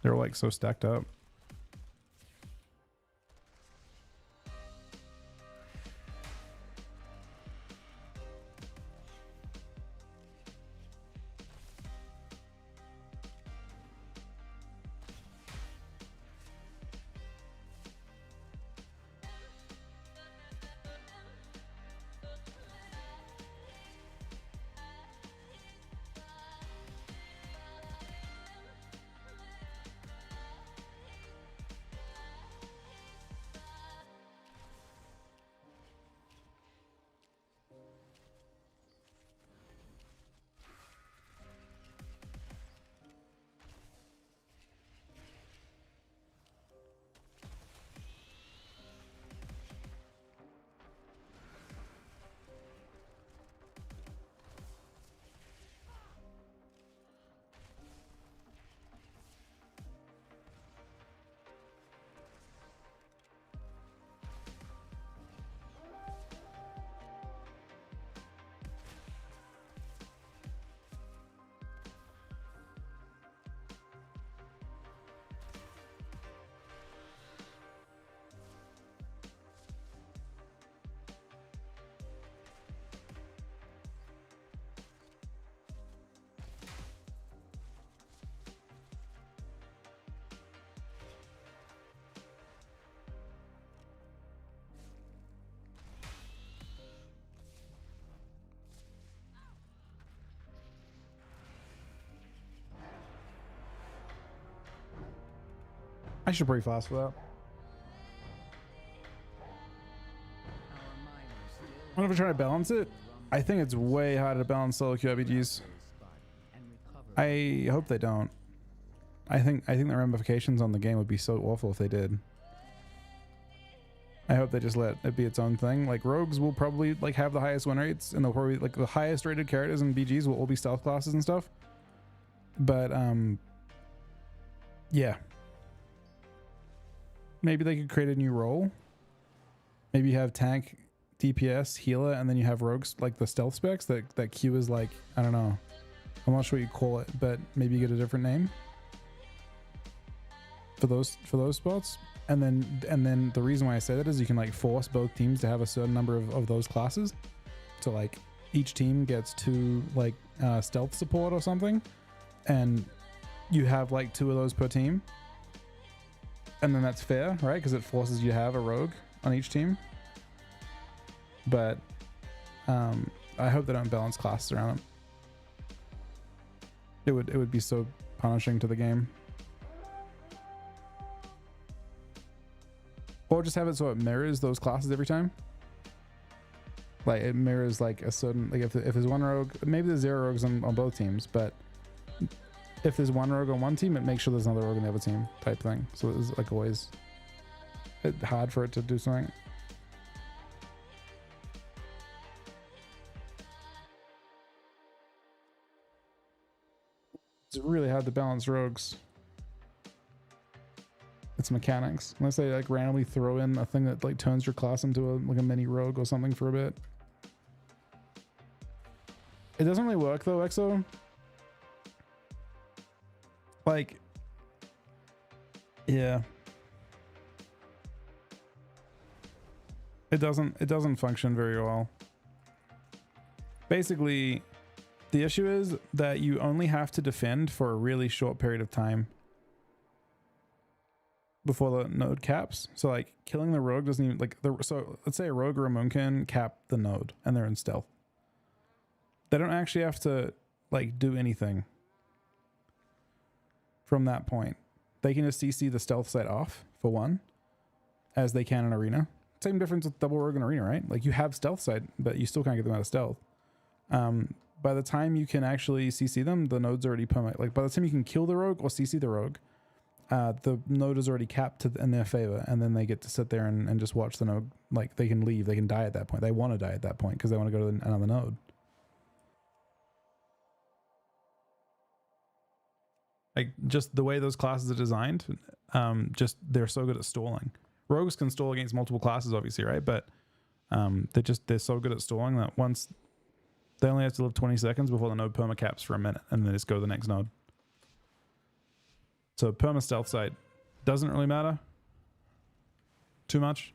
They're like so stacked up. I should pretty fast for that.
Our miners still
What if I try to balance it? I think it's way harder to balance solo queue RPGs.
and recover.
I hope they don't. I think the ramifications on the game would be so awful if they did. I hope they just let it be its own thing. Like rogues will probably like have the highest win rates, and they'll probably like the highest rated characters in BGs will all be stealth classes and stuff. But yeah. Maybe they could create a new role. Maybe you have tank, DPS, healer, and then you have rogues like the stealth specs that Q is like, I don't know. I'm not sure what you call it, but maybe you get a different name for those spots. And then the reason why I say that is you can like force both teams to have a certain number of those classes. So like each team gets 2 like stealth support or something, and you have like 2 of those per team. And then that's fair, right? Because it forces you to have a rogue on each team. But I hope they don't balance classes around it. It would be so punishing to the game. Or just have it so it mirrors those classes every time. Like it mirrors like a certain, like if there's one rogue, maybe there's 0 rogues on both teams, but if there's one rogue on one team, it makes sure there's another rogue on the other team type thing. So it's like always hard for it to do something. It's really hard to balance rogues. It's mechanics. Unless they like randomly throw in a thing that like turns your class into a mini rogue or something for a bit. It doesn't really work though, EXO. Like, yeah, it doesn't function very well. Basically, the issue is that you only have to defend for a really short period of time. before the node caps. So like killing the rogue doesn't even like the, so let's say a rogue or a moonkin cap the node and they're in stealth. They don't actually have to like do anything from that point. They can just CC the stealth side off for one, as they can in arena. Same difference with double rogue in arena, right? Like you have stealth side, but you still can't get them out of stealth. By the time you can actually CC them, the node's already permanent. Like by the time you can kill the rogue or CC the rogue, the node is already capped in their favor, and then they get to sit there and just watch the node. Like they can leave, they can die at that point. They want to die at that point because they want to go to another node. Like just the way those classes are designed, just they're so good at stalling. Rogues can stall against multiple classes, obviously, right? But they're so good at stalling that once they only have to live 20 seconds before the node perma caps for a minute, and then just go to the next node. So perma stealth side doesn't really matter too much.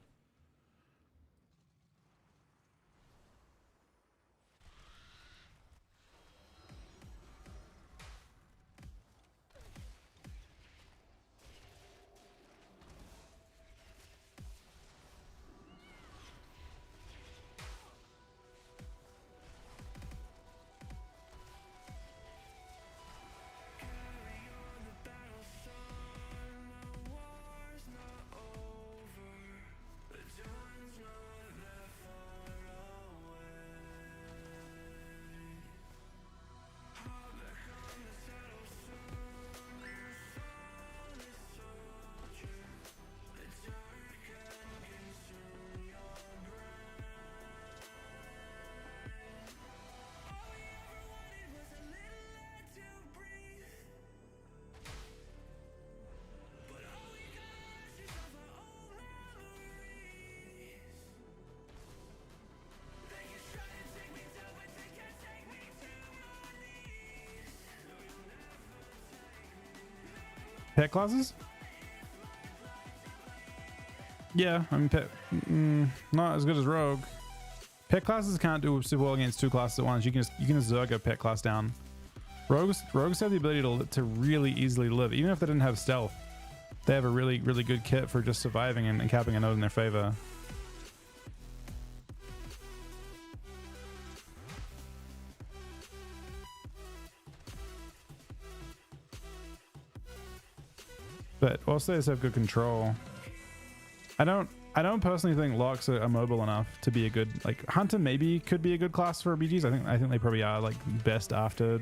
Pet classes? Yeah, I mean, pet, not as good as rogue. Pet classes can't do super well against two classes at once. You can just Zerg a pet class down. Rogues have the ability to really easily live, even if they didn't have stealth. They have a really good kit for just surviving and capping a node in their favor. But also they just have good control. I don't personally think locks are mobile enough to be a good, like, Hunter maybe could be a good class for BGs. I think they probably are like best after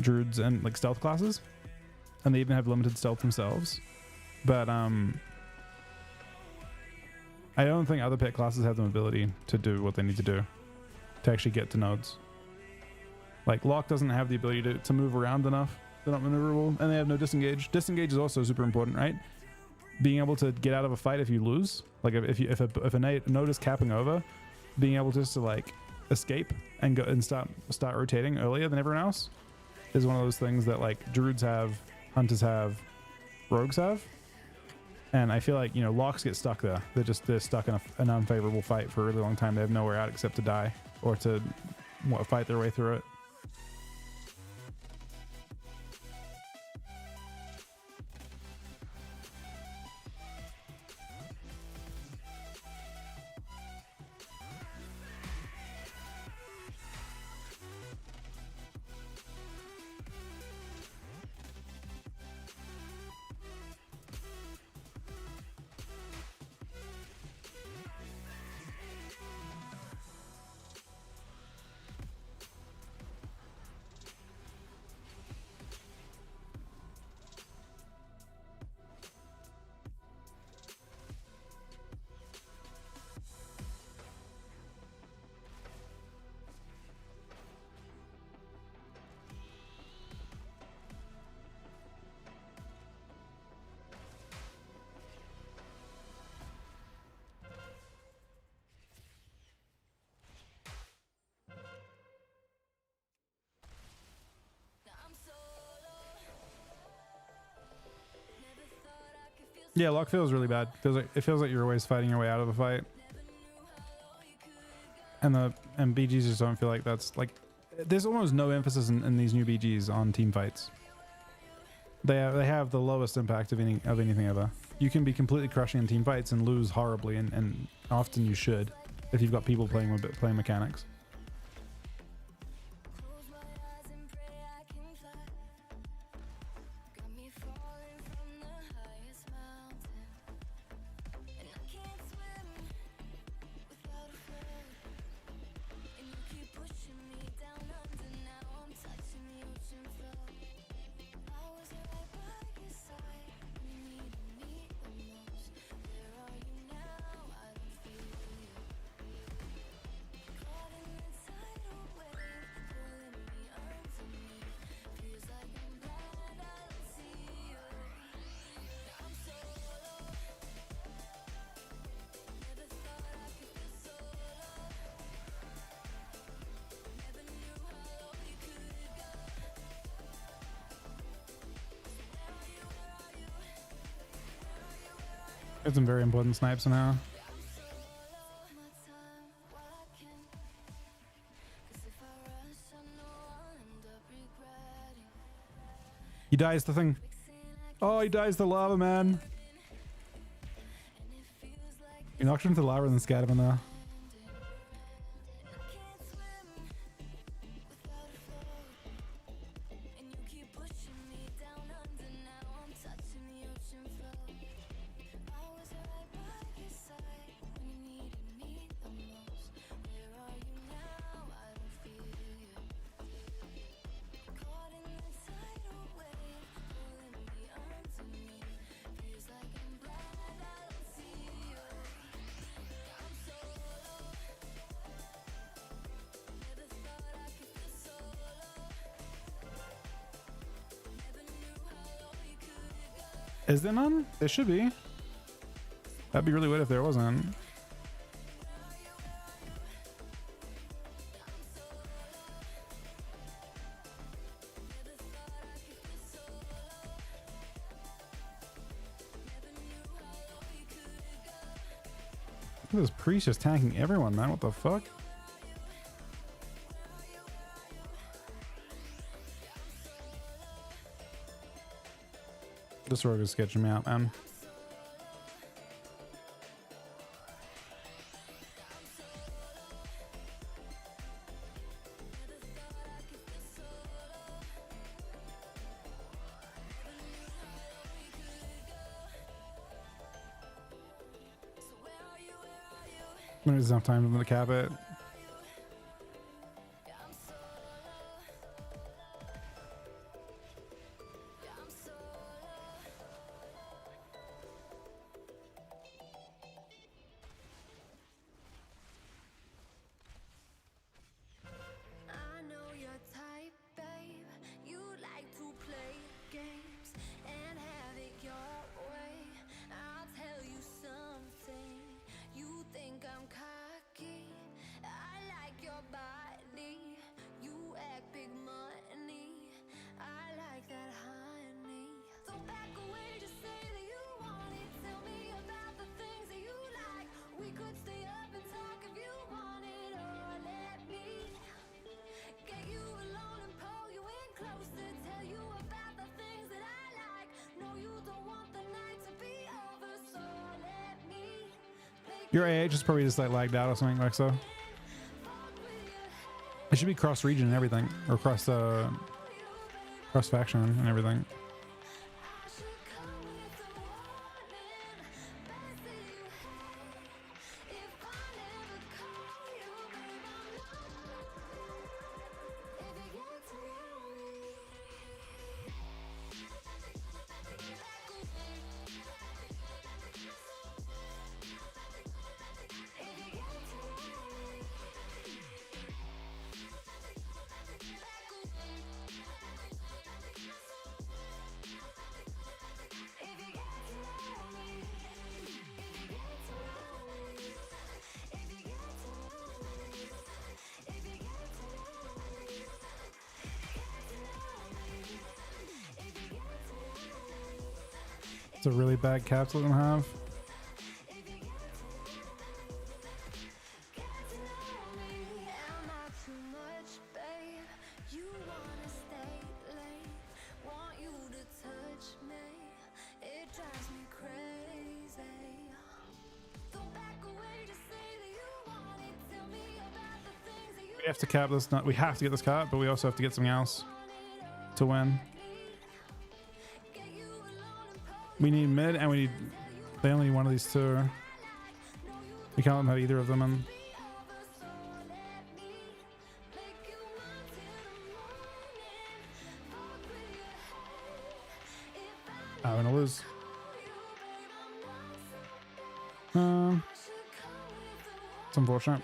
druids and like stealth classes, and they even have limited stealth themselves. But I don't think other pet classes have the ability to do what they need to do to actually get to nodes. Like Lock doesn't have the ability to move around enough. They're not maneuverable, and they have no disengage. Disengage is also super important, right? Being able to get out of a fight if you lose, like if a node is capping over, being able just to like escape and go and start rotating earlier than everyone else is one of those things that like druids have, hunters have, rogues have. And I feel like, you know, locks get stuck there. They're stuck in an unfavorable fight for a really long time. They have nowhere out except to die or to fight their way through it. Yeah, lock feels really bad. It feels like you're always fighting your way out of a fight. And BGs just don't feel like that's like, there's almost no emphasis in these new BGs on team fights. They have the lowest impact of anything ever. You can be completely crushing in team fights and lose horribly, and often you should if you've got people playing mechanics.
Close my eyes and pray I can fly. Got me falling from the highest mountain, and I can't swim without a float. And you keep pushing me down under. Now I'm touching the ocean floor. I was right by your side when you needed me the most. Where are you now? I don't feel you. Caught in the tidal wave, pulling me underneath. Feels like I'm blind, I don't see you. I'm solo. Never thought I could feel so low. Never knew how low you could go. Where are you? Where are you? Where are you? Where are you?
Got some very important snipes now.
I'm solo. My time walking. 'Cause if I rush, I know I'll end up regretting.
He dies the thing. Oh, he dies the lava, man.
And it feels like
He knocked him into the lava and then scattered him there.
ending. I can't swim without a float. And you keep pushing me down under. Now I'm touching the ocean floor. I was right by your side when you needed me the most. Where are you now? I don't feel you. Caught in the tidal wave, pulling me underneath. Feels like I'm blind, I don't see you. I'm solo. Never thought I could feel so low. Never knew how low you could go.
Is there none? There should be. That'd be really weird if there wasn't. Look at this priest just tanking everyone, man. What the fuck? This rogue is sketching me out, man. When there's enough time to cap it.
I know your type, babe. You like to play games and have it your way. I'll tell you something. You think I'm cocky. I like your body. You act big money. I like that honey. So back away, just say that you want it. Tell me about the things that you like. We could stay up and talk if you want it, or let me get you alone and pull you in closer. Tell you about the things that I like. No, you don't want the night to be over, so let me play
Your AH is probably just like lagged out or something like so. It should be cross region and everything, or cross cross faction and everything.
I should come with some warning. Best that you hate. If I never call you, babe, I'm not. If you get to know me,
It's a really bad caps let them have.
am I too much, babe? You wanna stay late, want you to touch
We have to cap this. We have to get this cap, but we also have to get something else to win. We need mid, and we need. They only need one of these two. We can't let them have either of them. And I'm gonna lose. It's unfortunate.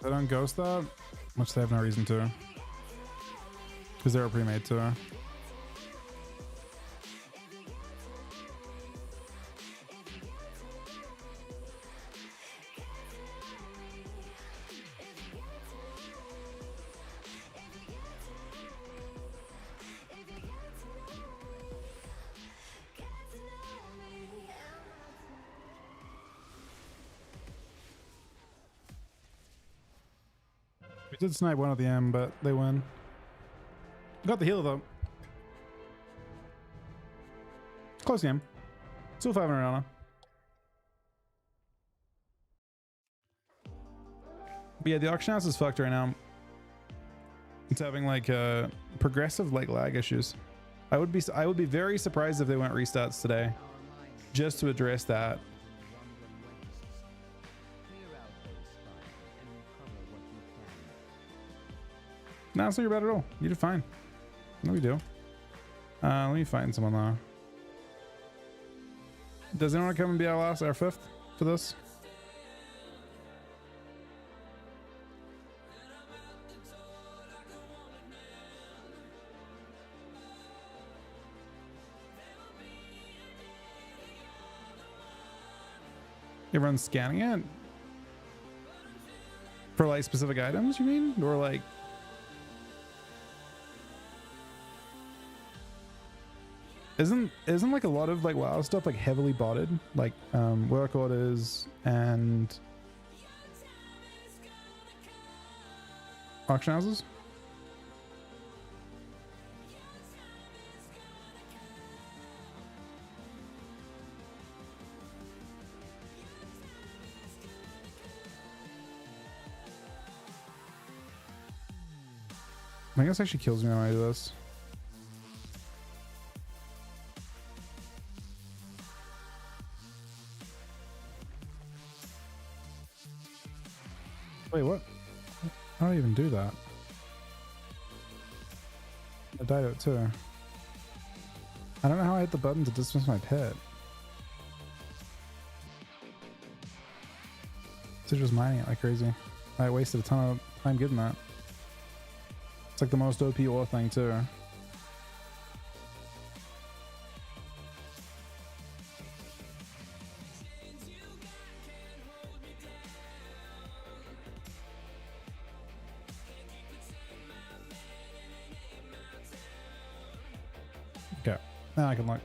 They don't ghost that, which they have no reason to, because they're a pre-made to. We did snipe one at the end, but they win. Got the heal though. Close game. Still 500 honor. But yeah, the auction house is fucked right now. It's having like progressive like lag issues. I would be very surprised if they went restarts today, just to address that. No, it's not your bad at all. You did fine. No, we do. Let me find someone though. Does anyone want to come and be our fifth for this? Everyone's scanning it for like specific items, you mean? Or like isn't like a lot of like WoW stuff like heavily botted, like work orders and auction houses? I guess actually kills me when I do this. Wait, what? I don't even do that. I died out too. I don't know how I hit the button to dismiss my pet. So just mining it like crazy. I wasted a ton of time getting that. It's like the most OP ore thing too. Okay, now I can look.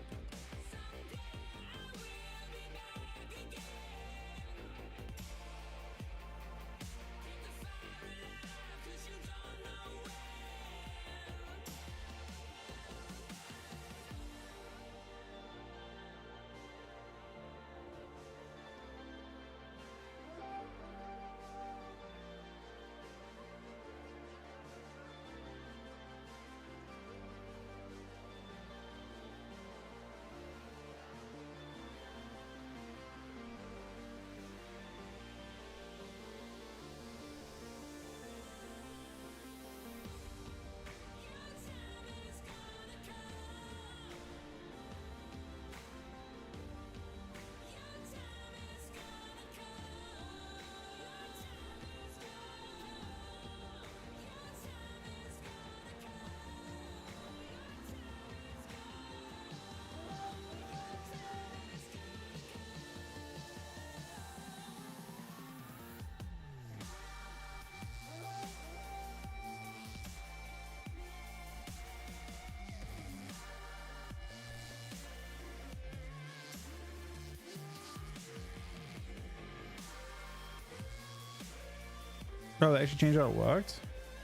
Oh, they actually changed how it worked?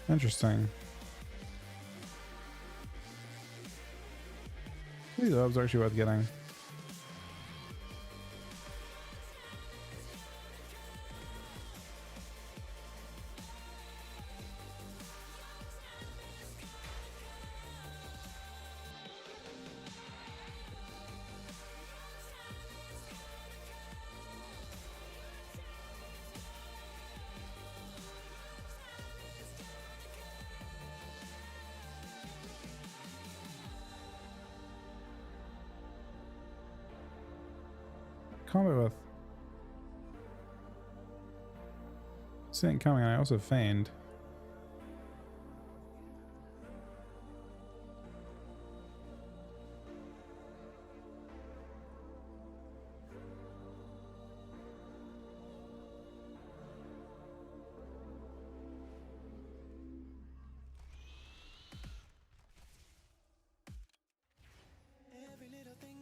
Interesting. These orbs are actually worth getting. Combat with. Seeing it coming, I also feigned.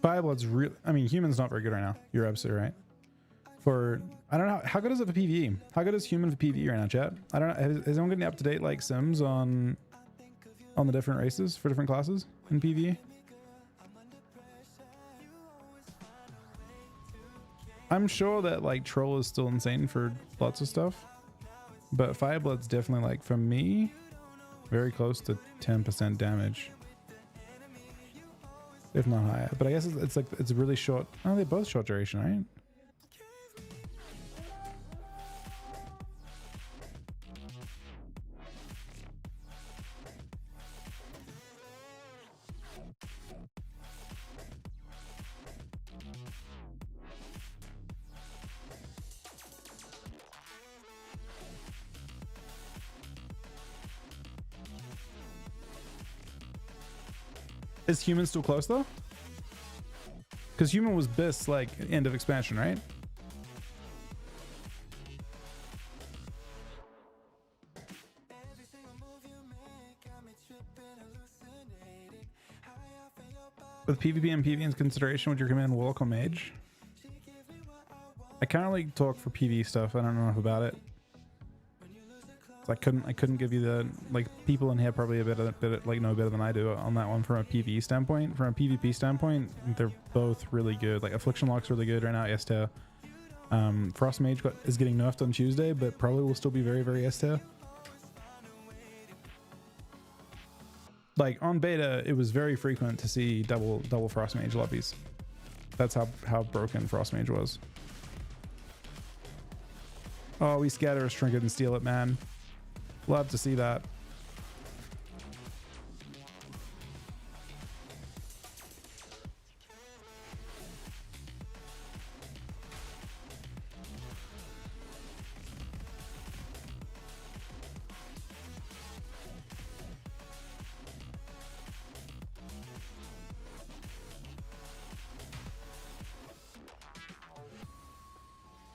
Fireblood's real. I mean, human's not very good right now. You're absolutely right. For I don't know how good is it for PvE? How good is human for PvE right now, chat? I don't know. Is anyone getting up to date like sims on the different races for different classes in PvE? I'm sure that like troll is still insane for lots of stuff, but Fireblood's definitely like for me very close to 10% damage. If not higher, but I guess it's like it's really short. Oh, they're both short duration, right? Is human still close though? Because human was bis like end of expansion, right? With PvP and PvE in consideration, would you recommend Warlock or Mage? I can't really talk for PvE stuff. I don't know enough about it. So I couldn't give you the like people in here probably a bit like know better than I do on that one from a PvE standpoint. From a PvP standpoint, they're both really good. Like Affliction Lock's really good right now. S tier. Frost Mage is getting nerfed on Tuesday, but probably will still be very very S tier. Like on beta, it was very frequent to see double Frost Mage lobbies. That's how broken Frost Mage was. Oh, we scatter a trinket and steal it, man. Love to see that.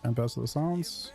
And best of the sounds.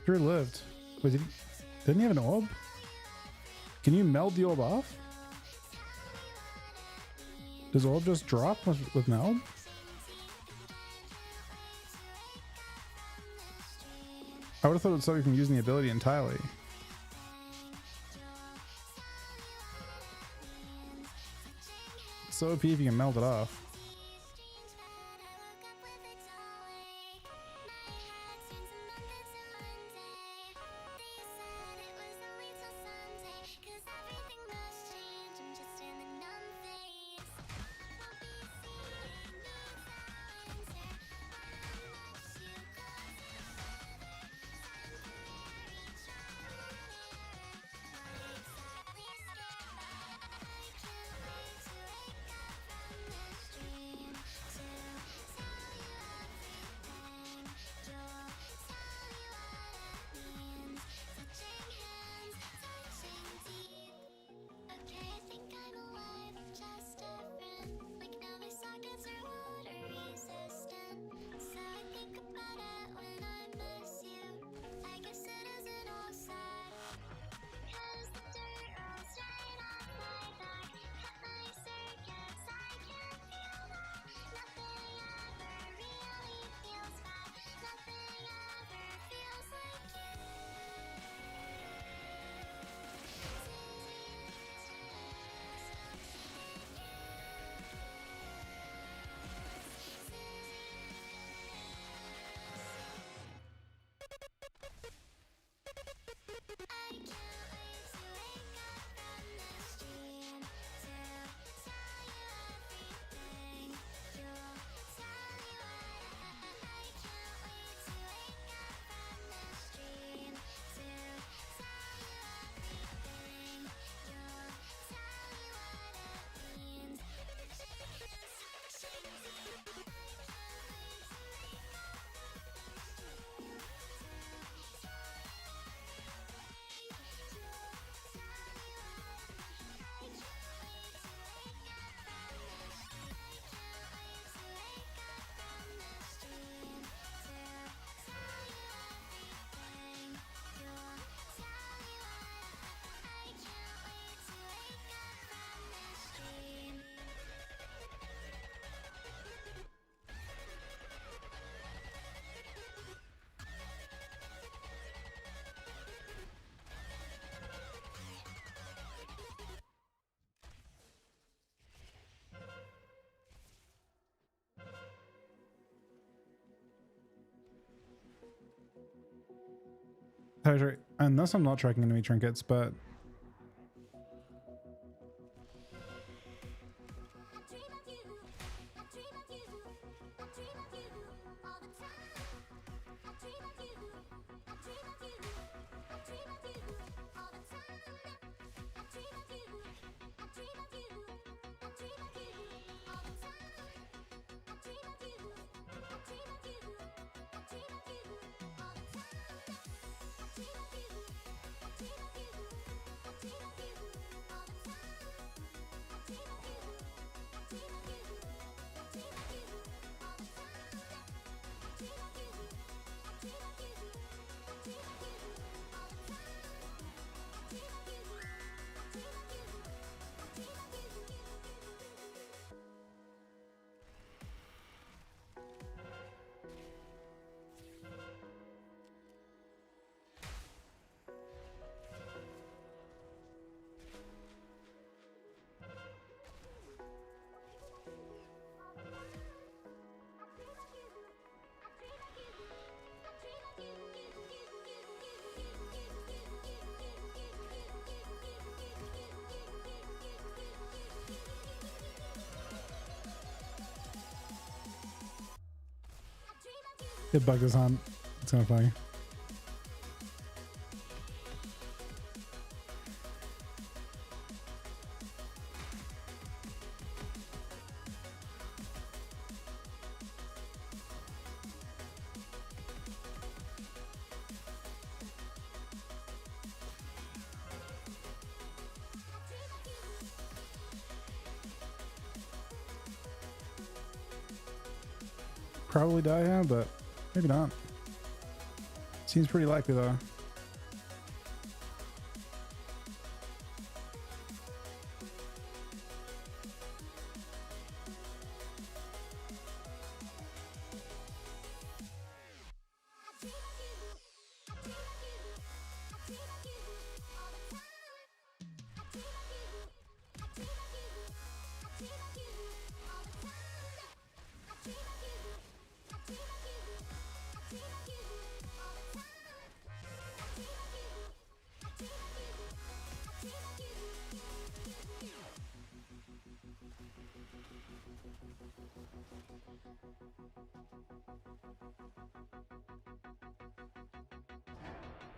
Drew lived. Wait, didn't he have an orb? Can you meld the orb off? Does orb just drop with meld? I would have thought it would stop you from using the ability entirely. So OP if you can melt it off. Unless I'm not tracking enemy trinkets, but it bugged us on. It's kind of funny. Probably die, yeah, but maybe not. Seems pretty likely though.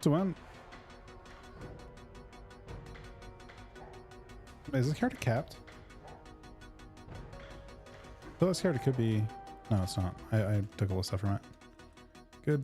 to win. Wait, is this character capped? I thought this character could be... No, it's not. I took all the stuff from it. Good.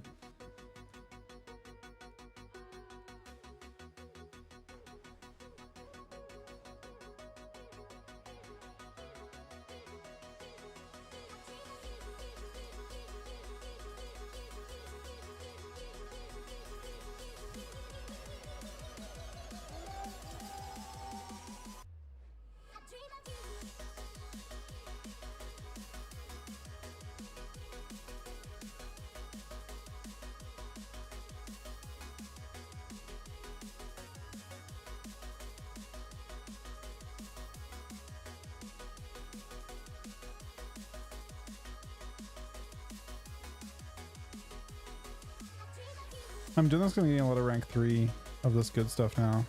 I'm doing this, gonna get a lot of rank 3 of this good stuff now.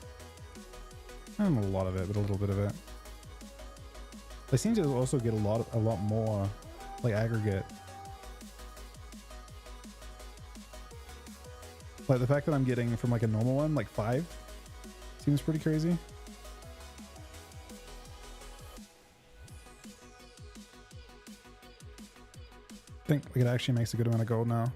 Not a lot of it, but a little bit of it. I seem to also get a lot more like aggregate. Like the fact that I'm getting from like a normal one, like 5, seems pretty crazy. I think like it actually makes a good amount of gold now.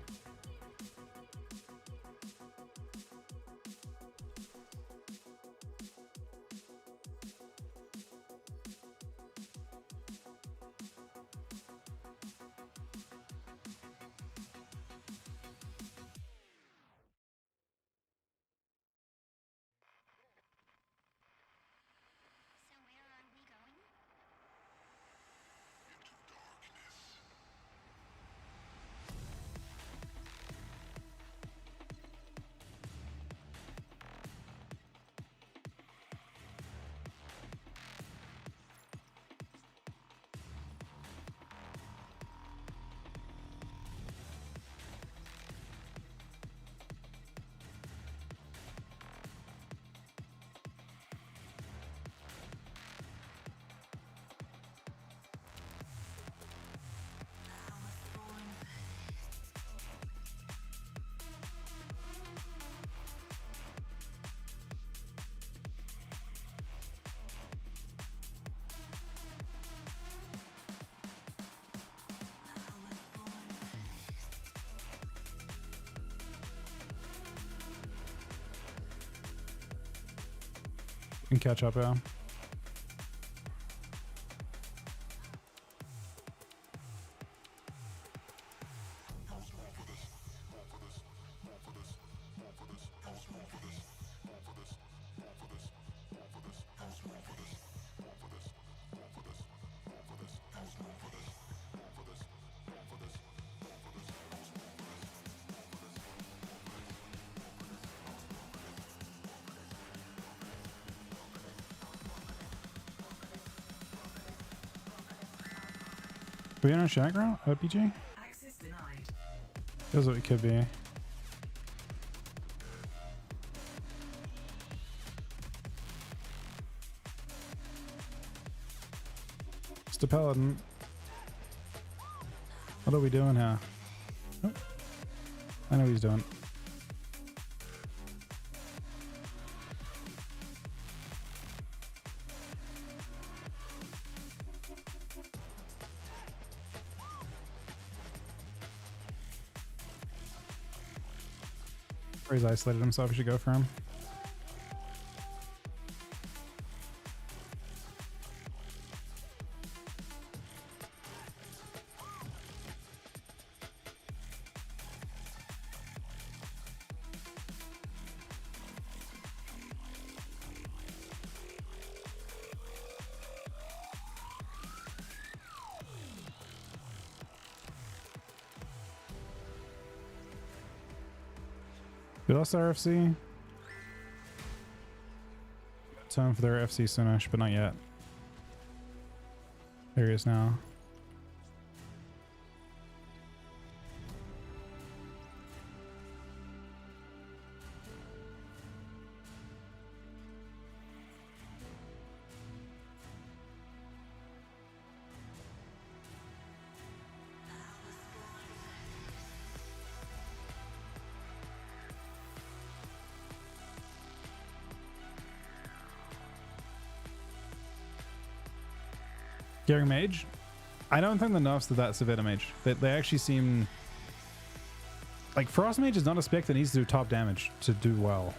Can catch up, yeah. Are we on a shack route? RPG?
Access denied.
Feels like it could be. Mr. Paladin. What are we doing here? Oh, I know what he's doing. Or he's isolated himself, we should go for him. We lost our FC. Time for their FC soonish, but not yet. There he is now. Gearing Mage? I don't think the nerfs to that severe to Mage. They actually seem... Like, Frost Mage is not a spec that needs to do top damage to do well.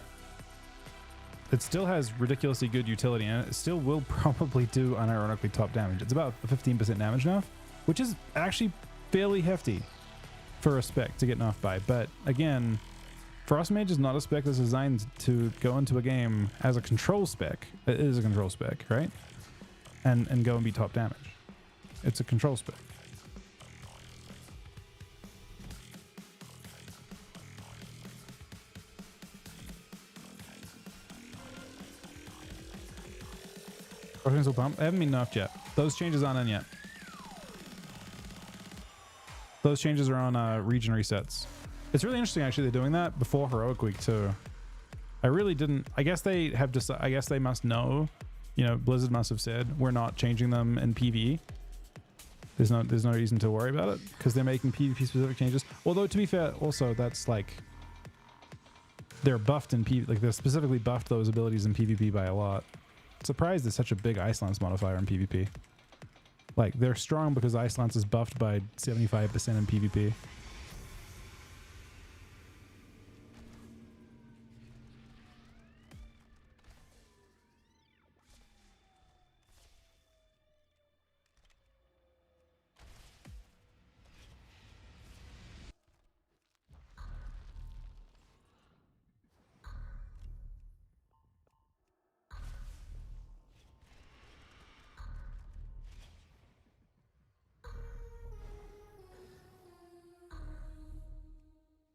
It still has ridiculously good utility, and it still will probably do unironically top damage. It's about a 15% damage nerf, which is actually fairly hefty for a spec to get nerfed by. But again, Frost Mage is not a spec that's designed to go into a game as a control spec. It is a control spec, right? And go and be top damage. It's a control spec. Still pump. They haven't been nerfed yet. Those changes aren't in yet. Those changes are on region resets. It's really interesting actually they're doing that before Heroic Week too. I really didn't. I guess they have just. I guess they must know. You know, Blizzard must have said we're not changing them in PvE. There's no reason to worry about it because they're making PvP specific changes. Although to be fair, also that's like they're buffed in PvP. Like they're specifically buffed those abilities in PvP by a lot. Surprised there's such a big Ice Lance modifier in PvP. Like they're strong because Ice Lance is buffed by 75% in PvP.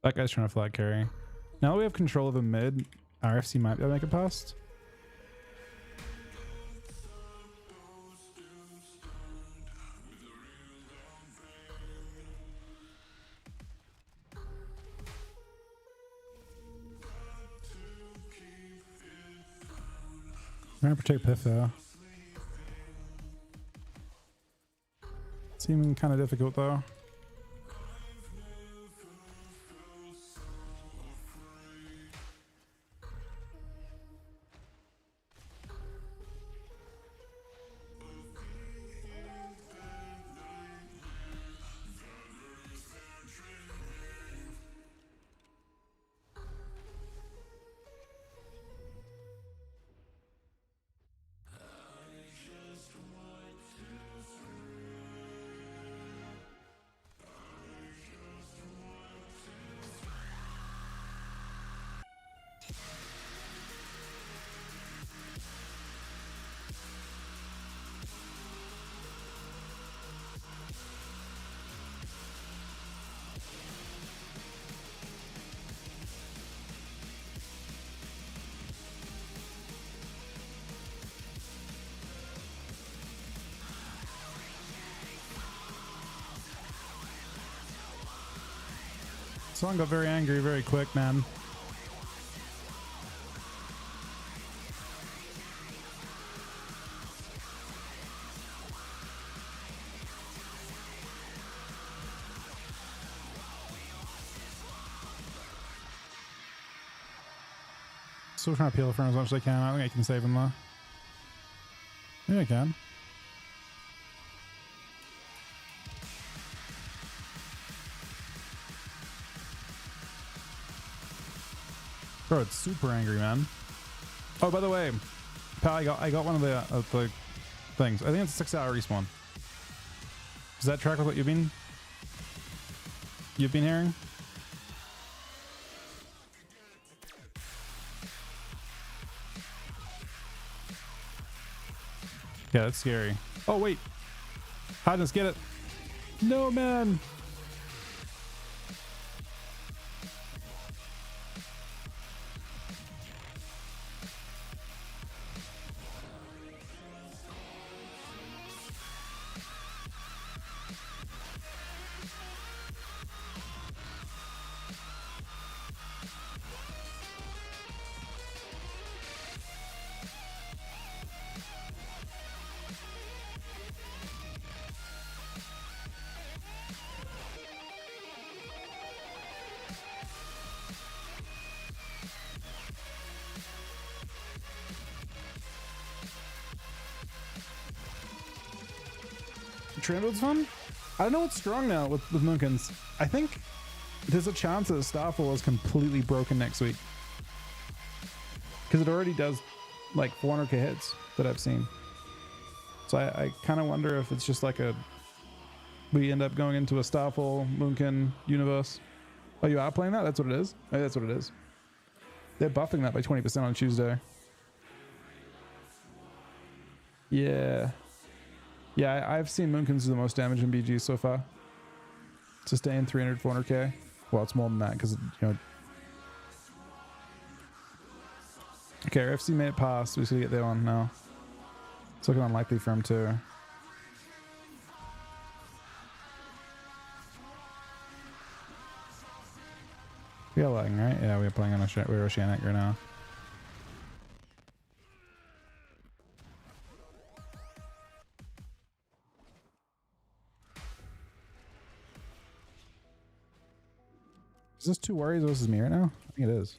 That guy's trying to flat carry. Now that we have control of a mid, RFC might be able to make it past. I'm gonna protect Piff though. Seeming kind of difficult though. Someone got very angry very quick, man. Still trying to peel for him as much as I can. I think I can save him though. Yeah, I can. Bro, it's super angry, man. Oh, by the way, pal, I got one of the things. I think it's a 6-hour respawn. Does that track with what you've been hearing? Yeah, that's scary. Oh wait, Hardness, get it. No, man. Trindle's fun? I don't know what's strong now with Moonkins. I think there's a chance that Starfall is completely broken next week. Because it already does like 400k hits that I've seen. So I kind of wonder if it's just like we end up going into a Starfall Moonkin universe. Oh, you are playing that? That's what it is? Oh, that's what it is. They're buffing that by 20% on Tuesday. Yeah. Yeah, I've seen Moonkins do the most damage in BG so far. Sustain 300, 400k. Well, it's more than that because, Okay, our FC made it past. We just gotta get there one now. It's looking unlikely for him too. We are lagging, right? Yeah, we're playing on we're Oceanic right now. Is this 2 Warriors versus me right now? I think it is.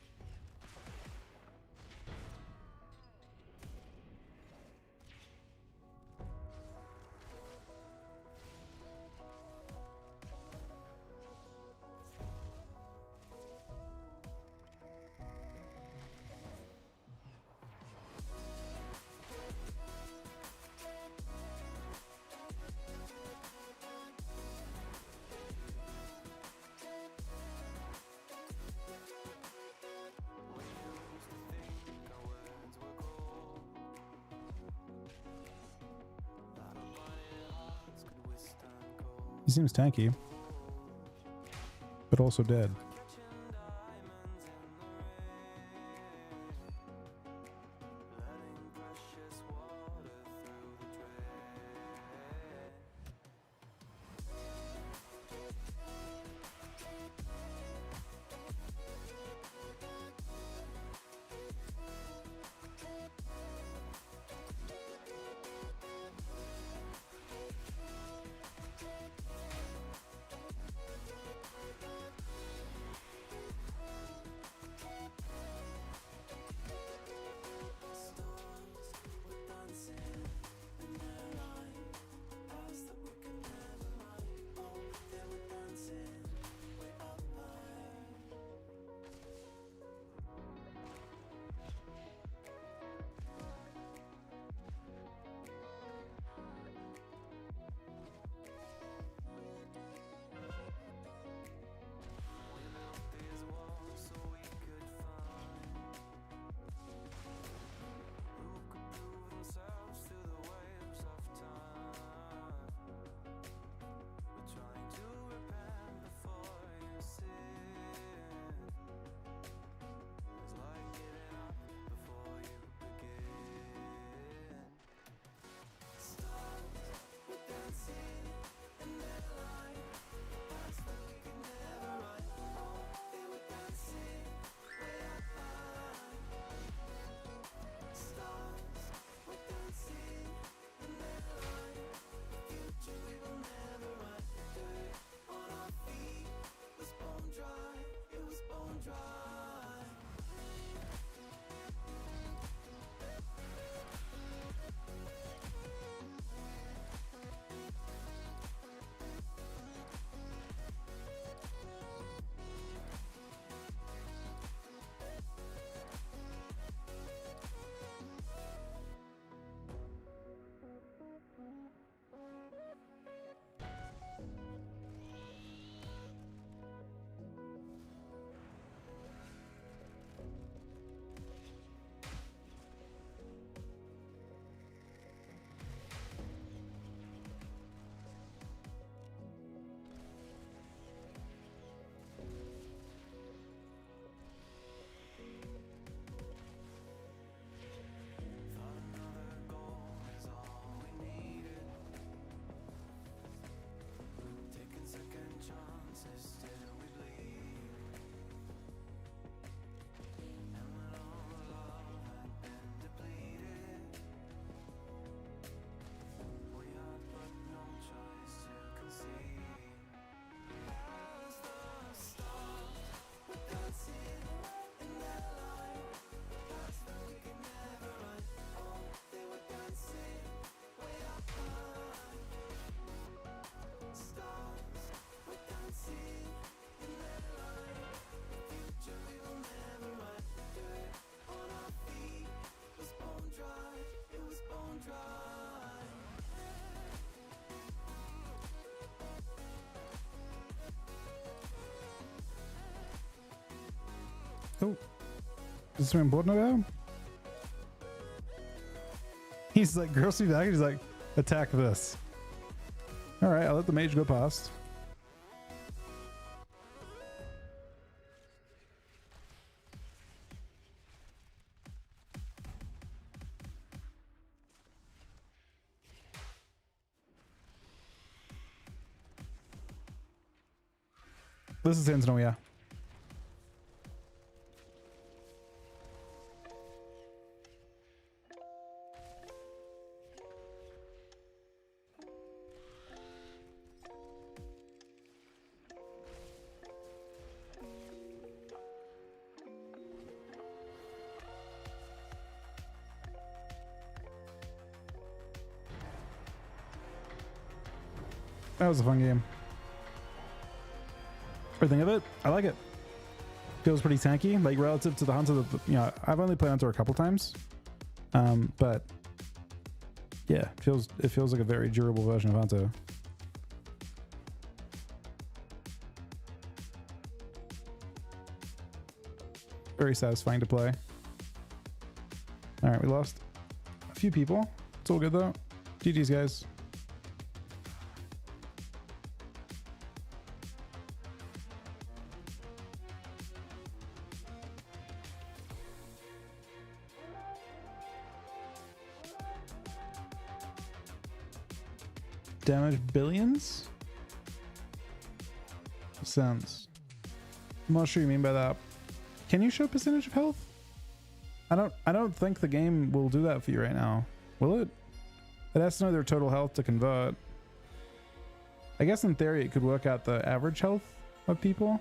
He seems tanky, but also dead. Oh, is something important about? He's like, girls see back. He's like, attack this. All right, I'll let the mage go past. This is Sentinel, yeah. That was a fun game. Everything of it, I like it. Feels pretty tanky, like relative to the Hunter. That, you know, I've only played Hunter a couple times, but yeah, it feels like a very durable version of Hunter. Very satisfying to play. All right, we lost a few people. It's all good though. GG's, guys. Damage billions? Sounds. I'm not sure you mean by that. Can you show percentage of health? I don't think the game will do that for you right now. Will it? It has to know their total health to convert. I guess in theory it could work out the average health of people.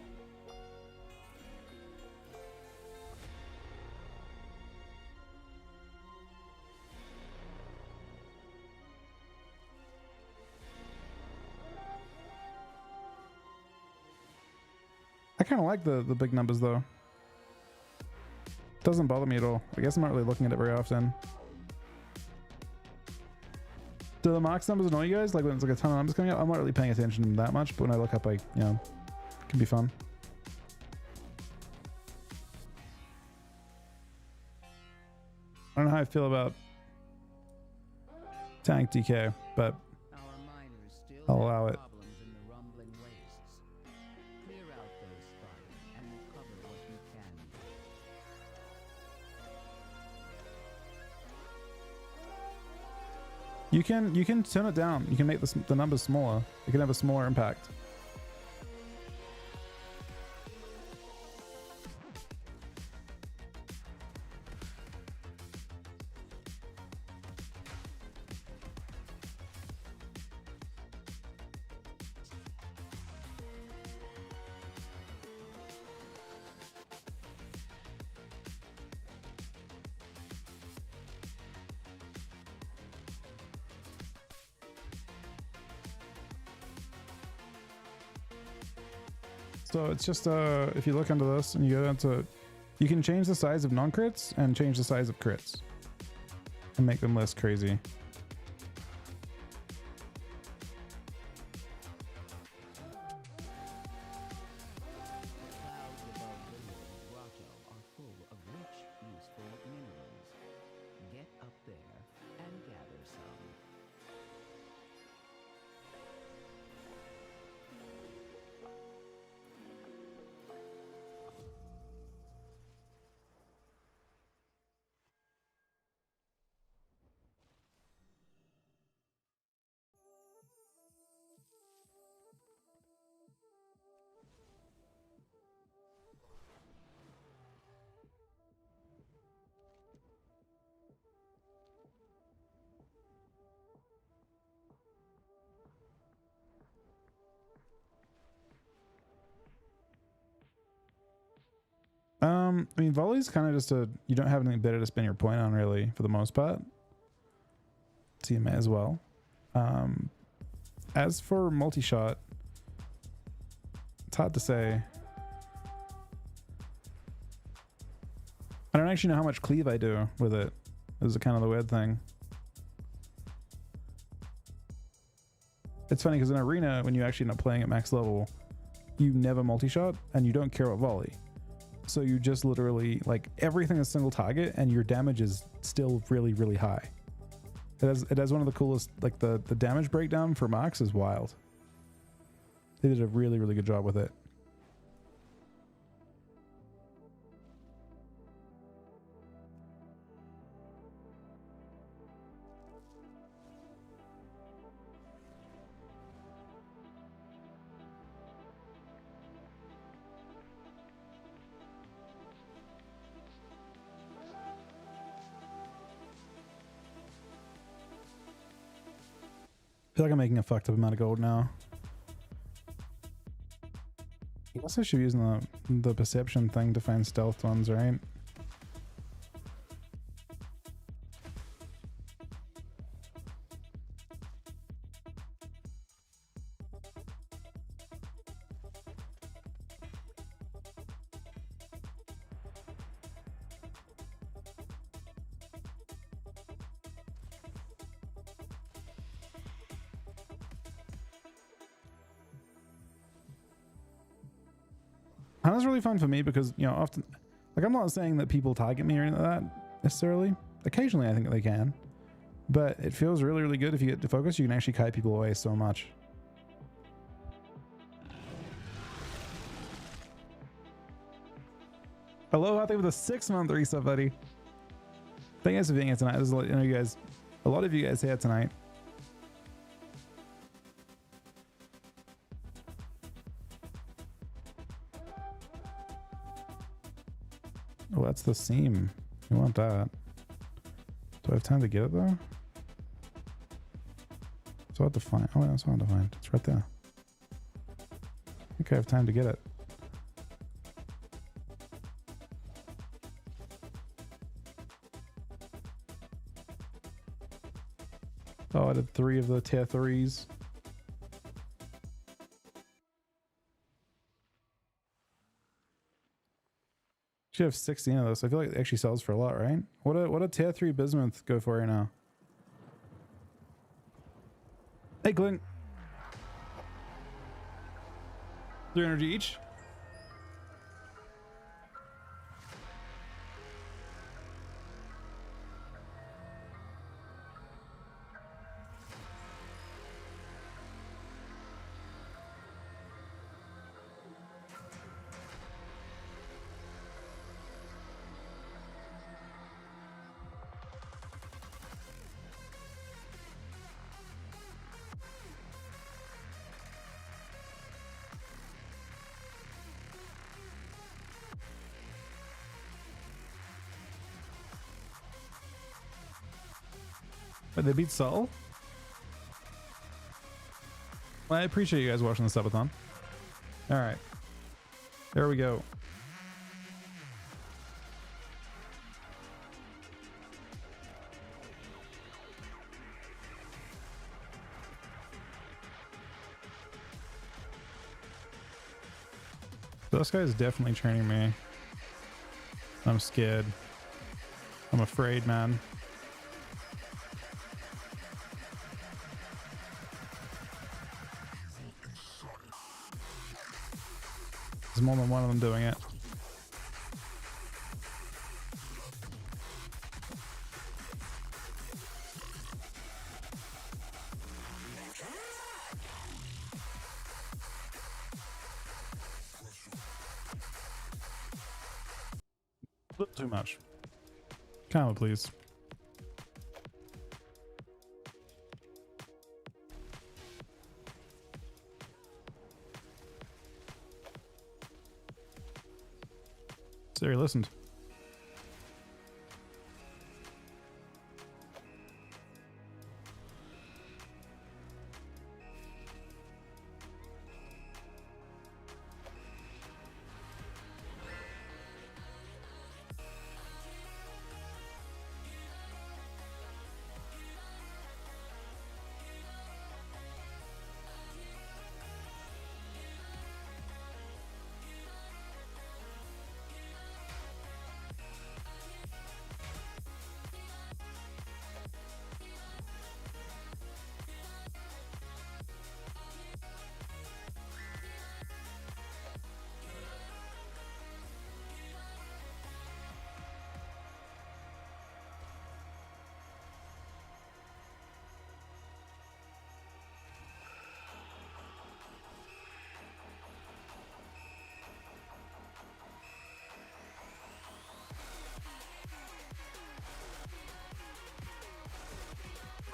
I kind of like the big numbers though. Doesn't bother me at all. I guess I'm not really looking at it very often. Do the marks numbers annoy you guys? Like when it's like a ton of numbers coming up? I'm not really paying attention to them that much, but when I look up, like, you know, it can be fun. I don't know how I feel about tank DK, but
Our miners still
I'll
have
allow it.
problems in the rumbling wastes. Clear out those spots and recover what you can.
You can turn it down. You can make the numbers smaller. It can have a smaller impact. So it's just if you look under this and you go down to, you can change the size of non-crits and change the size of crits and make them less crazy.
The clouds above the Lord's grotto are full of rich, useful minerals. Get up there and gather some.
I mean, volley's kind of just you don't have anything better to spend your point on really for the most part. So you may as well. As for multi-shot, it's hard to say. I don't actually know how much cleave I do with it. This is kind of the weird thing. It's funny because in arena, when you actually end up playing at max level, you never multi-shot and you don't care about volley. So you just literally, like, everything is single target and your damage is still really, really high. It has one of the coolest, like the damage breakdown for Marks is wild. They did a really, really good job with it. I feel like I'm making a fucked up amount of gold now. I guess I should be using the perception thing to find stealth ones, right? And that's really fun for me because, you know, often, like, I'm not saying that people target me or anything like that necessarily. Occasionally I think they can, but it feels really, really good if you get to focus. You can actually kite people away so much. Hello, I think with a 6-month reset, buddy. Thank you guys for being here tonight. There's a lot, you know, you guys, a lot of you guys here tonight. Oh, that's the seam. You want that. Do I have time to get it though? It's hard to find. Oh, yeah, it's hard to find. It's right there. I think I have time to get it. Oh, I did 3 of the tier 3s. Should have 16 of those. I feel like it actually sells for a lot, right? What a tier 3 bismuth go for right now? Hey, Clint. 300 each. But they beat Soul? Well, I appreciate you guys watching the subathon. Alright. There we go. This guy is definitely training me. I'm scared. I'm afraid, man. There's more than one of them doing it. A little too much. Calma, please. Siri listened.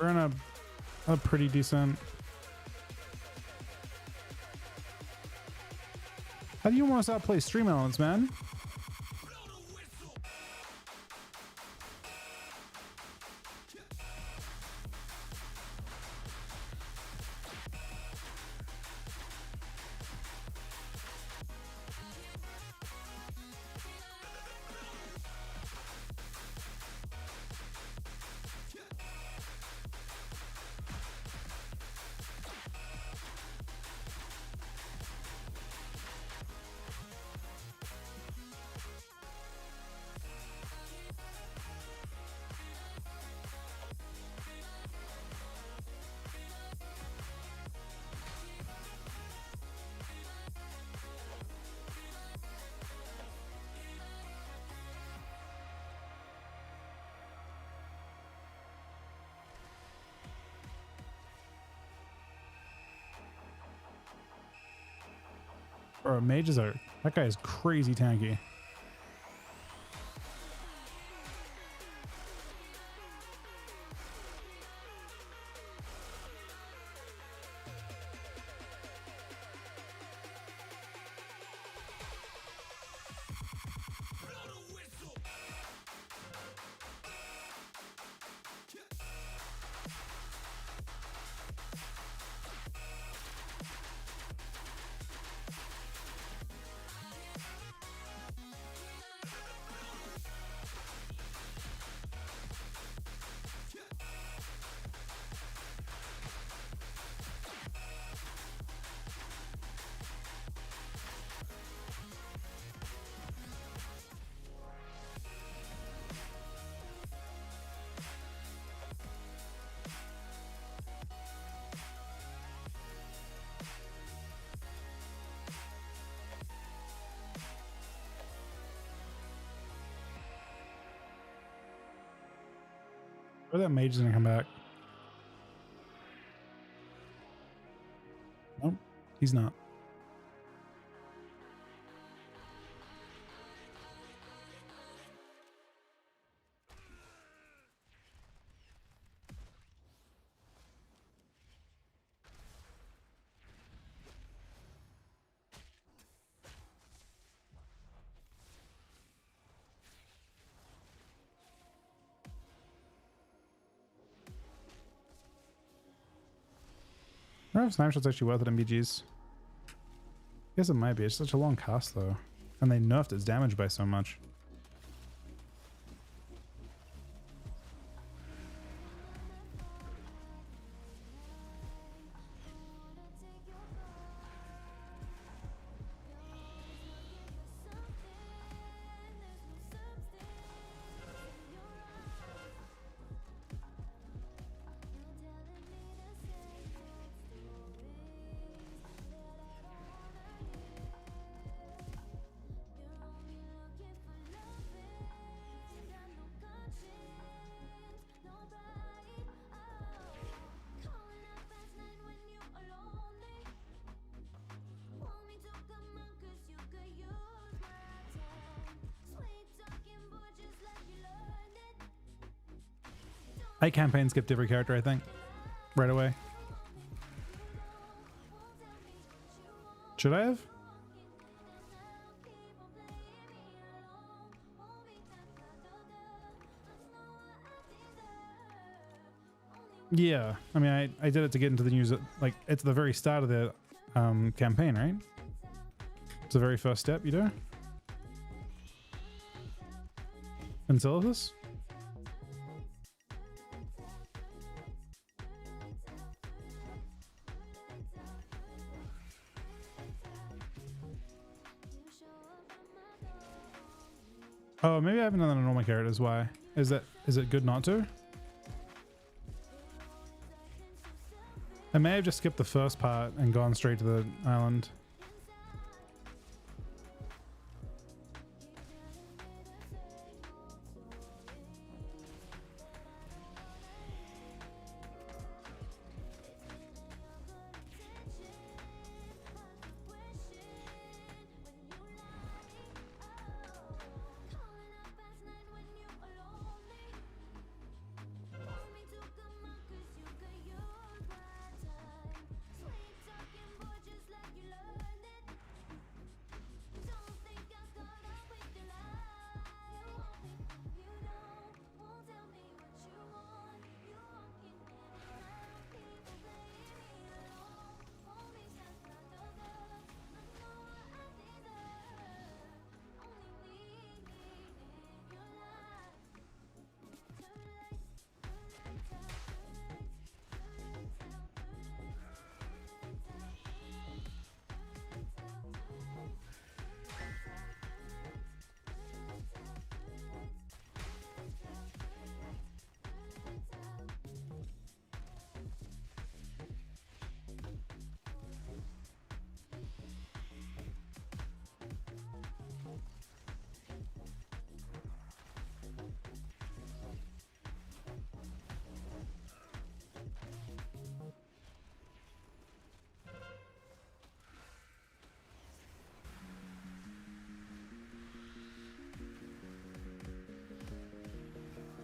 We're in a pretty decent. How do you want us to outplay stream elements, man? Bro, mages are... That guy is crazy tanky. Where that mage is gonna come back? Nope, he's not. I don't know if snapshot's actually worth it in BGs. I guess it might be. It's such a long cast though. And they nerfed its damage by so much. I campaign skipped every character, I think, right away. Should I have? Yeah, I mean, I did it to get into the news. Like, it's the very start of the campaign, right? It's the very first step you do. In syllabus? Oh, maybe I haven't done that on all my characters. Why? Is it good not to? I may have just skipped the first part and gone straight to the island.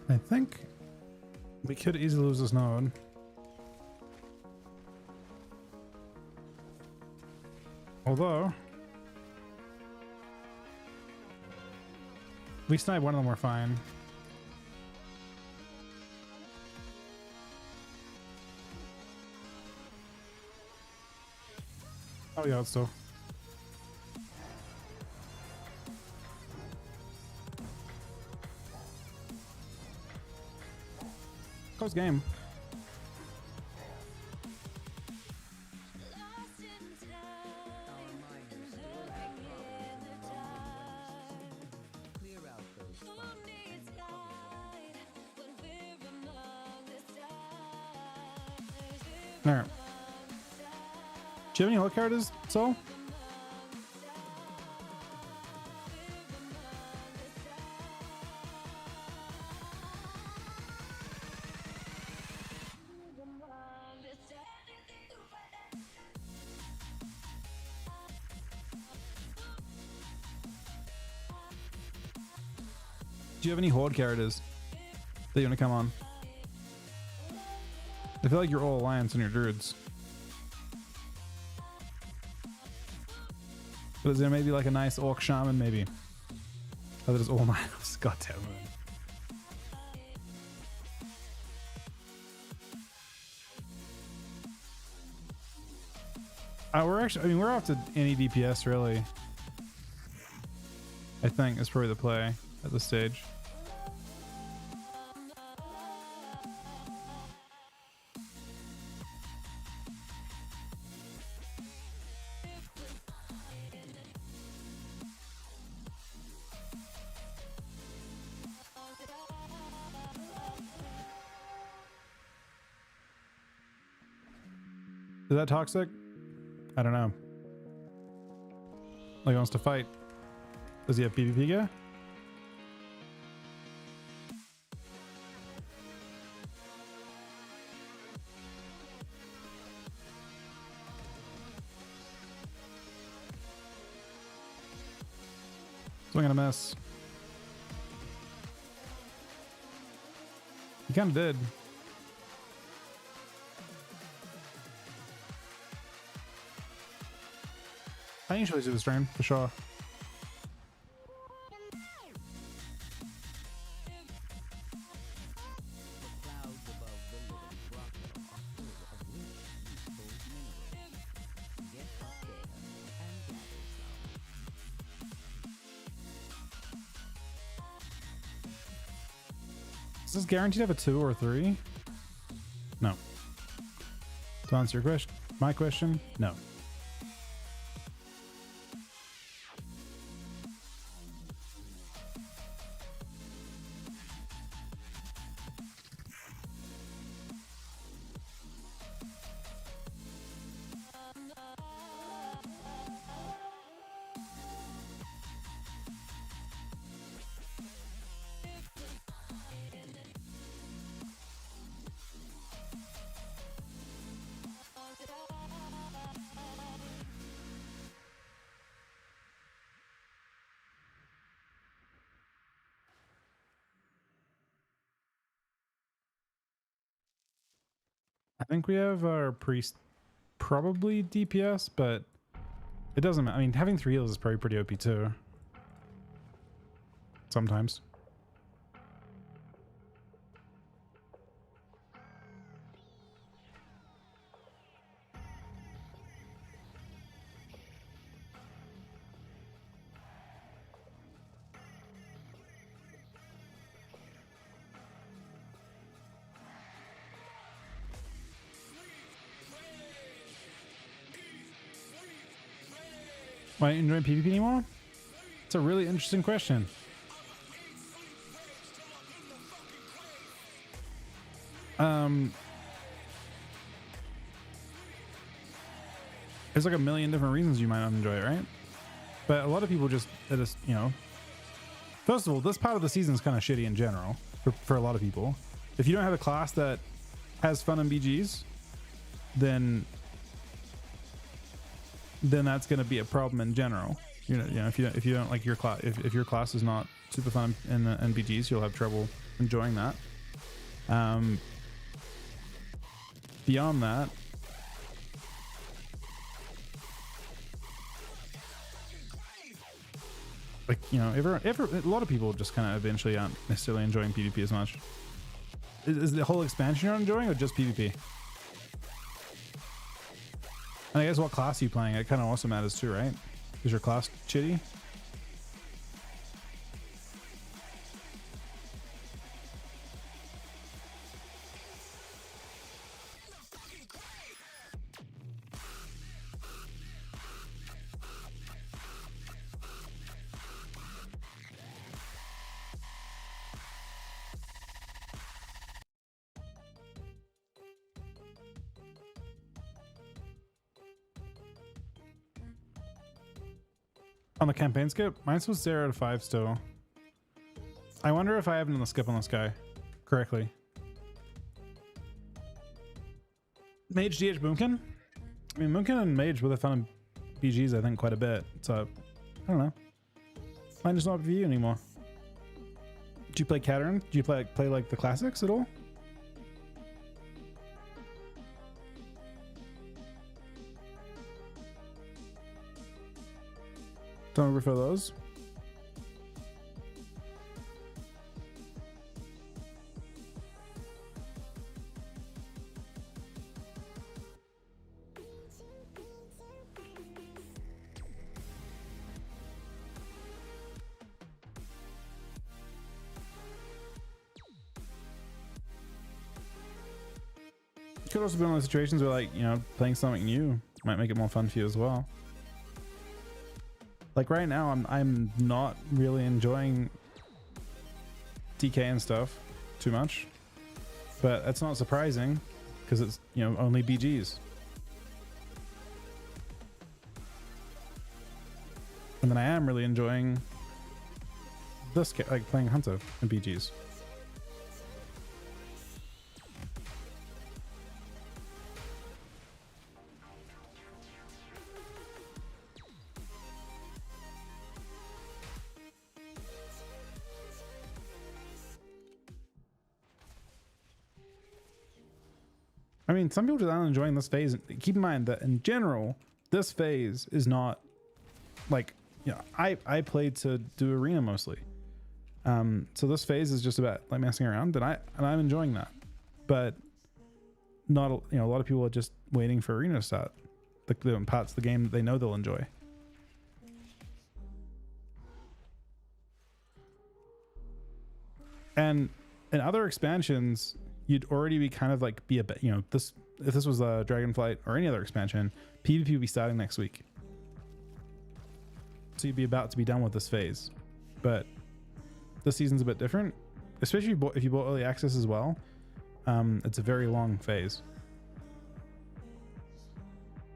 I think we could easily lose this node. Although, we snipe one of them, we're fine. Oh yeah, it's still. Close game.
Our miners still have problems in the northern Clear out those spots and recover
There. Do you have any hook characters, Soul? Do you have any horde characters that you want to come on? I feel like you're all alliance on your druids. But is there maybe like a nice orc shaman maybe? Oh, that is all nice. God damn it. We're actually, I mean, we're off to any DPS really. I think is probably the play at this stage. Is that toxic? I don't know. Like he wants to fight. Does he have PvP guy? Swing and a miss. He kind of did. I usually do the stream for sure.
The clouds above the living grotto are full of rich, useful minerals. Get up there and gather some.
Is this guaranteed to have a 2 or a 3? No. To answer your question, my question, no. I think we have our priest probably DPS, but it doesn't matter. I mean, having 3 heals is probably pretty OP too. Sometimes. Why aren't you enjoying PvP anymore? It's a really interesting question. There's like a million different reasons you might not enjoy it, right? But a lot of people just, you know, first of all, this part of the season is kind of shitty in general for a lot of people. If you don't have a class that has fun in BGs, then that's going to be a problem in general. if you don't like your class, if your class is not super fun in the NBGs, you'll have trouble enjoying that. Beyond that, like, you know, a lot of people just kind of eventually aren't necessarily enjoying PvP as much. Is the whole expansion you're enjoying, or just PvP? And I guess what class are you playing? It kind of also matters too, right? Is your class shitty? On the campaign skip, mine's was 0 out of 5 still. I wonder if I have it on the skip on this guy correctly. Mage DH Boomkin? I mean, Boomkin and Mage would have fun in BGs, I think, quite a bit. So, I don't know. Mine just not for you anymore. Do you play Caterin? Do you play like the classics at all? Don't refer those. Could also be one of those situations where, like, you know, playing something new might make it more fun for you as well. Like right now, I'm not really enjoying DK and stuff too much, but that's not surprising because it's, you know, only BGs. And then I am really enjoying this, like playing Hunter in BGs. I mean, some people just aren't enjoying this phase. Keep in mind that in general, this phase is not like, you know, I played to do arena mostly. So this phase is just about like messing around, and I'm enjoying that. But not, you know, a lot of people are just waiting for arena to start. The parts of the game that they know they'll enjoy. And in other expansions, you'd already be kind of like be a bit, you know, this, if this was a Dragonflight or any other expansion, PvP would be starting next week. So you'd be about to be done with this phase. But this season's a bit different, especially if you bought early access as well. It's a very long phase.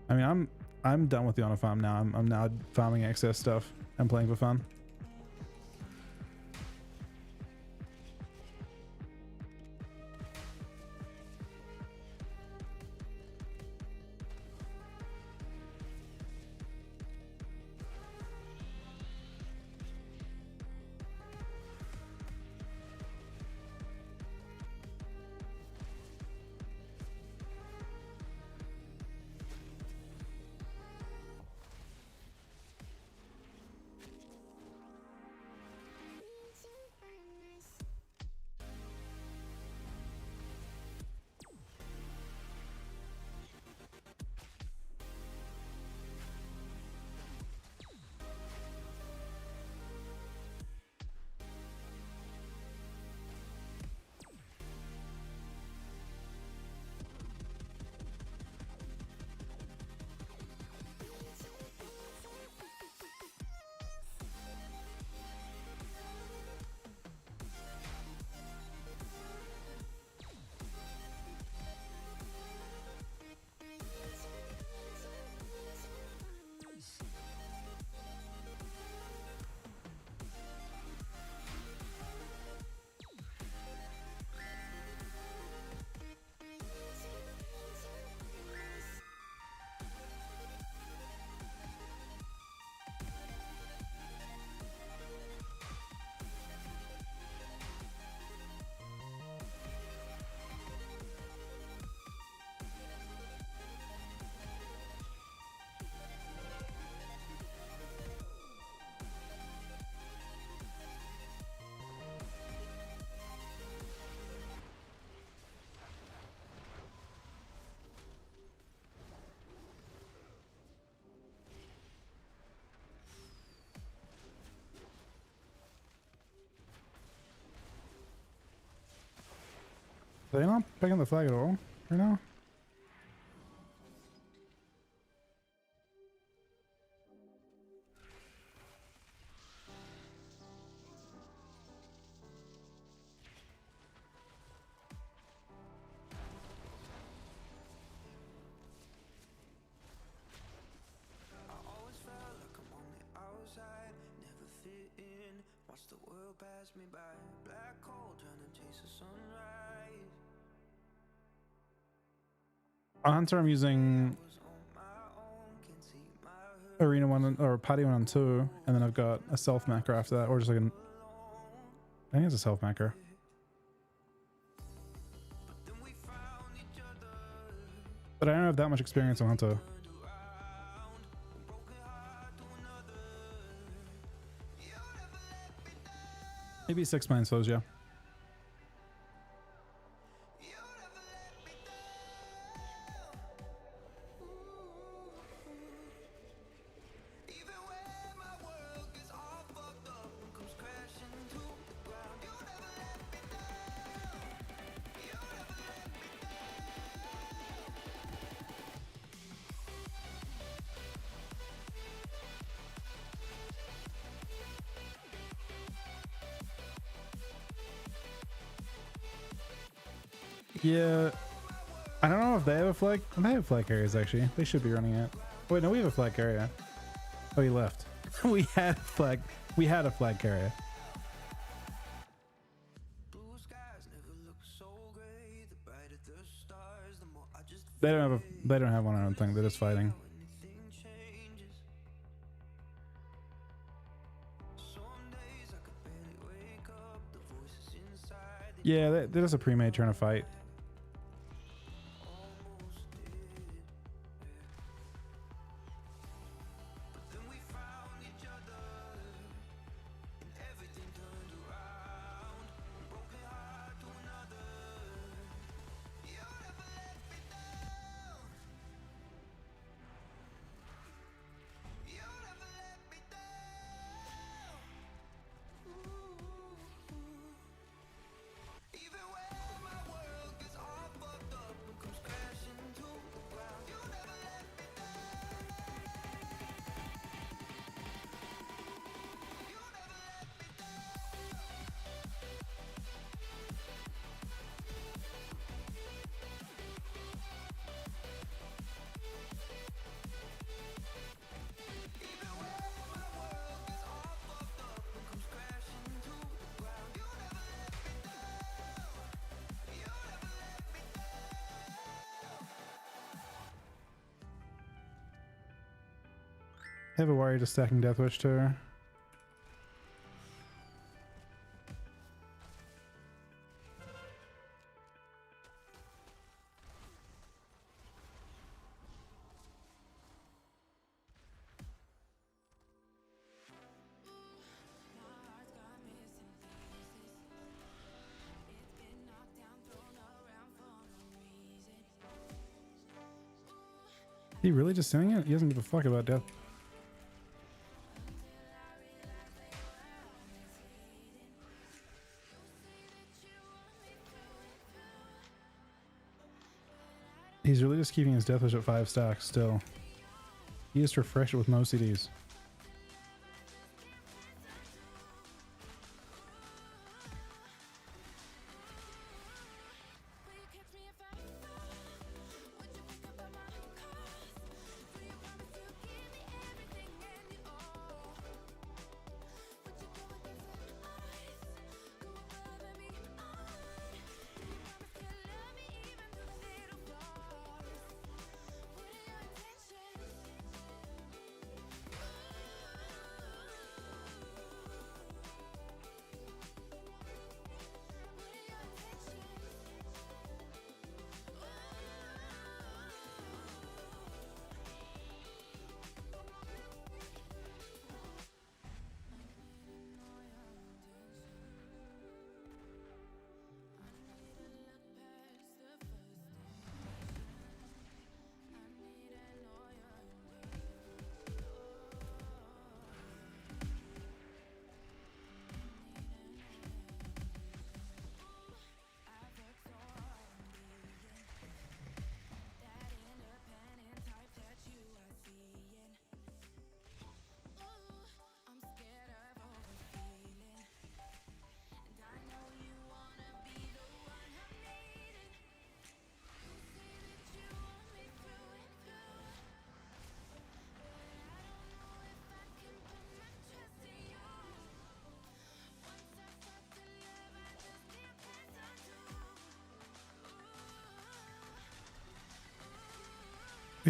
I mean, I'm done with the honor farm now. I'm now farming excess stuff and playing for fun. Are they not picking the flag at all right now?
I always felt like I'm on the outside, never fit in. Watch the world pass me by, black hole trying to chase a sunrise.
On Hunter, I'm using
Was on my own, can't see my hurt
Arena 1 or Party 1 and 2, and then I've got a self macro after that, or just like an. I think it's a self macro.
then we found each other,
But I don't have that much experience on Hunter.
turned around, one broken heart to another. You never let me down,
Maybe 6 mine slows, yeah.
you never let me down. Even when my world gets all fucked up and comes crashing to the ground, you never let me down, you never let me
Yeah. I don't know if they have a flag. They have flag carriers, actually. They should be running it. Wait, no, we have a flag carrier. Oh, he left. We had a flag. We had a flag carrier.
blue skies never look so gray. The brighter the stars, the more I just
They don't have a. They don't have one. I don't think they're just fighting.
anything changes. Some days I could barely wake up. The voices inside they
Yeah, they're just a pre-made trying to fight.
almost did. But then we found each other, and everything turned around. One broken heart to another. You never let me down. You never let me down. Even when my world gets all fucked up and comes crashing to the ground, you never let me down. You never let me Even when my world gets all fucked up and comes crashing to the ground, you never let me down. You never let me
I have a warrior just stacking Deathwish too. He really just saying it? He doesn't give a fuck about death. He's really just keeping his Deathwish at 5 stacks still. He just refreshed it with no CDs.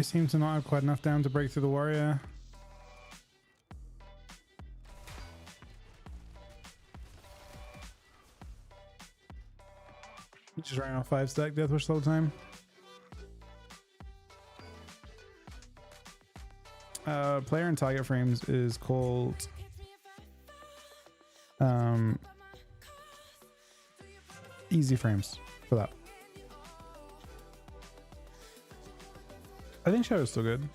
We seem to not have quite enough down to break through the warrior. Just running on 5-stack Death Wish the whole time. Player and target frames is called easy frames for that. I think shadow is still good.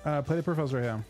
Play the profiles right here.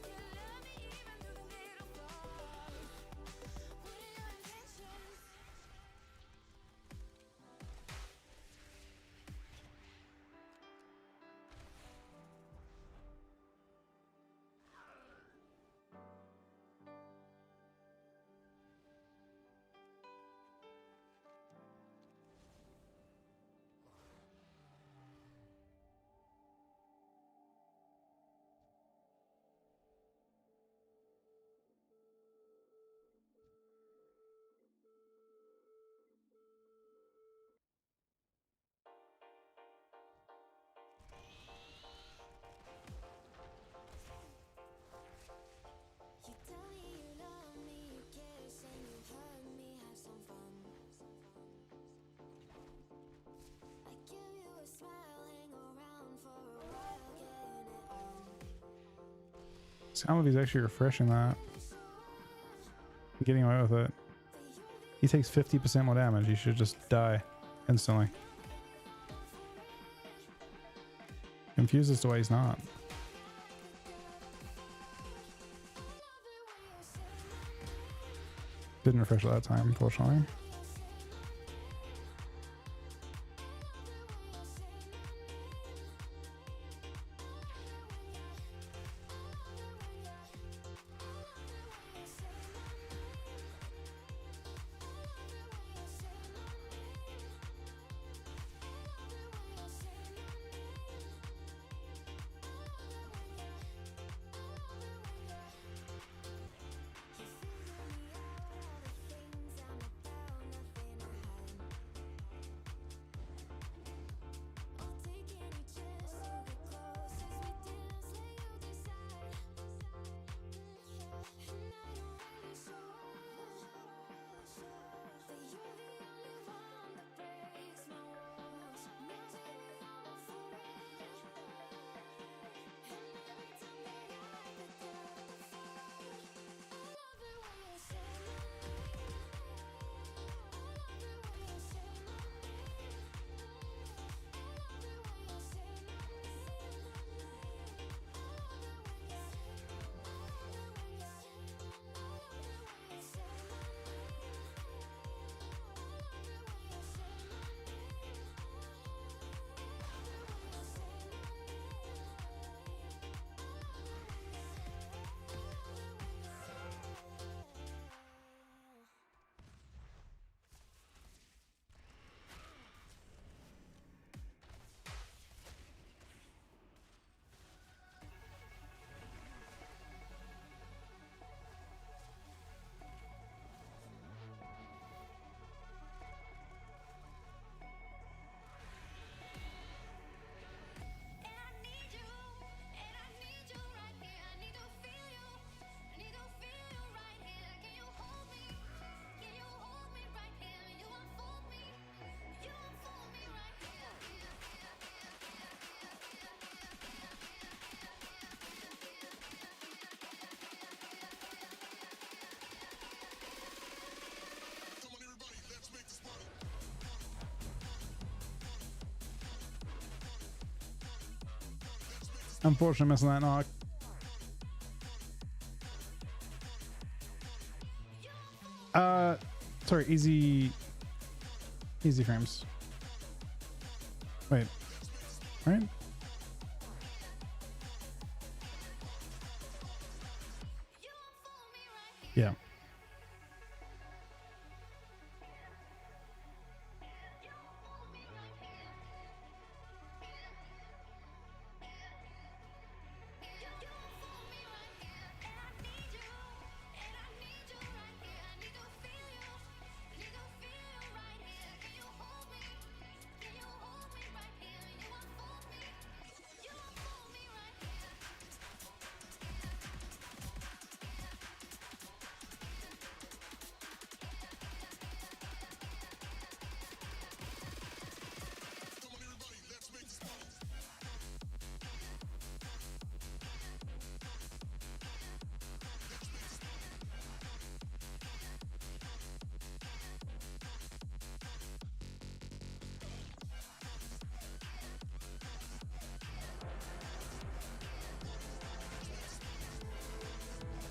You tell me you love me, you kiss and you hug me, have some fun. I give you a smile, hang around for a while, getting it on.
Some of he's actually refreshing that. Getting away with it. He takes 50% more damage. He should just die instantly. Confused as to why he's not. Didn't refresh at that time, unfortunately. Unfortunately, missing that knock. Sorry, easy frames. Wait, right? Yeah.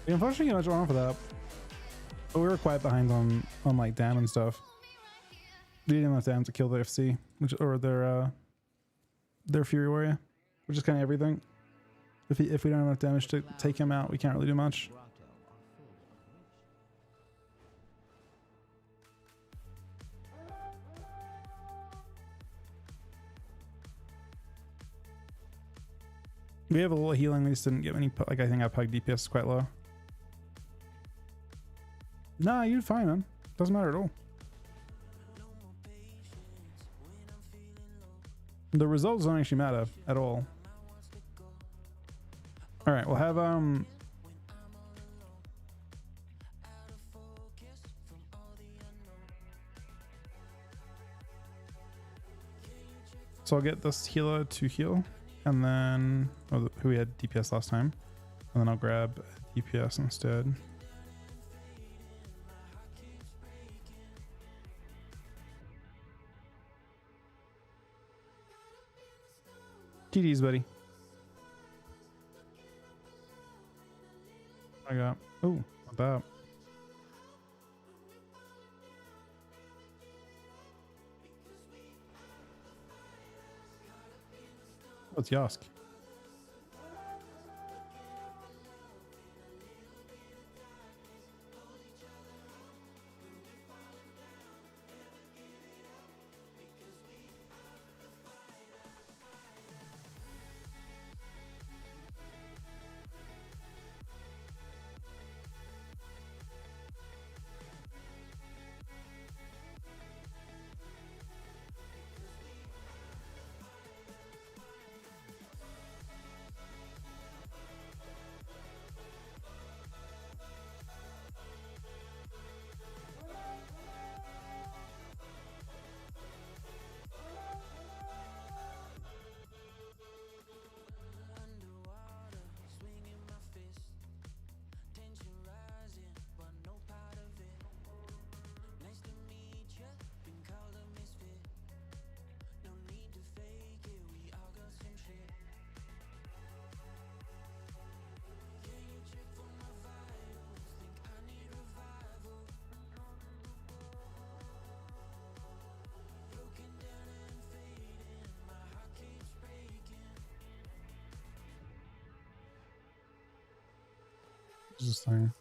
We unfortunately get much armor for that. But we were quite behind on like dam and stuff. We didn't have dam to kill the FC, which or their Fury Warrior, which is kind of everything. If we don't have enough damage to take him out, we can't really do much. We have a little healing. We just didn't get any. Like I think our pug DPS is quite low. Nah, you're fine, man. Doesn't matter at all. The results don't actually matter at all. All right, we'll have so I'll get this healer to heal, and then who we had DPS last time, and then I'll grab DPS instead. GD's, buddy. I got. Oh, not that. What's Yask? This thing.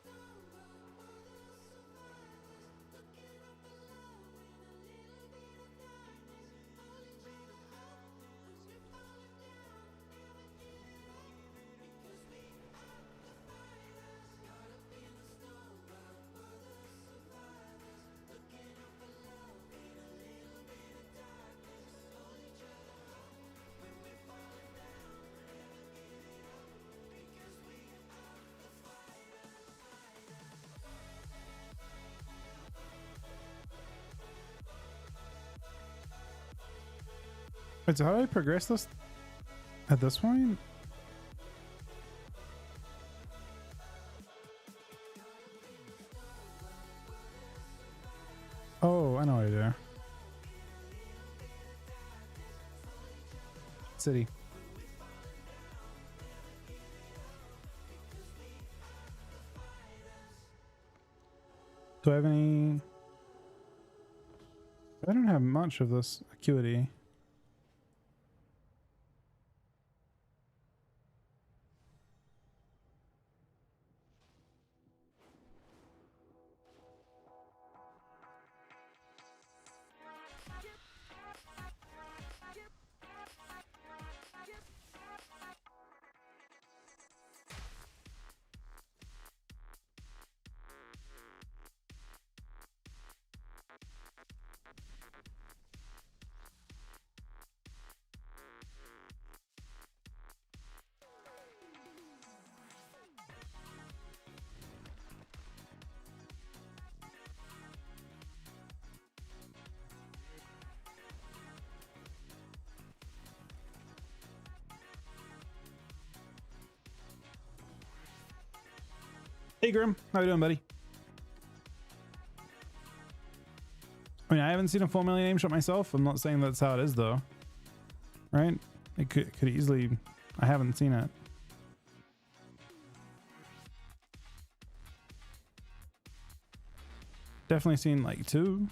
Wait, so how do I progress this at this point? Oh, I know what I do. City. Do I have any? I don't have much of this acuity. Hey Grim, how you doing, buddy? I mean, I haven't seen a 4 million aim shot myself. I'm not saying that's how it is though. Right? It could easily, I haven't seen it. Definitely seen like 2.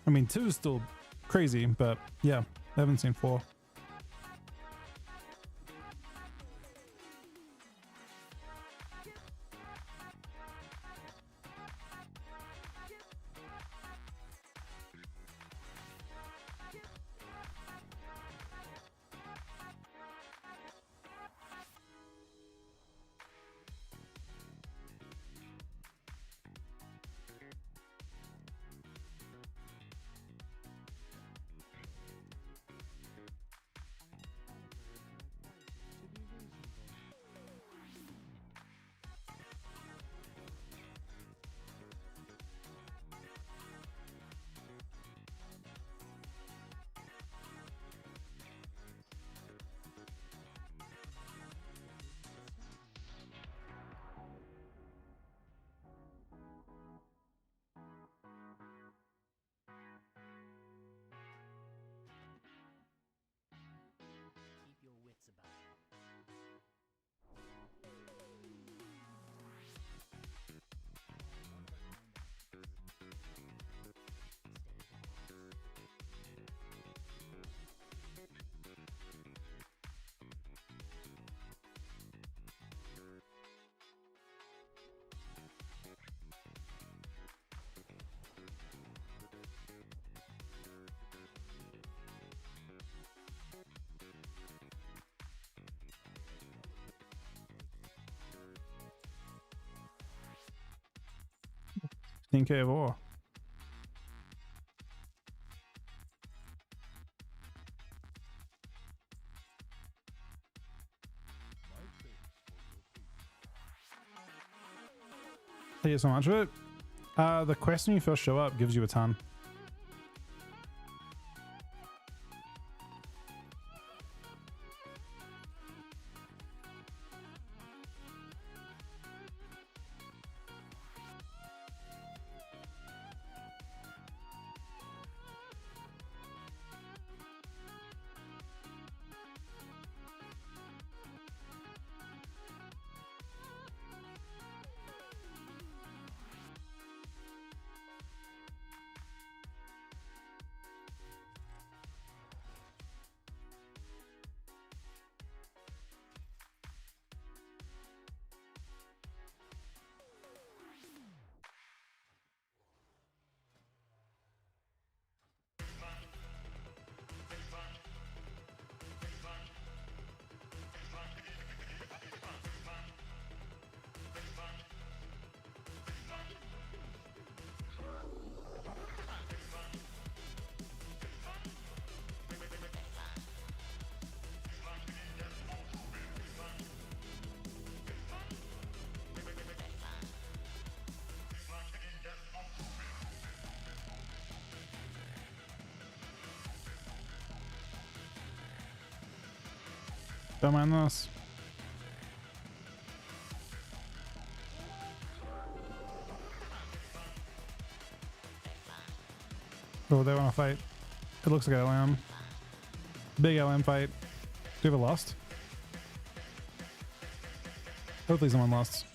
I mean, 2 is still crazy, but yeah, I haven't seen 4.
Keep your wits about you.
Think of war. Thank you so much for it. The quest when you first show up gives you a ton. Don't mind this. Oh, they want to fight. It looks like a LM. Big LM fight. Do you have a lost? Hopefully someone lost.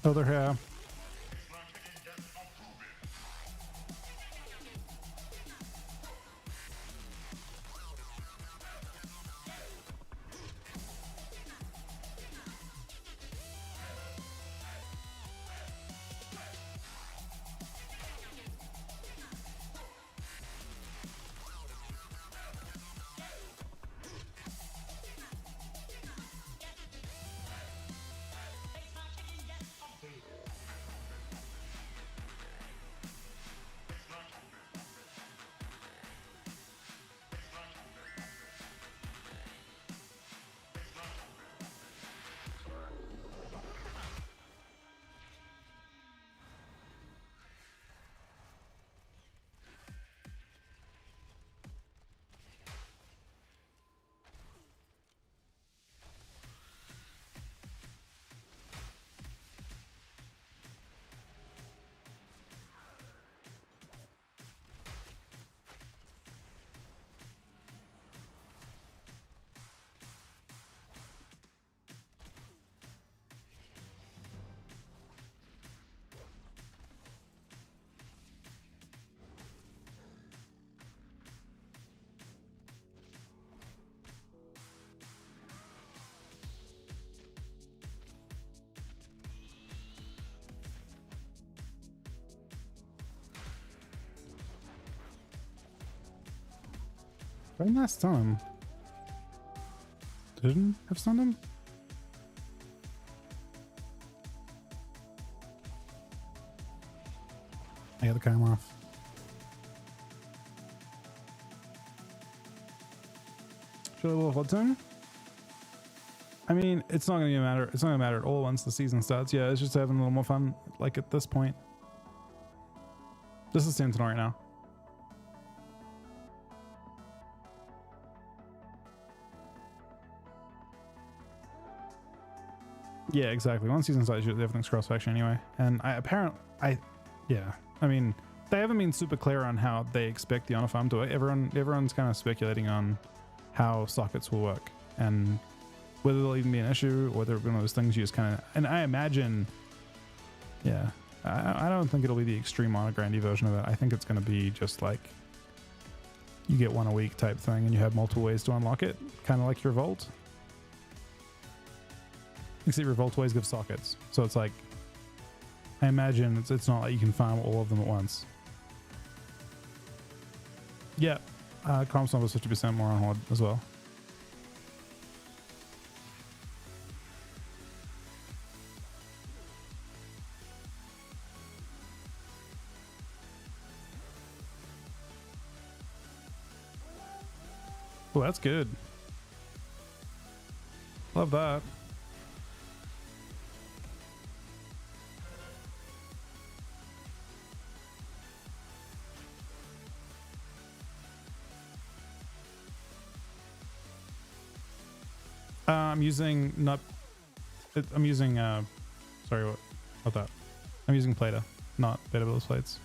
Oh, they're here. Why didn't that stun him? Didn't have stunned him? I got the camera off. Should I level Hudson? I mean, it's not gonna matter. It's not gonna matter at all once the season starts. Yeah, it's just having a little more fun. Like at this point, this is Sentinel right now. Yeah, exactly. Once season starts, everything's cross-faction anyway. And yeah. I mean, they haven't been super clear on how they expect the honor farm to work. Everyone's kind of speculating on how sockets will work and whether they'll even be an issue or whether it'll be one of those things you just kind of. And I imagine, yeah, I don't think it'll be the extreme honor grandy version of it. I think it's going to be just like you get one a week type thing, and you have multiple ways to unlock it, kind of like your Revolt. Except Revolt always gives sockets, so it's like I imagine it's not like you can farm all of them at once. Yeah, comp was 50% more on Horde as well. Oh, that's good. Love that. I'm using sorry, what that? I'm using Plata, not Beta Bills plates.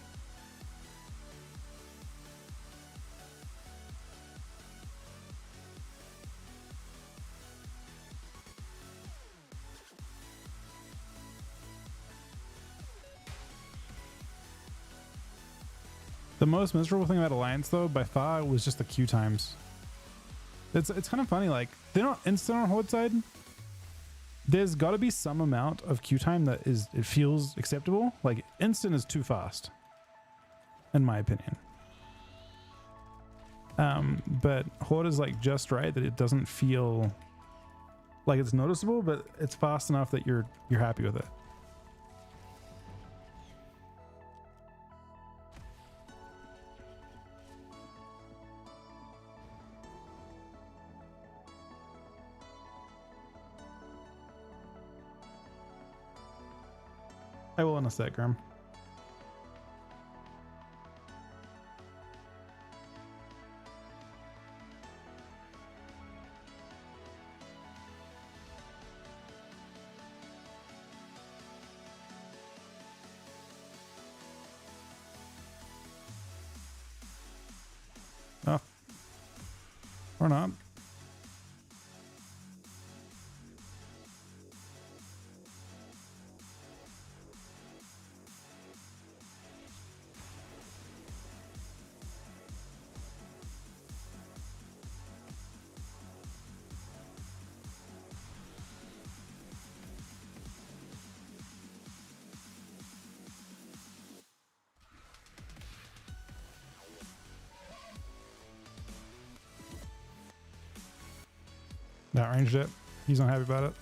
The most miserable thing about Alliance though, by far, was just the queue times. It's kind of funny, like they're not instant on Horde side. There's got to be some amount of queue time that it feels acceptable. Like instant is too fast, in my opinion. But Horde is like just right that it doesn't feel like it's noticeable, but it's fast enough that you're happy with it. I will in a sec, Grim. Oh. Or not. That ranged it. He's not happy about it.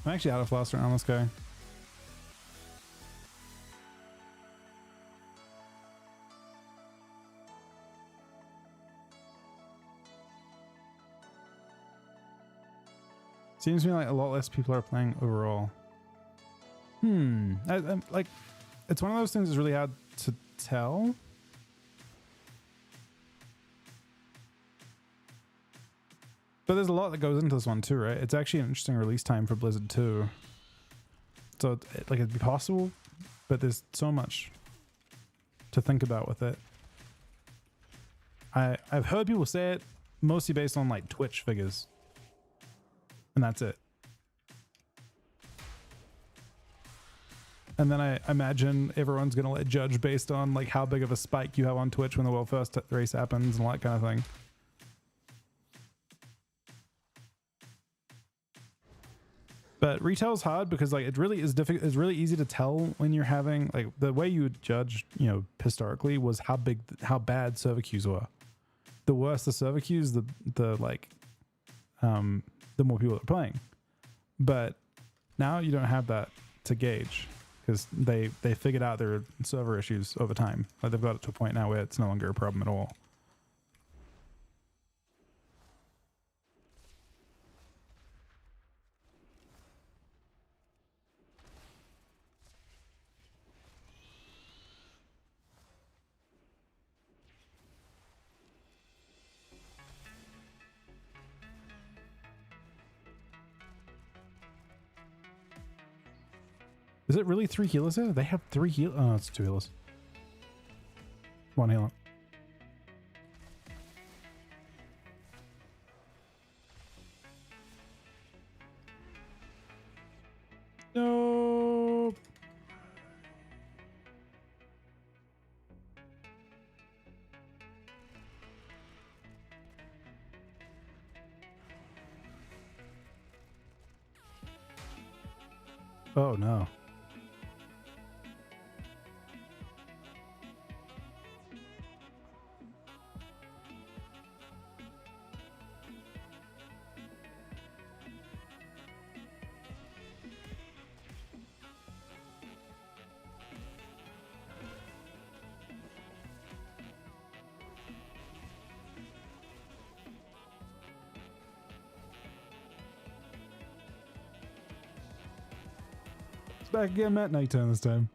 I'm actually out of Fluster on this guy. Seems to me like a lot less people are playing overall. I'm like, it's one of those things that's really hard to tell. But there's a lot that goes into this one too, right? It's actually an interesting release time for Blizzard 2. So like it'd be possible, but there's so much to think about with it. I've heard people say it mostly based on like Twitch figures. And that's it. And then I imagine everyone's going to let judge based on like how big of a spike you have on Twitch when the world first race happens and all that kind of thing. But retail's hard because like it really is difficult. It's really easy to tell when you're having like the way you would judge, you know, historically was how bad server queues were. The worse the server queues, the more people that are playing. But now you don't have that to gauge because they figured out their server issues over time. Like they've got it to a point now where it's no longer a problem at all. Is it really 3 healers there? They have 3 healers. Oh, it's 2 healers. 1 healer. No. Oh no. Back again, Matt. Night turn this time.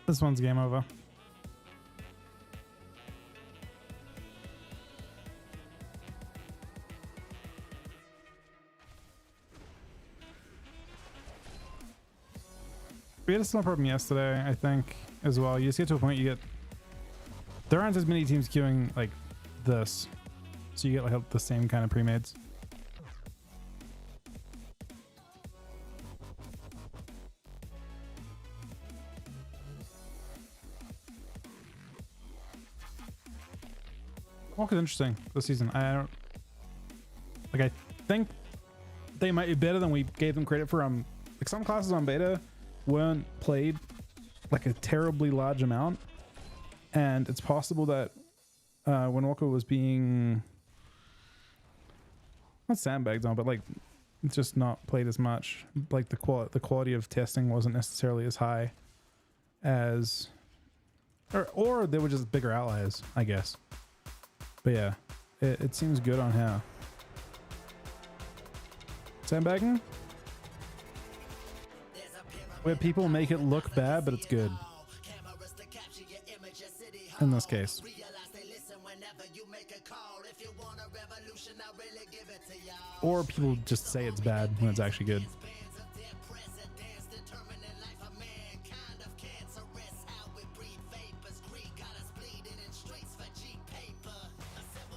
This one's game over. We had a similar problem yesterday, I think, as well. You just get to a point there aren't as many teams queuing like this, so you get like the same kind of pre-mades. Walk is interesting this season. I think they might be better than we gave them credit for. Like some classes on beta weren't played like a terribly large amount, and it's possible that when Walker was being not sandbagged on, but like just not played as much, like the quality of testing wasn't necessarily as high as, or they were just bigger outliers, I guess. But yeah, it seems good on here. Sandbagging? Where people make it look bad, but it's good. In this case. Or people just say it's bad when it's actually good.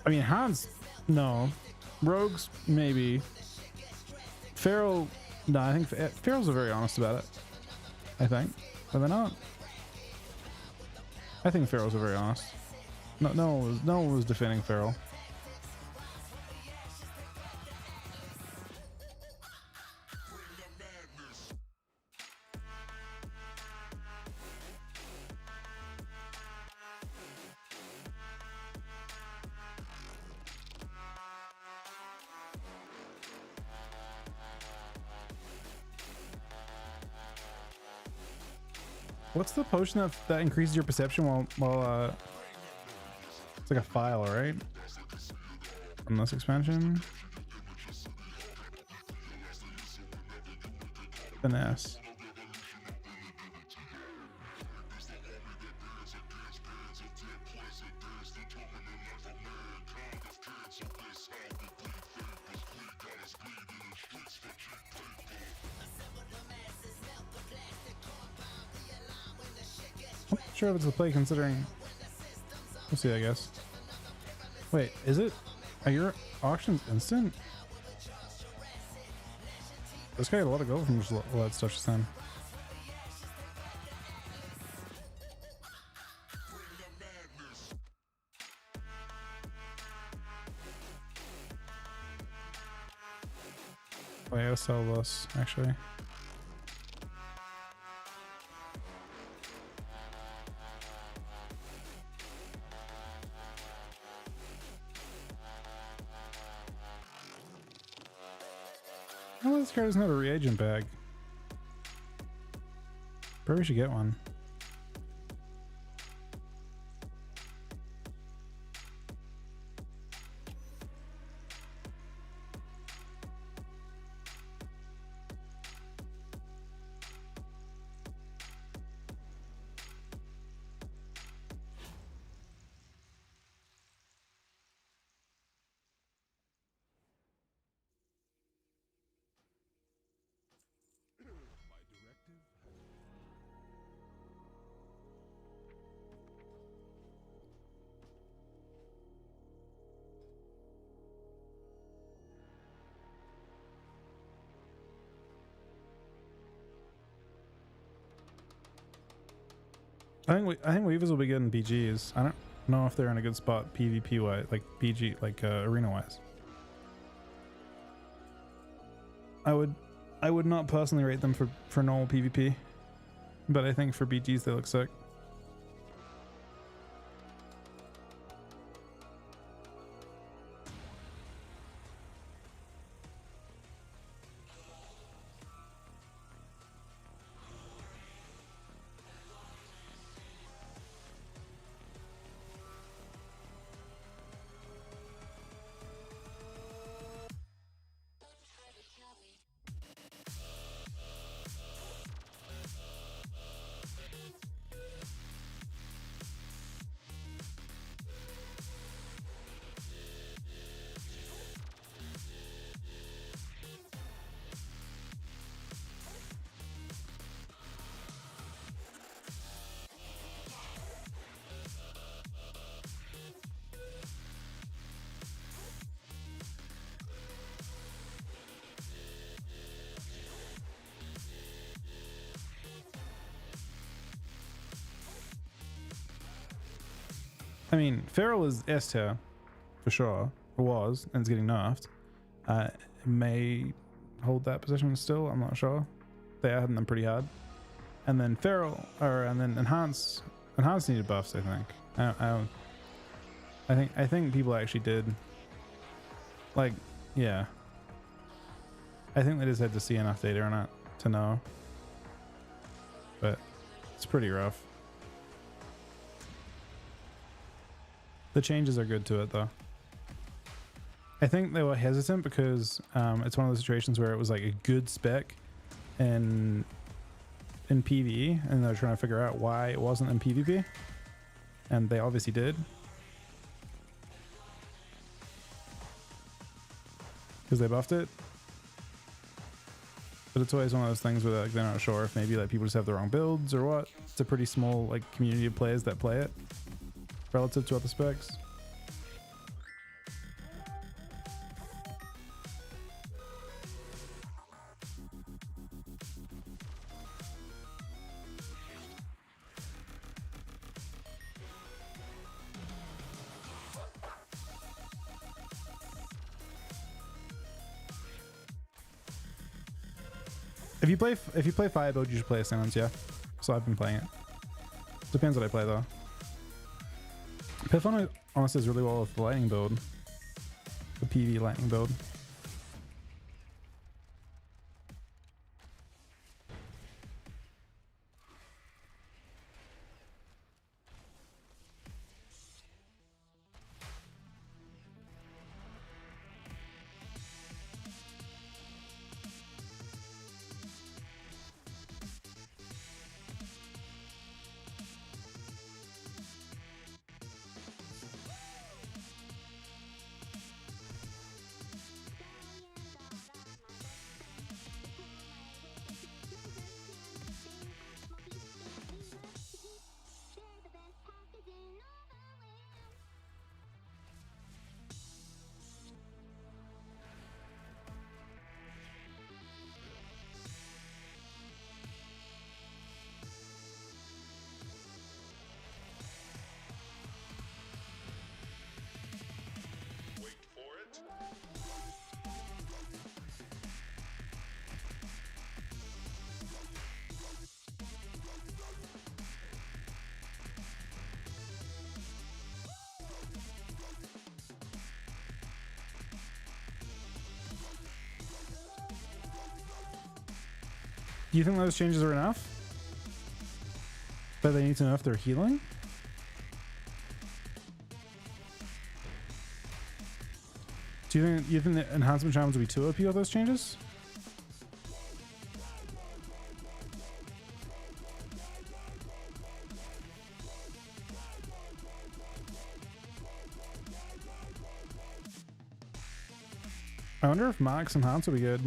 I mean, Hans, no. Rogues, maybe. Feral, no, I think Ferals are very honest about it. I think. Are they not? I think Ferals are very honest. No one was defending Feral. What's the potion that increases your perception while it's like a file, right? On this expansion. Finesse. I'm not sure if it's the play considering. We'll see, I guess. Wait, is it? Are your auctions instant? This guy had a lot of gold from just all that stuff just then. Oh, I gotta sell this, actually. Oh, this card doesn't have a reagent bag. Probably should get one. I think Weavers will be good in BGs. I don't know if they're in a good spot PvP wise, like BG, like arena wise. I would not personally rate them for normal PvP, but I think for BGs they look sick. I mean, Feral is S tier for sure. It was, and it's getting nerfed. It may hold that position still. I'm not sure. They are hitting them pretty hard. And then Feral, and then Enhance needed buffs. I think. I think people actually did. Like, yeah. I think they just had to see enough data on it to know. But it's pretty rough. The changes are good to it though. I think they were hesitant because it's one of those situations where it was like a good spec in PvE, and they're trying to figure out why it wasn't in PvP, and they obviously did, because they buffed it. But it's always one of those things where like, they're not sure if maybe like people just have the wrong builds or what. It's a pretty small like community of players that play it relative to other specs. If you play fire build, you should play Ascendance, yeah. So I've been playing it. Depends what I play though. Python honestly is really well with the lightning build. The PV lightning build.
Wait for it.
Do you think those changes are enough? But they need to know if they're healing? Do you think the enhancement charms will be too OP with those changes? I wonder if Max Enhance will be good.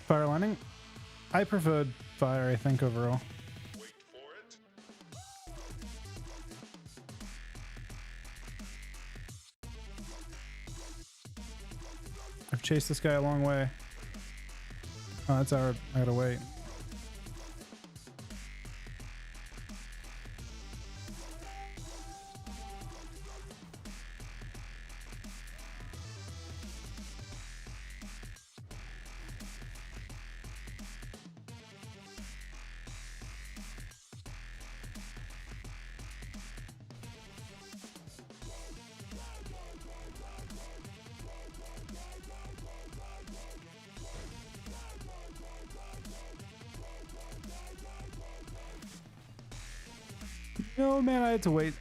Fire Lightning? I preferred Fire, I think, overall.
Wait for it.
I've chased this guy a long way. Oh, that's our... I gotta wait. No, man, I had to wait.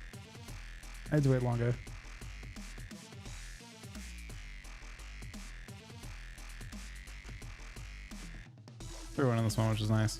I had to wait longer. Everyone in this one, which is nice.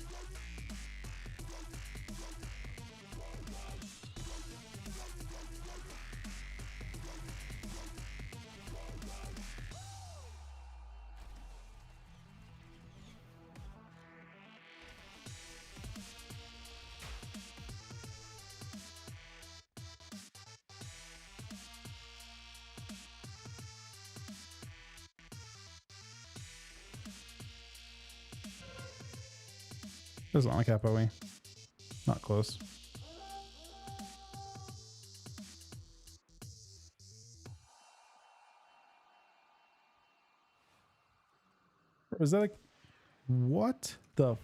Doesn't look like capo-y. Not close. Was that like what the?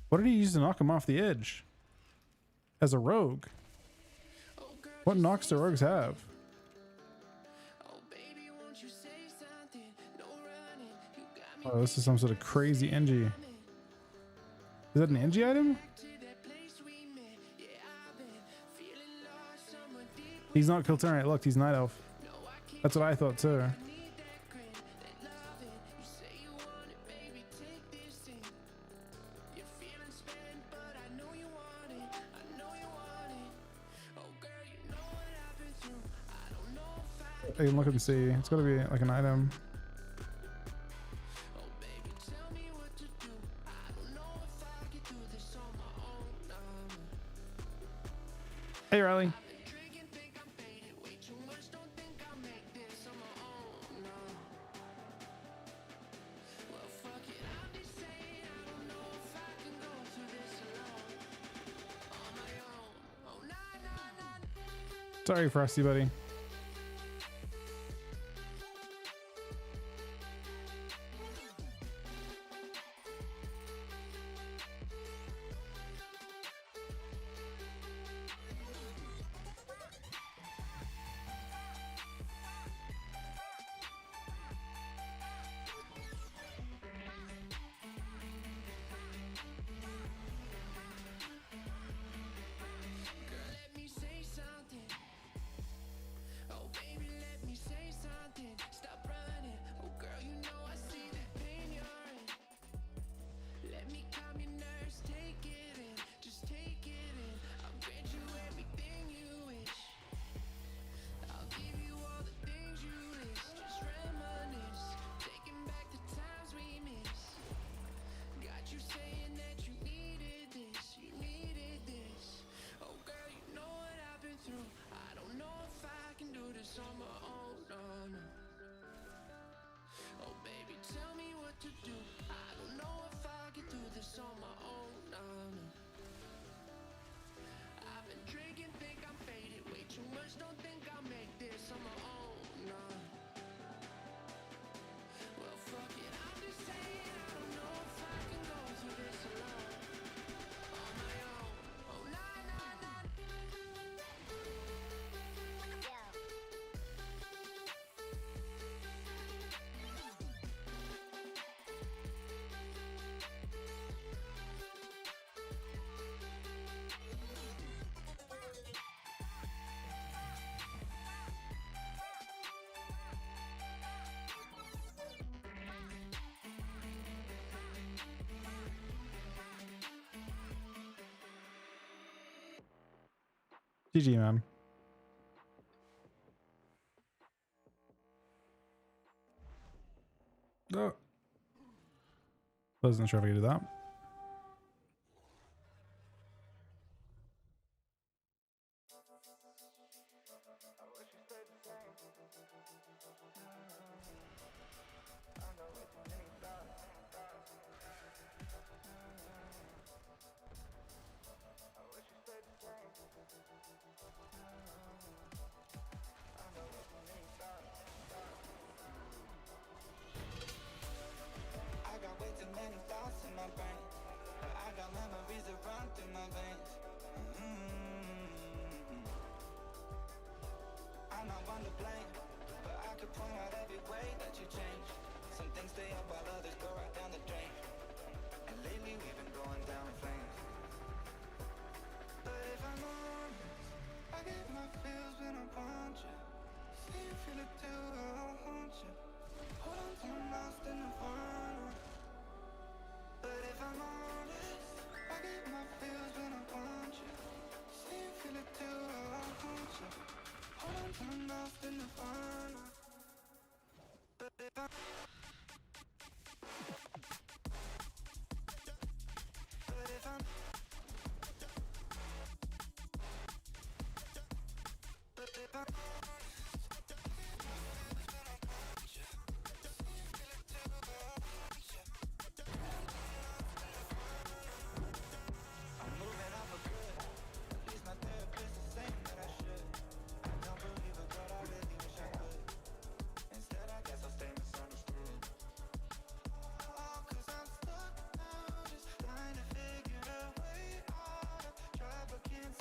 What did he use to knock him off the edge? As a rogue? What knocks do rogues have? Oh, this is some sort of crazy NG. Is that an NG item? He's not Kilternate. Look, he's Night Elf. That's what I thought too. I can look and see. It's gotta be like an item. Hey, Riley. Sorry, Frosty buddy. GG, man. Oh. Wasn't sure if I could do that.
But
my feels when I want you. See you feel it too, I want you. Hold on till I'm lost in the fun. But if I'm honest, I get my feels when I want you. See you feel it too, I want you. Hold on till I'm lost in the fun. But if I'm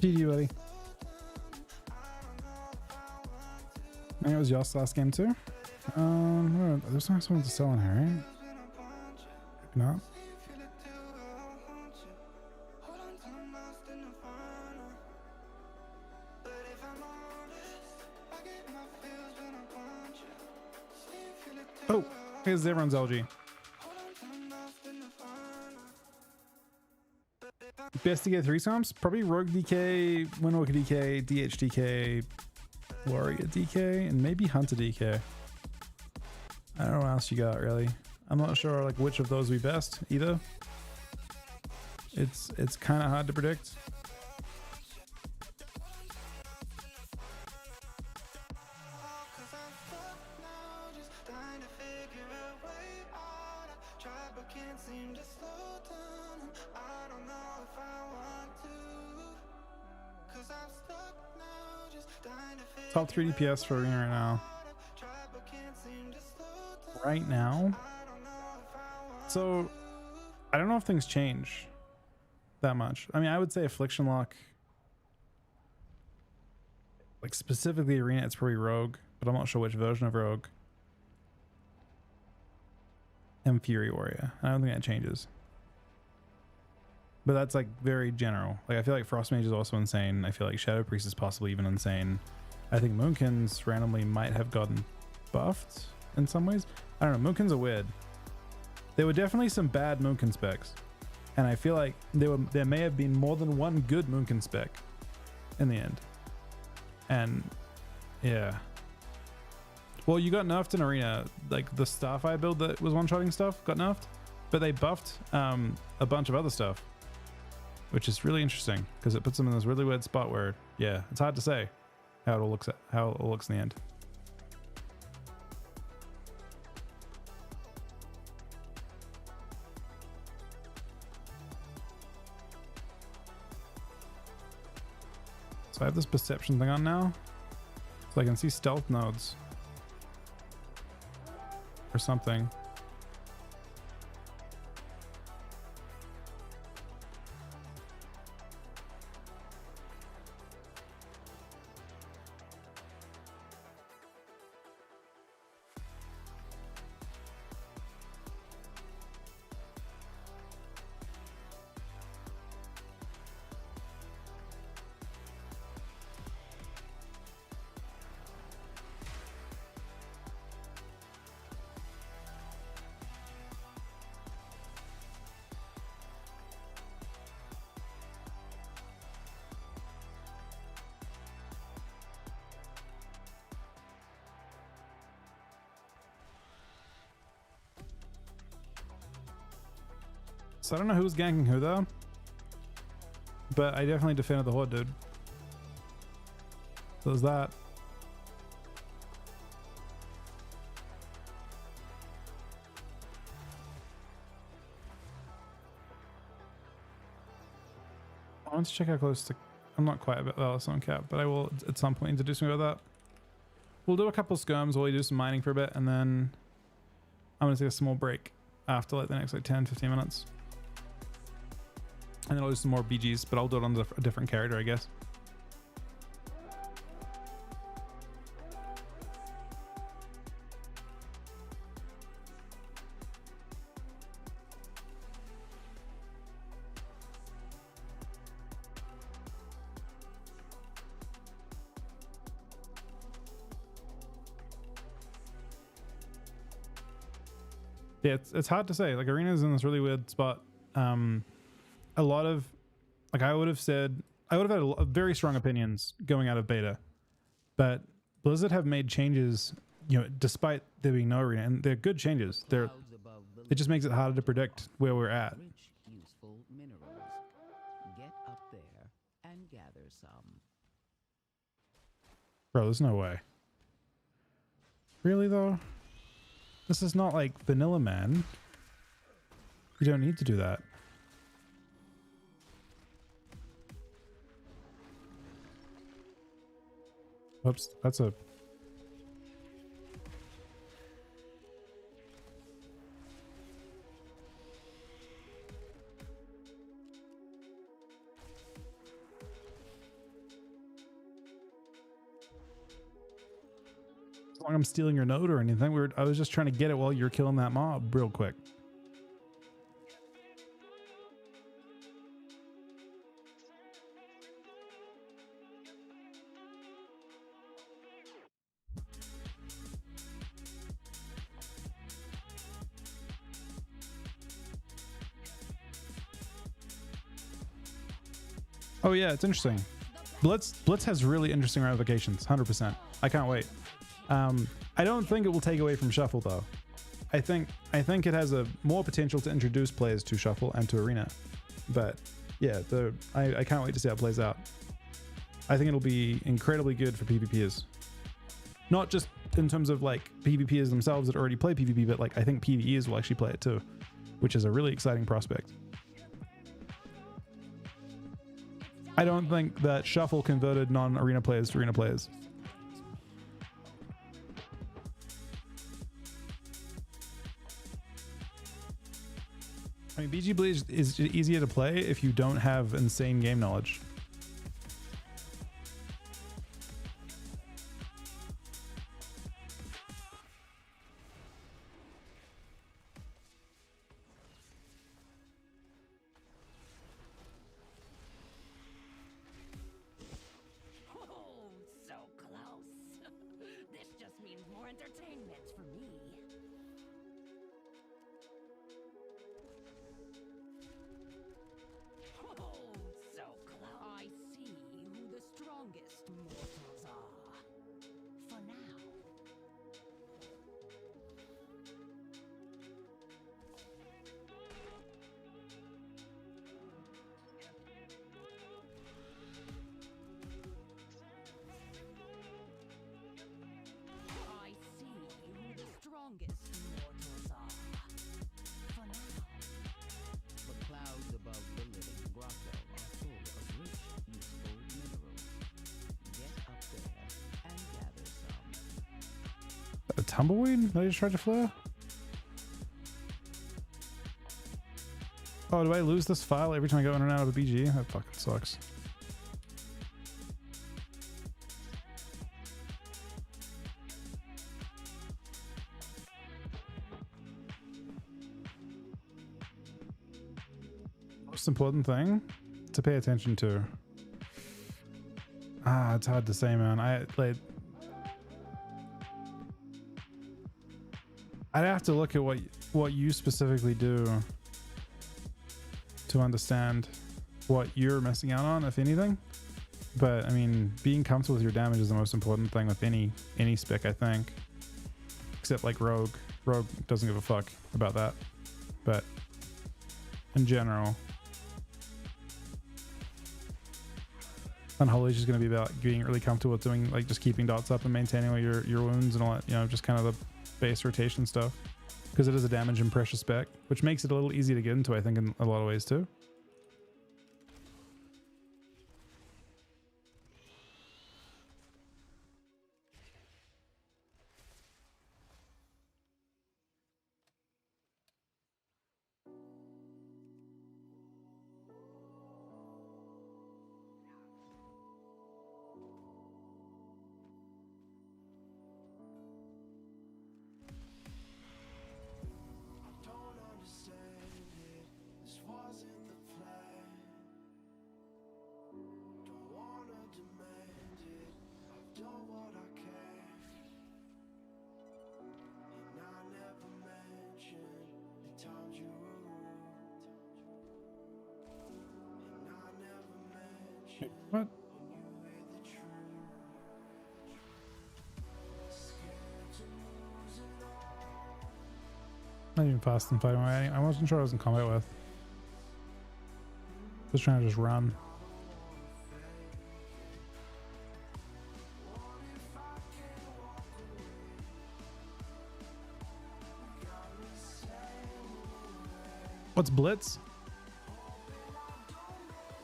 GG, buddy. I think it was Yoss last game too. There's not someone to sell in here, right? Maybe not. Oh, here's everyone's LG. Best to get 3 stomps? Probably Rogue DK, Windwalker DK, DH DK, Warrior DK, and maybe Hunter DK. I don't know what else you got really. I'm not sure like which of those would be best either. It's kind of hard to predict. Top 3 DPS for Arena right now. Right now? So, I don't know if things change that much. I mean, I would say Affliction Lock, like specifically Arena, it's probably Rogue, but I'm not sure which version of Rogue. And Fury Warrior. I don't think that changes. But that's like very general. Like I feel like Frost Mage is also insane. I feel like Shadow Priest is possibly even insane. I think Moonkins randomly might have gotten buffed in some ways. I don't know. Moonkins are weird. There were definitely some bad Moonkin specs, and I feel like there may have been more than one good Moonkin spec in the end. And yeah. Well, you got nerfed in Arena. Like the Starfire build that was one-shotting stuff got nerfed, but they buffed a bunch of other stuff, which is really interesting because it puts them in this really weird spot where, yeah, it's hard to say how it all looks in the end. So I have this perception thing on now, so I can see stealth nodes or something. So I don't know who's ganking who though, but I definitely defended the Horde, dude. So there's that. I want to check how close to... I'm not quite about that on cap, but I will at some point introduce me about that. We'll do a couple skirms while we do some mining for a bit, and then I'm going to take a small break after like the next like 10-15 minutes. And then I'll do some more BGs, but I'll do it on a different character, I guess. Yeah, it's hard to say. Like Arena's in this really weird spot. A lot of, like I would have had very strong opinions going out of beta, but Blizzard have made changes, you know, despite there being no arena, and they're good changes.
Clouds above the
It just makes it harder to predict where we're at.
rich, useful minerals. Get up there and gather some.
Bro, there's no way. Really though? This is not like vanilla, man. You don't need to do that. Oops, that's a... As long as I'm stealing your node or anything, I was just trying to get it while you're killing that mob real quick. Oh yeah, it's interesting. Blitz has really interesting ramifications, 100%. I can't wait. I don't think it will take away from Shuffle though. I think it has a more potential to introduce players to Shuffle and to Arena. But yeah, I can't wait to see how it plays out. I think it'll be incredibly good for PvPers. Not just in terms of like PvPers themselves that already play PvP, but like I think PvEers will actually play it too, which is a really exciting prospect. I don't think that Shuffle converted non-arena players to arena players. I mean, BG Bleach is easier to play if you don't have insane game knowledge.
Oh, so close. This just means more entertainment for me. Oh, so close. I see who the strongest mortals are. For now. I see who the strongest mortals are. For now.
The clouds above the living grotto are full of rich, useful minerals. Get up there and gather some.
A tumbleweed? Did I just try to flare? Oh, do I lose this file every time I go in and out of a BG? That fucking sucks. Most important thing to pay attention to. It's hard to say, man. I'd have to look at what you specifically do to understand what you're missing out on, if anything. But I mean, being comfortable with your damage is the most important thing with any spec, I think. Except like Rogue. Rogue doesn't give a fuck about that. But in general, Unholy is just going to be about being really comfortable with doing, like, just keeping dots up and maintaining all your wounds and all that, you know, just kind of the base rotation stuff. Because it is a damage and pressure spec, which makes it a little easy to get into, I think, in a lot of ways too.
Don't understand it. This wasn't the
Wait, what? Not even fast and fighting. I wasn't sure I was in combat with. Just trying to just run. What's Blitz?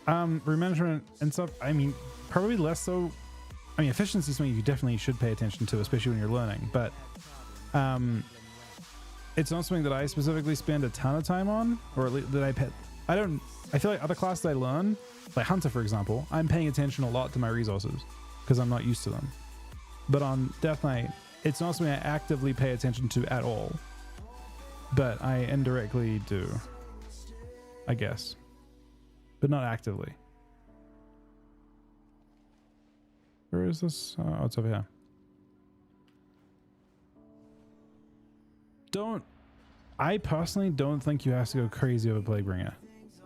Remanagement and stuff. I mean, probably less so. I mean, efficiency is something you definitely should pay attention to, especially when you're learning. But it's not something that I specifically spend a ton of time on, or at least that I pay. I feel like other classes I learn, like Hunter, for example, I'm paying attention a lot to my resources because I'm not used to them. But on Death Knight, it's not something I actively pay attention to at all. But I indirectly do, I guess. But not actively. Where is this? Oh, it's over here. I personally don't think you have to go crazy over Plaguebringer.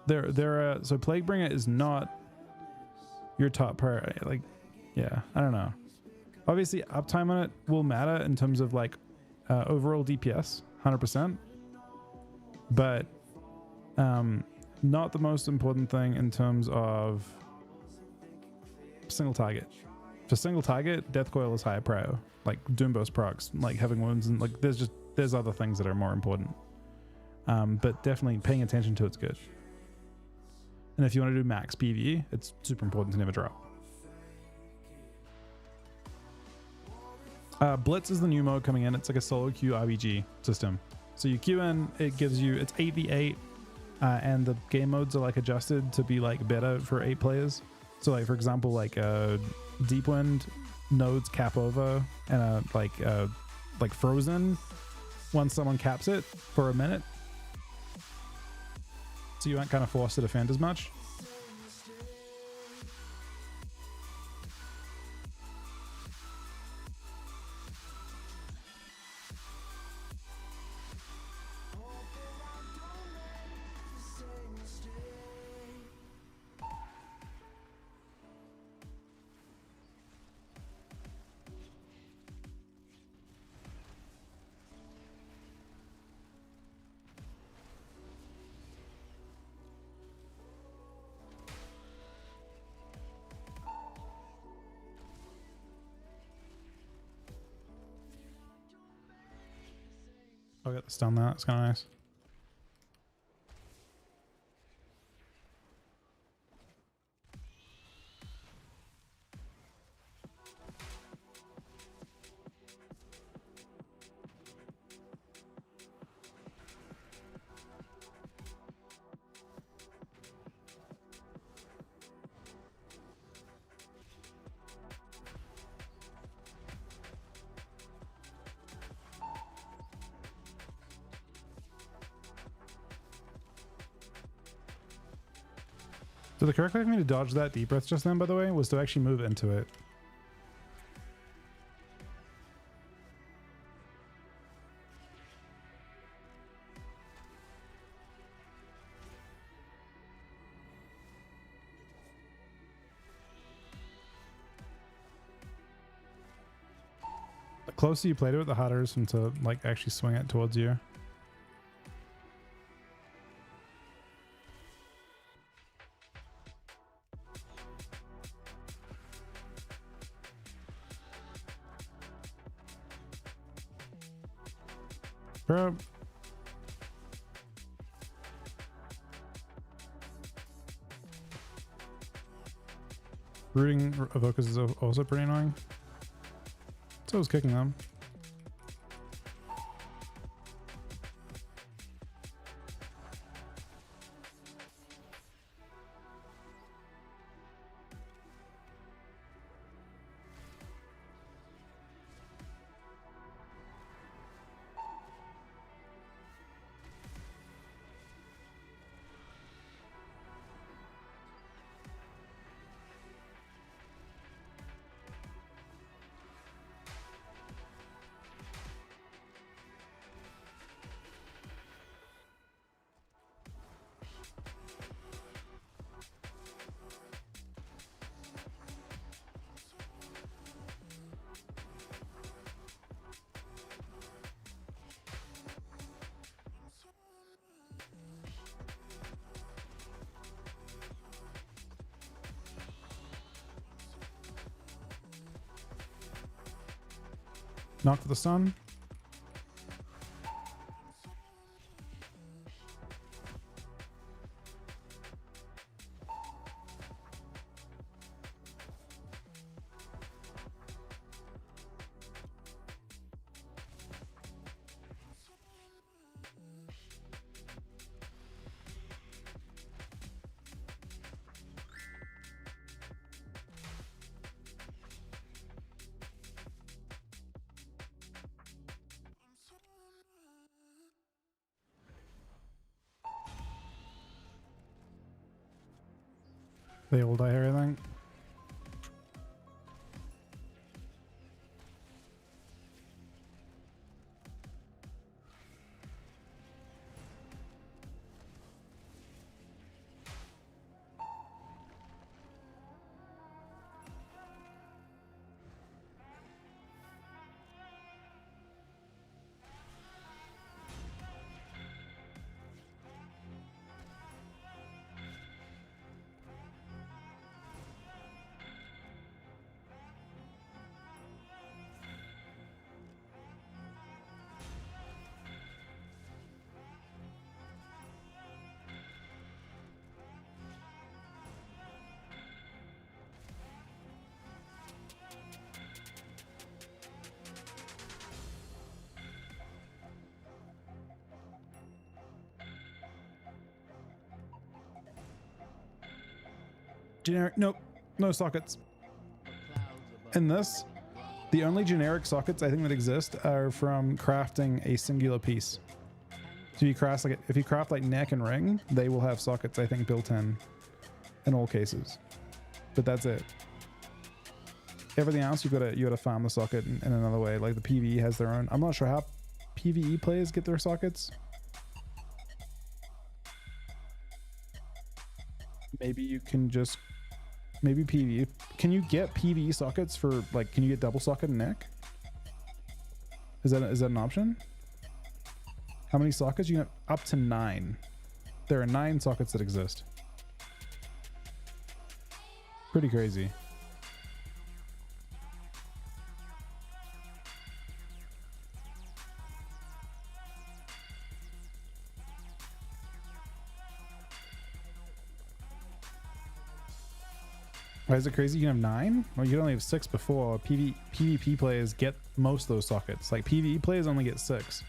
So Plaguebringer is not your top priority. Like, yeah, I don't know. Obviously, uptime on it will matter in terms of like overall DPS, 100%. But not the most important thing in terms of single target. For single target, Death Coil is higher prio. Like Doomburst procs, like having wounds, and like there's other things that are more important. But definitely paying attention to it's good. And if you want to do max PvE, it's super important to never drop. Blitz is the new mode coming in. It's like a solo queue RBG system. So you queue in, it gives you, it's 8v8, and the game modes are like adjusted to be like better for 8 players. So like, for example, like Deep Wind nodes cap over, and like Frozen, once someone caps it for a minute. So you aren't kind of forced to defend as much. I'll get this done now. It's kind of nice. So the correct way for me to dodge that deep breath just then, by the way, was to actually move into it. The closer you play to it, the harder it is to like actually swing it towards you. Bro. Rooting Evokas is also pretty annoying. So I was kicking them. Knock for the stun. They will die here, I think. Generic, nope, no sockets. In this, the only generic sockets I think that exist are from crafting a singular piece. So if you craft like neck and ring, they will have sockets I think built in all cases. But that's it. Everything else you gotta farm the socket in another way. Like the PvE has their own. I'm not sure how PvE players get their sockets. Maybe you can just PvE. Can you get PvE sockets for like? Can you get double socket and neck? Is that an option? How many sockets? You can have up to 9. There are 9 sockets that exist. Pretty crazy. Why is it crazy? You can have 9? Well, you could only have 6 before. PvP players get most of those sockets. Like PvE players only get 6.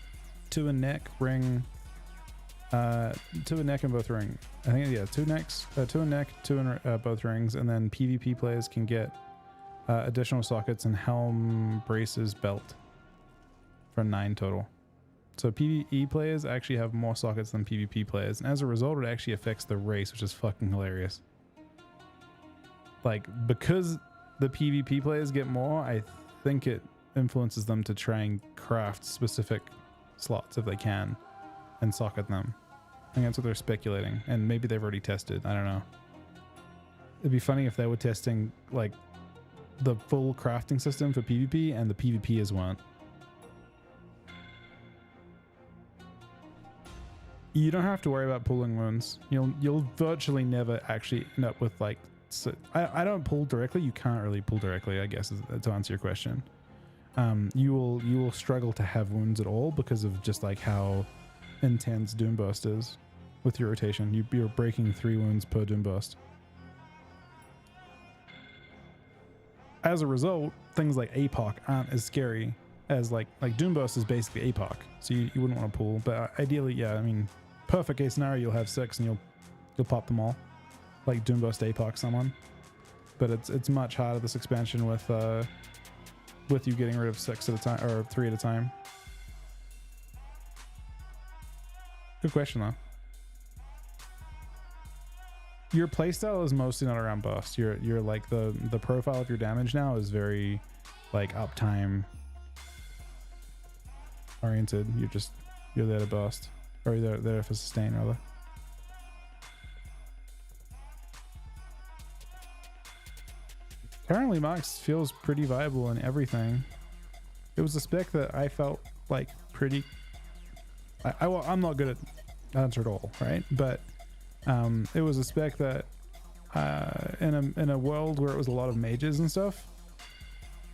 2 in neck, ring. 2 in neck and both ring. I think, yeah, 2 necks, 2 in neck, 2 in both rings. And then PvP players can get additional sockets and helm, braces, belt for 9 total. So PvE players actually have more sockets than PvP players. And as a result, it actually affects the race, which is fucking hilarious. Like, because the PvP players get more, I think it influences them to try and craft specific slots if they can and socket them. I think that's what they're speculating, and maybe they've already tested. I don't know. It'd be funny if they were testing like the full crafting system for PvP and the PvPers weren't. You don't have to worry about pulling wounds. You'll virtually never actually end up with like. So I don't pull directly. You can't really pull directly, I guess, to answer your question. You will struggle to have wounds at all because of just like how intense Doom Burst is with your rotation. You're breaking 3 wounds per Doom Burst. As a result, things like APOC aren't as scary as like Doom Burst is basically APOC, so you wouldn't want to pull. But ideally, yeah, I mean, perfect case scenario, you'll have 6 and you'll pop them all. Like Doom Burst APOC someone, but it's much harder this expansion with you getting rid of 6 at a time or 3 at a time. Good question though. Your playstyle is mostly not around burst. You're like the profile of your damage now is very like uptime oriented. You're there to burst, or you're there for sustain rather. Currently, Mox feels pretty viable in everything. It was a spec that I felt like pretty. I'm not good at Lancer at all, right? But it was a spec that in a world where it was a lot of mages and stuff,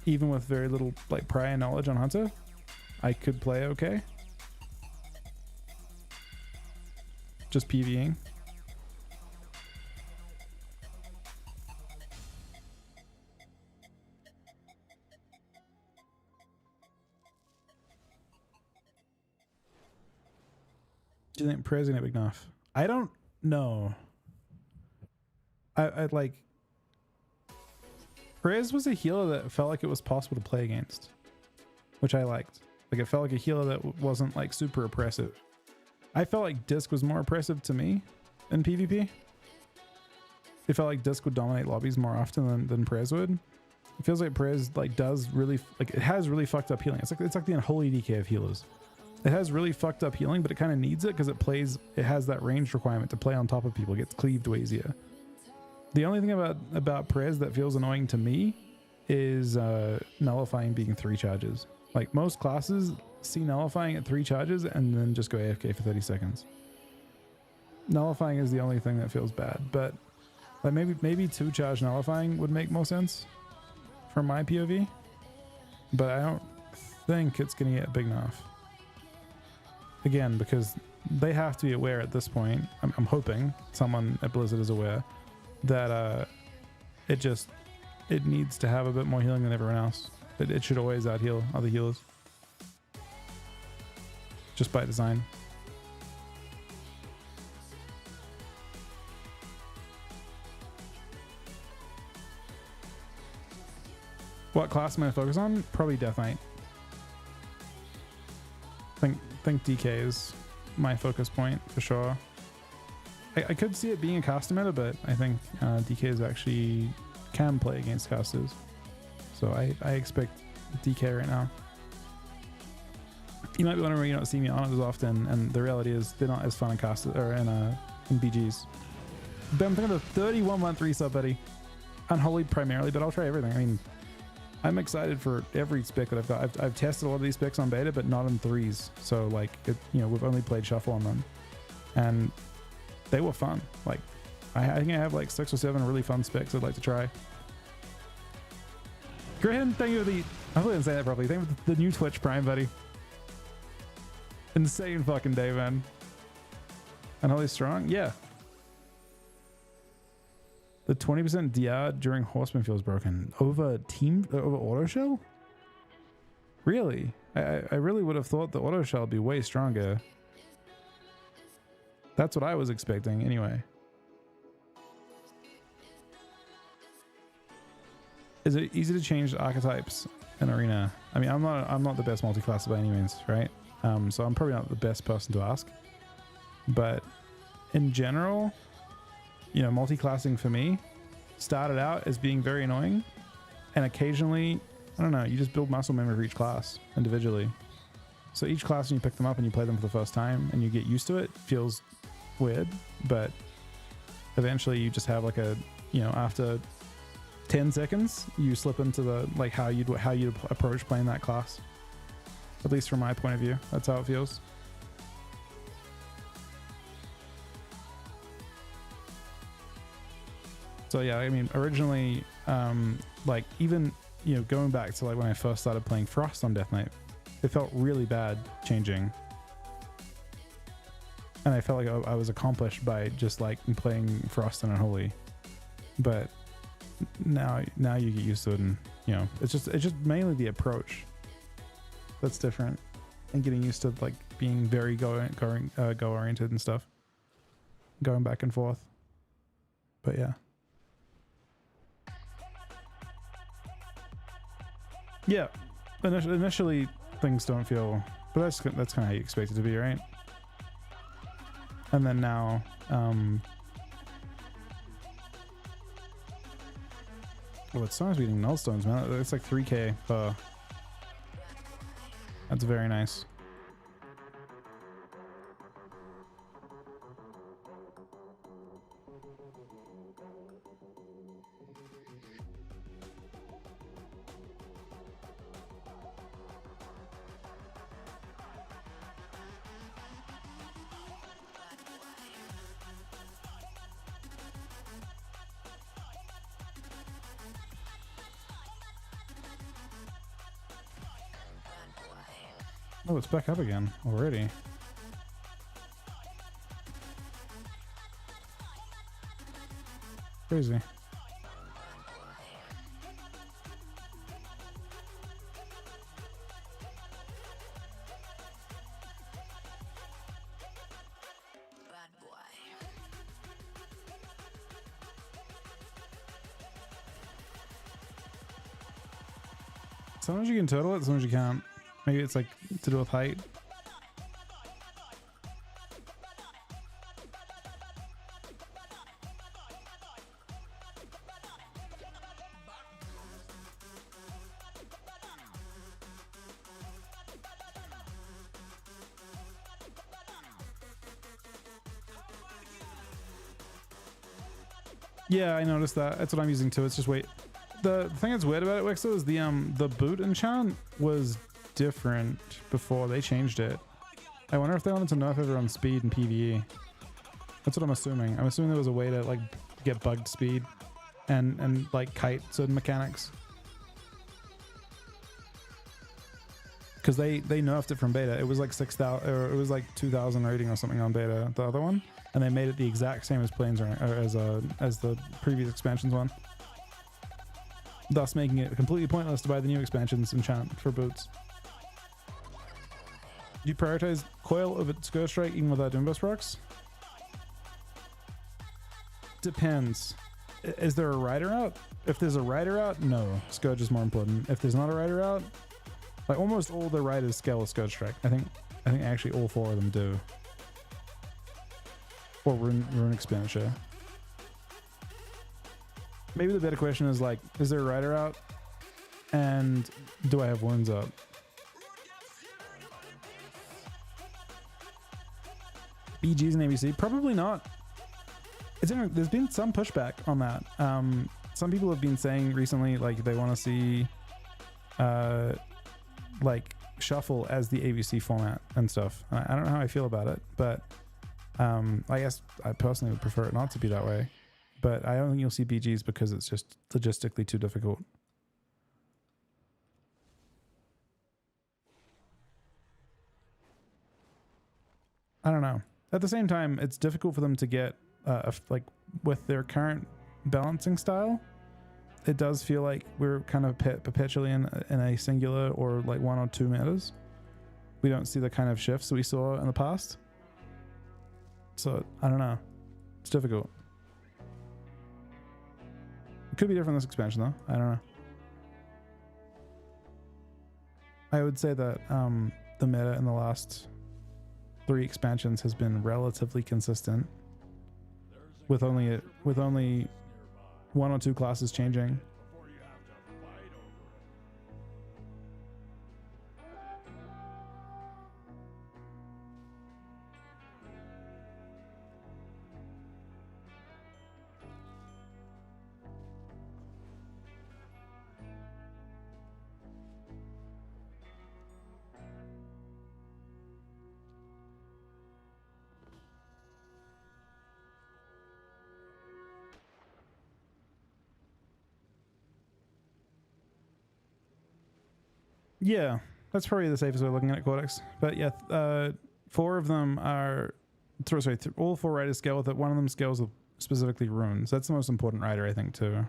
even with very little like prior knowledge on Hunter, I could play okay. Just PvEing. Do you think Prez gonna be enough? I don't know. I like Prez was a healer that felt like it was possible to play against, which I liked. Like it felt like a healer that wasn't like super oppressive. I felt like Disc was more oppressive to me in PvP. It felt like Disc would dominate lobbies more often than Prez would. It feels like Prez like does really like it has really fucked up healing. It's like the unholy DK of healers. It has really fucked up healing, but it kind of needs it because it has that range requirement to play on top of people. It gets cleaved way easier. The only thing about Prez that feels annoying to me is nullifying being 3 charges. Like most classes see nullifying at 3 charges and then just go AFK for 30 seconds. Nullifying is the only thing that feels bad, but like maybe 2 charge nullifying would make more sense from my POV, but I don't think it's going to get big enough. Again, because they have to be aware at this point. I'm hoping someone at Blizzard is aware that it needs to have a bit more healing than everyone else. It should always out heal other healers, just by design. What class am I focus on? Probably Death Knight. Think DK is my focus point for sure. I could see it being a caster meta, but I think DK actually can play against casters. So I expect DK right now. You might be wondering why you don't see me on it as often, and the reality is they're not as fun in casters or in BGs. But I'm thinking of 31-month resub, buddy. Unholy primarily, but I'll try everything. I mean, I'm excited for every spec that I've got. I've tested a lot of these specs on beta, but not in 3s. So like, we've only played shuffle on them, and they were fun. Like, I think I have like 6 or 7 really fun specs I'd like to try. Graham, thank you for the. I didn't say that properly. Thank you for the new Twitch Prime, buddy. Insane fucking day, man. Unholy strong, yeah. The 20% DR during Horseman feels broken. Over auto shell? Really? I really would have thought the auto shell would be way stronger. That's what I was expecting anyway. Is it easy to change archetypes in Arena? I mean, I'm not the best multi-classer by any means, right? So I'm probably not the best person to ask. But in general, multi-classing for me started out as being very annoying, and occasionally, I don't know, you just build muscle memory for each class individually. So each class, when you pick them up and you play them for the first time and you get used to it, feels weird, but eventually you just have like a, after 10 seconds, you slip into the, like how you'd approach playing that class. At least from my point of view, that's how it feels. So yeah, I mean, originally, like even, going back to like when I first started playing Frost on Death Knight, it felt really bad changing. And I felt like I was accomplished by just like playing Frost and Unholy. But now you get used to it, and it's just mainly the approach that's different, and getting used to like being very go oriented and stuff, going back and forth. But yeah. Yeah, initially things don't feel, but that's kind of how you expect it to be, right? And then now, it's so nice beating Nullstones, man. It's like 3k. That's very nice. Oh, it's back up again already. Crazy. Sometimes you can turtle it, sometimes you can't. Maybe it's like to do with height. Yeah, I noticed that. That's what I'm using too. It's just wait. The thing that's weird about it, Wixo, is the boot enchant was different before they changed it. I wonder if they wanted to nerf everyone's speed in PvE. That's what I'm assuming. I'm assuming there was a way to like get bugged speed and like kite certain mechanics. Because they nerfed it from beta. It was like 6,000 or it was like 2,000 rating or something on beta, the other one, and they made it the exact same as Plains or as the previous expansions one. Thus making it completely pointless to buy the new expansions enchant for boots. Do you prioritize coil over Scourge Strike even without Doomburst procs? Depends. Is there a rider out? If there's a rider out, no. Scourge is more important. If there's not a rider out, like almost all the riders scale with Scourge Strike. I think actually all 4 of them do. Or rune expenditure. Maybe the better question is like, is there a rider out? And do I have wounds up? BGs and ABC? Probably not. There's been some pushback on that. Some people have been saying recently like they want to see like shuffle as the ABC format and stuff. I don't know how I feel about it, but I guess I personally would prefer it not to be that way. But I don't think you'll see BGs because it's just logistically too difficult. I don't know. At the same time, it's difficult for them to get like with their current balancing style. It does feel like we're kind of perpetually in a singular or like 1 or 2 metas. We don't see the kind of shifts we saw in the past. So I don't know. It's difficult. It could be different this expansion though. I don't know. I would say that the meta in the last 3 expansions has been relatively consistent, with only 1 or 2 classes changing.
Before you have to fight over it.
Yeah, that's probably the safest way of looking at it, Cortex. But yeah, 4 of them are... Sorry, all 4 riders scale with it. One of them scales with specifically runes. That's the most important rider, I think, too.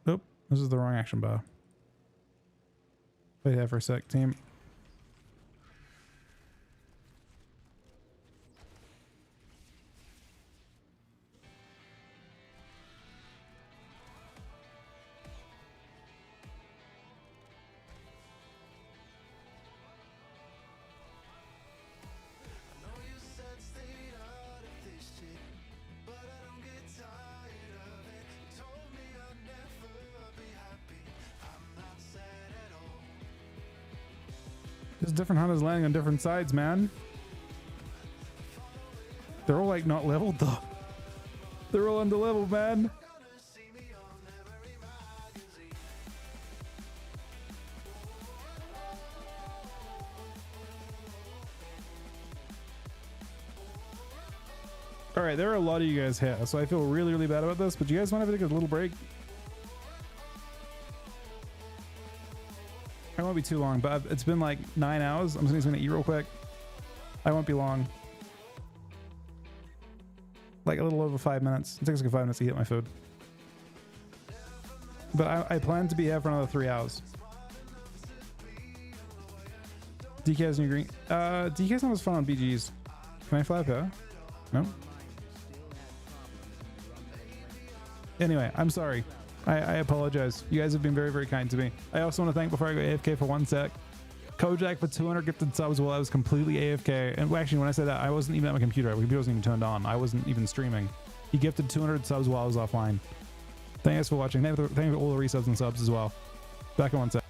Oop, this is the wrong action bar. Wait there for a sec, team. There's different hunters landing on different sides, man. They're all like not leveled though. They're all under level, man. right, there are a lot of you guys here, so I feel really, really bad about this, but you guys want to take a little break? I won't be too long, but it's been like 9 hours. I'm just gonna eat real quick. I won't be long. Like a little over 5 minutes. It takes like 5 minutes to eat my food. But I plan to be here for another 3 hours. DK has new green. DK's not as fun on BGs. Can I fly up here? No? Anyway, I'm sorry. I apologize. You guys have been very, very kind to me. I also want to thank, before I go AFK for 1 sec, Kojak for 200 gifted subs while I was completely AFK. And actually, when I say that, I wasn't even at my computer. My computer wasn't even turned on. I wasn't even streaming. He gifted 200 subs while I was offline. Thanks for watching. Thank you for all the resubs and subs as well. Back in 1 sec.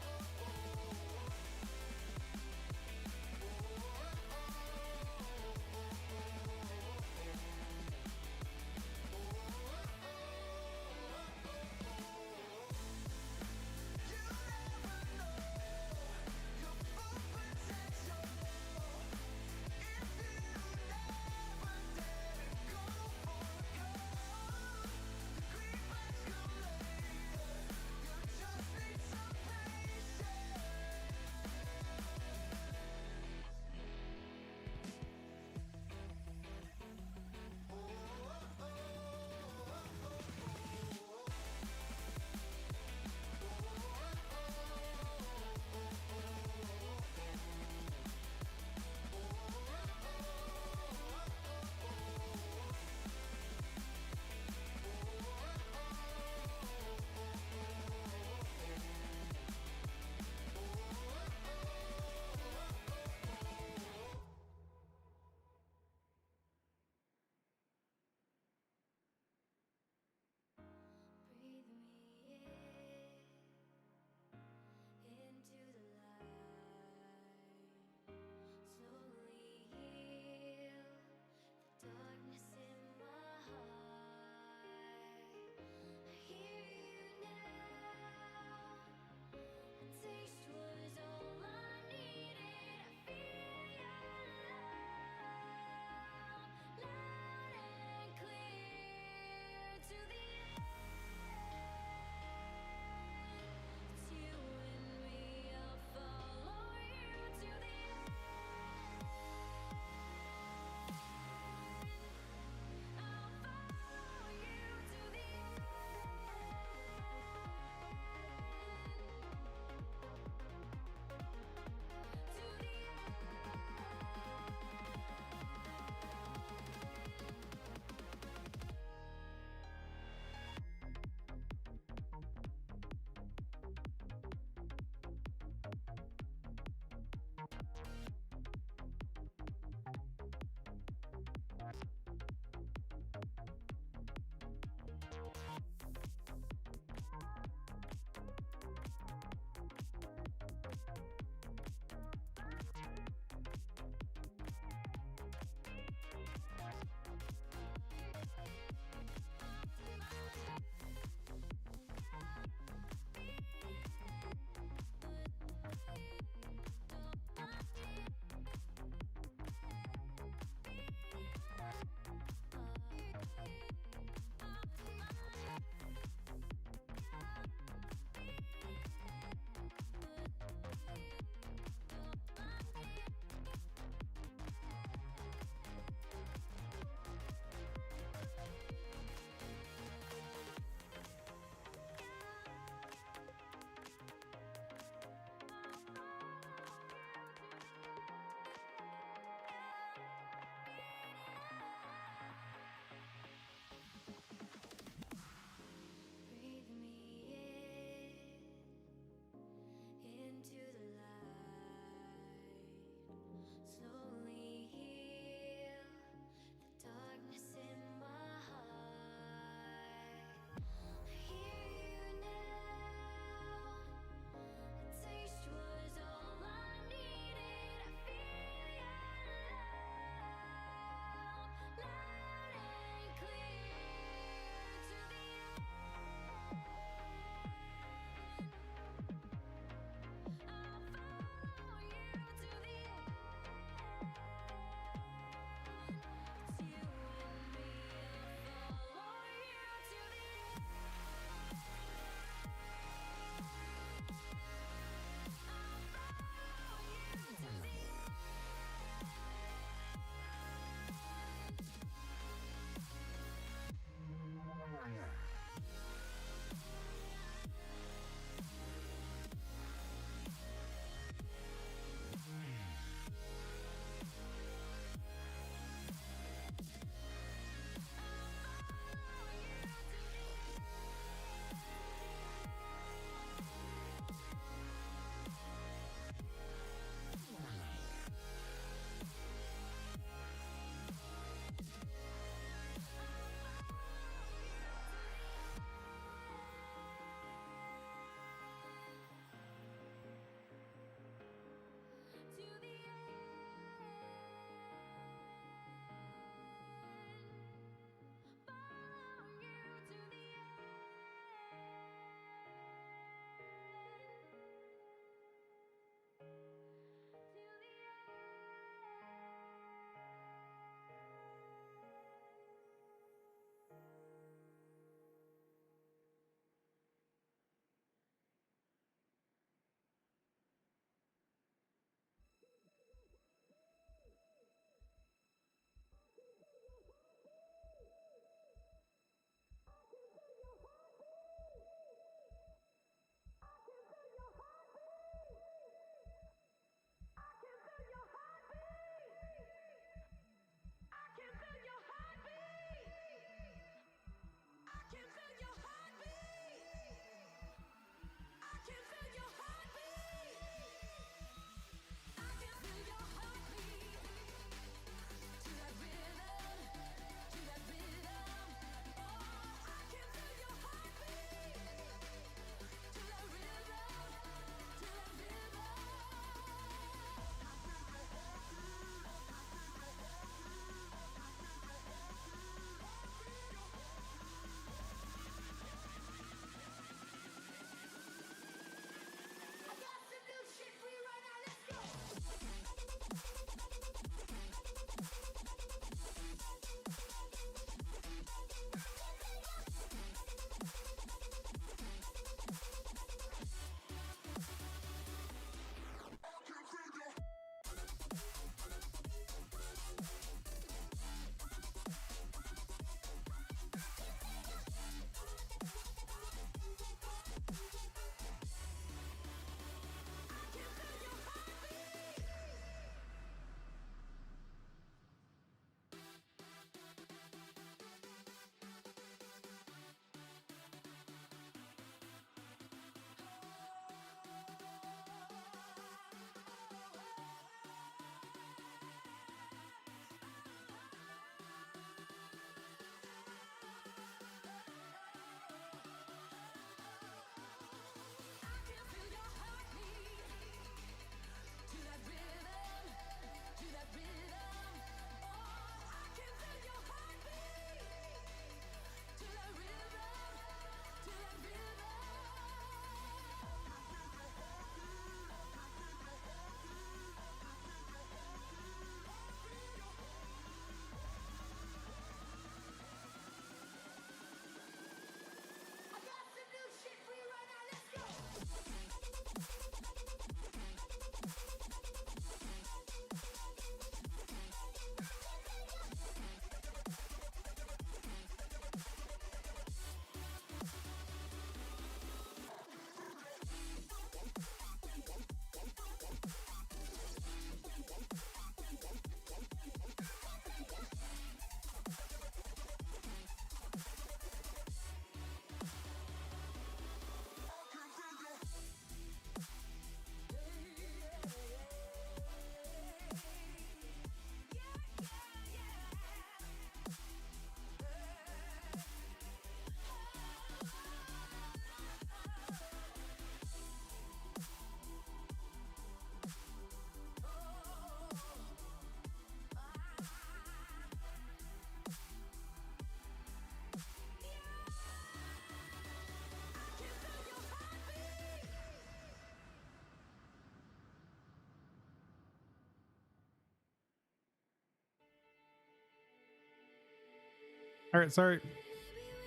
All right, sorry.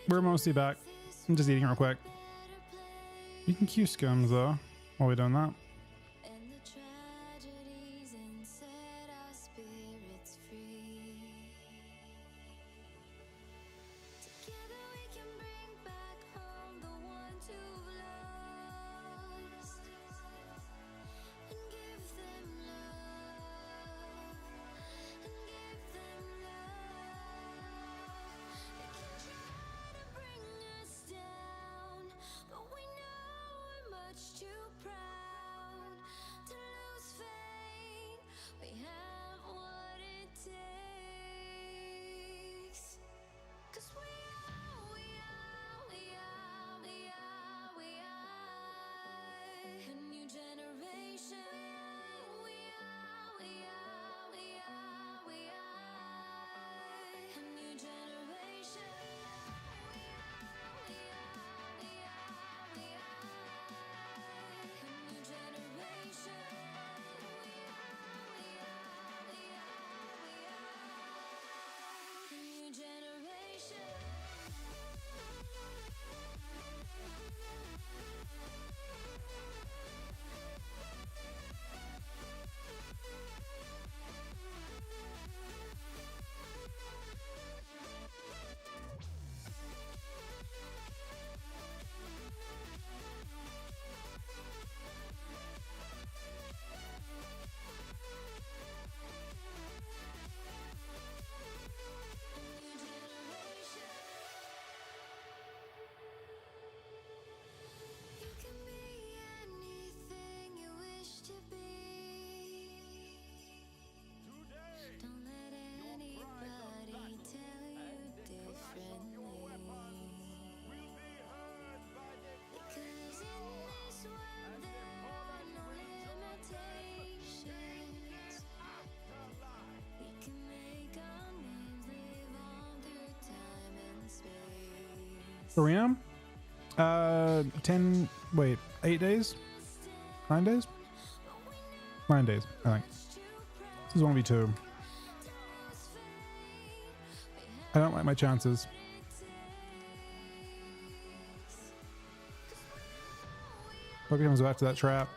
We're mostly back. I'm just eating real quick. You can cue scones though while we're doing that.
And the tragedies and set our spirits free. Together we can bring back home the ones who've lost and give them love and give them love. They can try to bring us down, but we know we're much too proud to lose faith. We have what it takes. 'Cause we are a new generation. We are a new generation. We are a new generation. A new generation. You can be anything you wish to be. Don't let anybody tell you differently. Because in this world there are no limitations. We can make our names live on through time and space.
Where we am? 8 days? 9 days? 9 days, I think. This is 1v2. I don't like my chances. Hope he comes back to that trap.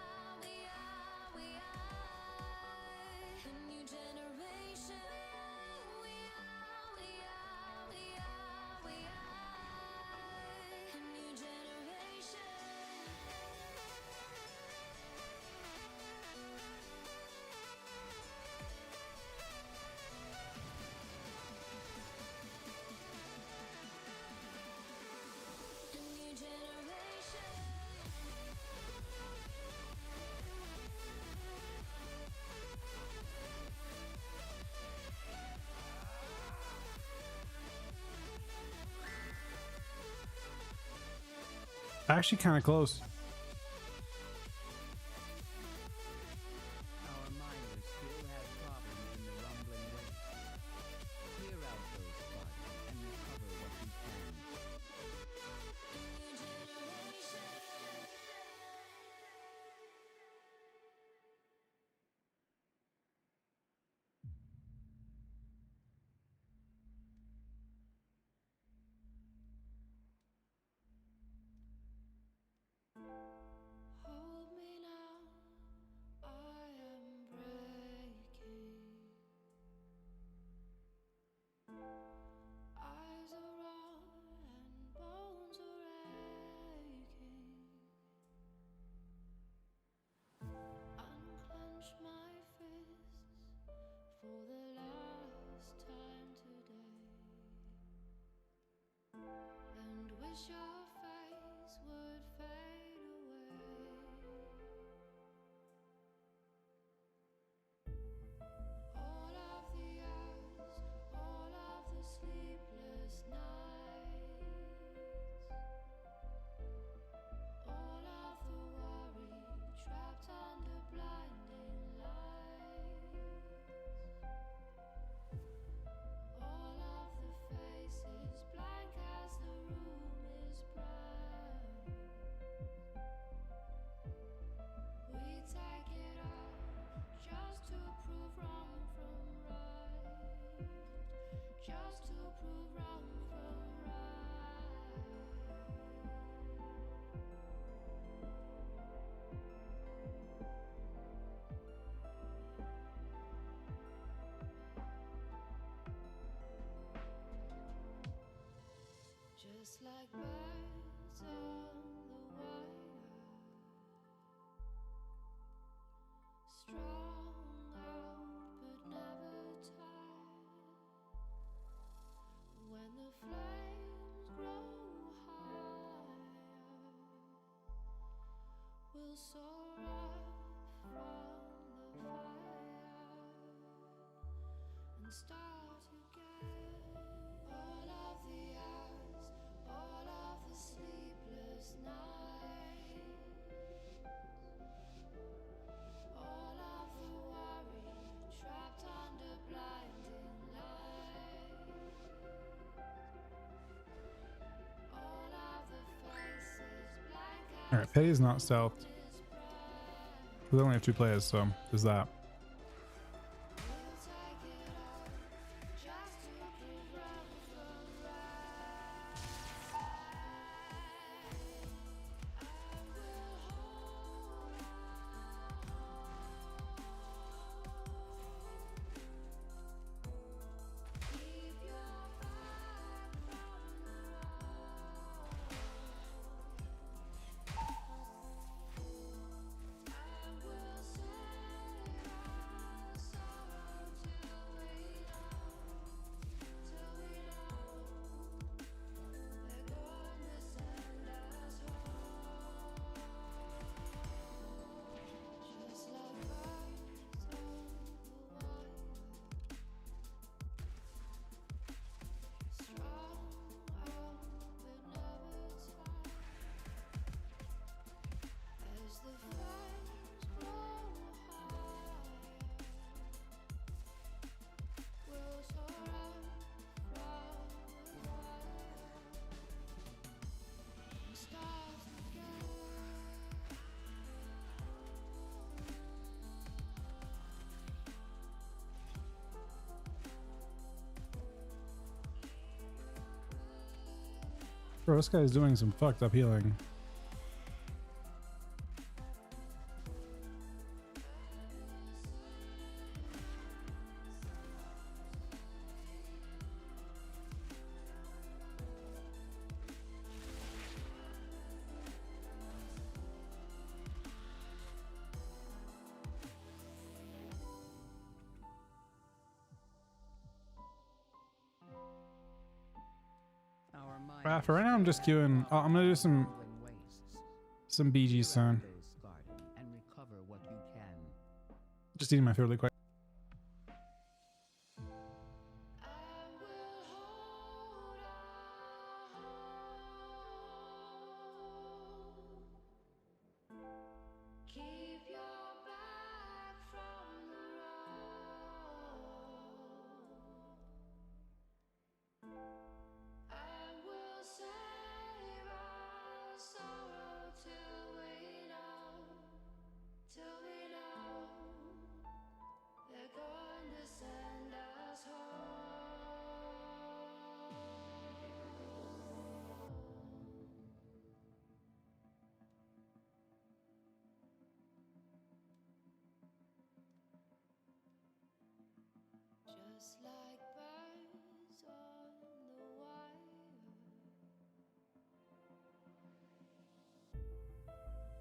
Actually kind of close.
Our miners still have problems in the rumbling waste. Clear out those spots and recover what we can.
Hold me now, I am breaking. Eyes are raw and bones are aching. Unclench my fists for the last time today, and wish your face would fade away. All of the hours, all of the sleepless nights, all of the worry trapped under blinding lights, all of the faces blank as the room is birds on the wire, strong out but never tired. When the flames grow higher, we'll soar up from the fire and start again. All of the hours, all of the sleepless nights, all of the worry trapped under blinding light, all of the faces blank
All right, Petty is not stealthed. We only have 2 players, so there's that.
we'll take it all just to prove wrong from right. And we'll hold on. Keep your back from the road. And we'll save our sorrow till we know they're going to send us home. Just like birds on the wire, strong out but never tired. As the flames grow higher, we'll soar up from the fire and start again.
Bro, this guy's doing some fucked up healing.
Our
For right now, I'm just queuing. Oh, I'm gonna do some BGs soon.
and recover what you can.
Just eating my food really quick.
And we'll hold on. Keep your back from the road. And we'll save our sorrow till we know they're going to send us home. Just like birds on the wire,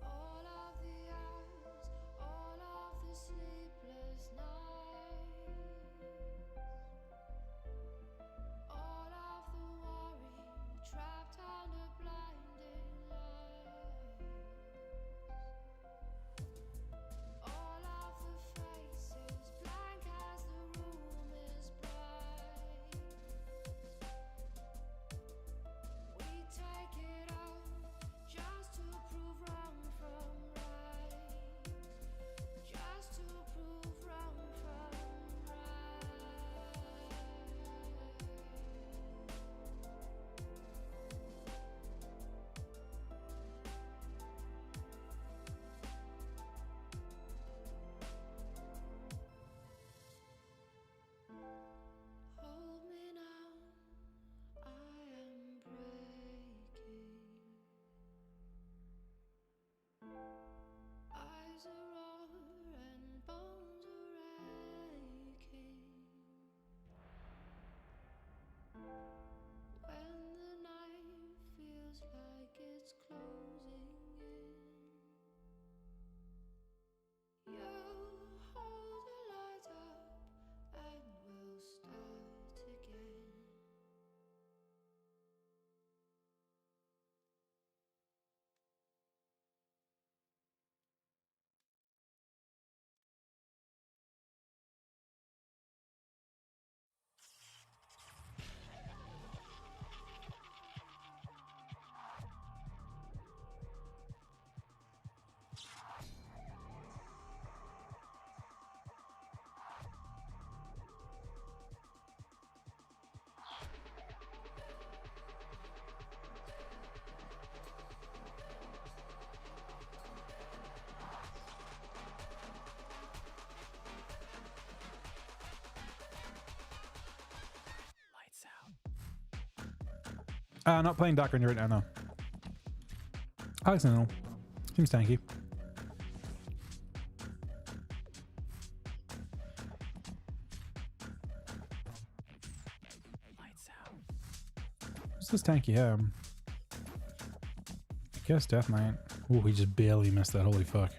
all of the hours, all of the sleepless nights, all of the worry trapped under blinding lights, all of the faces blank as the room is bright.
Not playing Dark Ranger right now, no. Alex Sentinel. Seems tanky. What's this tanky have? I guess Death Knight. Oh, he just barely missed that. Holy fuck.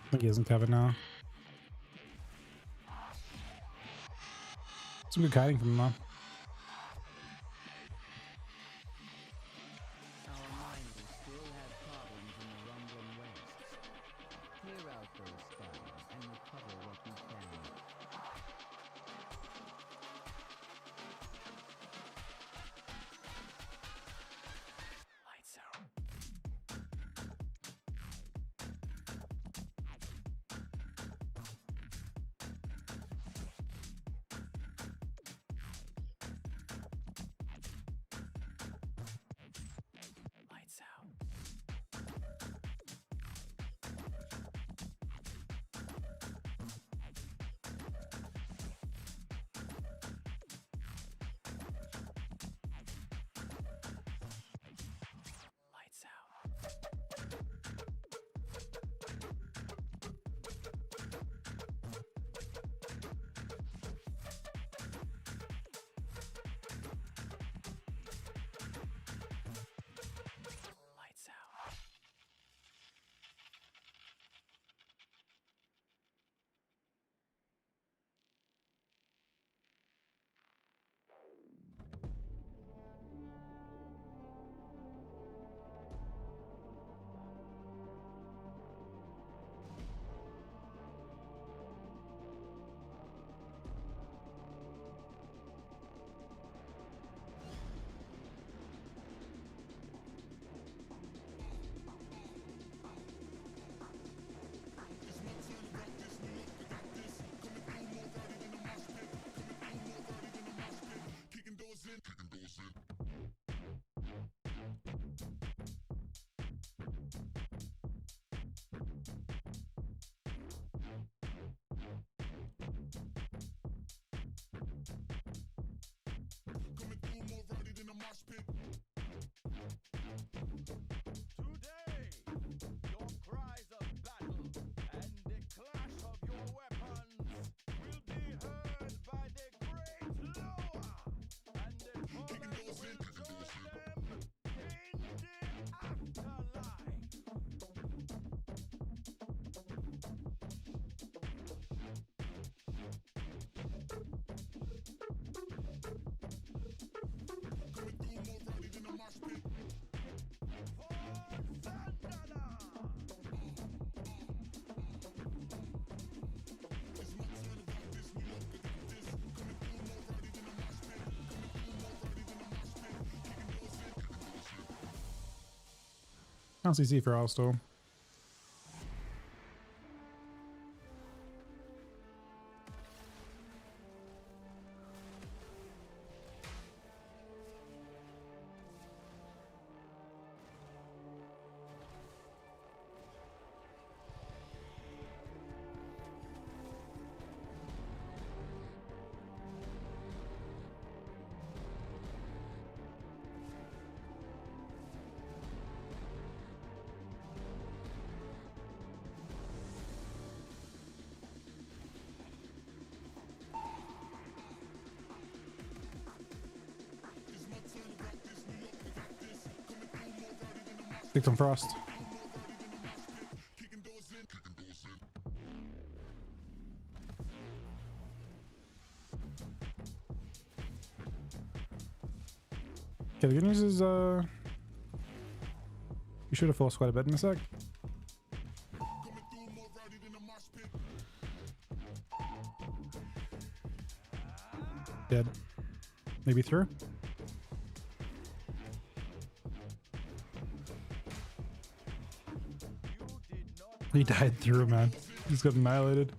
I think he isn't covered now. Some good kiting from him though.
Our mind will still have problems in the rumbling wastes. Clear out those spines and recover what you can.
Lights out. Lights out. Lights out. Lights out. Today, your cries of battle and the clash of your weapons will be heard by the great Loa, and the fallen will join them in the afterlife.
LCC for all still. Take some frost. Okay, the good news is you should have forced quite a bit in a sec. Dead. Maybe through? He died through, man. He's got annihilated.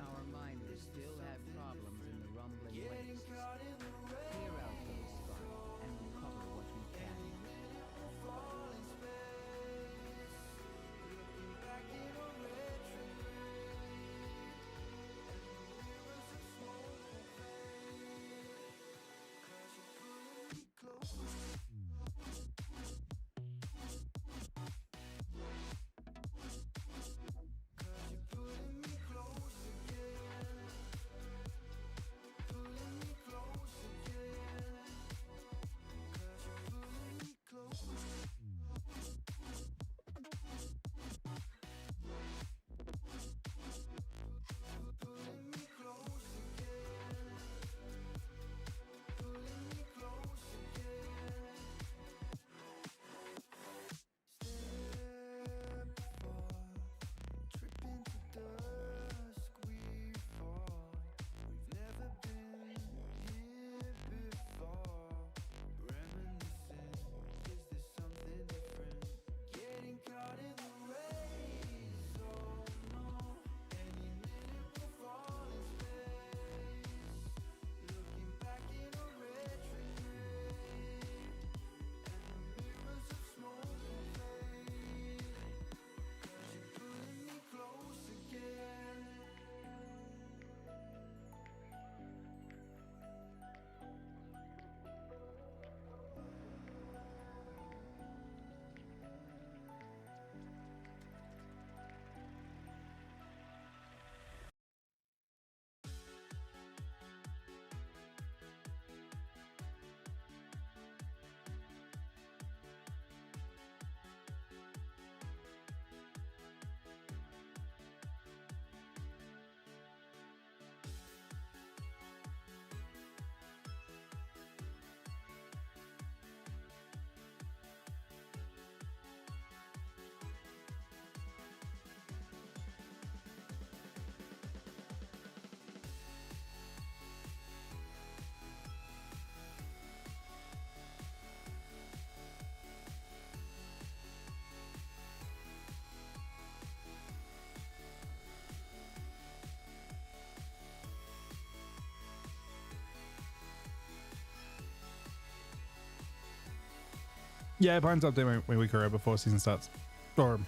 Our miners still have problems in the rumbling wastes. Clear out those scarps and recover what you can.
Yeah, Pine's update my week right before season starts. Or,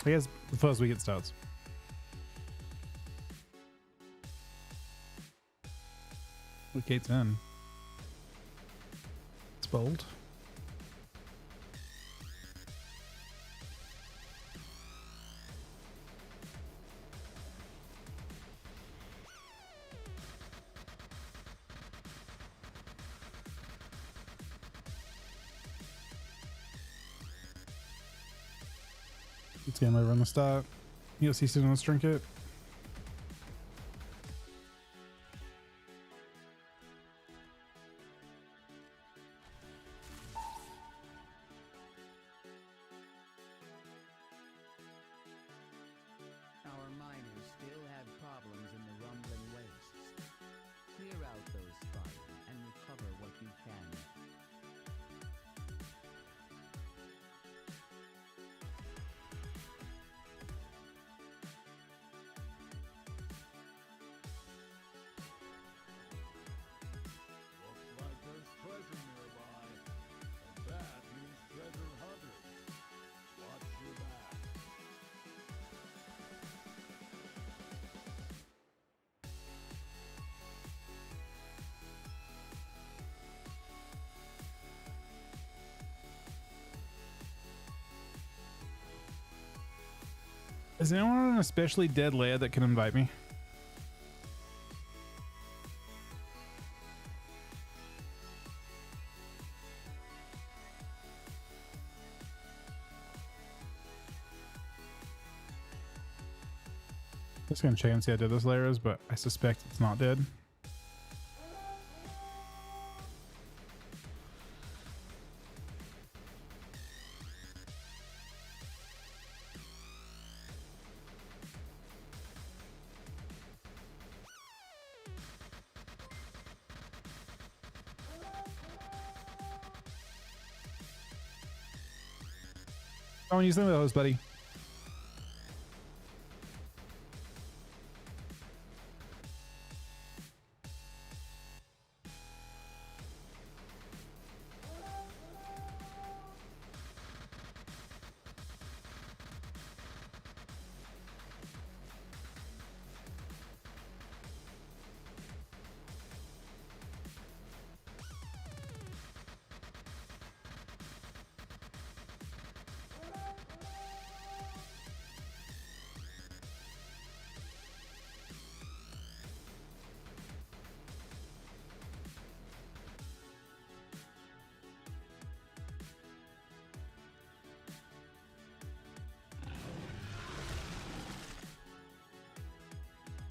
I guess the first week it starts. Week 8's in. It's bold. It's game over on the start. You'll see soon on this trinket. Is anyone on an especially dead layer that can invite me? Just gonna check and see how dead this layer is, but I suspect it's not dead. Someone use them with those, buddy.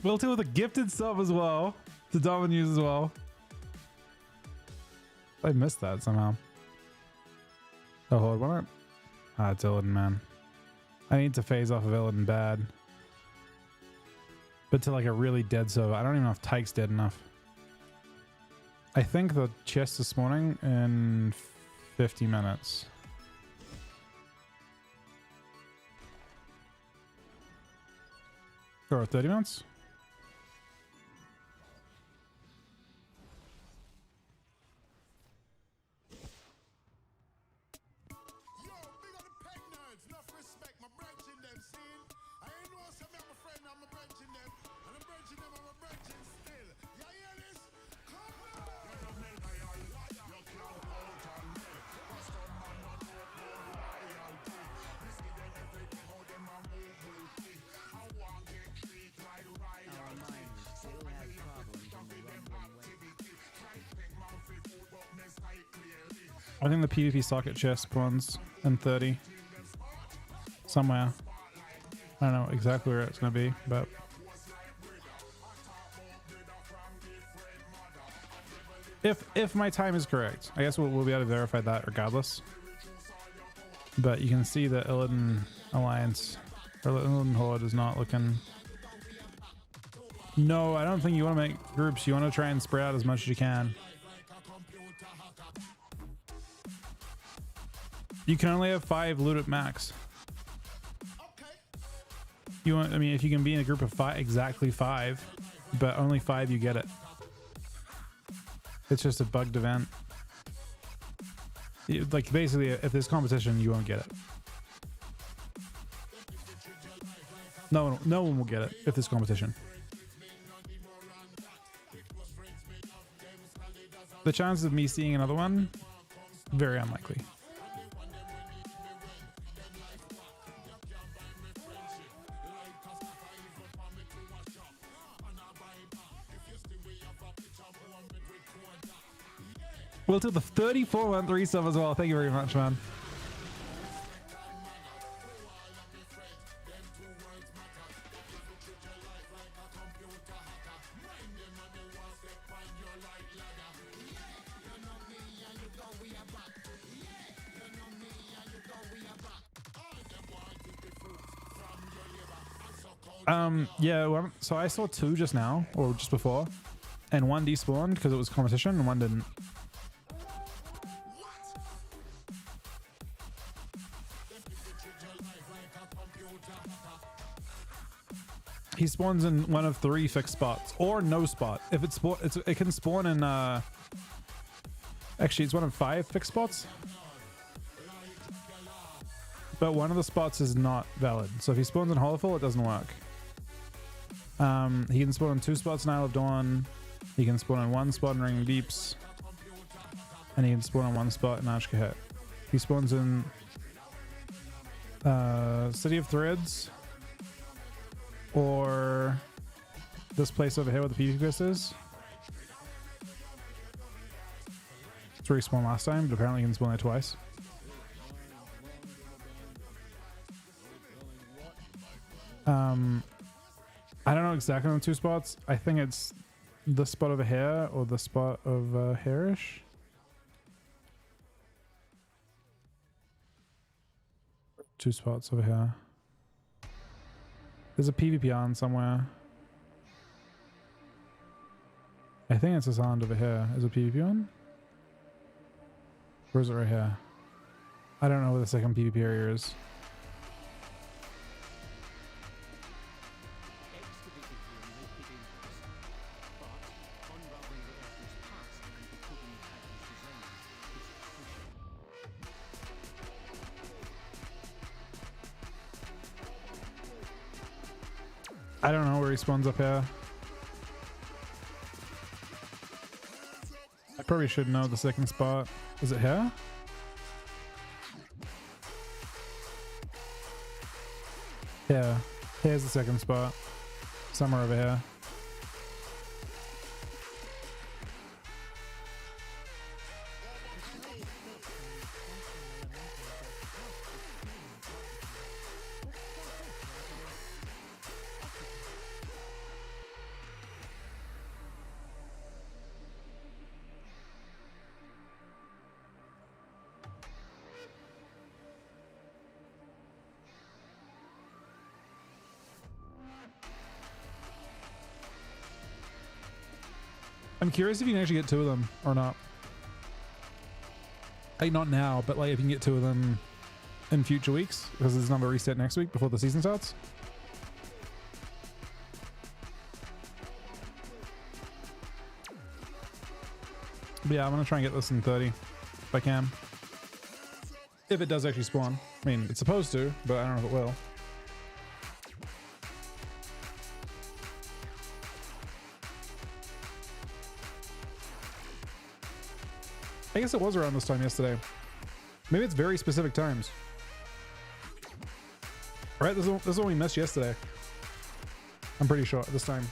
Will 2 with a gifted sub as well to Dom News as well. I missed that somehow. Oh, hold on. Ah, it's Illidan, man. I need to phase off of Illidan bad. But to like a really dead server. I don't even know if Tyke's dead enough. I think the chest is spawning in 50 minutes. Or 30 minutes?
Yo, big up the peg nerds, enough respect, my branching them, seen? I ain't know some of my friend, I'm a branching them, and I'm branching them, I'm a branching still. You hear this? Come on!
Our minds still have problems in the rumbling way.
I think the PvP socket chest spawns in 30. Somewhere. I don't know exactly where it's going to be, but... If my time is correct. I guess we'll be able to verify that regardless. But you can see the Illidan Alliance, or Illidan Horde is not looking... No, I don't think you want to make groups. You want to try and spread out as much as you can. You can only have 5 loot at max. You want, I mean, if you can be in a group of 5, exactly 5, but only 5 you get it. It's just a bugged event. Like basically, if there's competition, you won't get it. No one will get it if there's competition. The chances of me seeing another one, very unlikely. We'll do the 34-month resub as well. Thank you very much, man. Yeah, well, so I saw 2 just now, or just before, and 1 despawned because it was competition and 1 didn't. He spawns in one of 3 fixed spots, or no spot. If it it can spawn in. Actually, it's one of 5 fixed spots, but one of the spots is not valid. So if he spawns in Holoful, it doesn't work. He can spawn in 2 spots in Isle of Dawn. He can spawn in 1 spot in Ring of Deeps, and he can spawn in 1 spot in Ashkahet. He spawns in City of Threads or this place over here where the PvP quest is. It's where he spawned last time, but apparently he can spawn there twice. I don't know exactly on the two spots. I think it's the spot over here or the spot of hairish. Two spots over here. There's a PvP on somewhere. I think it's this island over here. Is it PvP on? Or is it right here? I don't know where the second PvP area is. I don't know where he spawns up here. I probably should know the second spot. Is it here? Yeah, here's the second spot. Somewhere over here. I'm curious if you can actually get two of them or not. Like not now, but like if you can get two of them in future weeks, because there's another reset next week before the season starts. But yeah, I'm gonna try and get this in 30 if I can. If it does actually spawn. I mean, it's supposed to, but I don't know if it will. I guess it was around this time yesterday. Maybe it's very specific times. Right, this is what we missed yesterday. I'm pretty sure at this time.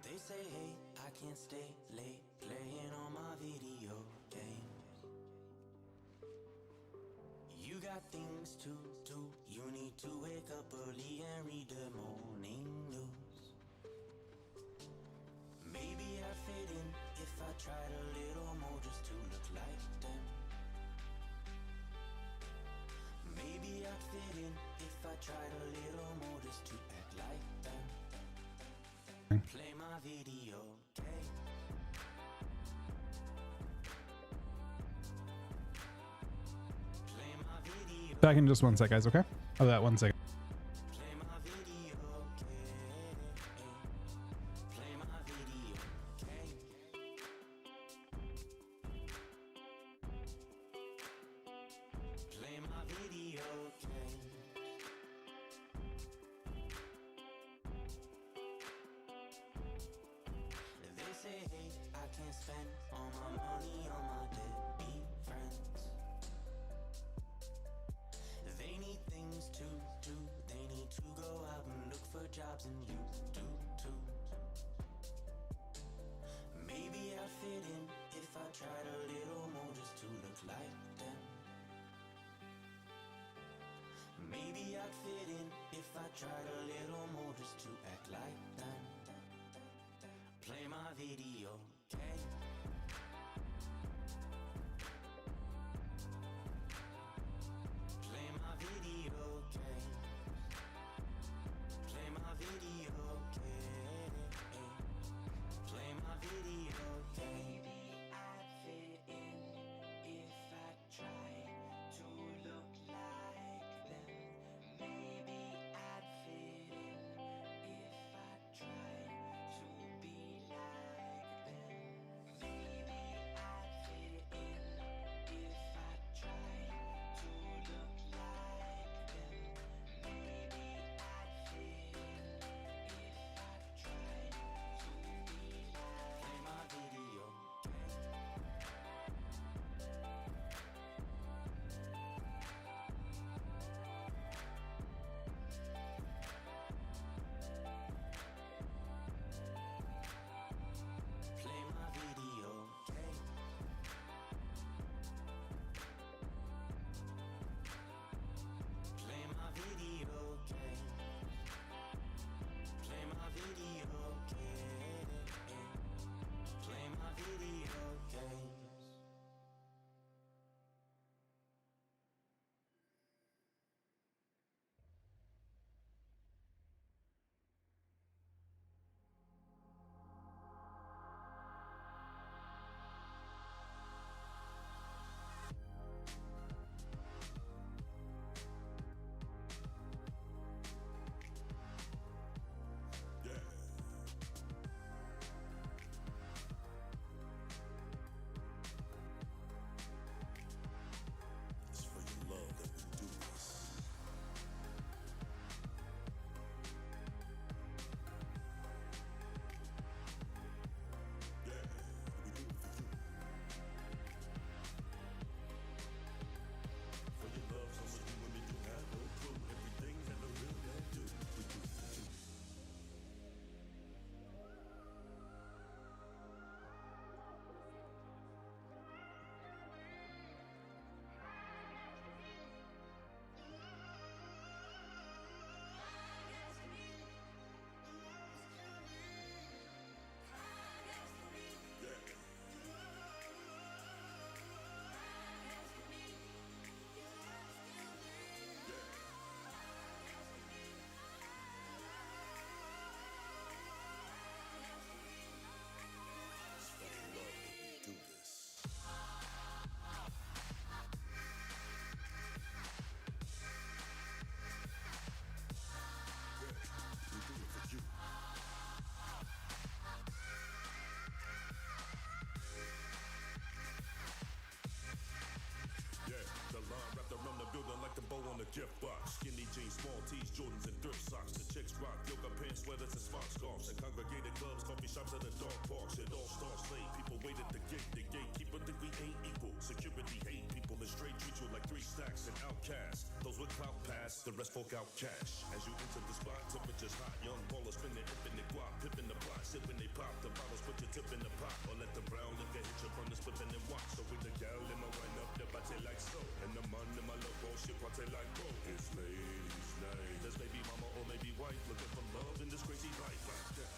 They say, hey, I can't stay late playing on my video games. You got things to do. You need to wake up early and read the morning news. Maybe I'd fit in if I tried a little more just to look like them. Maybe I'd fit in if I tried a little more just to act like them. Play my video game. Play my video.
Back in just one sec, guys, okay? Oh, that 1 second.
Play my video game. Play my video game. Play my video game. They say, hey, I can't spend all my money on my deadbeat friends. They need things to do. They need to go out and look for jobs, and you do too. Maybe I'd fit in if I tried a little more just to look like them. Maybe I'd fit in if I tried a little more just to act like them. Play my video game. Play my video game. Play my video game. Play my video game. Maybe I'd fit in if I tried to look like them. Maybe I'd fit in if I tried to be like them. Maybe I'd fit in if I tried to look like them. Maybe I'd fit in if I tried to be like. Play my video Play my video game. Play my video game. Play my video game. Play my video games.
It's for your love that we do this. Yeah, we do it for you. For your love, so much you and me do have no clue. Everything that a real man do, we do it for you. It's for your love that we do this. Yeah, we do it for you. Yeah, the line wrapped around the building like the bow on the gift box. Skinny jeans, small tees, Jordans, and thrift socks. The chicks rock yoga pants, sweaters, and smart scarves. And congregated clubs, coffee shops, and the dog parks. It all starts late. People wait at the gate. The gatekeeper think we ain't equal. Security hate people and straight treat you like 3 stacks and outcasts. Those with clout pass, the rest folk out cash. As you enter the spot, temperature's hot. Young ballers spinning infinite guap, pippin' the plot, sipping they pop. The bottles put your tip in the pot, or let the brown liquor hit your burner, spliffin' and watch. So with the gal in my wind up the body like so, and the man in my logo, she party like bro. It's ladies' night. There's maybe mama or maybe wife looking for love in this crazy life. Like that.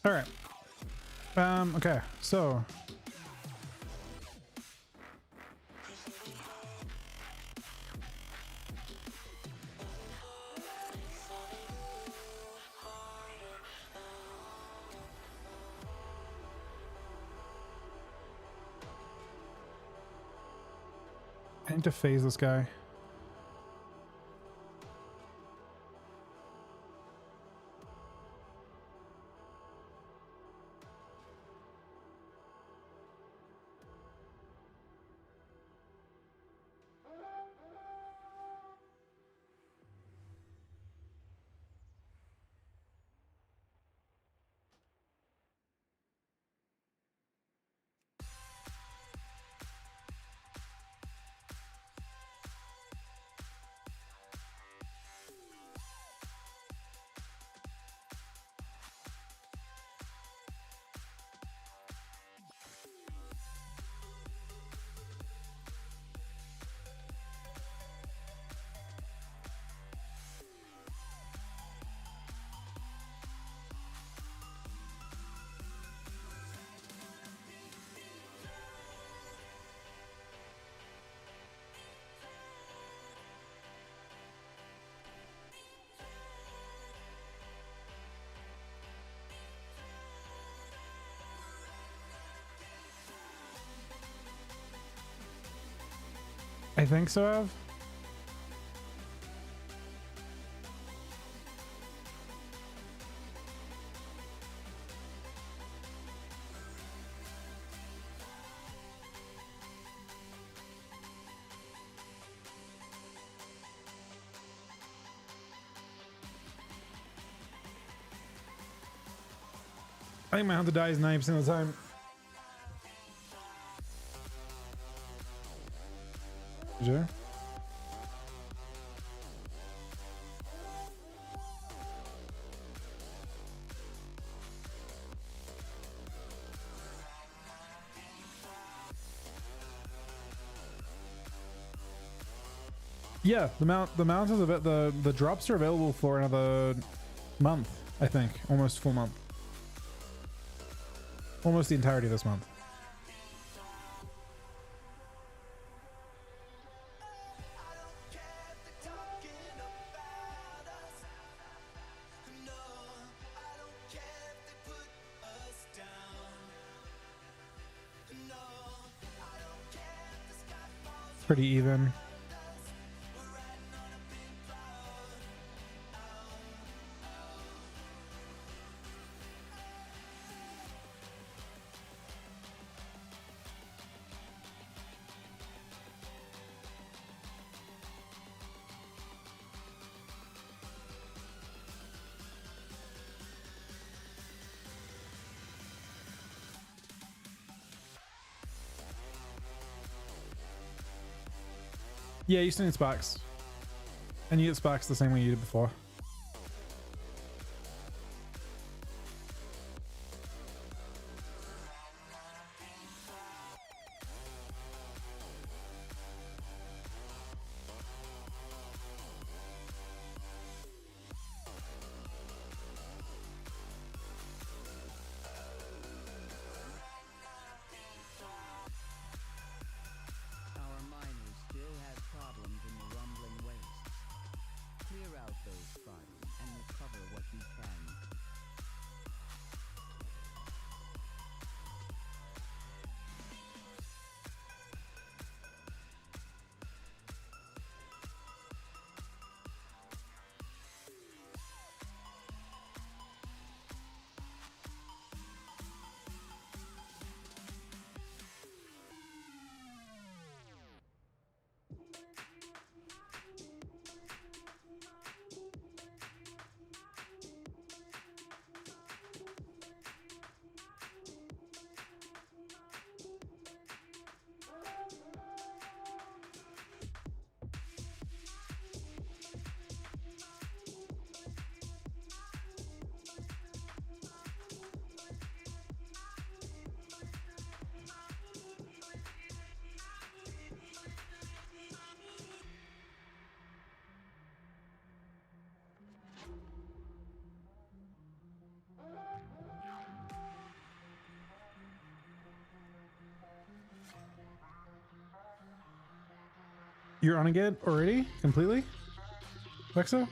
All right. Okay, so I need to phase this guy. I think so, Ev. I think my hunter dies 90% of the time. Sure. Yeah, the mount is the drops are available for another month, I think. Almost full month. Almost the entirety of this month. Pretty even. Yeah, you still need sparks. And you get sparks the same way you did before.
Our miners still had problems in the rumbling wastes. Clear out those
You're on again already? Completely? Vexo?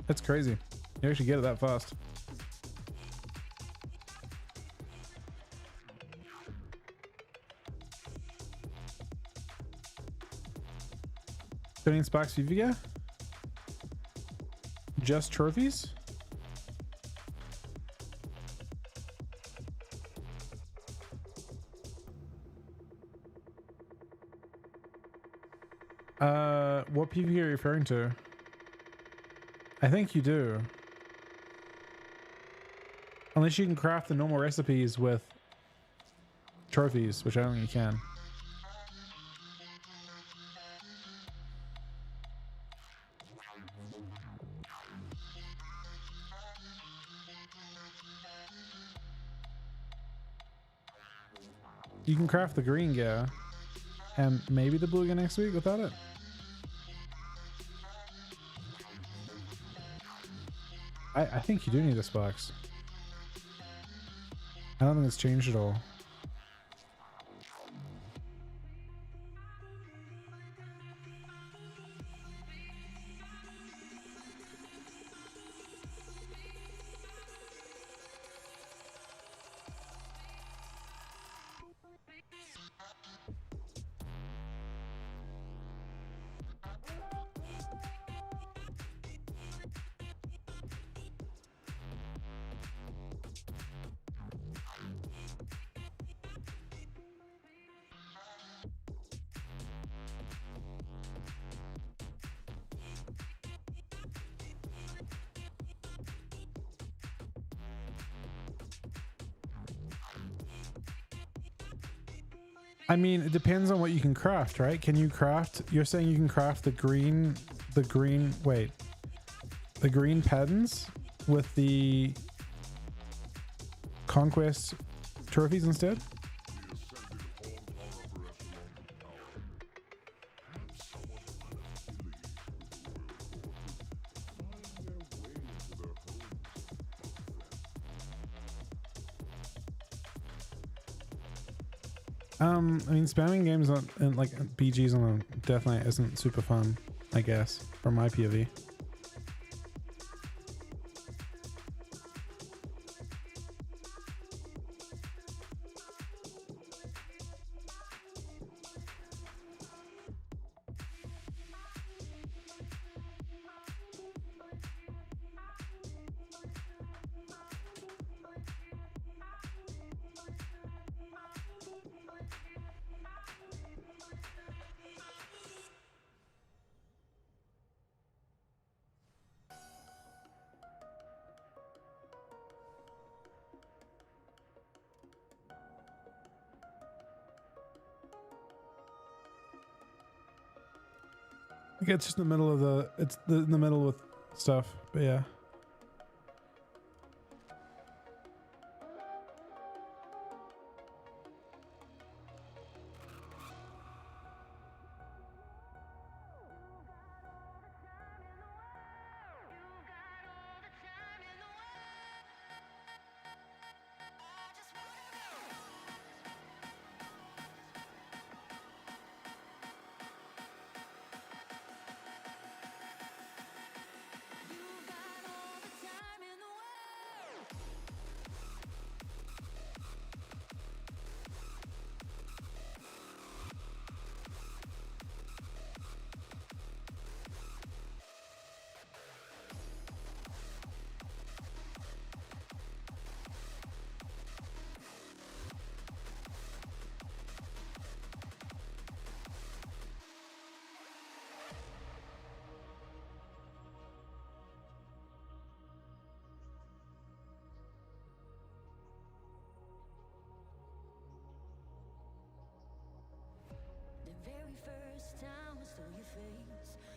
That's crazy. You actually get it that fast. $13 Sparks FIFA? Just trophies? What PvP are you referring to? I think you do. Unless you can craft the normal recipes with trophies, which I don't think you can. You can craft the green gear and maybe the blue gear next week without it. I think you do need the sparks. I don't think it's changed at all. I mean, it depends on what you can craft, right? Can you craft, you're saying you can craft the green patterns with the conquest trophies instead? I mean, spamming games on and like BGs on them definitely isn't super fun, I guess, from my POV. Okay, it's just in the middle of in the middle with stuff, but yeah.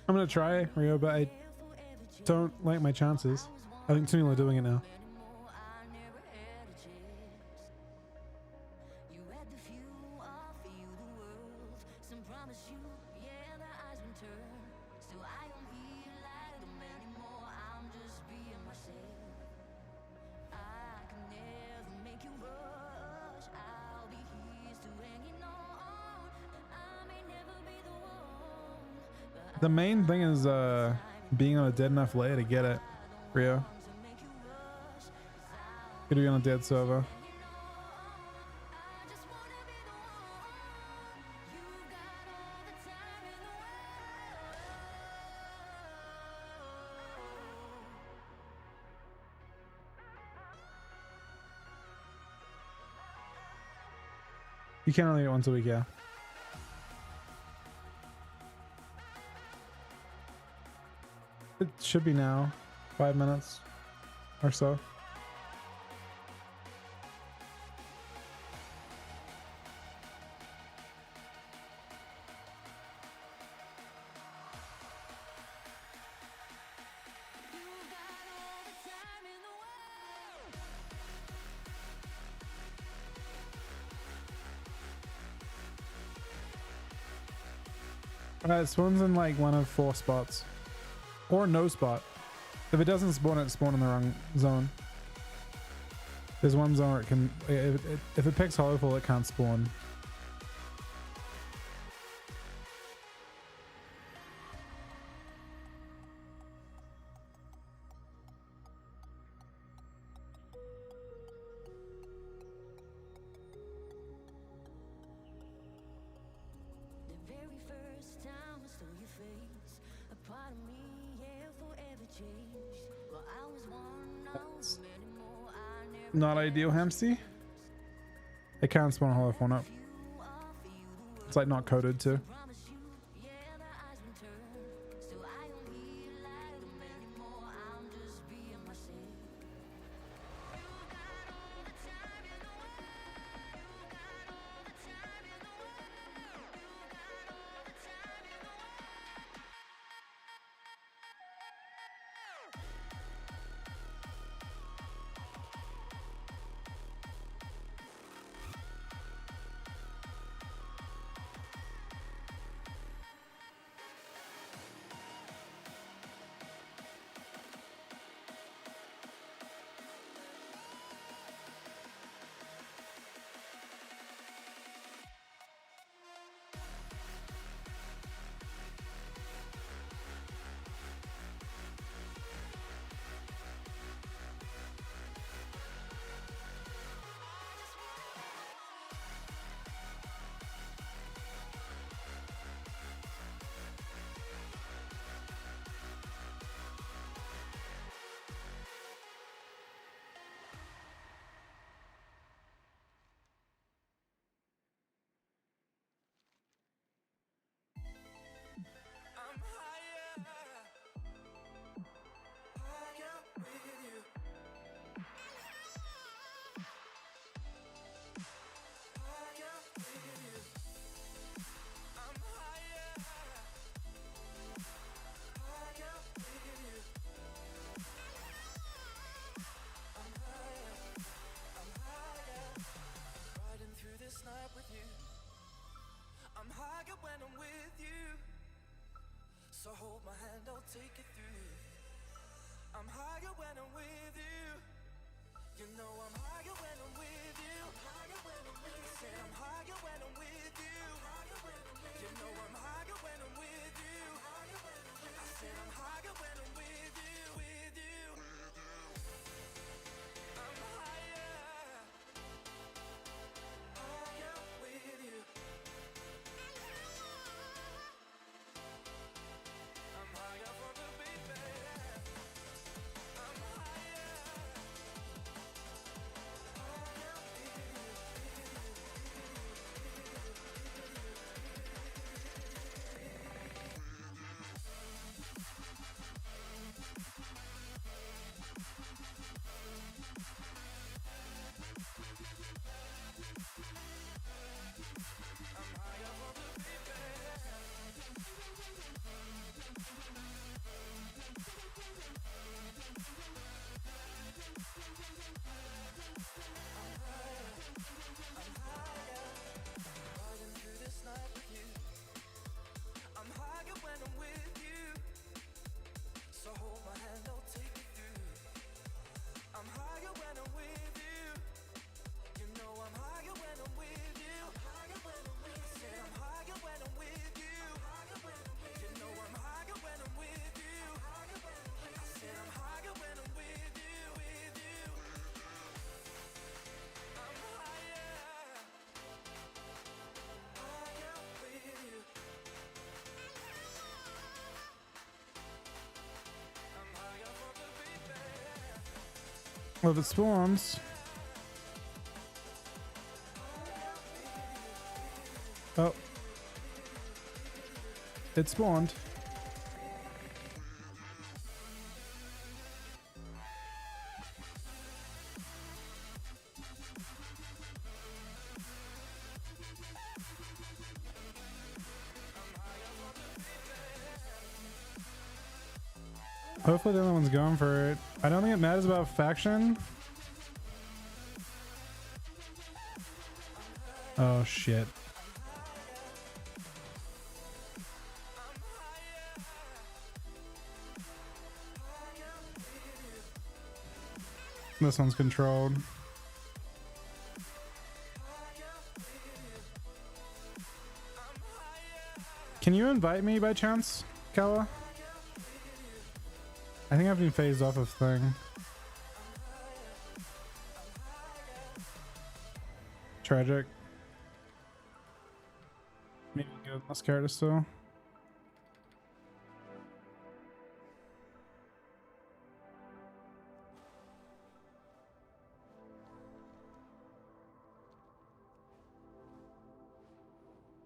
I'm gonna try Rio, but I don't like my chances. I think Tune are doing it now. The main thing is being on a dead enough layer to get it, Rio. Gotta be on a dead server. You can only get once a week, yeah. It should be now, 5 minutes or so. It spawns in like one of 4 spots. Or no spot. If it doesn't spawn, it spawn in the wrong zone. There's one zone where it can... If it picks Hollowfall, it can't spawn. Not ideal, Hamsty. It can't spawn a Hollowfall up. It's like not coded to. Well, if it spawns. Oh. It spawned. Hopefully the other one's going for it. I don't think it matters about faction. Oh shit. This one's controlled. Can you invite me by chance, Kawa? I think I've been phased off of thing. Tragic. Maybe we'll get less characters still.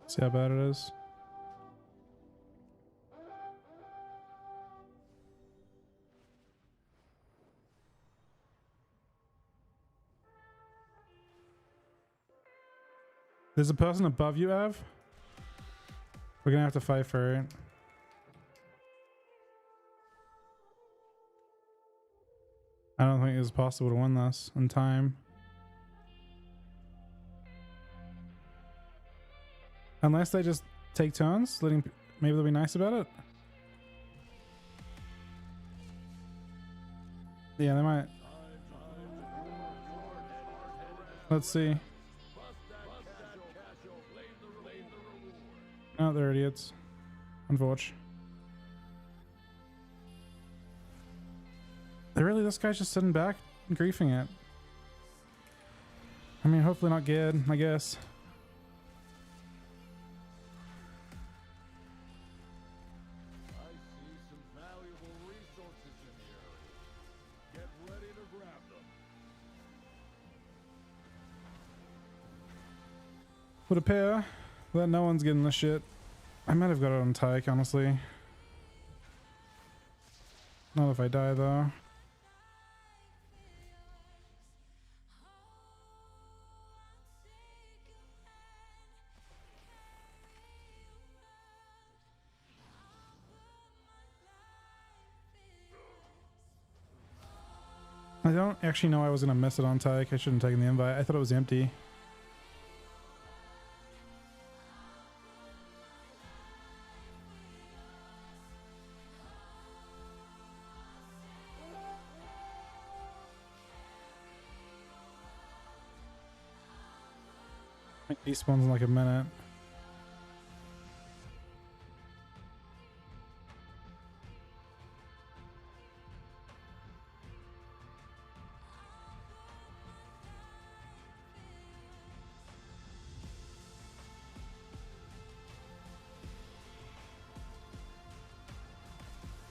See how bad it is. There's a person above you, Av. We're gonna have to fight for it. I don't think it's possible to win this in time. Unless they just take turns, maybe they'll be nice about it. Yeah, they might. Let's see. Oh, they're idiots. Unfortunate. Really, this guy's just sitting back and griefing it. I mean, hopefully not good, I guess.
I see some valuable resources in the area. Get ready to grab them.
Would appear that no one's getting this shit. I might have got it on Tyke, honestly. Not if I die, though. I don't actually know I was gonna miss it on Tyke. I shouldn't have taken the invite. I thought it was empty. I think he spawns in like a minute.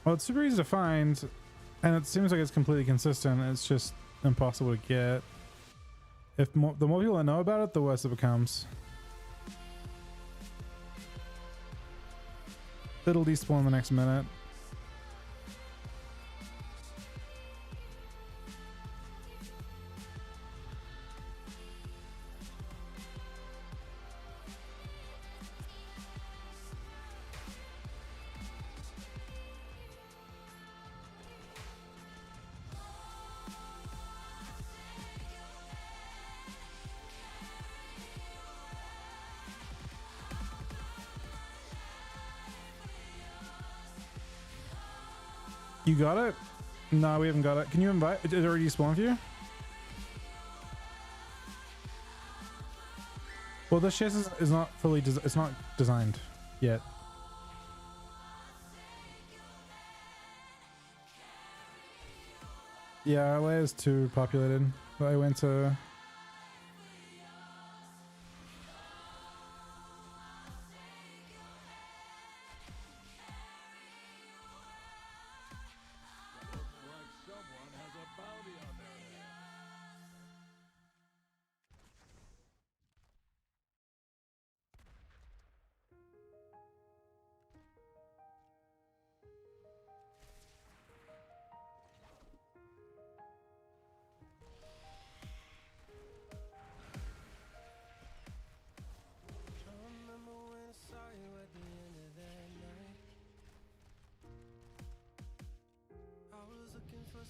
Well, it's super easy to find, and it seems like it's completely consistent. It's just impossible to get. The more people that know about it, the worse it becomes. It'll despawn in the next minute. You got it? No, we haven't got it. Can you invite? Did it already spawn for you? Well, this chest is not fully it's not designed yet. Yeah, our layer is too populated. But I went to...
Looks like someone has a bounty on their head.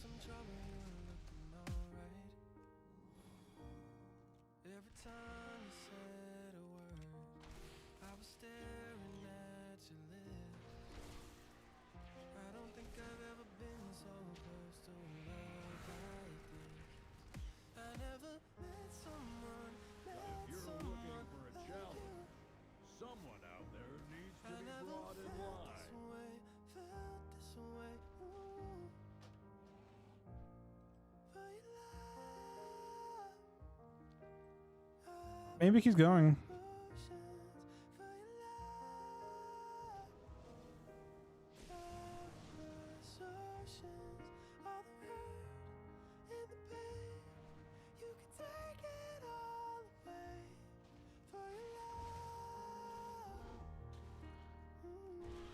some trouble, you're looking alright. Every time you said a word, I was staring at your lips. I don't think I've ever been so close to love like this. I never met someone,
If you're looking for a challenge, someone out there needs to be brought in line.
felt this way, ooh. For your love,
Maybe he's going.
oceans, for your love. Across oceans, all the hurt and the pain, you can take it all away. For your love,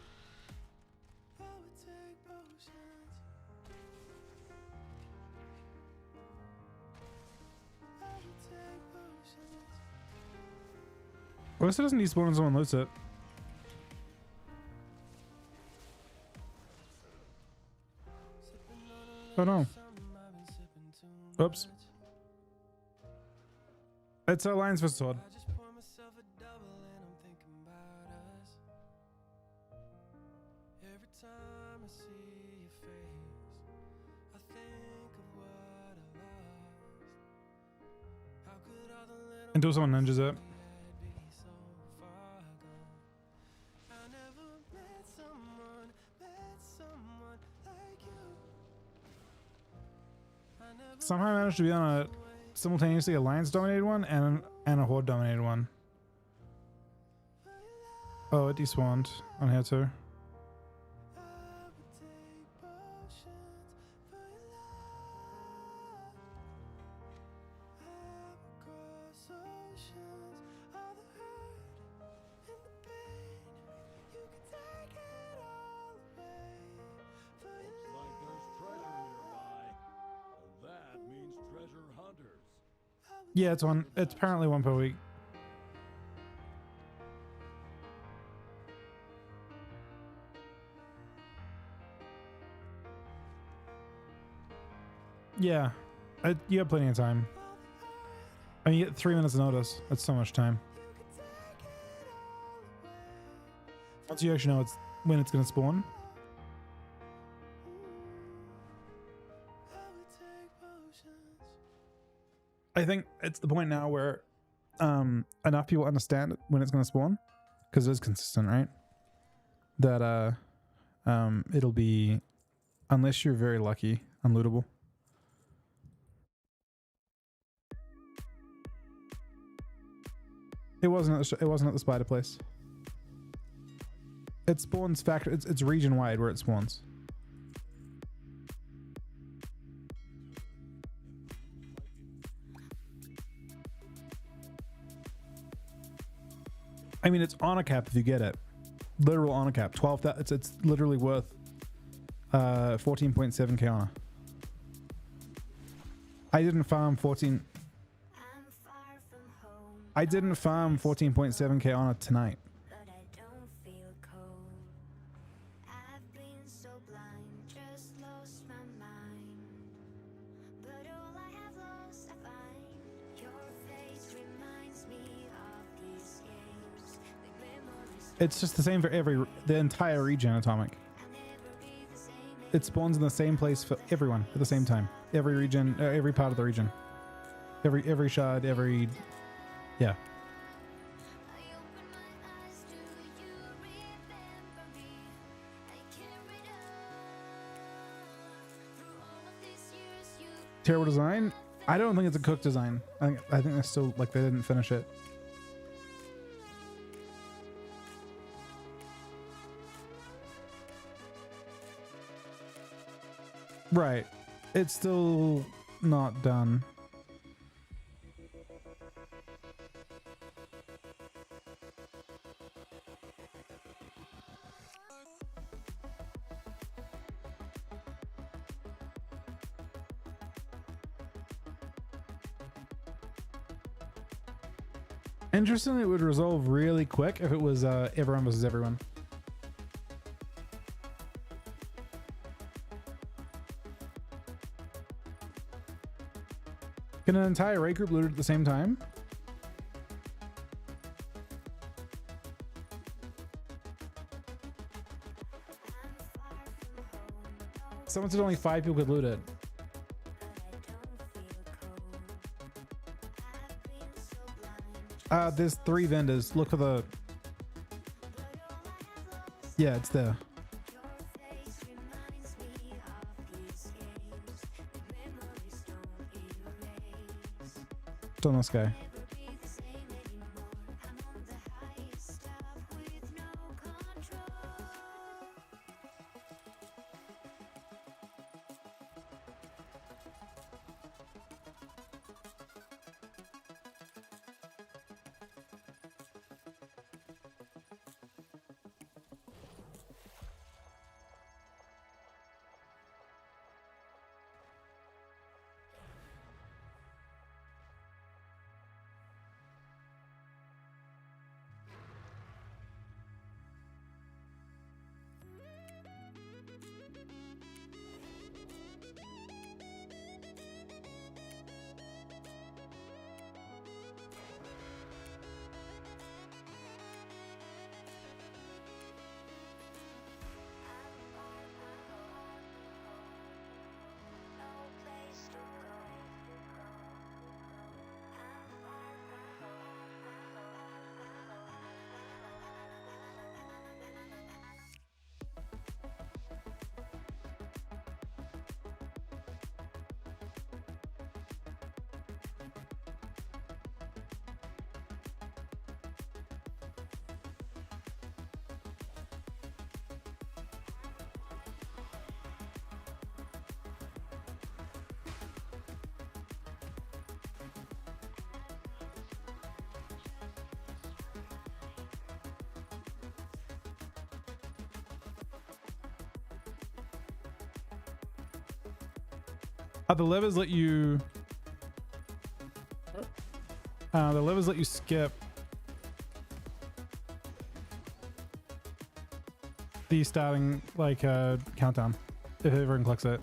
I would take potions. I would take potions.
Well, this doesn't despawn when someone loots it. Oh no. Oops. It's a Lions vs. Sword.
I just pour myself a double and I'm thinking about us. Every time I see your face, I think of what I lost. How could all the little
Until someone ninjas it.
be so far gone? I never met someone like you. I never
Somehow I managed to be on a simultaneously Alliance dominated one and a Horde dominated one. Oh, it despawned on here too.
I would take potions for your love. Across oceans, all the hurt and the pain, you can take it all away. For your
Looks like there's treasure nearby. That means treasure hunters.
Yeah, it's one. It's apparently one per week. Yeah, you have plenty of time. I mean, you get 3 minutes notice. That's so much time. Once you actually know it's when it's gonna spawn. I think it's the point now where enough people understand when it's gonna spawn, because it is consistent, right? That it'll be, unless you're very lucky, unlootable. It wasn't at the spider place. It spawns it's region wide where it spawns. I mean, it's on a cap if you get it. Literal on a cap. 12. It's literally worth 14.7k honor. I didn't farm 14.
I'm far from home,
I didn't farm 14.7k honor tonight.
but I don't feel cold. I've been so blind, just lost my mind. But all I have lost, I find. Your face reminds me of these games. The memories
It's just the same for the entire region, Atomic.
I'll never be the same.
It spawns in the same place for everyone at the same time. Every region, every part of the region. Every shard, yeah.
I open my eyes, do you remember me? I carried on through all of these years. You
Terrible design. I don't think it's a cooked design. I think they're still like they didn't finish it. Right. It's still not done. Interestingly, it would resolve really quick if it was everyone versus everyone. Can an entire raid group loot it at the same time? Someone said only 5 people could loot it. There's 3 vendors. Look for the... Yeah, it's there. It's on this guy. The levers let you... the levers let you skip the starting, like, countdown, if everyone clicks it.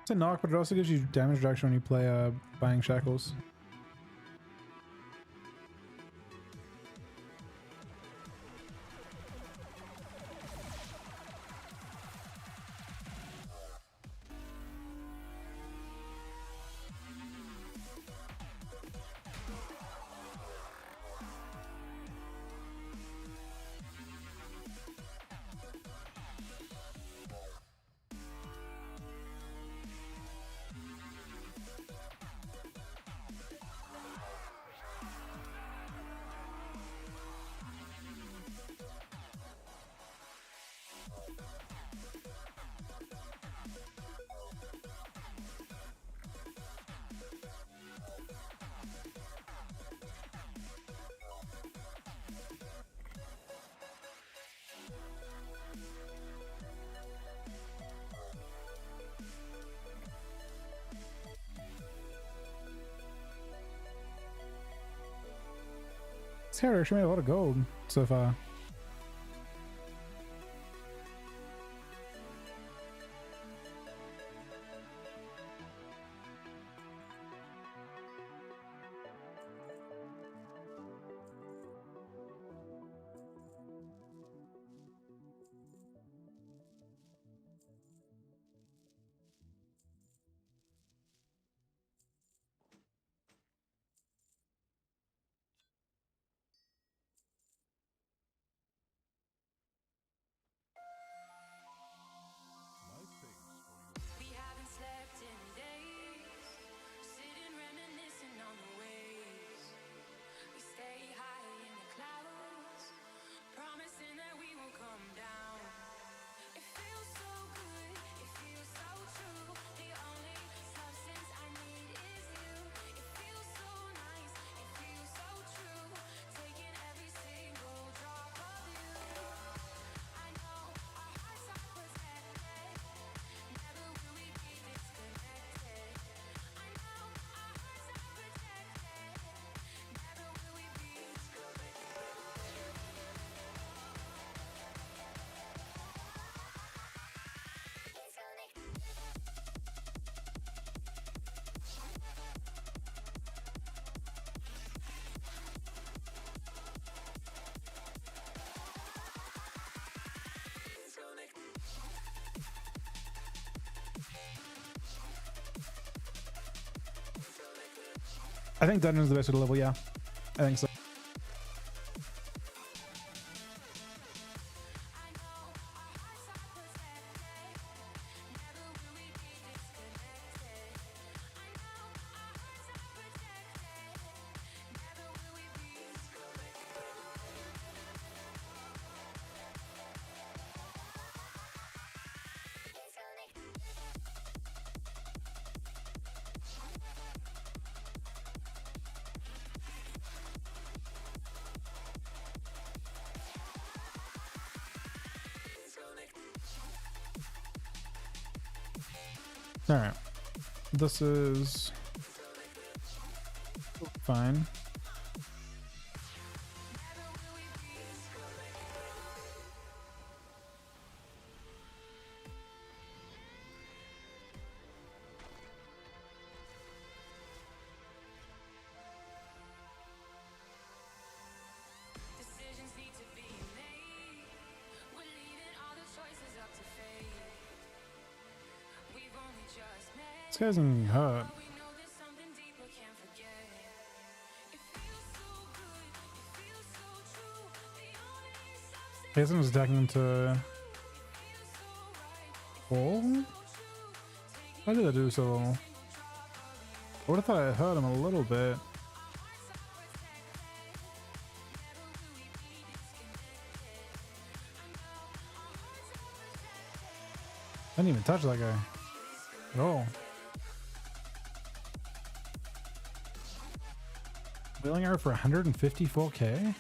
It's a knock, but it also gives you damage reduction when you play Buying Shackles. This hair actually made a lot of gold so far.
We haven't slept in days, sitting reminiscing on the ways we stay high in the clouds, promising that we won't come down. It feels so good, it feels so true. The only substance I need is you. It feels so nice, it feels so true. Taking every single drop of you. I know our hearts are protected. Never will we be disconnected. I know our hearts are protected. Never will we be
I think Dungeon's the best way to level, yeah. I think so. Alright. This is fine.
Decisions need to be made. We're leaving all the choices up to fate. We've only just met.
This guy's getting hurt.
We know there's something deeper, can't forget. It feels so good, it feels so true. The only substance
Jason was attacking him to
feels so right.
fall? Why did I do so? I would have thought I hurt him a little bit. I didn't even touch that guy at all. Wheeling her for 154k?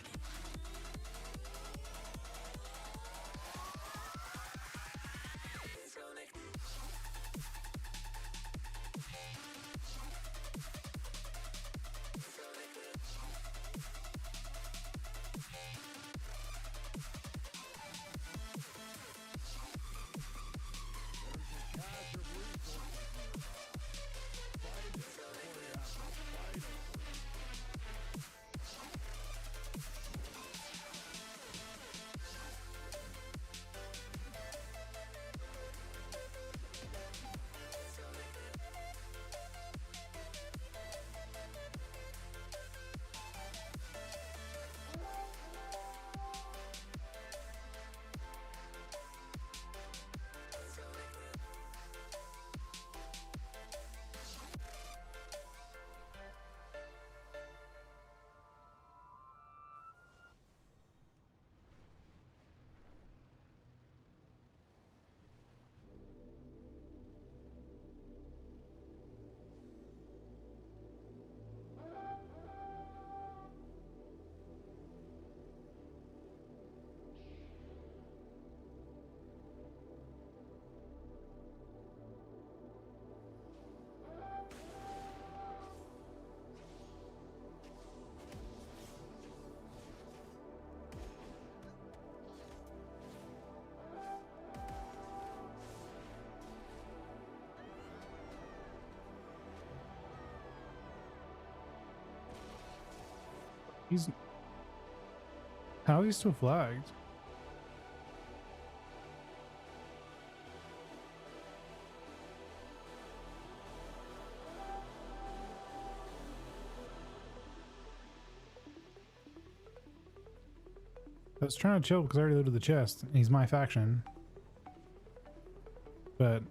He's... How is he still flagged? I was trying to chill because I already looted the chest, and he's my faction. But...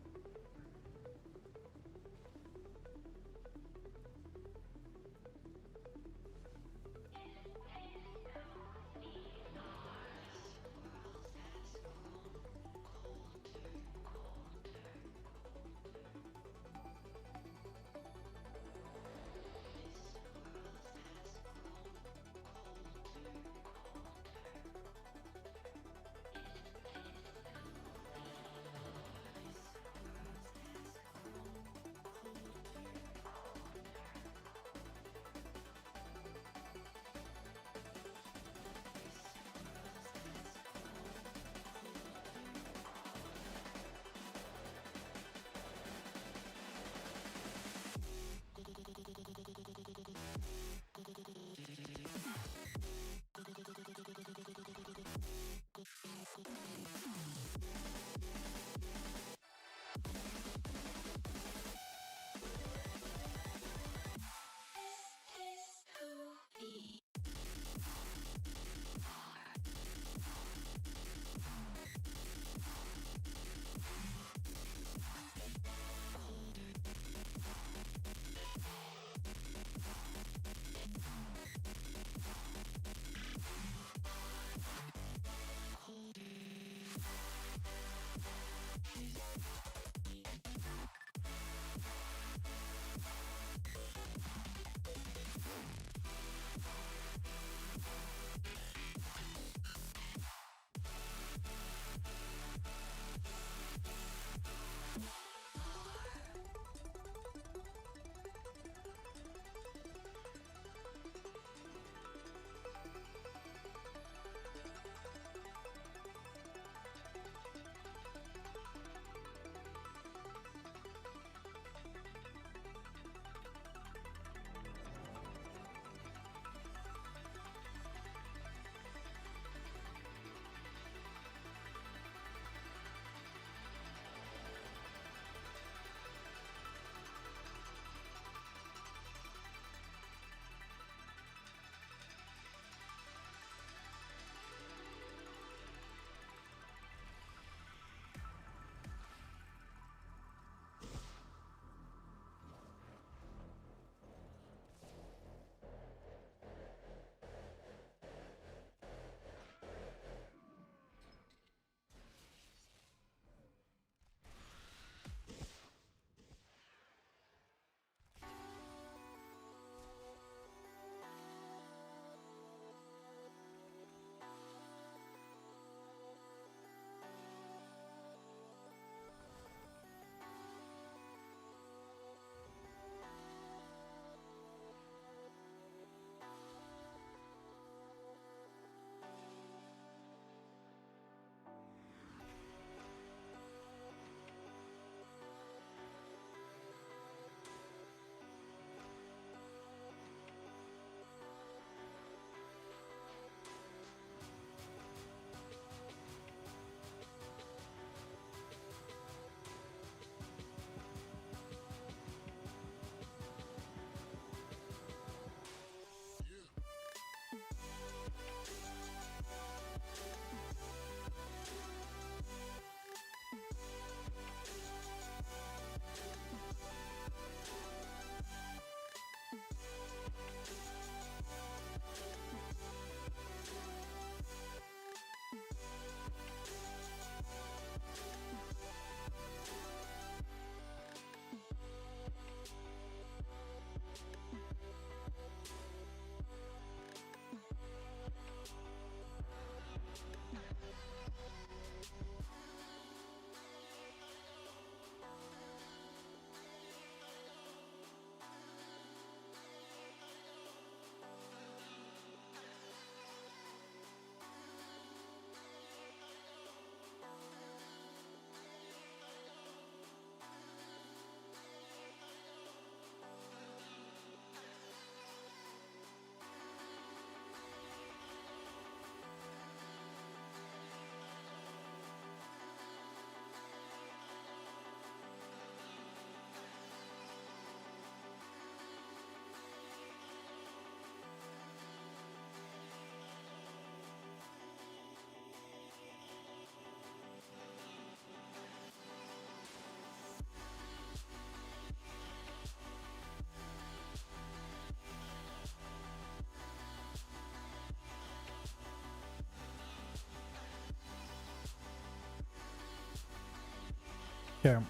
Okay.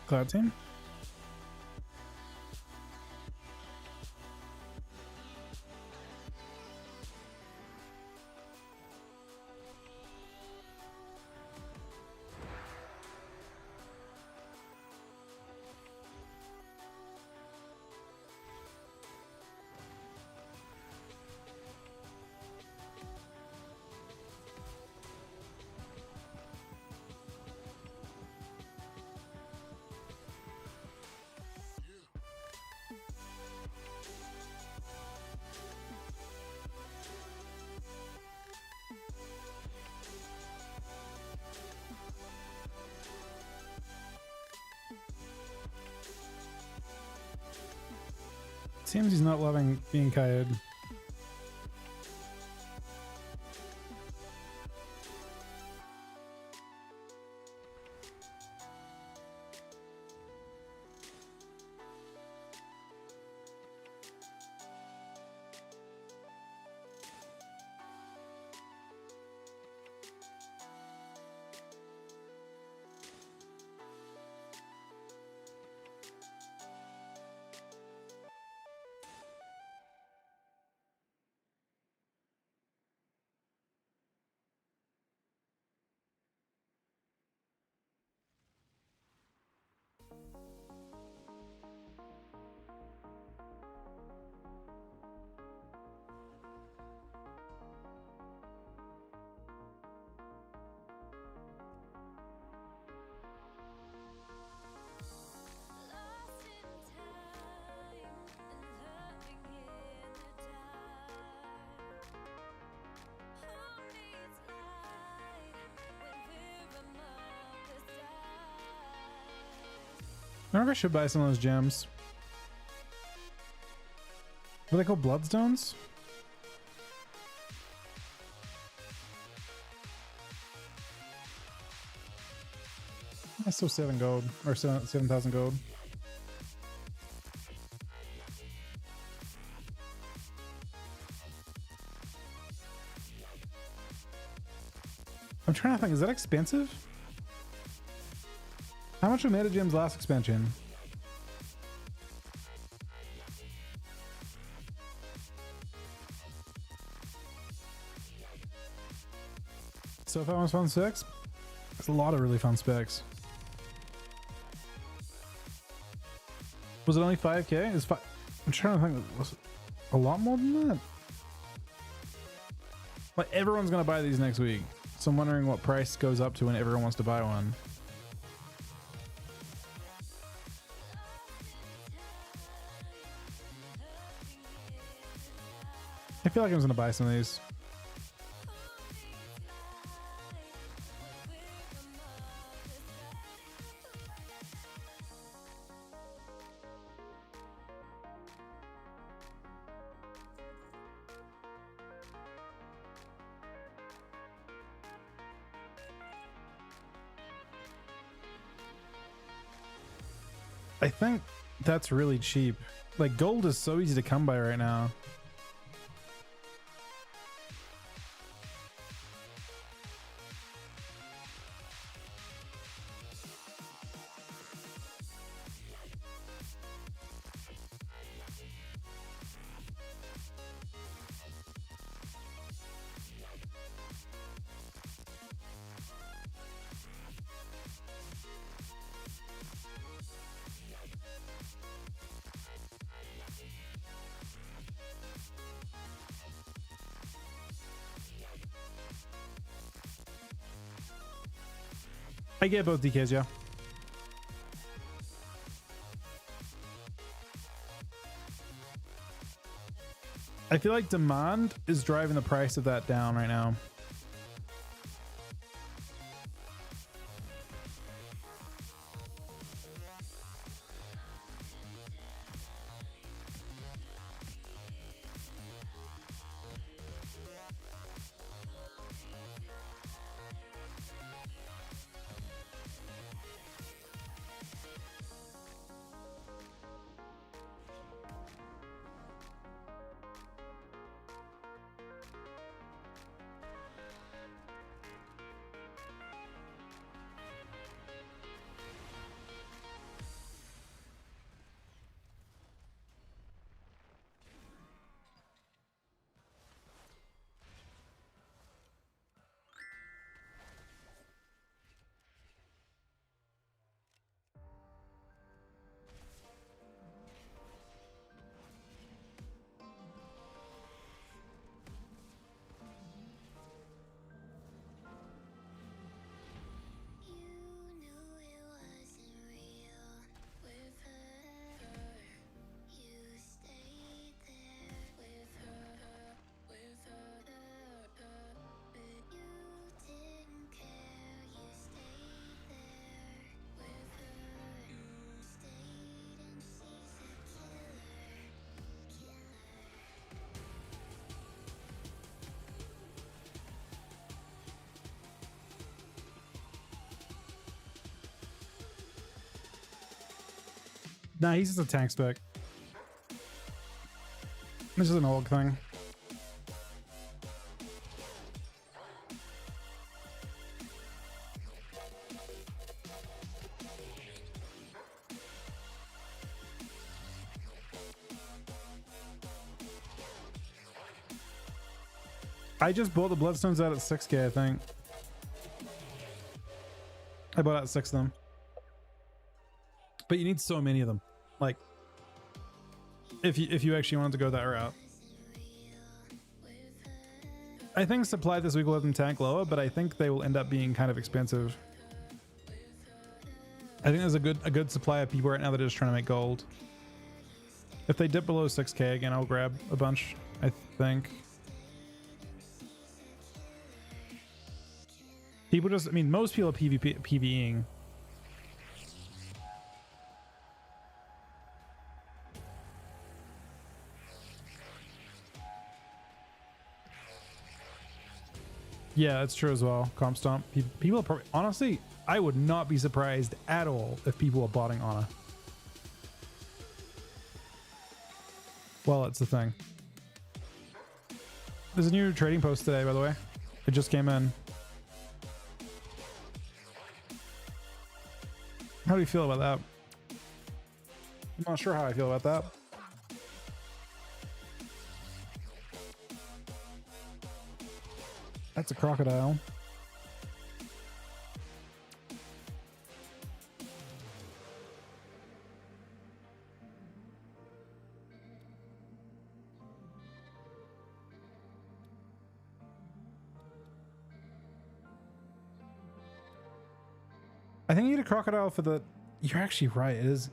Cloud team. Seems he's not loving being kited.
Lost in time and loving in the dark. Who needs light when we're among the stars?
I wonder if I should buy some of those gems. What are they called? Bloodstones? That's still 7 gold or 7,000 gold. I'm trying to think, is that expensive? How much were meta gems last expansion? So far, almost fun specs. There's a lot of really fun specs. Was it only 5k? Is 5? I'm trying to think. Was it a lot more than that? Like everyone's gonna buy these next week, so I'm wondering what price goes up to when everyone wants to buy one. I feel like I was gonna buy some of these. I think that's really cheap. Like gold is so easy to come by right now. I get both DKs, yeah. I feel like demand is driving the price of that down right now. Nah, he's just a tank spec. This is an old thing. I just bought the Bloodstones out at 6k, I think. I bought out 6 of them. But you need so many of them. Like, if you actually wanted to go that route. I think supply this week will let them tank lower, but I think they will end up being kind of expensive. I think there's a good supply of people right now that are just trying to make gold. If they dip below 6k again, I'll grab a bunch, I think. People just, I mean, most people are PvEing. Yeah, that's true as well. Comp Stomp. People are probably, honestly, I would not be surprised at all if people were botting Honor. Well, it's the thing. There's a new trading post today, by the way. It just came in. How do you feel about that? I'm not sure how I feel about that. That's a crocodile. I think you need a crocodile for the... You're actually right. It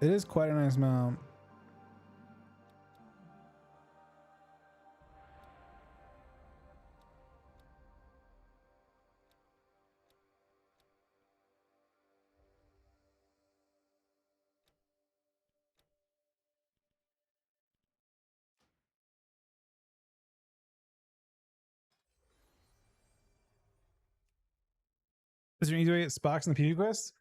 is quite a nice mount. Is there an easy way to get Sparks in the PvP quest?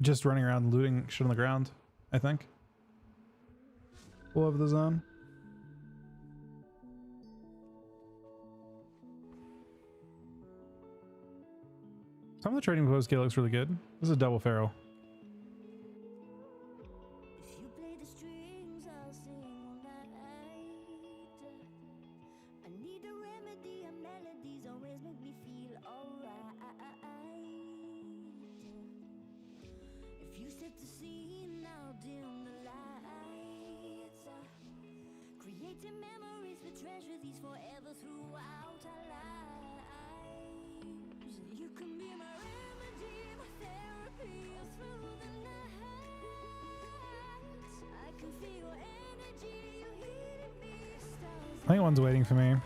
Just running around looting shit on the ground, I think. All over the zone. Some of the trading post gear looks really good. This is a double pharaoh.
If you play the strings, I'll sing all night. I need a remedy, and melodies always make me feel alright. If you set the scene, I'll dim the lights. Creating memories, we treasure these forever throughout our lives. You can be my remedy, my therapy through the night. I can feel your energy, you healing me, stars.
I think one's waiting for me.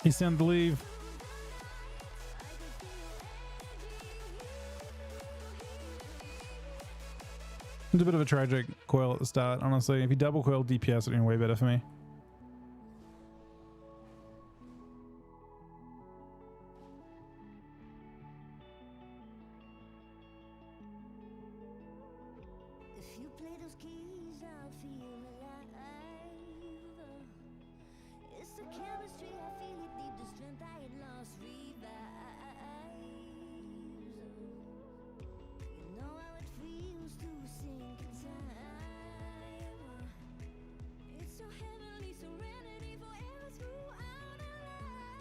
He's sent to leave. It's a bit of a tragic coil at the start, honestly. If you double coil DPS, it'd be way better for me.
If you play those keys, I'll feel alive. It's the chemistry, I feel it deep, the strength I had lost revives. You know how it feels to sink in time. It's so heavenly, serenity forever throughout our lives.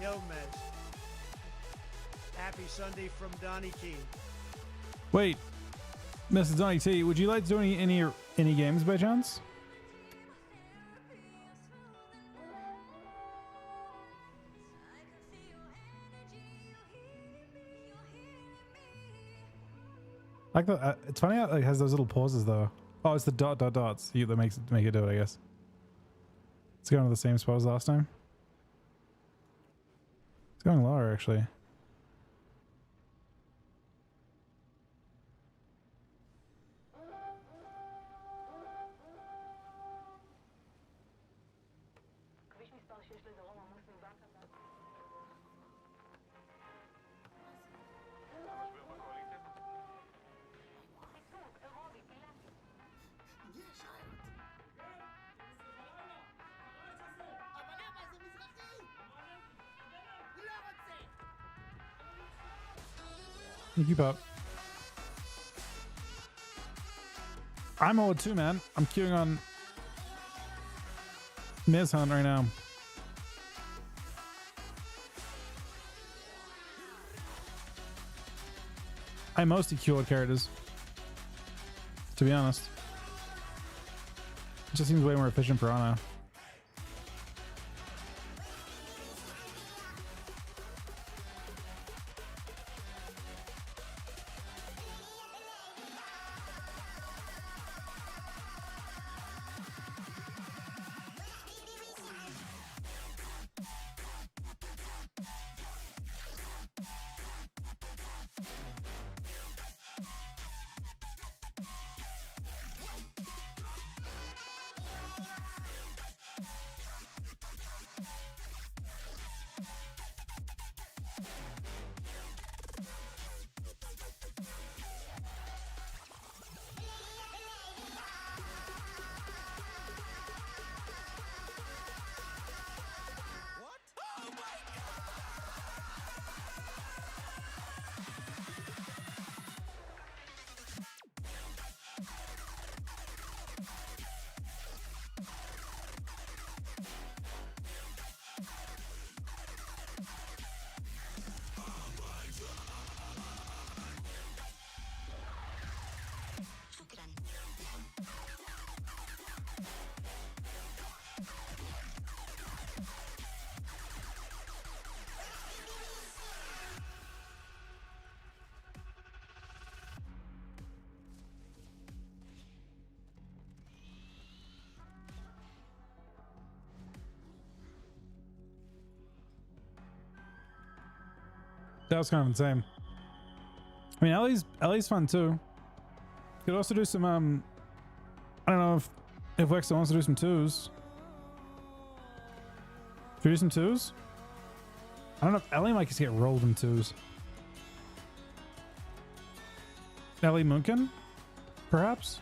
Yo, man. Happy Sunday from Donnie T.
Wait, Mr. Donny T, would you like to do any games by chance? Like the, it's funny how it like, has those little pauses though. Oh, it's the dots that make it do it, I guess. It's going to the same spot as last time. It's going lower actually. You keep up. I'm old too, man. I'm queuing on Miz Hunt right now. I mostly queue old characters, to be honest. It just seems way more efficient for Ana. That was kind of insane. I mean, Ellie's fun too. Could also do some I don't know if Wexel wants to do some twos. Should we do some twos? I don't know if Ellie might just get rolled in twos. Ellie Munkin, perhaps.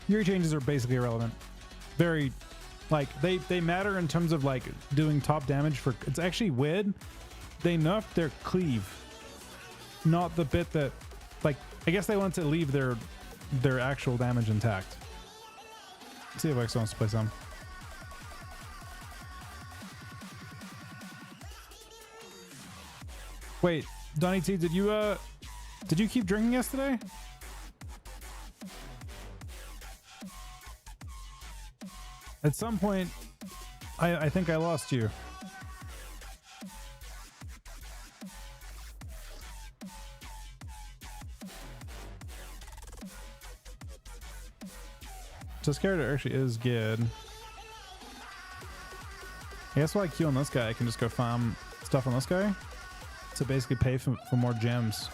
Fury changes are basically irrelevant. Very, like, they matter in terms of, like, doing top damage for... It's actually weird. They nerfed their cleave. Not the bit that... Like, I guess they want to leave their actual damage intact. Let's see if X wants to play some. Wait, Donnie T, did you keep drinking yesterday? At some point, I think I lost you. This character actually is good. I guess while I queue on this guy, I can just go farm stuff on this guy to basically pay for more gems.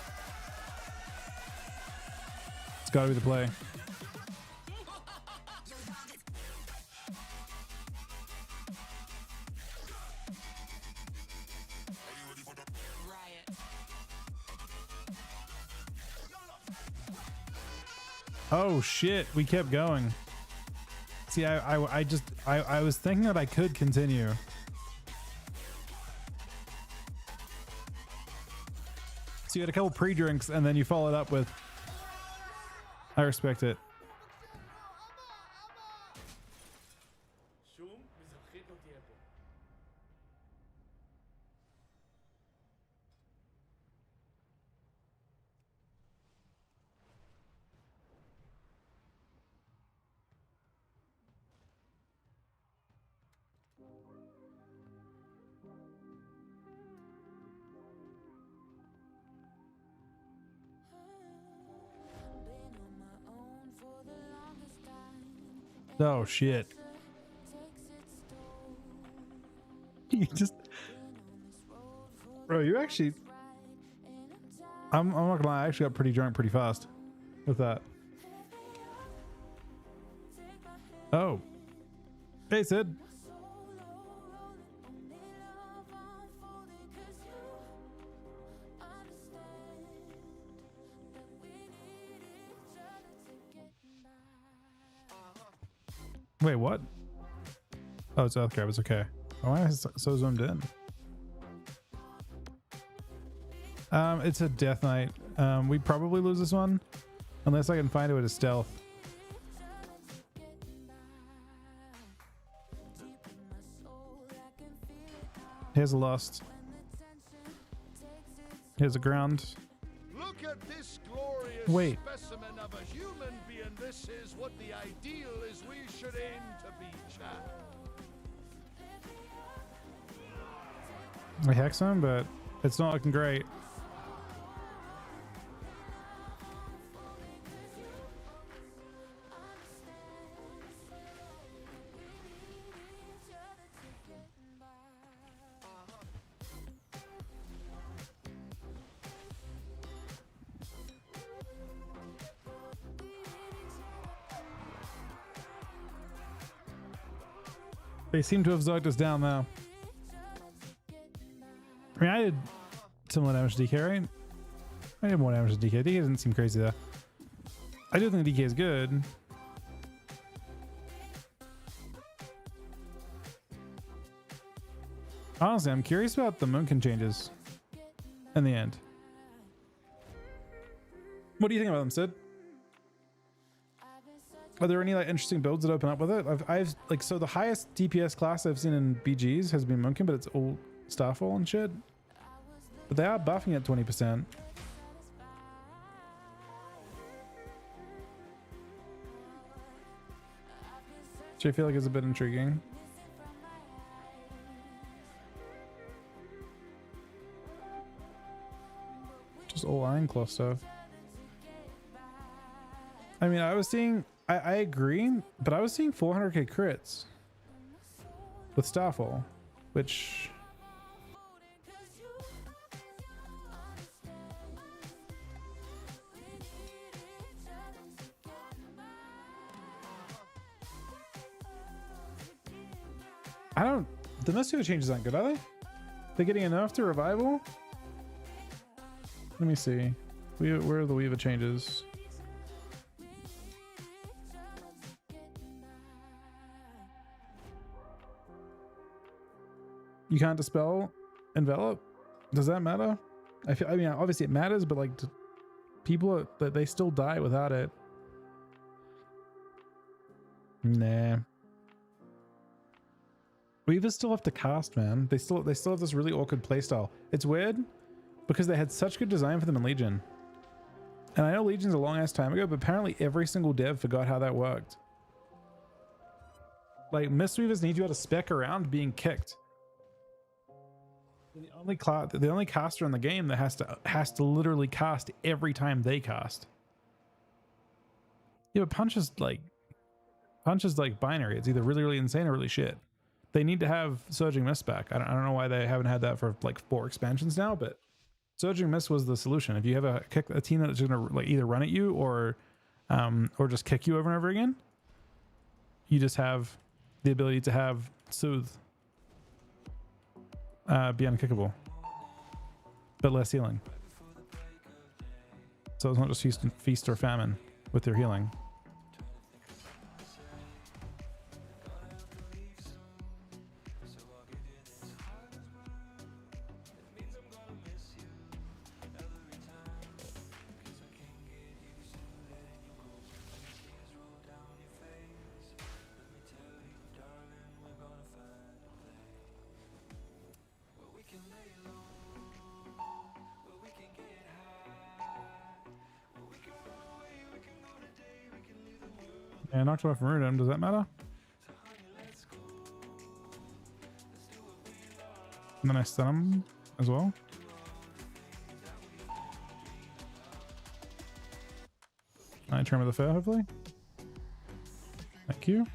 It's gotta be the play. Oh shit, we kept going. See, I was thinking that I could continue. So you had a couple pre-drinks and then you followed up with, I respect it. Oh shit. You just, bro, you actually, I'm not gonna lie, I actually got pretty drunk pretty fast with that. Oh. Hey Sid. Wait, what? Oh, it's Earth Crab. It's okay. Why am I so zoomed in? It's a death knight. We probably lose this one unless I can find it with a stealth. Here's a lost. Here's a ground.
Look at this glorious
Wait.
specimen of a human being. This is what the ideal is we should aim to be, chap.
I hex him, but it's not looking great. They seem to have zogged us down now. I mean, I did similar damage to DK, right? I did more damage to DK. DK doesn't seem crazy though. I do think DK is good. Honestly, I'm curious about the Moonkin changes in the end. What do you think about them, Sid? Are there any like interesting builds that open up with it? I've like, so the highest DPS class I've seen in BGs has been Moonkin, but it's all Starfall and shit. But they are buffing at 20%. Which I feel like is a bit intriguing. Just all Ironclaw stuff. I mean, I was seeing, I agree, but I was seeing 400k crits with Starfall, which... I don't... The Mystico changes aren't good, are they? They're getting enough to revival? Let me see. Where are the Weaver changes? You can't dispel envelop? Does that matter? I mean, obviously it matters, but like people that they still die without it. Nah. Weavers still have to cast, man. They still have this really awkward playstyle. It's weird because they had such good design for them in Legion. And I know Legion's a long ass time ago, but apparently every single dev forgot how that worked. Like Mistweavers need you to spec around being kicked. The only caster in the game that has to literally cast every time they cast. Yeah, but punch is like binary. It's either really, really insane or really shit. They need to have Surging Mist back. I don't know why they haven't had that for like 4 expansions now, but Surging Mist was the solution. If you have a team that's gonna like either run at you or just kick you over and over again, you just have the ability to have Soothe be unkickable, but less healing. So it's not just feast or famine with their healing. Yeah, knocked him off from Rudem. Does that matter? And then I stun him as well. I turn with a fair, hopefully. Thank you.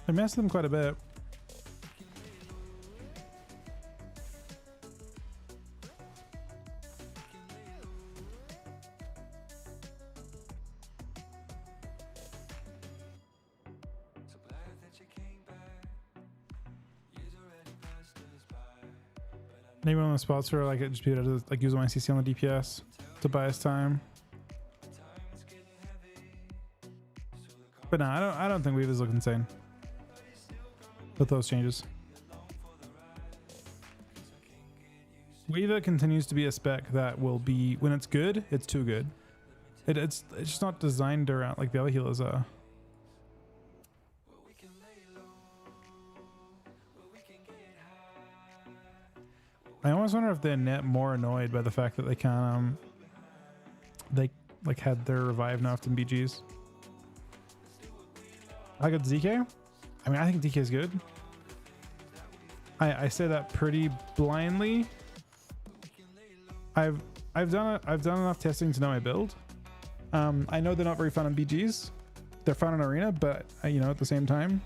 I messed them quite a bit. Maybe one of the spots where like it just be able to like use my CC on the DPS to buy us time. But no, I don't think Weaver's look insane with those changes. Weaver continues to be a spec that will be, when it's good, it's too good. It's just not designed around like the other healers are. I almost wonder if they're net more annoyed by the fact that they can't they like had their revive nerfed in BGs. I got ZK. I mean, I think DK is good. I say that pretty blindly. I've done enough testing to know my build. I know they're not very fun in BGs. They're fun in Arena, but you know, at the same time,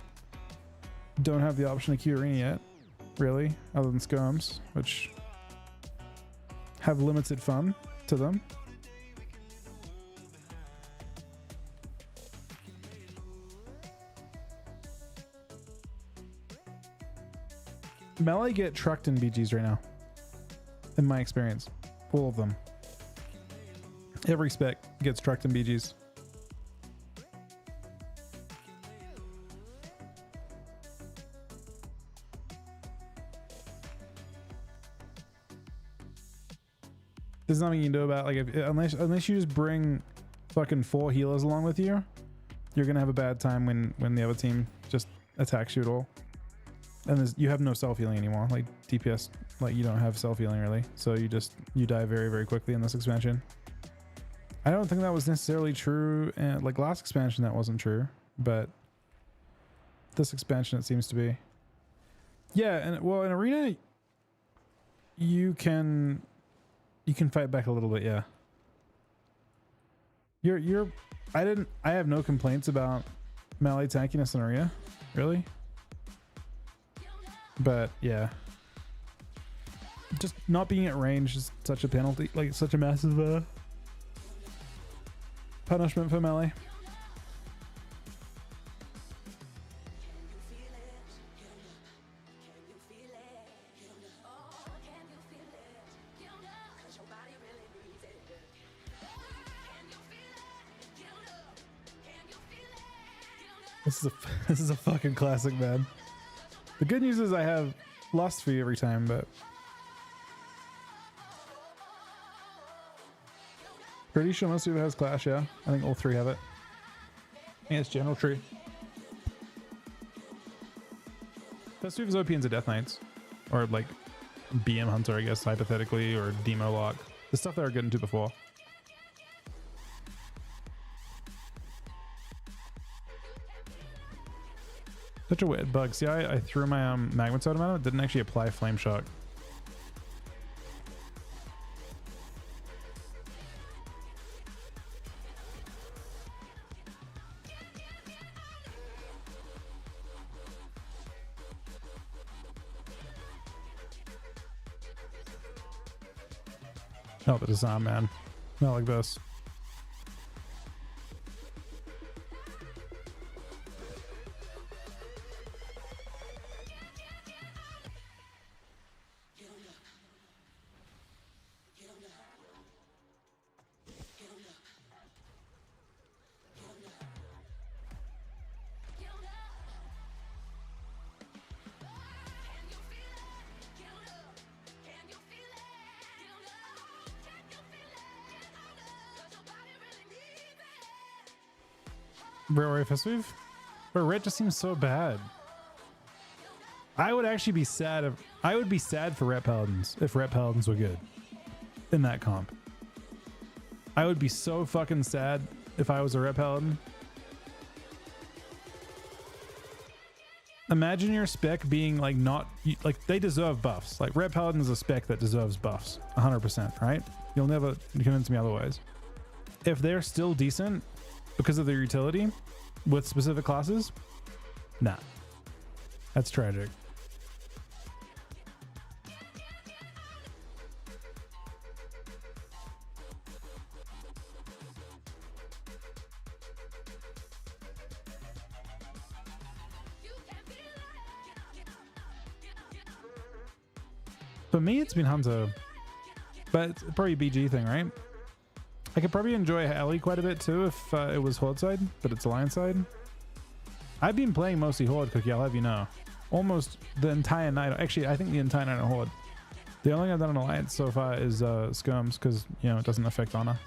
don't have the option to queue Arena yet, really, other than Skirms, which have limited fun to them. Melee get trucked in BGs right now, in my experience. All of them. Every spec gets trucked in BGs. There's nothing you can do about, like, unless you just bring fucking 4 healers along with you, you're gonna have a bad time when the other team just attacks you at all. And you have no self-healing anymore. Like DPS, like you don't have self-healing really, so you die very, very quickly in this expansion. I don't think that was necessarily true, and like last expansion that wasn't true, but this expansion it seems to be. Yeah, and well, in Arena you can fight back a little bit. Yeah, I have no complaints about melee tankiness in Arena, really. But yeah, just not being at range is such a penalty, like such a massive punishment for melee. This is a fucking classic, man. The good news is I have Lust for you every time, but pretty sure most of it has Clash, yeah. I think all 3 have it. I think it's General Tree. Best move is OP into Death Knights. Or like BM Hunter, I guess, hypothetically, or Demo Lock. The stuff that I were getting to before. Such a weird bug. See, I threw my magma totem at it. Didn't actually apply flame shock. Not the design, man. Not like this. Railway Festive? But Red just seems so bad. I would actually be sad if I would be sad for Ret Paladins if Ret Paladins were good in that comp. I would be so fucking sad if I was a Ret Paladin. Imagine your spec being like not like they deserve buffs. Like Ret Paladin is a spec that deserves buffs 100%, right? You'll never convince me otherwise. If they're still decent because of their utility with specific classes, nah. That's tragic. For me, it's been Hunter, but it's probably a BG thing, right? I could probably enjoy Alley quite a bit too if it was Horde side, but it's Alliance side. I've been playing mostly Horde, Cookie, I'll have you know. Almost the entire night. Actually, I think the entire night of Horde. The only thing I've done in Alliance so far is Skirms, because, you know, it doesn't affect Honor.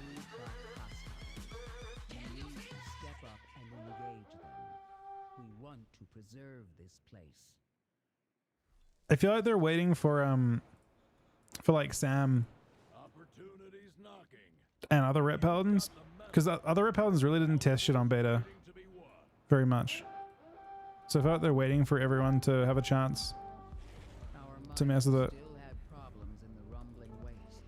New class hostiles. We need to step up and engage them. We want to preserve this place.
I feel like they're waiting for like Sam
Opportunities knocking.
and other Ret Paladins, because other Ret Paladins really didn't test shit on beta very much. So I feel like they're waiting for everyone to have a chance
Our
to mess with it.
still have problems in the rumbling wastes.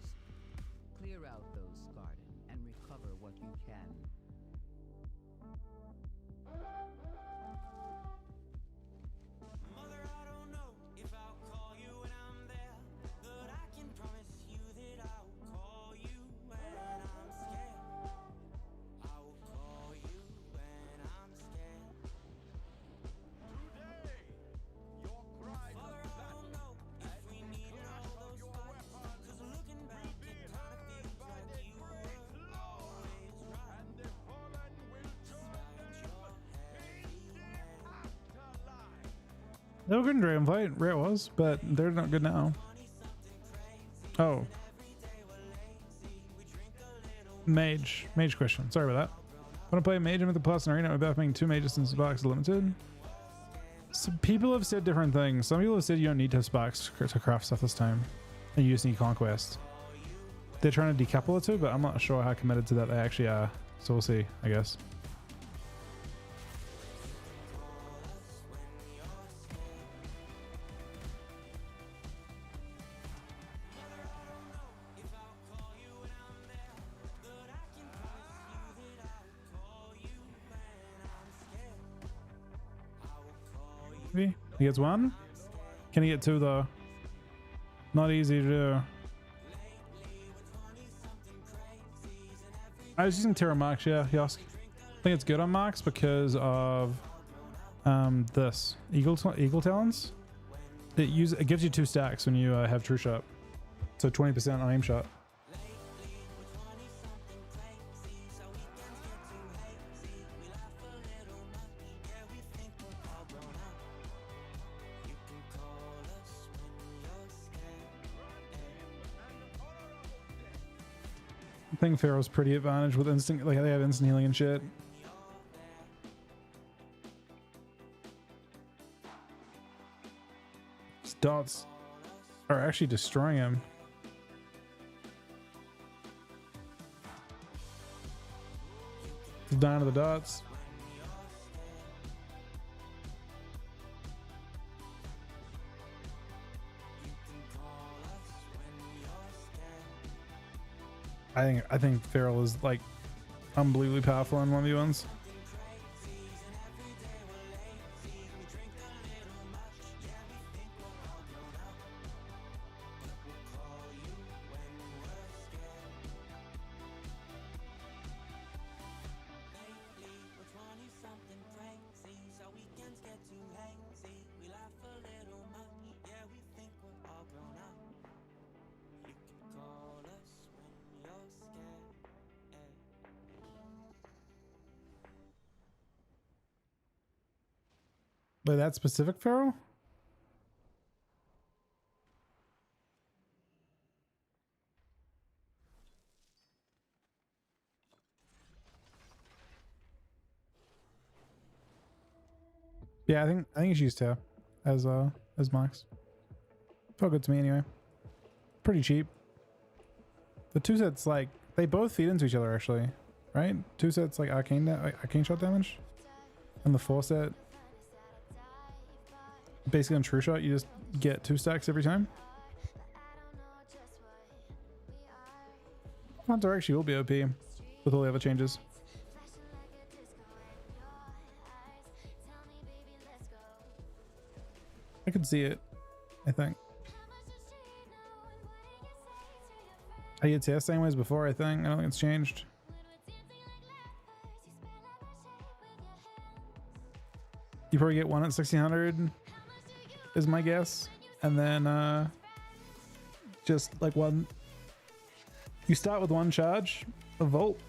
Clear out those, Scarden, and recover what you can.
Mother, I don't know if I'll call you when I'm there, but I can promise you that I'll call you when I'm scared. I will call you when I'm scared.
Today, your cries
Mother,
of
I don't know if we needed all those fights, 'cause looking back, it kinda feels like you were always right.
and the fallen will join
Despite your heavy head.
afterlife.
They were good in Dragonflight, Ret was, but they're not good now. Oh. Mage question. Sorry about that. Want to play a mage with the plus and arena without making 2 mages since sparks are limited? So people have said different things. Some people have said you don't need to have sparks to craft stuff this time, and you just need conquest. They're trying to decouple the two, but I'm not sure how committed to that they actually are. So we'll see, I guess. Maybe he gets 1. Can he get 2 though? Not easy to do. I was using Terra Marks, yeah, Yosk. I think it's good on Marks because of this Eagle Talons. It gives you 2 stacks when you have True Shot, so 20% on aim shot. I think Pharaoh's pretty advantaged with instant, like they have instant healing and shit. His dots are actually destroying him. He's down to the dots. I think Feral is like unbelievably powerful in 1v1s. Wait, that specific feral? Yeah, I think it's used to as Max. Felt good to me anyway. Pretty cheap. The two sets, like, they both feed into each other actually, right? Two sets like arcane shot damage, and the 4 set basically on true shot you just get 2 stacks every time. Hunter actually will be OP with all the other changes. I could see it, I think. I get the same way as before, I think. I don't think it's changed. You probably get one at 1600 is my guess. And then just like one. You start with one charge of Volt.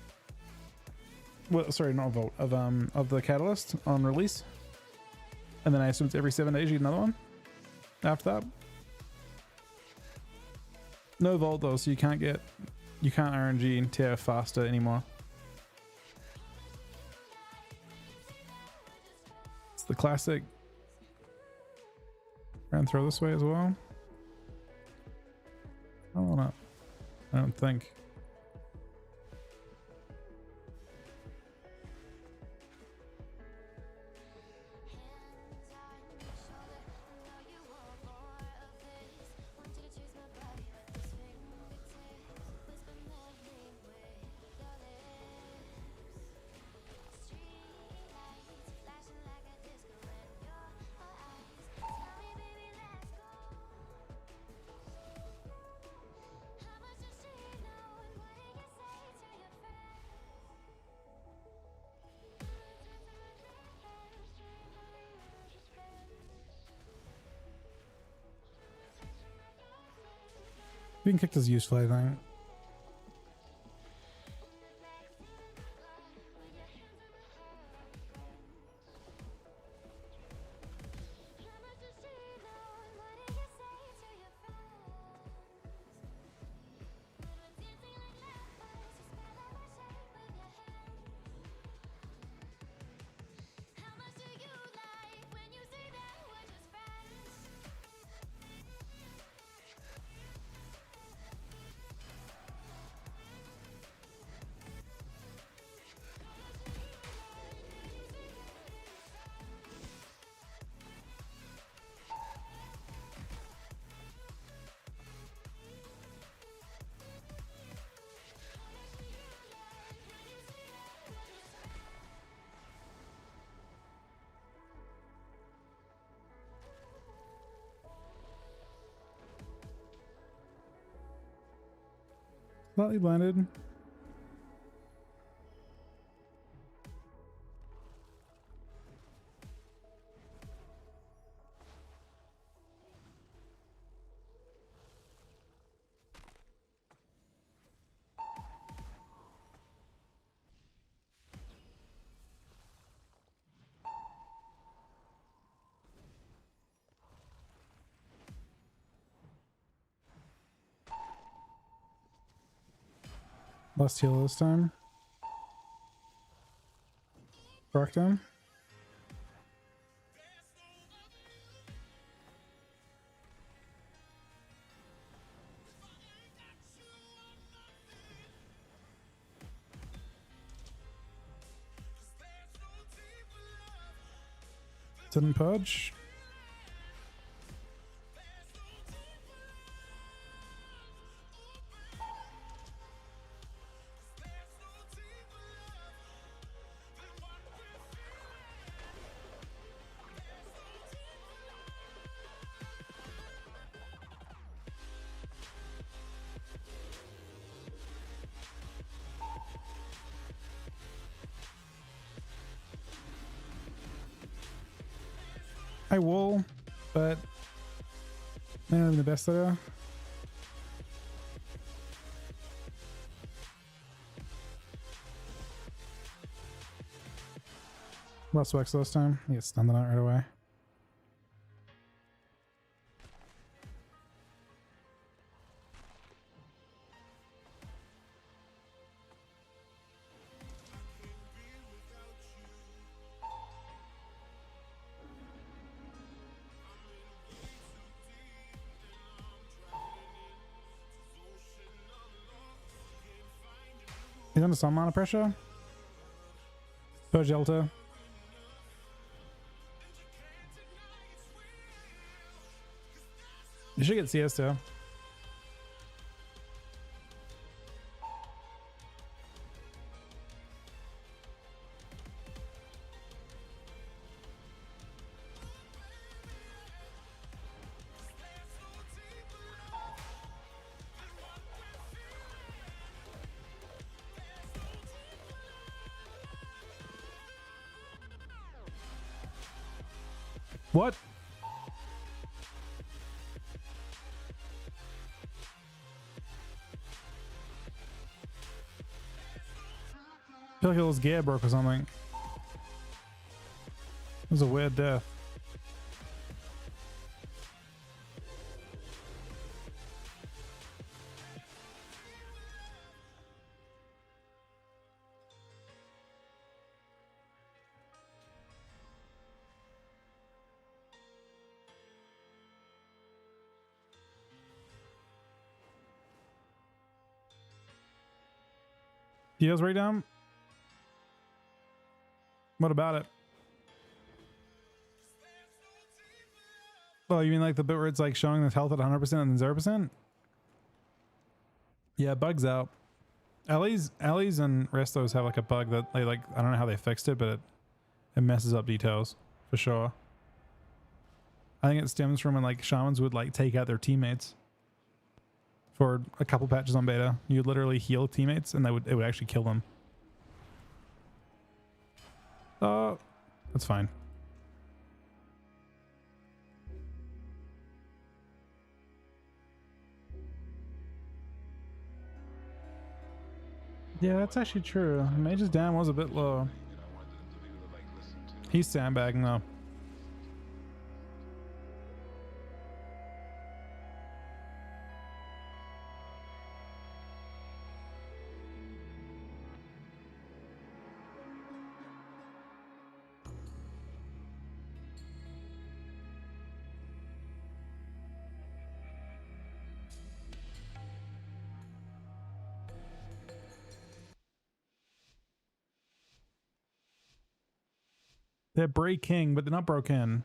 Well, sorry, not Volt, of the Catalyst on release. And then I assume it's every 7 days you get another one after that. No Volt though, so you can't RNG and TF faster anymore. It's the classic. Try and throw this way as well. I don't wanna. I don't think. Being kicked is useful, I think. Slightly blinded. Last heal this time. Rock down. Didn't purge. I will, but may not be the best there. Lost wax last time. He gets stunned on it right away. He's under some amount of pressure. Purge Delta. You should get CS too. What? I feel like his gear broke or something. It was a weird death. Heals right down. What about it? Oh, you mean like the bit where it's like showing the health at 100% and then 0%? Yeah, bugs out. Ellie's and Restos have like a bug that they like, I don't know how they fixed it, but it messes up details for sure. I think it stems from when like shamans would like take out their teammates. For a couple patches on beta, you would literally heal teammates and it would actually kill them. Oh, that's fine. Yeah, that's actually true. Mage's dam was a bit low. He's sandbagging though. They're breaking, but they're not broken.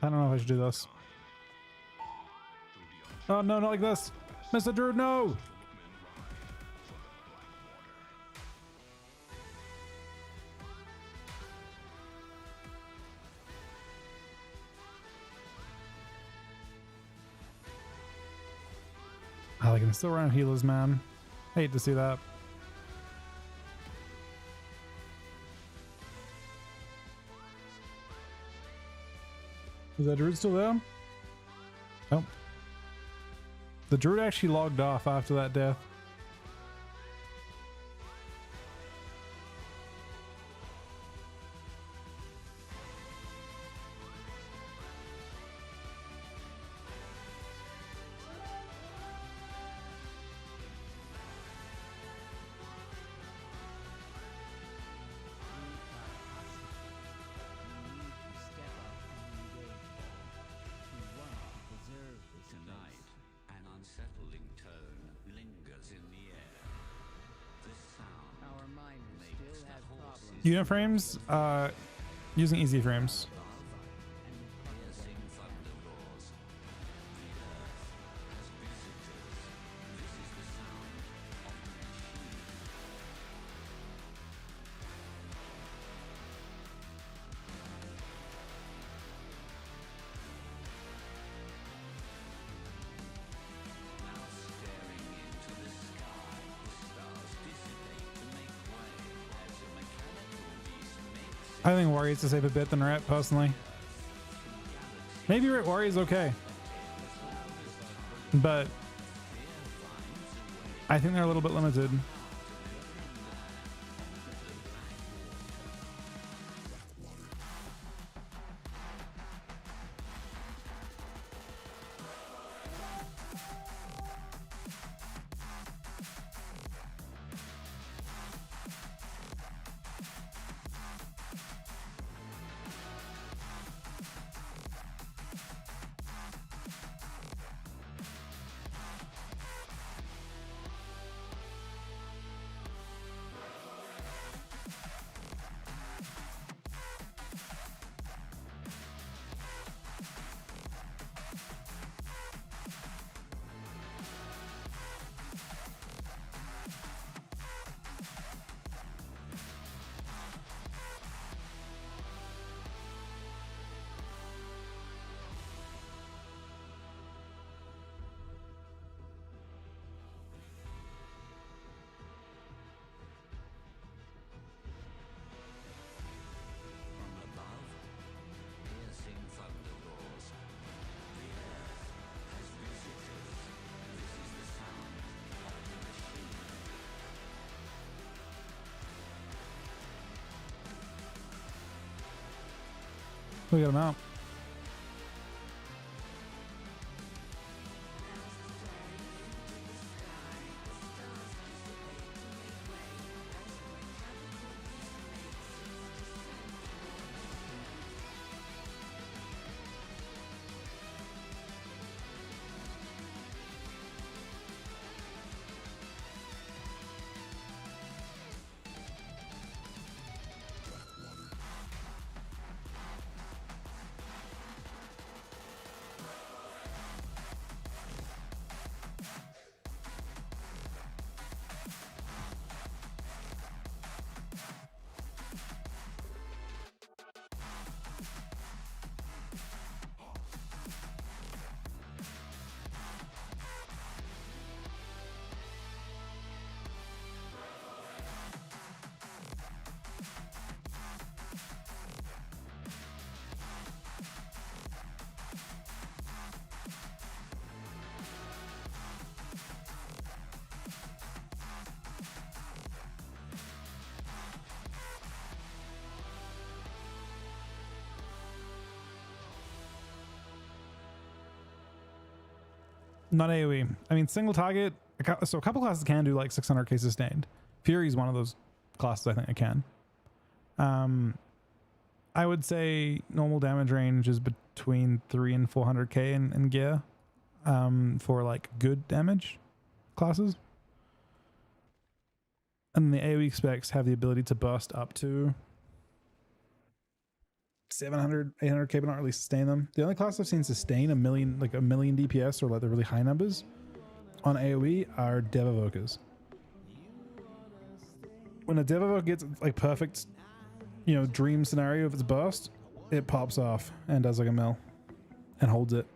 I don't know if I should do this. Oh, no, not like this. Mr. Drew, no! Oh, they can still run healers, man. Hate to see that. Is that druid still there? Nope. The druid actually logged off after that death. Uniframes, using easy frames. I think Warrior's a safer bet than Rat, personally. Maybe Rat Warrior's okay. But I think they're a little bit limited. We got him out. Not AoE. I mean, single target. So a couple classes can do like 600k sustained. Fury is one of those classes I think it can. I would say normal damage range is between 3 and 400k in gear for like good damage classes. And the AoE specs have the ability to burst up to 700, 800k, but not really sustain them. The only class I've seen sustain a million DPS or like the really high numbers on AoE are Dev Evokers. When a Dev Evoker gets like perfect, you know, dream scenario of its burst, it pops off and does like a mill and holds it.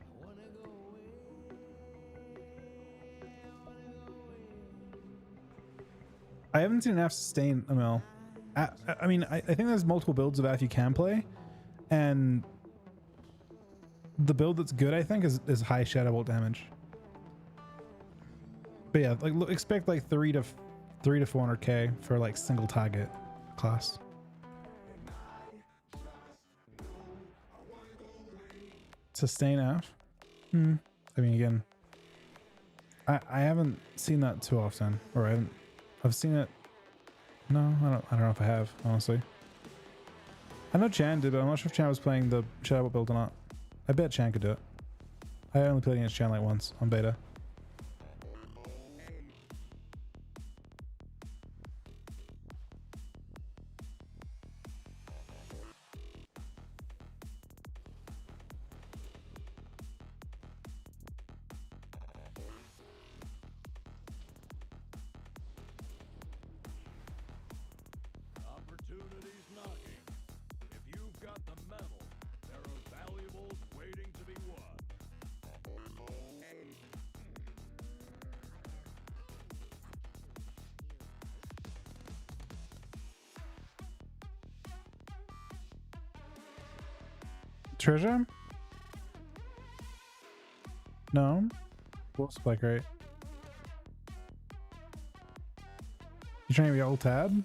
I haven't seen enough sustain a mill. I mean, I think there's multiple builds of AF you can play, and the build that's good, I think, is high Shadow Bolt damage. But yeah, like expect like 3 to 400k for like single target class. Sustain AF. I mean, again, I haven't seen that too often, or I've seen it. No, I don't know if I have, honestly. I know Chan did, but I'm not sure if Chan was playing the Shadow build or not. I bet Chan could do it. I only played against Chan like once on beta.
Opportunity's knocking. If you've got the metal, there are valuables waiting to be won.
Treasure? No. Wolf spike rate. You trying to be old tab?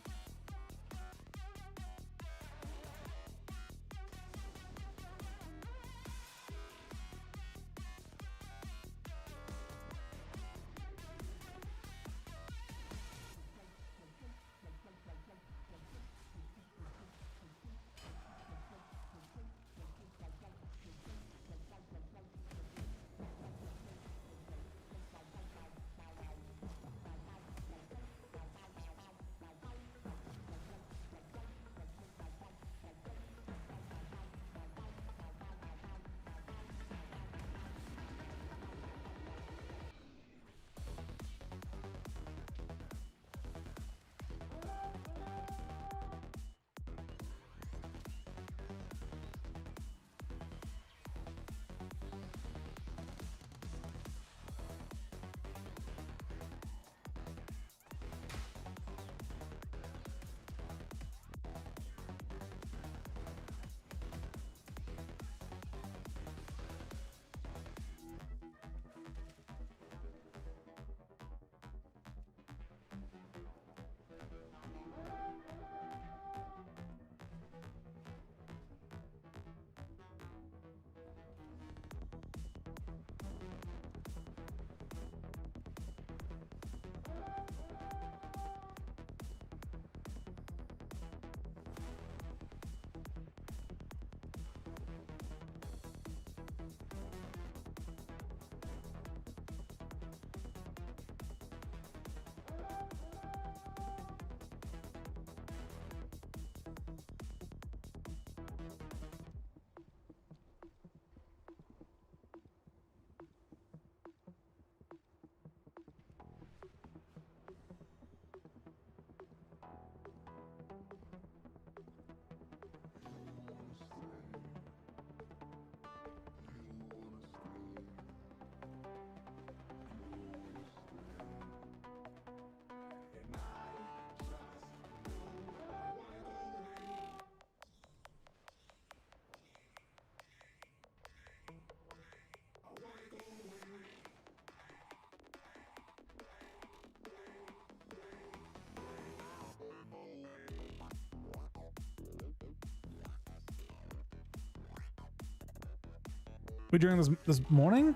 We doing this morning?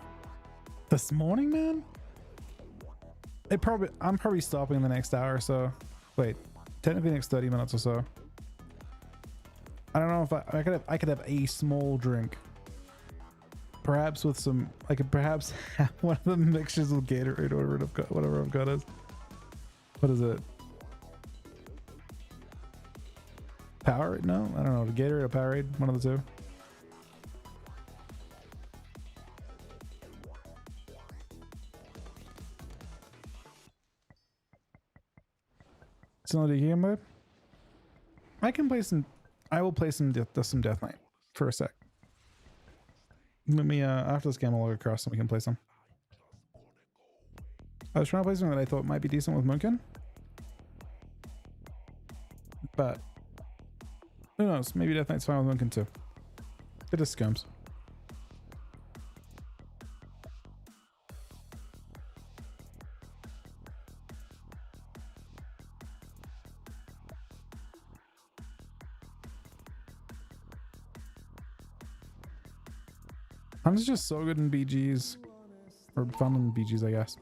This morning, man? I'm probably stopping in the next hour or so. Wait, technically next 30 minutes or so. I don't know if I could have a small drink. Perhaps with some, I could perhaps have one of the mixtures with Gatorade or whatever I've got is. What is it? Powerade? No, I don't know. Gatorade or Powerade? One of the two. It's not a game mode. I can play some. I will play some Death Knight for a sec. Let me after this game I'll log across and we can play some. I was trying to play something that I thought might be decent with Moonkin, but who knows? Maybe Death Knight's fine with Moonkin too. It just scums. Hunter's just so good in BGs. Or fun in BGs, I guess.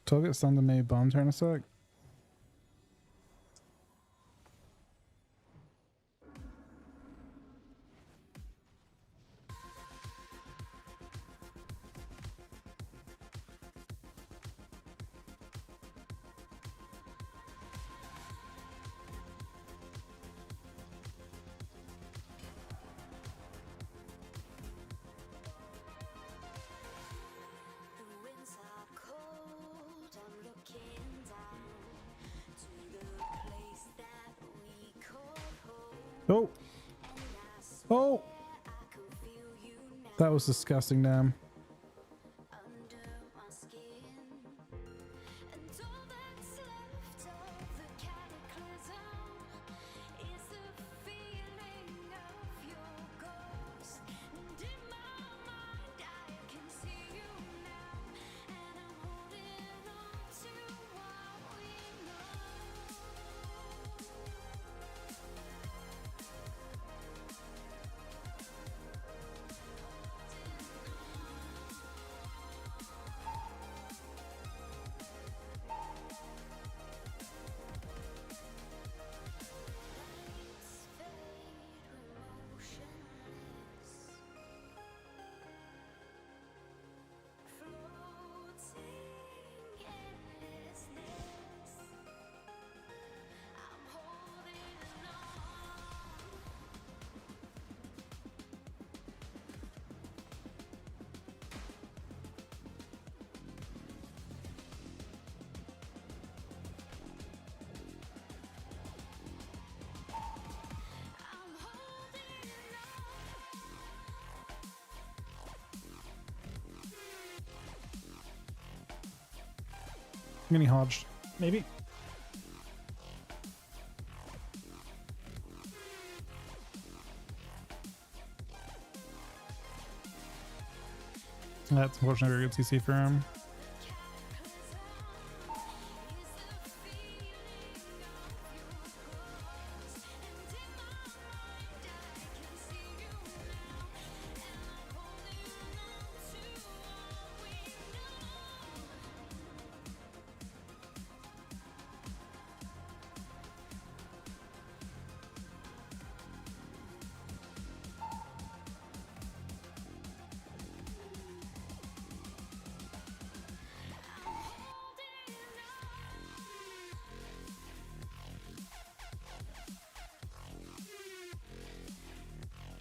Target Thunder made bomb turn a sec. Oh! Oh! That was disgusting, damn. Mini hodged, maybe. That's unfortunately a good CC for him.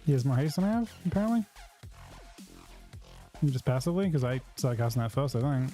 He has more haste than I have, apparently. Just passively, because I started casting that first, I think.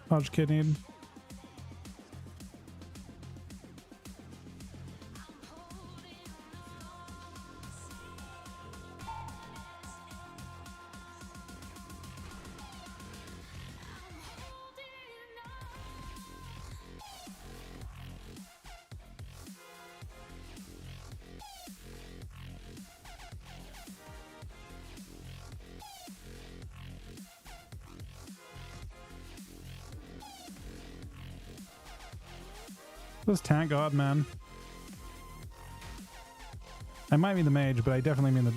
Large kidneyed. This tank god, man. I might mean the mage, but I definitely mean the...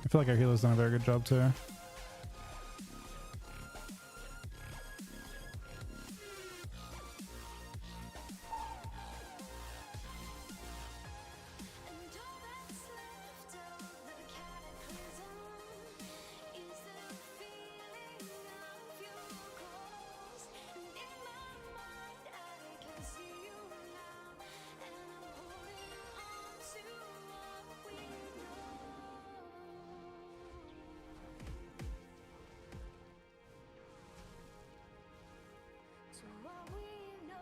I feel like our healer's done a very good job too.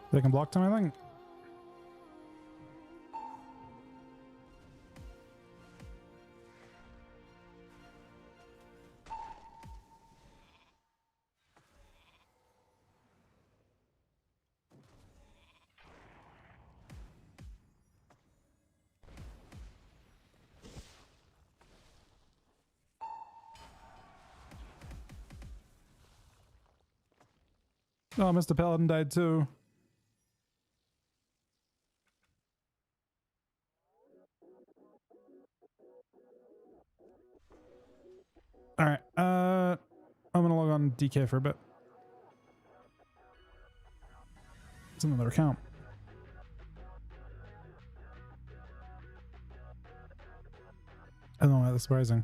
They can block time, I think. Oh, Mr. Paladin died too. Alright, I'm gonna log on DK for a bit. It's another account. I don't know why that's surprising.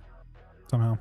Somehow.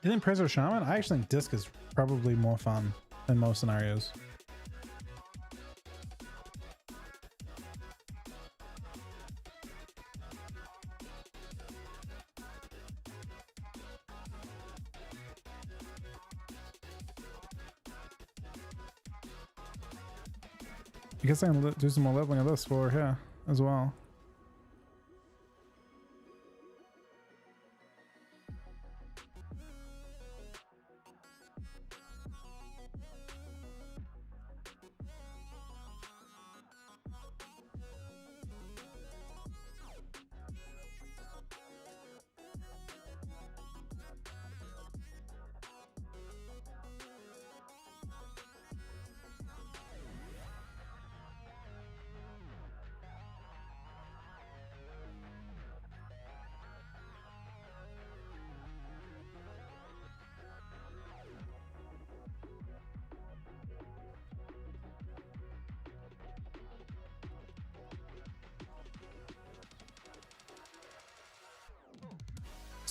You think Prez or Shaman? I actually think Disc is probably more fun in most scenarios. I guess I can do some more leveling of this for here as well.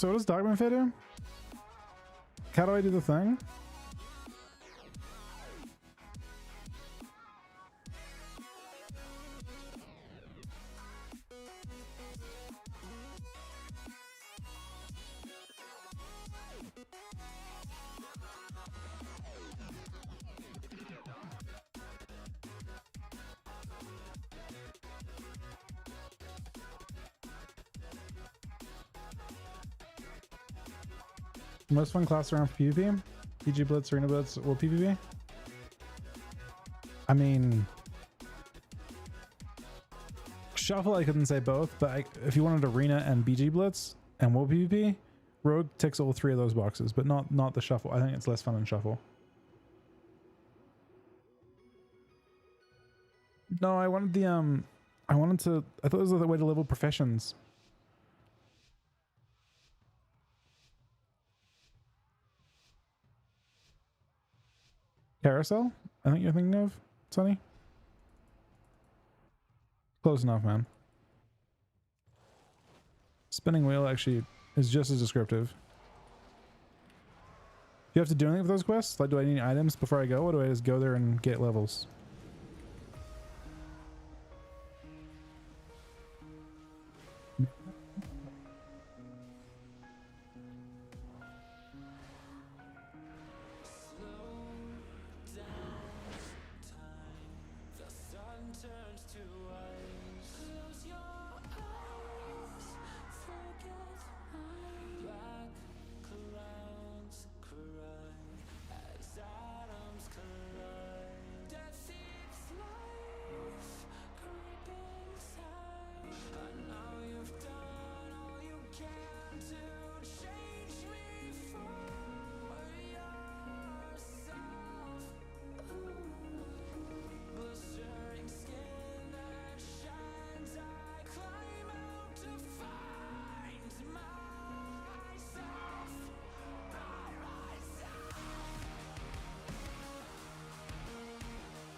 So what does Dogman Fit do? How do I do the thing? Most fun class around PvP? BG Blitz, Arena Blitz, or PvP? I mean, Shuffle I couldn't say both, but if you wanted Arena and BG Blitz and WoW PvP, Rogue ticks all three of those boxes, but not the Shuffle. I think it's less fun in Shuffle. No, I wanted the I thought it was the way to level professions. Carousel? I think you're thinking of, Sonny? Close enough, man. Spinning wheel actually is just as descriptive. Do you have to do anything with those quests? Like, do I need items before I go, or do I just go there and get levels?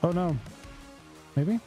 Oh no. Maybe?